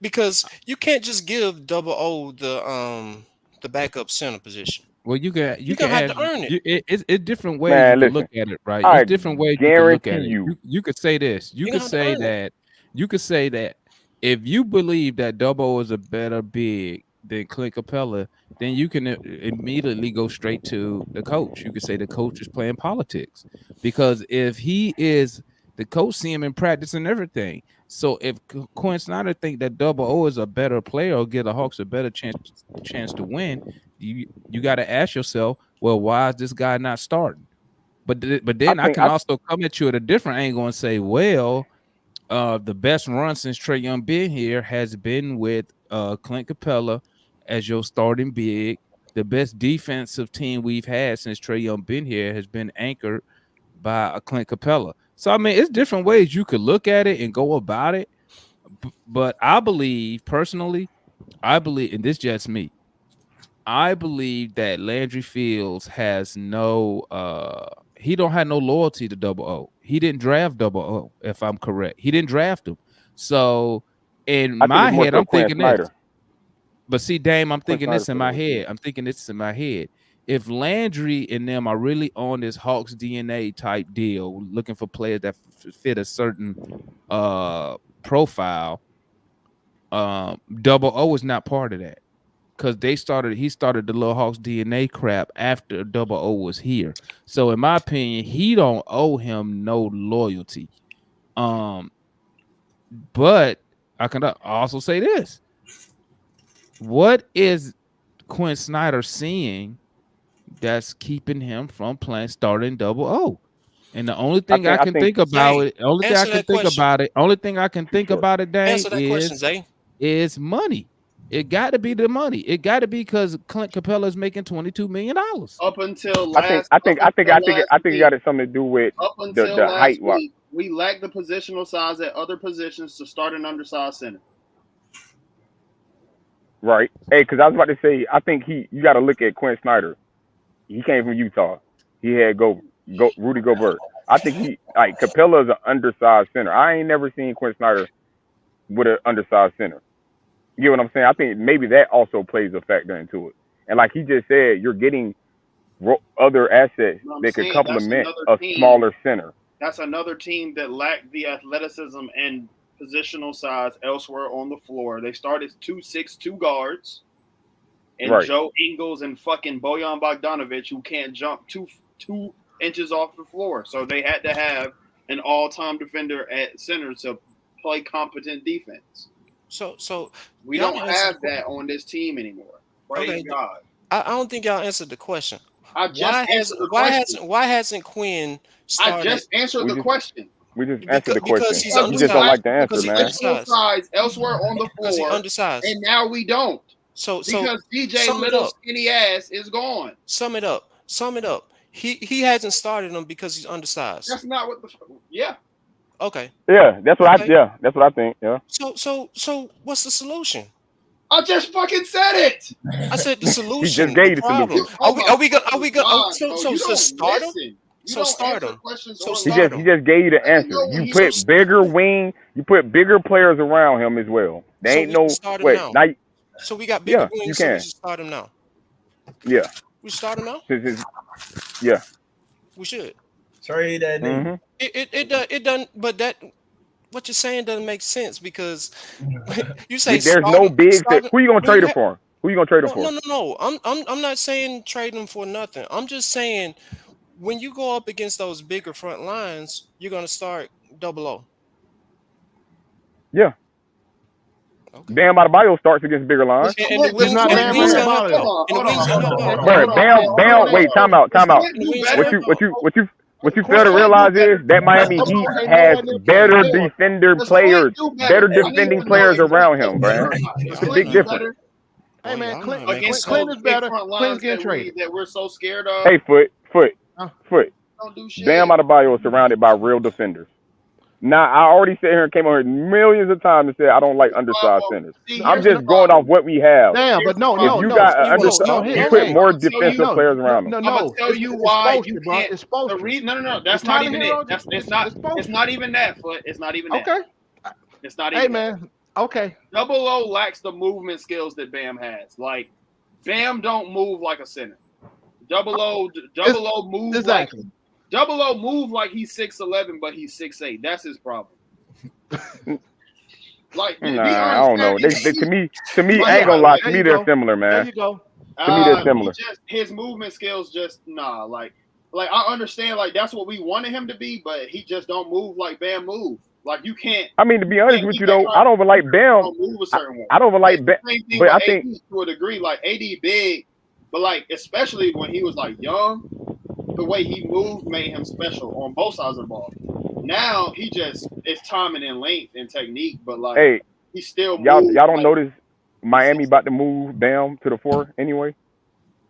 because you can't just give Double O the backup center position. Well, you You're can gonna have ask. to earn it. It's different ways you Man, can look listen. at it, right? I It's different ways you can look guarantee at it. you. You could say this. You're gonna have to earn it. You could say that if you believe that Double O is a better big than Clint Capella, then you can immediately go straight to the coach. You could say the coach is playing politics because if he is the coach, see him in practice and everything. So if Quinn Snyder think that Double O is a better player or give the Hawks a better chance to win, you got to ask yourself, well, why is this guy not starting? But then I can also come at you at a different angle and say, well, the best run since Trey Young been here has been with Clint Capella as your starting big. The best defensive team we've had since Trey Young been here has been anchored by a Clint Capella. So I mean, it's different ways you could look at it and go about it. But I believe personally, and this is just me. I believe that Landry Fields has no he don't have no loyalty to Double O. He didn't draft Double O, if I'm correct. He didn't draft him. So in my head, I'm thinking this. But see, Dame, I'm thinking this in my head. If Landry and them are really on this Hawks DNA type deal, looking for players that fit a certain profile, Double O is not part of that. Because he started the Little Hawks DNA crap after Double O was here. So in my opinion, he don't owe him no loyalty. But I can also say this. What is Quinn Snyder seeing that's keeping him from starting Double O? And the only thing I can think about it, Dane, is money. It got to be the money. It got to be because Clint Capella is making $22 million. Up until I think it got something to do with up until the last height. week, we lack the positional size at other positions to start an undersized center. Right. Hey, because I was about to say, I think you got to look at Quinn Snyder. He came from Utah. He had Rudy Gobert. I think Capella is an undersized center. I ain't never seen Quinn Snyder with an undersized center. You get what I'm saying? I think maybe that also plays a factor into it. And like he just said, you're getting other assets that could complement a smaller center. That's another team that lacked the athleticism and positional size elsewhere on the floor. They started 2-6-2 guards, and Joe Ingles and fucking Bojan Bogdanovic, who can't jump two inches off the floor. So they had to have an all-time defender at center to play competent defense. So we don't have that on this team anymore. Praise God. I don't think y'all answered the question. Why hasn't Quinn started? I just answered the question. We just answered the question. Because he's you just don't like the answer, man. Size elsewhere on the floor, undersized. And now we don't. Because DJ Little skinny ass is gone. Sum it up. He hasn't started him because he's undersized. That's not what yeah. Okay. Yeah, that's what I think. Yeah. So what's the solution? I just fucking said it. I said the solution. He just gave the solution. Are we gonna start him? So start him. He just gave you the answer. You put bigger wing. You put bigger players around him as well. They ain't no wait. Now, so we got bigger wings. You so can. we should start him now. Yeah. We start him now. Yeah. We should. Trade that nigga. It done. But that what you're saying doesn't make sense because you say There's no bigs that. Who you gonna when trade you it for? Who you gonna trade it no, for? no. I'm not saying trade them for nothing. I'm just saying when you go up against those bigger front lines, you're gonna start double O. Yeah. Okay. Bam Adebayo starts against bigger lines. And the wings and the wings gonna help out. And the wings gonna help out. Bro, Bam. Wait, time out. And the wings gonna help out. What you fail to realize is that Miami Heat has better defending players around him, bro. It's a big difference. Hey man, Clint Against is better. front Clint's lines getting traded. that we're so scared of. Hey, foot. Don't do shit. Bam Adebayo is surrounded by real defenders. Now, I already sat here and came on here millions of times and said I don't like undersized centers. I'm just going off what we have. Damn, but no. You put more defensive players around them. I'm gonna tell you why you can't. It's supposed to. No. That's not even it. It's not even that. Foot. It's not even that. Okay. It's not even. Hey man. Okay. Double O lacks the movement skills that Bam has. Like Bam don't move like a center. Double O moves exactly. Double O move like he's 6'11", but he's 6'8". That's his problem. Like, nah, I don't know. To me, I ain't gonna lie. To me, they're similar, man. There you go. To me, they're similar. His movement skills just nah. Like I understand. Like that's what we wanted him to be, but he just don't move like Bam move. Like you can't. I mean, to be honest with you though, I don't even like Bam. I don't even like Bam, but I think to a degree, like AD big, but like especially when he was like young. The way he moved made him special on both sides of the ball. Now he just it's timing and length and technique, but like hey, he still y'all don't notice Miami about to move Bam to the 4 anyway.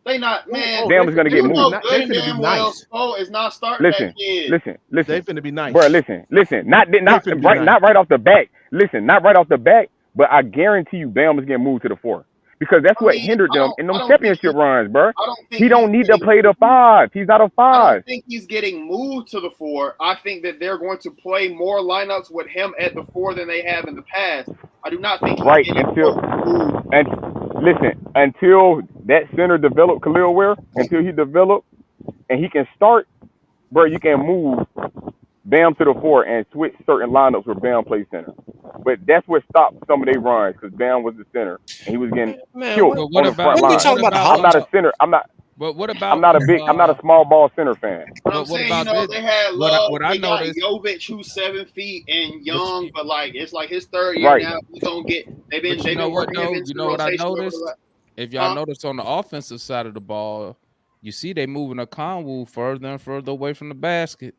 They not man. Bam is gonna get moved. They finna be nice. Is not starting that kid. Listen. They finna be nice, bro. Listen. Not right off the bat. Listen, not right off the bat, but I guarantee you, Bam is getting moved to the 4. Because that's what hindered them in those championship runs, bro. He don't need to play the 5. He's not a 5. I don't think he's getting moved to the 4. I think that they're going to play more lineups with him at the 4 than they have in the past. I do not think he's until that center develop Khalil Ware, until he develop and he can start, bro, you can move Bam to the 4 and switch certain lineups where Bam plays center. But that's what stopped some of their runs because Bam was the center and he was getting killed on the front line. I'm not a center. But what about? I'm not a small ball center fan. But what about this? They had Love. What I noticed, Jovic, who's 7 feet and young, but like it's like his third year now. He's gonna get. They've been working him into you know what I rotation noticed? If y'all notice on the offensive side of the ball, you see they moving a Conwu further and further away from the basket.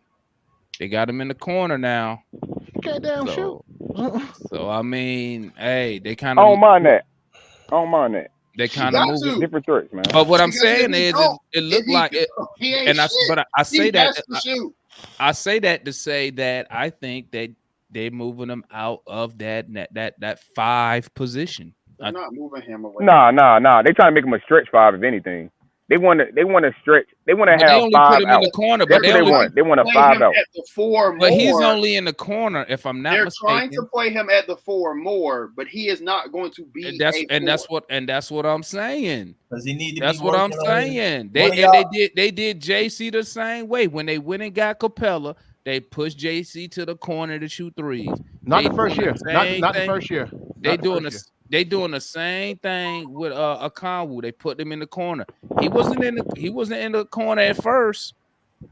They got him in the corner now. You can't damn shoot. So I mean, hey, they kind of. I don't mind that. They kind of move different threats, man. But what I'm saying is, it looked like it. I say that. I say that to say that I think that they're moving him out of that 5 position. They're not moving him away. Nah. They trying to make him a stretch 5, if anything. They want to stretch. They want to have 5 out. In the corner, but That's what they want. They want a 5 out. At the 4 but more. He's only in the corner, if I'm not mistaken. They're trying to play him at the 4 more, but he is not going to be. That's what I'm saying. Does he need to? That's what I'm saying. They did JC the same way when they went and got Capella. They pushed JC to the corner to shoot threes. Not the first year. Not the first year. They doing the same thing with Akonwu. They put him in the corner. He wasn't in the corner at first.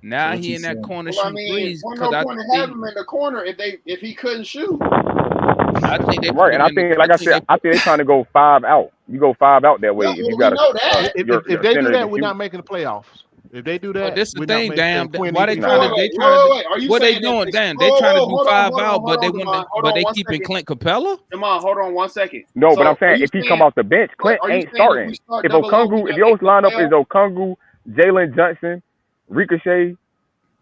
Now he in that corner shooting threes. There's no point in having him in the corner if he couldn't shoot. I think they're trying to go 5 out. You go 5 out that way. If you got if they do that, we're not making the playoffs. If they do that, this is the thing, damn. Why they trying to? What they doing, damn? They trying to do 5 out, but they keeping Clint Capella. Come on, hold on 1 second. No, but I'm saying if he come off the bench, Clint ain't starting. If your lineup is Okongu, Jalen Johnson, Ricochet,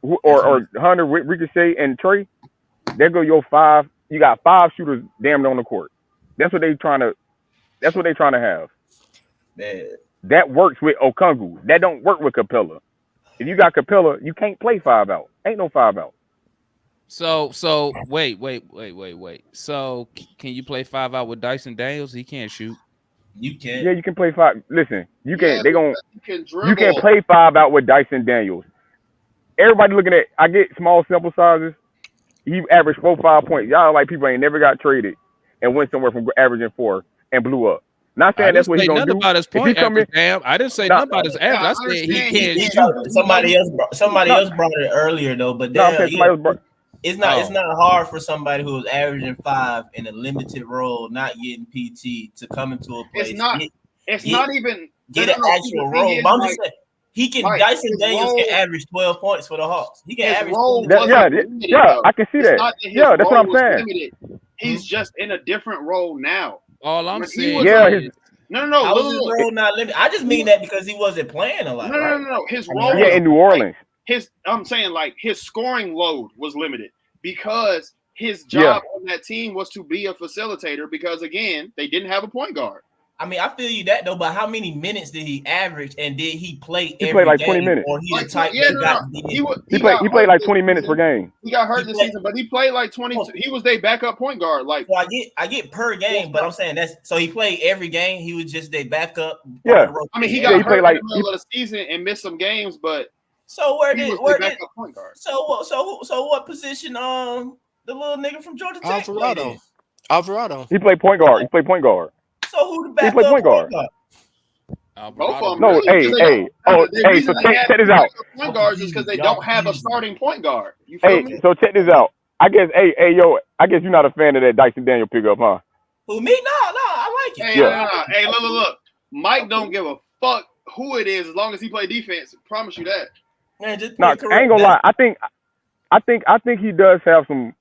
or Hunter with Ricochet and Trey, there go your 5. You got 5 shooters damn on the court. That's what they trying to have. Man. That works with Okongu. That don't work with Capella. If you got Capella, you can't play 5 out. Ain't no 5 out. So wait. So can you play 5 out with Dyson Daniels? He can't shoot. You can. Yeah, you can play 5. Listen, you can. You can play 5 out with Dyson Daniels. Everybody looking at. I get small sample sizes, he averaged 4-5 points. Y'all like people ain't never got traded and went somewhere from averaging 4 and blew up. Not I saying that's didn't what he say gonna nothing do. about his If he point come in, average, damn. I didn't say nah, nothing about his average. I said he can't shoot. Somebody else brought it earlier though, but no, I'm damn, saying somebody else brought. it's Oh. not hard for somebody who's averaging 5 in a limited role, not getting PT, to come into a place. It's not even get no, an no, actual the thing role. is, But I'm like, just saying, he can. Mike, Dyson his Daniels role- can average 12 points for the Hawks. He can His average. role 12. wasn't limited, though. I can see It's that. not that his Yeah, that's what role I'm was saying. limited. He's just in a different role now. All I'm When he saying was Yeah, on- his no, How was look, his look. role not limited? I just mean that because he wasn't playing a lot, No, right? no. His I mean, role yeah was in New Orleans. I'm saying like his scoring load was limited because his Yeah. job on that team was to be a facilitator because again, they didn't have a point guard. I mean, I feel you that though, but how many minutes did he average, and did he play He every played like game, 20 minutes. or he Like, the type yeah, that no. got He played like 20 minutes per game. He got hurt He this played- season, but he played like 22. He was their backup point guard. Like, So I get per game, but I'm saying that's so he played every game. He was just their backup. Yeah. I mean, he got got he hurt played like- in the middle of the season and missed some games, but So where he did was where their did backup point guard. so what position the little nigga from Georgia Tech played in? Alvarado. He played point guard. He played point guard. So who the He backup played point guard. Both of them. No, really, 'cause they don't- the hey, reason so they check have this out. backup point guards is because they don't have a starting point guard. You feel Hey, me? so check this out. I guess, yo, I guess you're not a fan of that Dyson Daniel pickup, huh? Who me? No, I like it. Hey, Yeah. hey, look. Mike don't give a fuck who it is as long as he play defense. Promise you that. Man, just No, I ain't gonna lie. I think he does have some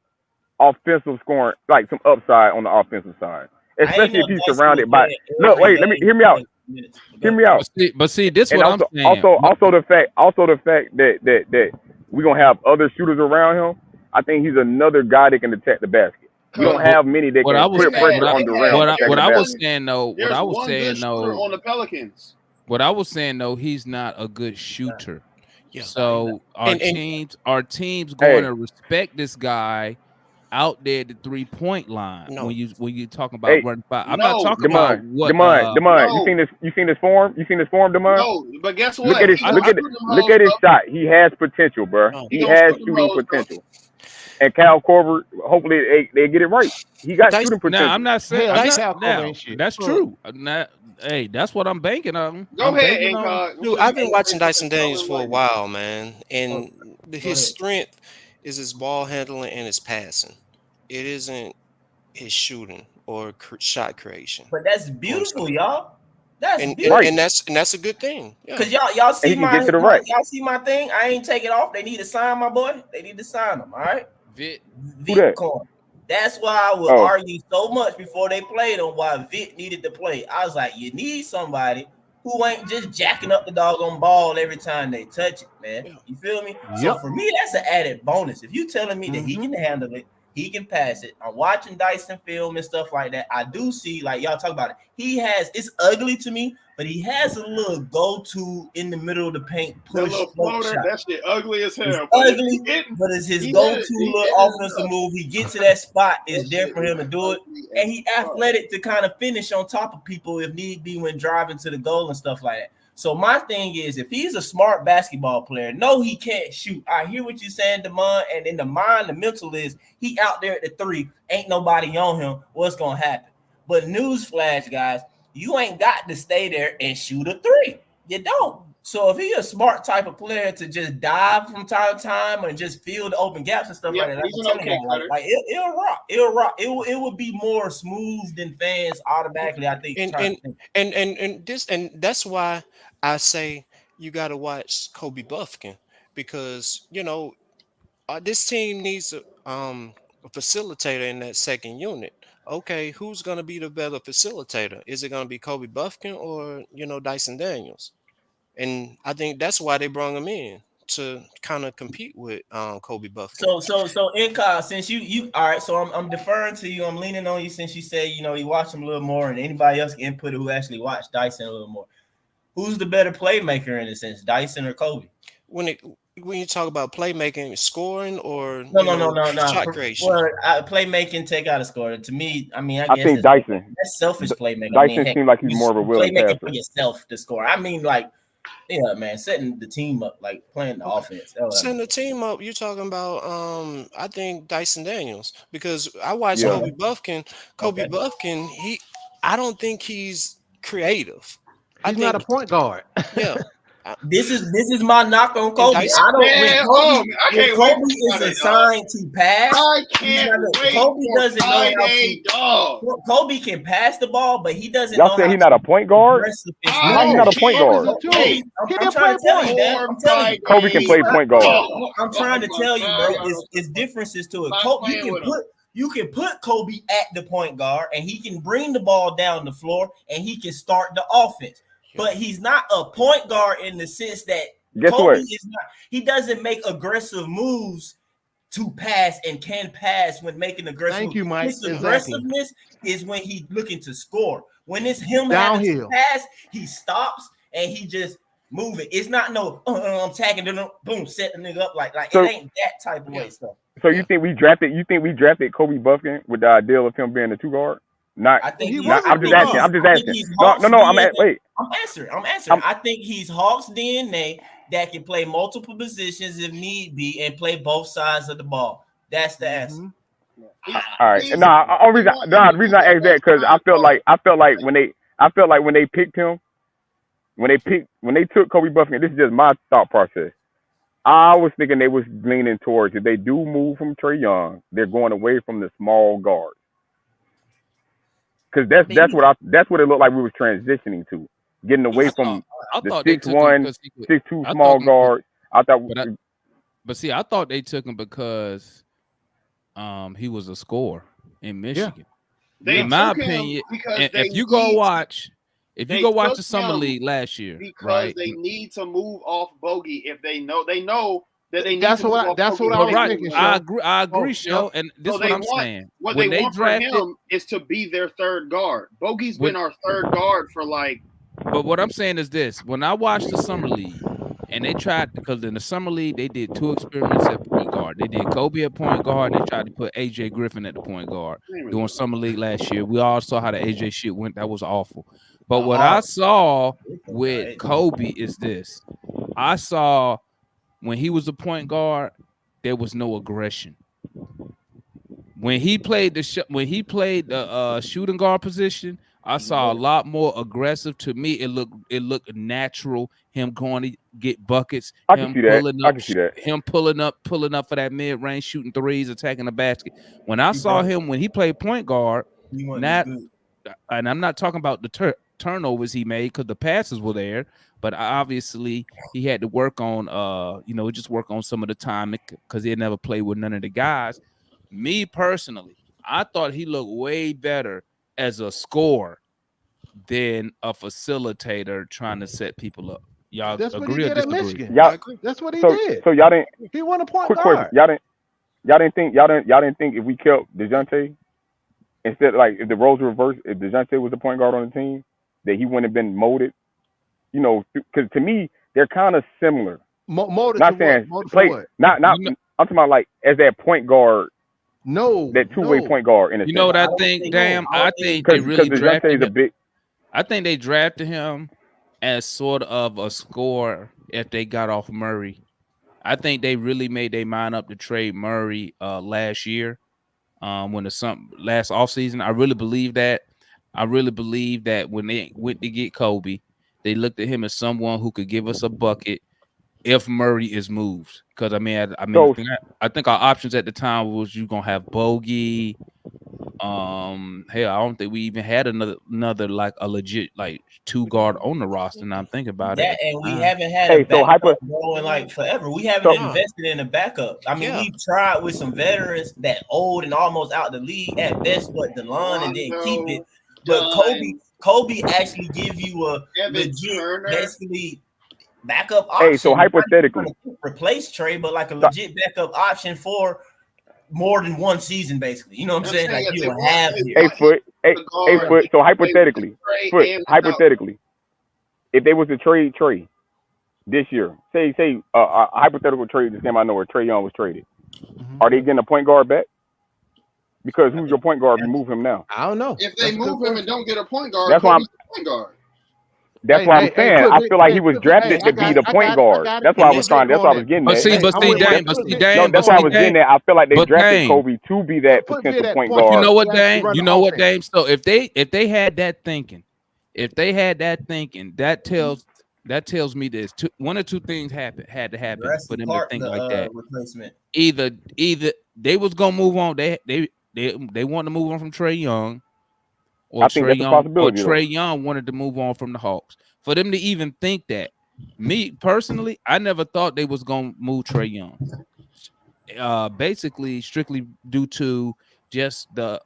offensive scoring, like some upside on the offensive side, especially if he's surrounded by. Look, wait, hear me out. Hear me out. But see, this And what also, I'm saying. also the fact that we gonna have other shooters around him. I think he's another guy that can attack the basket. We don't have many that What I can was put saying- pressure on Durant. what I was saying. saying though, what There's I was one saying good shooter though, on the Pelicans. what I was saying though, he's not a good shooter. Yeah. So our And- teams going to respect this guy out there at the 3-point line. No. When you talking about Hey, running five. I'm not talking about what Demond, no. you seen this form? You seen this form, Demond? No, but guess what? Look at his He look don't at shoot them look hoes at his up. shot. He has potential, bro. He He don't has shoot them shooting hoes, bro. potential. And Cal Korver, hopefully they get it right. He got shooting potential. Now I'm not saying Hell, I'm Cal not, Korver now, ain't shit. that's true. Hey, that's what I'm banking on. Go I'm ahead, banking on- Incog. Dude, I've been watching Dyson Daniels for a while, man, and his strength is his ball handling and his passing. It isn't his shooting or shot creation. But that's beautiful, y'all. That's And beautiful. and that's a good thing. Yeah. Cause y'all see And he can my, get to the right. y'all see my thing. I ain't take it off. They need to sign my boy. They need to sign him. All right. Vit. Who that? Corn. That's why I would Oh. argue so much before they played on why Vit needed to play. I was like, you need somebody who ain't just jacking up the doggone ball every time they touch it, man. You feel me? So Yep. for me, that's an added bonus. If you telling me that he can handle it, he can pass it. I'm watching Dyson film and stuff like that. I do see, like y'all talk about it. It's ugly to me, but he has a little go-to in the middle of the paint That push little float floater, shot. that shit ugly as hell. It's but ugly, he getting- but it's his he go-to did it. He little did it offensive enough. move. He gets to that spot. It's That there shit for him to do it, ugly and he as fuck. athletic to kind of finish on top of people if need be when driving to the goal and stuff like that. So my thing is, if he's a smart basketball player, no, he can't shoot. I hear what you're saying, Demond, and in the mind, the mental is he out there at the 3, ain't nobody on him. What's gonna happen? But newsflash, guys, you ain't got to stay there and shoot a 3. You don't. So if he's a smart type of player to just dive from time to time and just fill the open gaps and stuff Yeah, like that, he's I'm an telling okay you, cutter. like it'll rock. It'll rock. It would be more smooth than fans automatically, I think. And that's why I say you got to watch Kobe Buffkin, because this team needs a facilitator in that second unit. Okay, who's going to be the better facilitator? Is it going to be Kobe Buffkin or Dyson Daniels? And I think that's why they brought him in, to kind of compete with Kobe Buffkin. So Inca, since you all right, so I'm deferring to you. I'm leaning on you since you say you watch him a little more, and anybody else can input who actually watched Dyson a little more. Who's the better playmaker in a sense, Dyson or Kobe? When you talk about playmaking, scoring, or No. shot creation. Well, playmaking, take out a score. To me, I mean, I guess think Dyson. That's selfish playmaking. Dyson seems like he's more of a willing playmaking passer. for yourself to score. I mean, like Yeah, man, setting the team up, like playing the offense. That's what I Setting mean. the team up, you're talking about I think Dyson Daniels, because I watched Yeah. Kobe Buffkin. Kobe Okay. Buffkin, I don't think he's creative. I He's not a think point guard. yeah. I- This is my knock on And Kobe. Dyson I don't when Man, Kobe man, I when can't wait Kobe for is Friday, dog. assigned to pass, I he's can't not wait Kobe for doesn't know how Friday, to dog. Kobe can pass the ball, but he doesn't Y'all know saying how he not to a point be guard? aggressive and I How he smart. not a point can't guard? wait Kobe, He I'm can trying play to tell you, point. man. for I'm telling you. Kobe can Friday, play point guard. dog. I'm trying to tell you, bro. It's differences to it. Kobe, you can put Kobe at the point guard, and he can bring the ball down the floor, and he can start the offense. But he's not a point guard in the sense that Guess Kobe what? is not. He doesn't make aggressive moves to pass and can pass when making aggressive Thank moves. you, Mike. His Exactly. aggressiveness is when he's looking to score. When it's him having to Downhill. pass, he stops and he just move it. It's not no I'm tagging them, boom, set the nigga up like So- it ain't that type of way stuff. So you think we drafted Kobe Buffkin with the idea of him being a two guard? Not. I think He he's, was a I'm just asking. I'm just asking. No. Wait. I'm answering. I think he's Hawks DNA that can play multiple positions if need be and play both sides of the ball. That's the answer. All right. The reason I asked that because I felt like when they picked him, when they took Kobe Buffkin, this is just my thought process. I was thinking they was leaning towards if they do move from Trey Young, they're going away from the small guard. Because that's what it looked like we was transitioning to, getting away from the 6'1", 6'2" small guard. I thought, but see, I thought they took him because he was a scorer in Michigan. In my opinion, and if you go watch the summer league last year, because right? they need to move off Bogey if they know that they need That's to what move I- off that's Bogey. what I was thinking, I agree, Sho, and this is what I'm saying. What When they they want drafted, for him is to be their third guard. Bogey's When- been our third guard for like. But what I'm saying is this: when I watched the summer league, and they tried, because in the summer league they did 2 experiments at point guard. They did Kobe at point guard. They tried to put AJ Griffin at the point guard during summer league last year. We all saw how the AJ shit went. That was awful. But what I saw with Kobe is this: I saw when he was a point guard, there was no aggression. When he played the shooting guard position, I saw a lot more aggressive. To me, it looked natural. Him going to get buckets. I can see that. Him pulling up for that mid range, shooting threes, attacking the basket. When I saw him when he played point guard, and I'm not talking about the turnovers he made because the passes were there, but obviously he had to work on just work on some of the time because he had never played with none of the guys. Me personally, I thought he looked way better as a scorer than a facilitator trying to set people up. Y'all That's what he agree or did at disagree? Michigan. That's what he did. So y'all didn't. He won a point Quick guard. question. Y'all didn't think if we kept Dejounte instead, like if the roles were reversed, if Dejounte was the point guard on the team, that he wouldn't have been molded. You know, because to me they're kind of similar. Molded Not to saying what? Molded play. for what? Not. I'm talking about like as that point guard. No, that two-way point guard. In a You know what sense. I think? Damn, I think they really drafted him. I think they drafted him as sort of a scorer if they got off Murray. I think they really made their mind up to trade Murray last year, when last offseason. I really believe that. I really believe that when they went to get Kobe, they looked at him as someone who could give us a bucket if Murray is moved. Because I think our options at the time was you gonna have Bogey. Hell, I don't think we even had another like a legit like 2 guard on the roster. Now I'm thinking about it. And we haven't had a backup going like forever. We haven't invested in a backup. I mean, we've tried with some veterans that old and almost out the league at best, but DeLon and didn't keep it. But Kobe actually give you a legit, basically backup option. Hey, so hypothetically, replace Trey, but like a legit backup option for more than one season, basically. You know what I'm saying? Like you have here. Foot. So hypothetically, if they was to trade Trey this year, say a hypothetical trade this game, I know where Trey Young was traded. Are they getting a point guard back? Because who's your point guard? Remove him now. I don't know. If they move him and don't get a point guard, that's why I'm. Point guard. That's what I'm saying. I feel like he was drafted to be the point guard. That's why I was trying. That's what I was getting But at. see, Dame, No, that's why I was getting at. I feel like they drafted Kobe to be that potential point guard. You know what, Dame? You know what, Dame? So if they had that thinking, that tells me this. One or two things had to happen for them to think like that. Replacement. Either they was gonna move on. They want to move on from Trey Young, or Trey Young wanted to move on from the Hawks. For them to even think that, me personally, I never thought they was gonna move Trey Young. Basically, strictly due to just the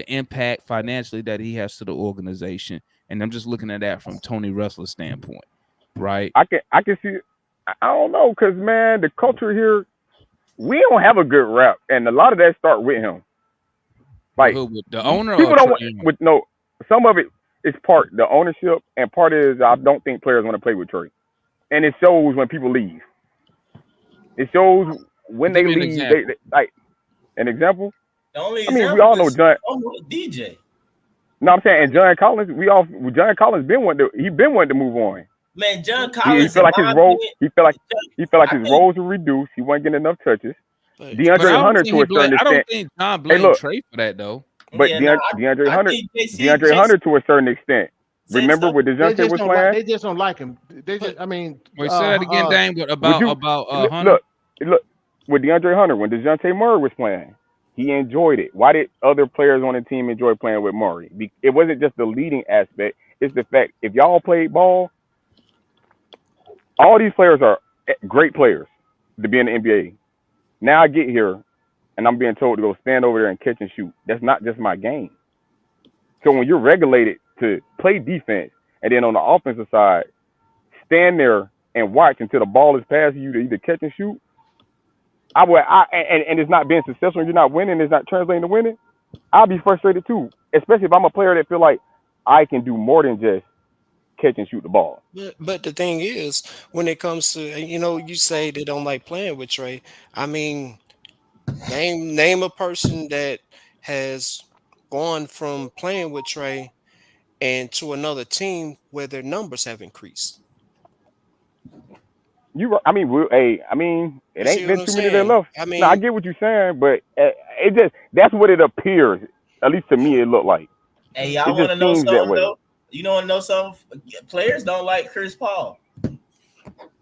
impact financially that he has to the organization, and I'm just looking at that from Tony Russell's standpoint, right? I can see. I don't know, because man, the culture here, we don't have a good rep, and a lot of that start with him. Like the owner, people don't with no. Some of it is part the ownership, and part is I don't think players want to play with Trey, and it shows when people leave. It shows when they leave. They like an example. The only we all know John. DJ. No, I'm saying, and John Collins. John Collins been wanting to move on. Man, John Collins. He felt like his role. He felt like his roles were reduced. He wasn't getting enough touches. DeAndre Hunter to a certain extent. I don't think John blamed Trey for that though. But DeAndre Hunter to a certain extent. Remember what Dejounte was playing? They just don't like him. They just, I mean, wait, say that again, Dame. About Hunter. Look, with DeAndre Hunter, when Dejounte Murray was playing, he enjoyed it. Why did other players on the team enjoy playing with Murray? It wasn't just the leading aspect. It's the fact if y'all played ball, all these players are great players to be in the NBA. Now I get here, and I'm being told to go stand over there and catch and shoot. That's not just my game. So when you're regulated to play defense, and then on the offensive side, stand there and watch until the ball is passing you to either catch and shoot, and it's not being successful, and you're not winning, it's not translating to winning, I'll be frustrated too, especially if I'm a player that feel like I can do more than just catch and shoot the ball. But the thing is, when it comes to, you say they don't like playing with Trey. I mean, name a person that has gone from playing with Trey and to another team where their numbers have increased. It ain't been too many that left. I get what you're saying, but it just that's what it appears. At least to me, it looked like. Hey, y'all want to know something though? You want to know something? Players don't like Chris Paul,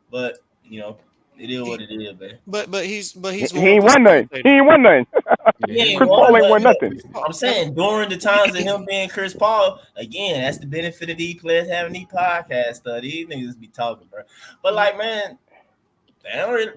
but it is what it is, man. But he's he ain't won nothing. He ain't won nothing. Chris Paul ain't won nothing. I'm saying during the times of him being Chris Paul, again, that's the benefit of these players having these podcasts. These niggas be talking, bro. But like, man, Wait,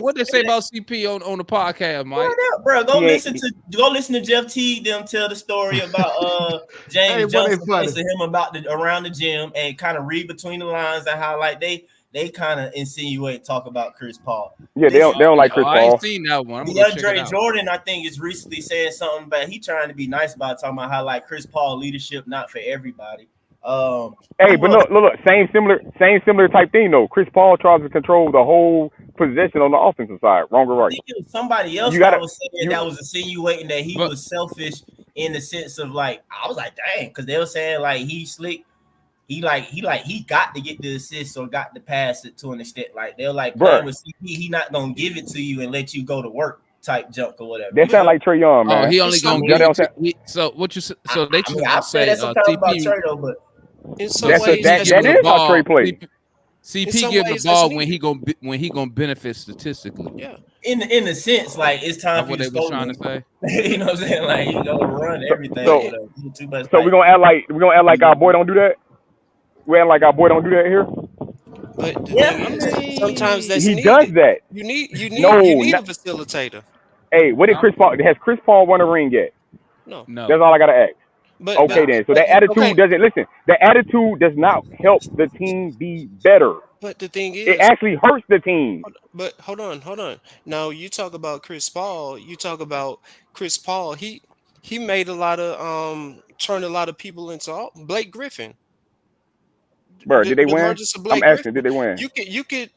what they say about CP on the podcast, Mike? Bro, go listen to Jeff Teague them tell the story about James Johnson to him about around the gym, and kind of read between the lines and how like they kind of insinuate talk about Chris Paul. Yeah, they don't like Chris Paul. I ain't seen that one. DeAndre Jordan, I think, is recently saying something about he trying to be nice about talking about how like Chris Paul leadership not for everybody. But look, same similar type thing though. Chris Paul tries to control the whole possession on the offensive side, wrong or right. Somebody else that was saying that was insinuating that he was selfish in the sense of like, I was like, dang, because they were saying like he's slick. He got to get the assist or got to pass it to an extent. Like they're like, playing with CP, he not gonna give it to you and let you go to work type junk or whatever. That sound like Trey Young, man. Oh, he only gonna give it. So what you so they just say CP about Trey though, but in some ways that is how Trey plays. CP give the ball when he gonna benefit statistically. Yeah. In a sense, like it's time for you to what they were trying to say. You know what I'm saying? Like you gonna run everything. So we're gonna act like our boy don't do that. We act like our boy don't do that here. But sometimes that's he does that. You need a facilitator. Hey, what did Chris Paul? Has Chris Paul won a ring yet? No. That's all I gotta ask. Then. So that attitude doesn't listen. The attitude does not help the team be better. But the thing is, it actually hurts the team. But hold on. Now you talk about Chris Paul. He made a lot of turned a lot of people into Blake Griffin. Bro, did they win? I'm asking, did they win? You could.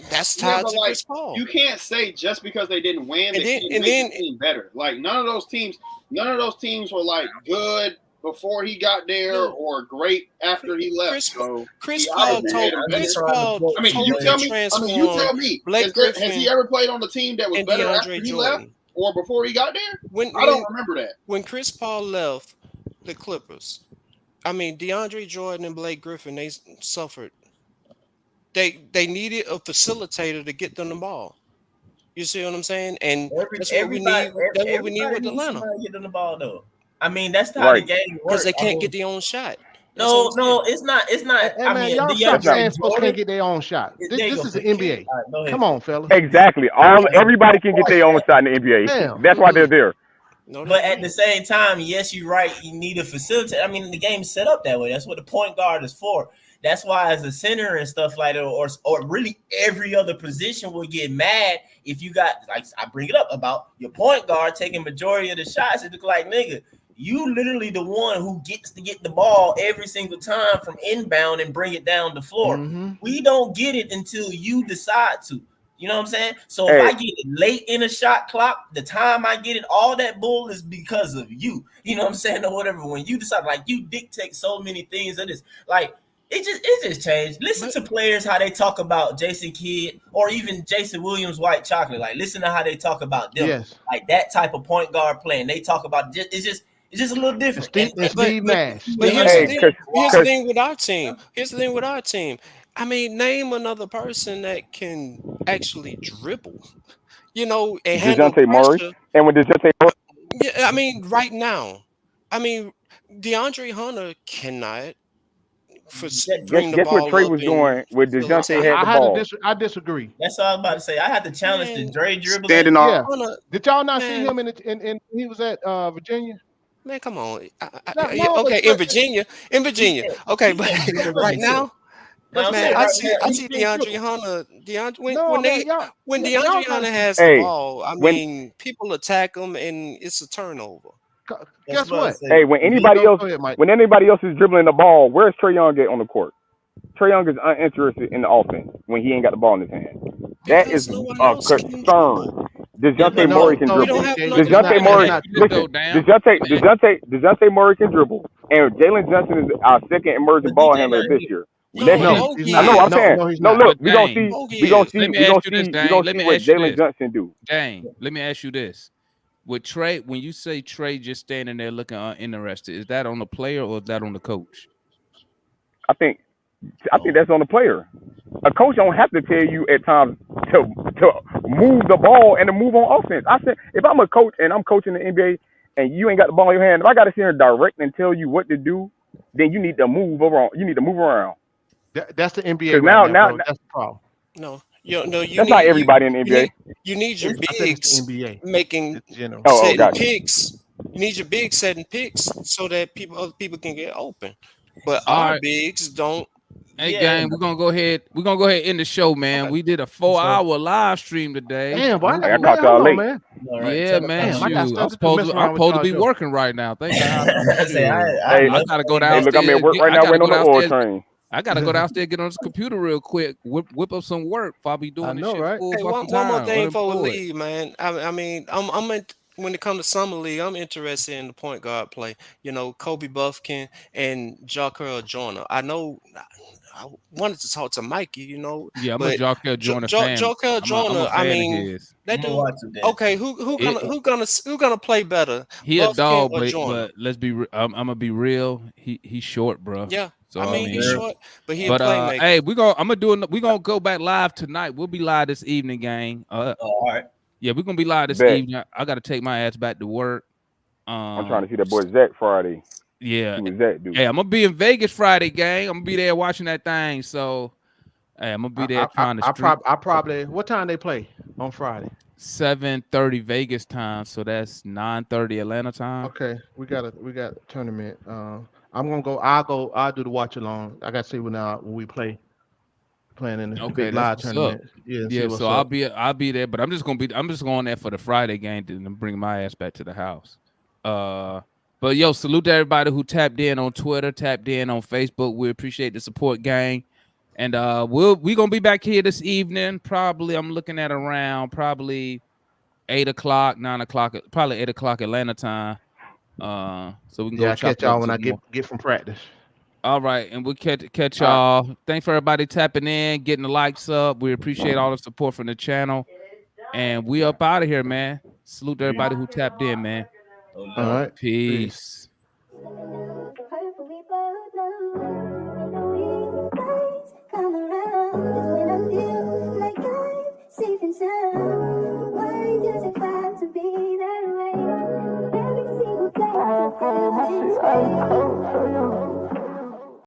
That's tied to Chris Paul. You can't say just because they didn't win, they didn't make the team better. Like none of those teams were like good before he got there or great after he left. So Chris he Paul obviously told made him Chris better. Paul I mean, you totally tell me. You transformed tell me. Blake Has he Griffin ever played on a team that was and better DeAndre after he Jordan. left or before he got there? When I don't remember that. when Chris Paul left the Clippers, I mean DeAndre Jordan and Blake Griffin, they suffered. They needed a facilitator to get them the ball. You see what I'm saying? And that's what we need. That's what we need Everybody with needs Atlanta. somebody to get them the ball though. I mean, that's how the Right. game Because works. they can't get their own shot. That's what I'm saying. No, it's not. It's not. Hey I man, mean, y'all stop That's not. saying DeAndre folks can't Jordan. get their own shot. There you This go. is the They can't. NBA. All right, go ahead. Come on, fella. Exactly. Everybody can get their own shot in the NBA. Damn. That's why they're there. No, But at the same time, yes, you're right. You need a facilitator. I mean, the game's set up that way. That's what the point guard is for. That's why, as a center and stuff like that, or really every other position will get mad if you got, like I bring it up about your point guard taking majority of the shots. It's like, nigga, you literally the one who gets to get the ball every single time from inbound and bring it down the floor. Mm-hmm. We don't get it until you decide to. You know what I'm saying? So if I get it late in a shot clock, the time I get it, all that bull is because of you. You know what I'm saying? Or whatever. When you decide, like, you dictate so many things that is like it just changed. Listen to players how they talk about Jason Kidd or even Jason Williams White Chocolate. Like, listen to how they talk about them. Yes. Like that type of point guard playing. They talk about it's just a little different. Steve Nash. But here's the thing with our team. Here's the thing with our team. I mean, name another person that can actually dribble, you know, and handle Dejounte Murray. pressure. And when Dejounte Murray, Yeah, I mean, right now, I mean, DeAndre Hunter cannot bring the guess what ball Trey up was and doing with Dejounte facilitate. had the ball. I disagree. That's all I'm about to say. I had to challenge the Dre dribbling. Standing Yeah. on. Did y'all not see Man. him in he was at Virginia? Man, come on. No, Okay, but- in Virginia. Okay, but right now, No, I'm man, saying I right see now, DeAndre Hunter. When No, man, when y'all DeAndre gotta- Hunter has Hey, the ball, I when- mean, people attack him and it's a turnover. Guess what? Hey, when anybody else, Go ahead, Mike. when anybody else is dribbling the ball, where's Trey Young at on the court? Trey Young is uninterested in the offense when he ain't got the ball in his hand. That Because is no one a else can concern. dribble. Dejounte No, Murray can no, We dribble. don't have no Dejounte it's Murray, not- listen, Dejounte Murray can dribble, and Jalen Johnson is our second emerging ball handler this year. No, Next year, Bogey he's I know. not. I'm No, saying, no, he's no. not. Look, But we gonna Dane, see, Bogey we gonna is. see, Let me we gonna ask you this, see, we Dane. gonna Let see me what ask you Jalen this. Johnson do. Dang, let me ask you this. With Trey, when you say Trey just standing there looking uninterested, is that on the player or is that on the coach? I think that's on the player. A coach don't have to tell you at times to move the ball and to move on offense. I said, if I'm a coach and I'm coaching the NBA and you ain't got the ball in your hand, if I got to sit here and direct and tell you what to do, then you need to move around. You need to move around. That's the NBA 'Cause right now- bro. That's the problem. No, That's not everybody in the NBA. You need your I said it's bigs the NBA. making It's general. setting gotcha. picks. You need your bigs setting picks so that other people can get open. But All our right. bigs don't. Hey, Yeah. gang, we're gonna go ahead. We're gonna go ahead and end the show, man. We did a 4-hour live stream today. Damn, boy, I man, caught y'all hold on, late. man. All right, Yeah, man. Damn, I got Shoot, stuff I'm to do, supposed mess to. around I'm with supposed to y'all be show. working right now. Thank God. I say, Hey, I gotta go hey, downstairs. look, I'm at work right I now gotta waiting on go the oil downstairs. train. I gotta go downstairs, get on this computer real quick, whip up some work before I be doing I this know, shit right? full Hey, fucking one more time. thing before we Unemployed. leave, man. I mean, when it comes to summer league, I'm interested in the point guard play. You know, Kobe Buffkin and Jacquel Joyner. I know. I wanted to talk to Mikey, you know, Yeah, I'm a but Jacquel Joyner fan. Jacquel I'm Joyner. a I fan of mean, his. that I'm gonna dude. watch it then. Okay, who gonna play better, He a Buffkin dog, or Joyner? but let's be. I'm gonna be real. He's short, bro. Yeah, So I mean he's short, but he a But playmaker. hey, we're gonna go back live tonight. We'll be live this evening, gang. All right. Yeah, we're gonna be live this Bet. evening. I gotta take my ass back to work. I'm trying to see that boy Zach Friday. Yeah. See what Zach do. Hey, I'm gonna be in Vegas Friday, gang. I'm gonna be there watching that thing. So hey, I'm gonna be there trying to stream. I probably what time they play on Friday? 7:30 Vegas time, so that's 9:30 Atlanta time. Okay, we got a tournament. I'm gonna go. I'll do the watch along. I gotta see when we playing in the big live what's up. tournament. Yeah, see Yeah. what's So up. I'll be there, but I'm just going there for the Friday game and then bring my ass back to the house. But yo, salute to everybody who tapped in on Twitter, tapped in on Facebook. We appreciate the support, gang. And we're gonna be back here this evening. Probably I'm looking at around probably 8 o'clock, 9 o'clock, probably 8 o'clock Atlanta time. So we can Yeah, go I chop catch it up y'all when some I more. get from practice. All right, and we'll catch All right. y'all. Thanks for everybody tapping in, getting the likes up. We appreciate all the support from the channel. And we up out of here, man. Salute to everybody who tapped in, man. All right. Peace. Hopefully both know these days come around is when I feel like I'm safe and sound. Why does it have to be that way? Every single day I feel this way.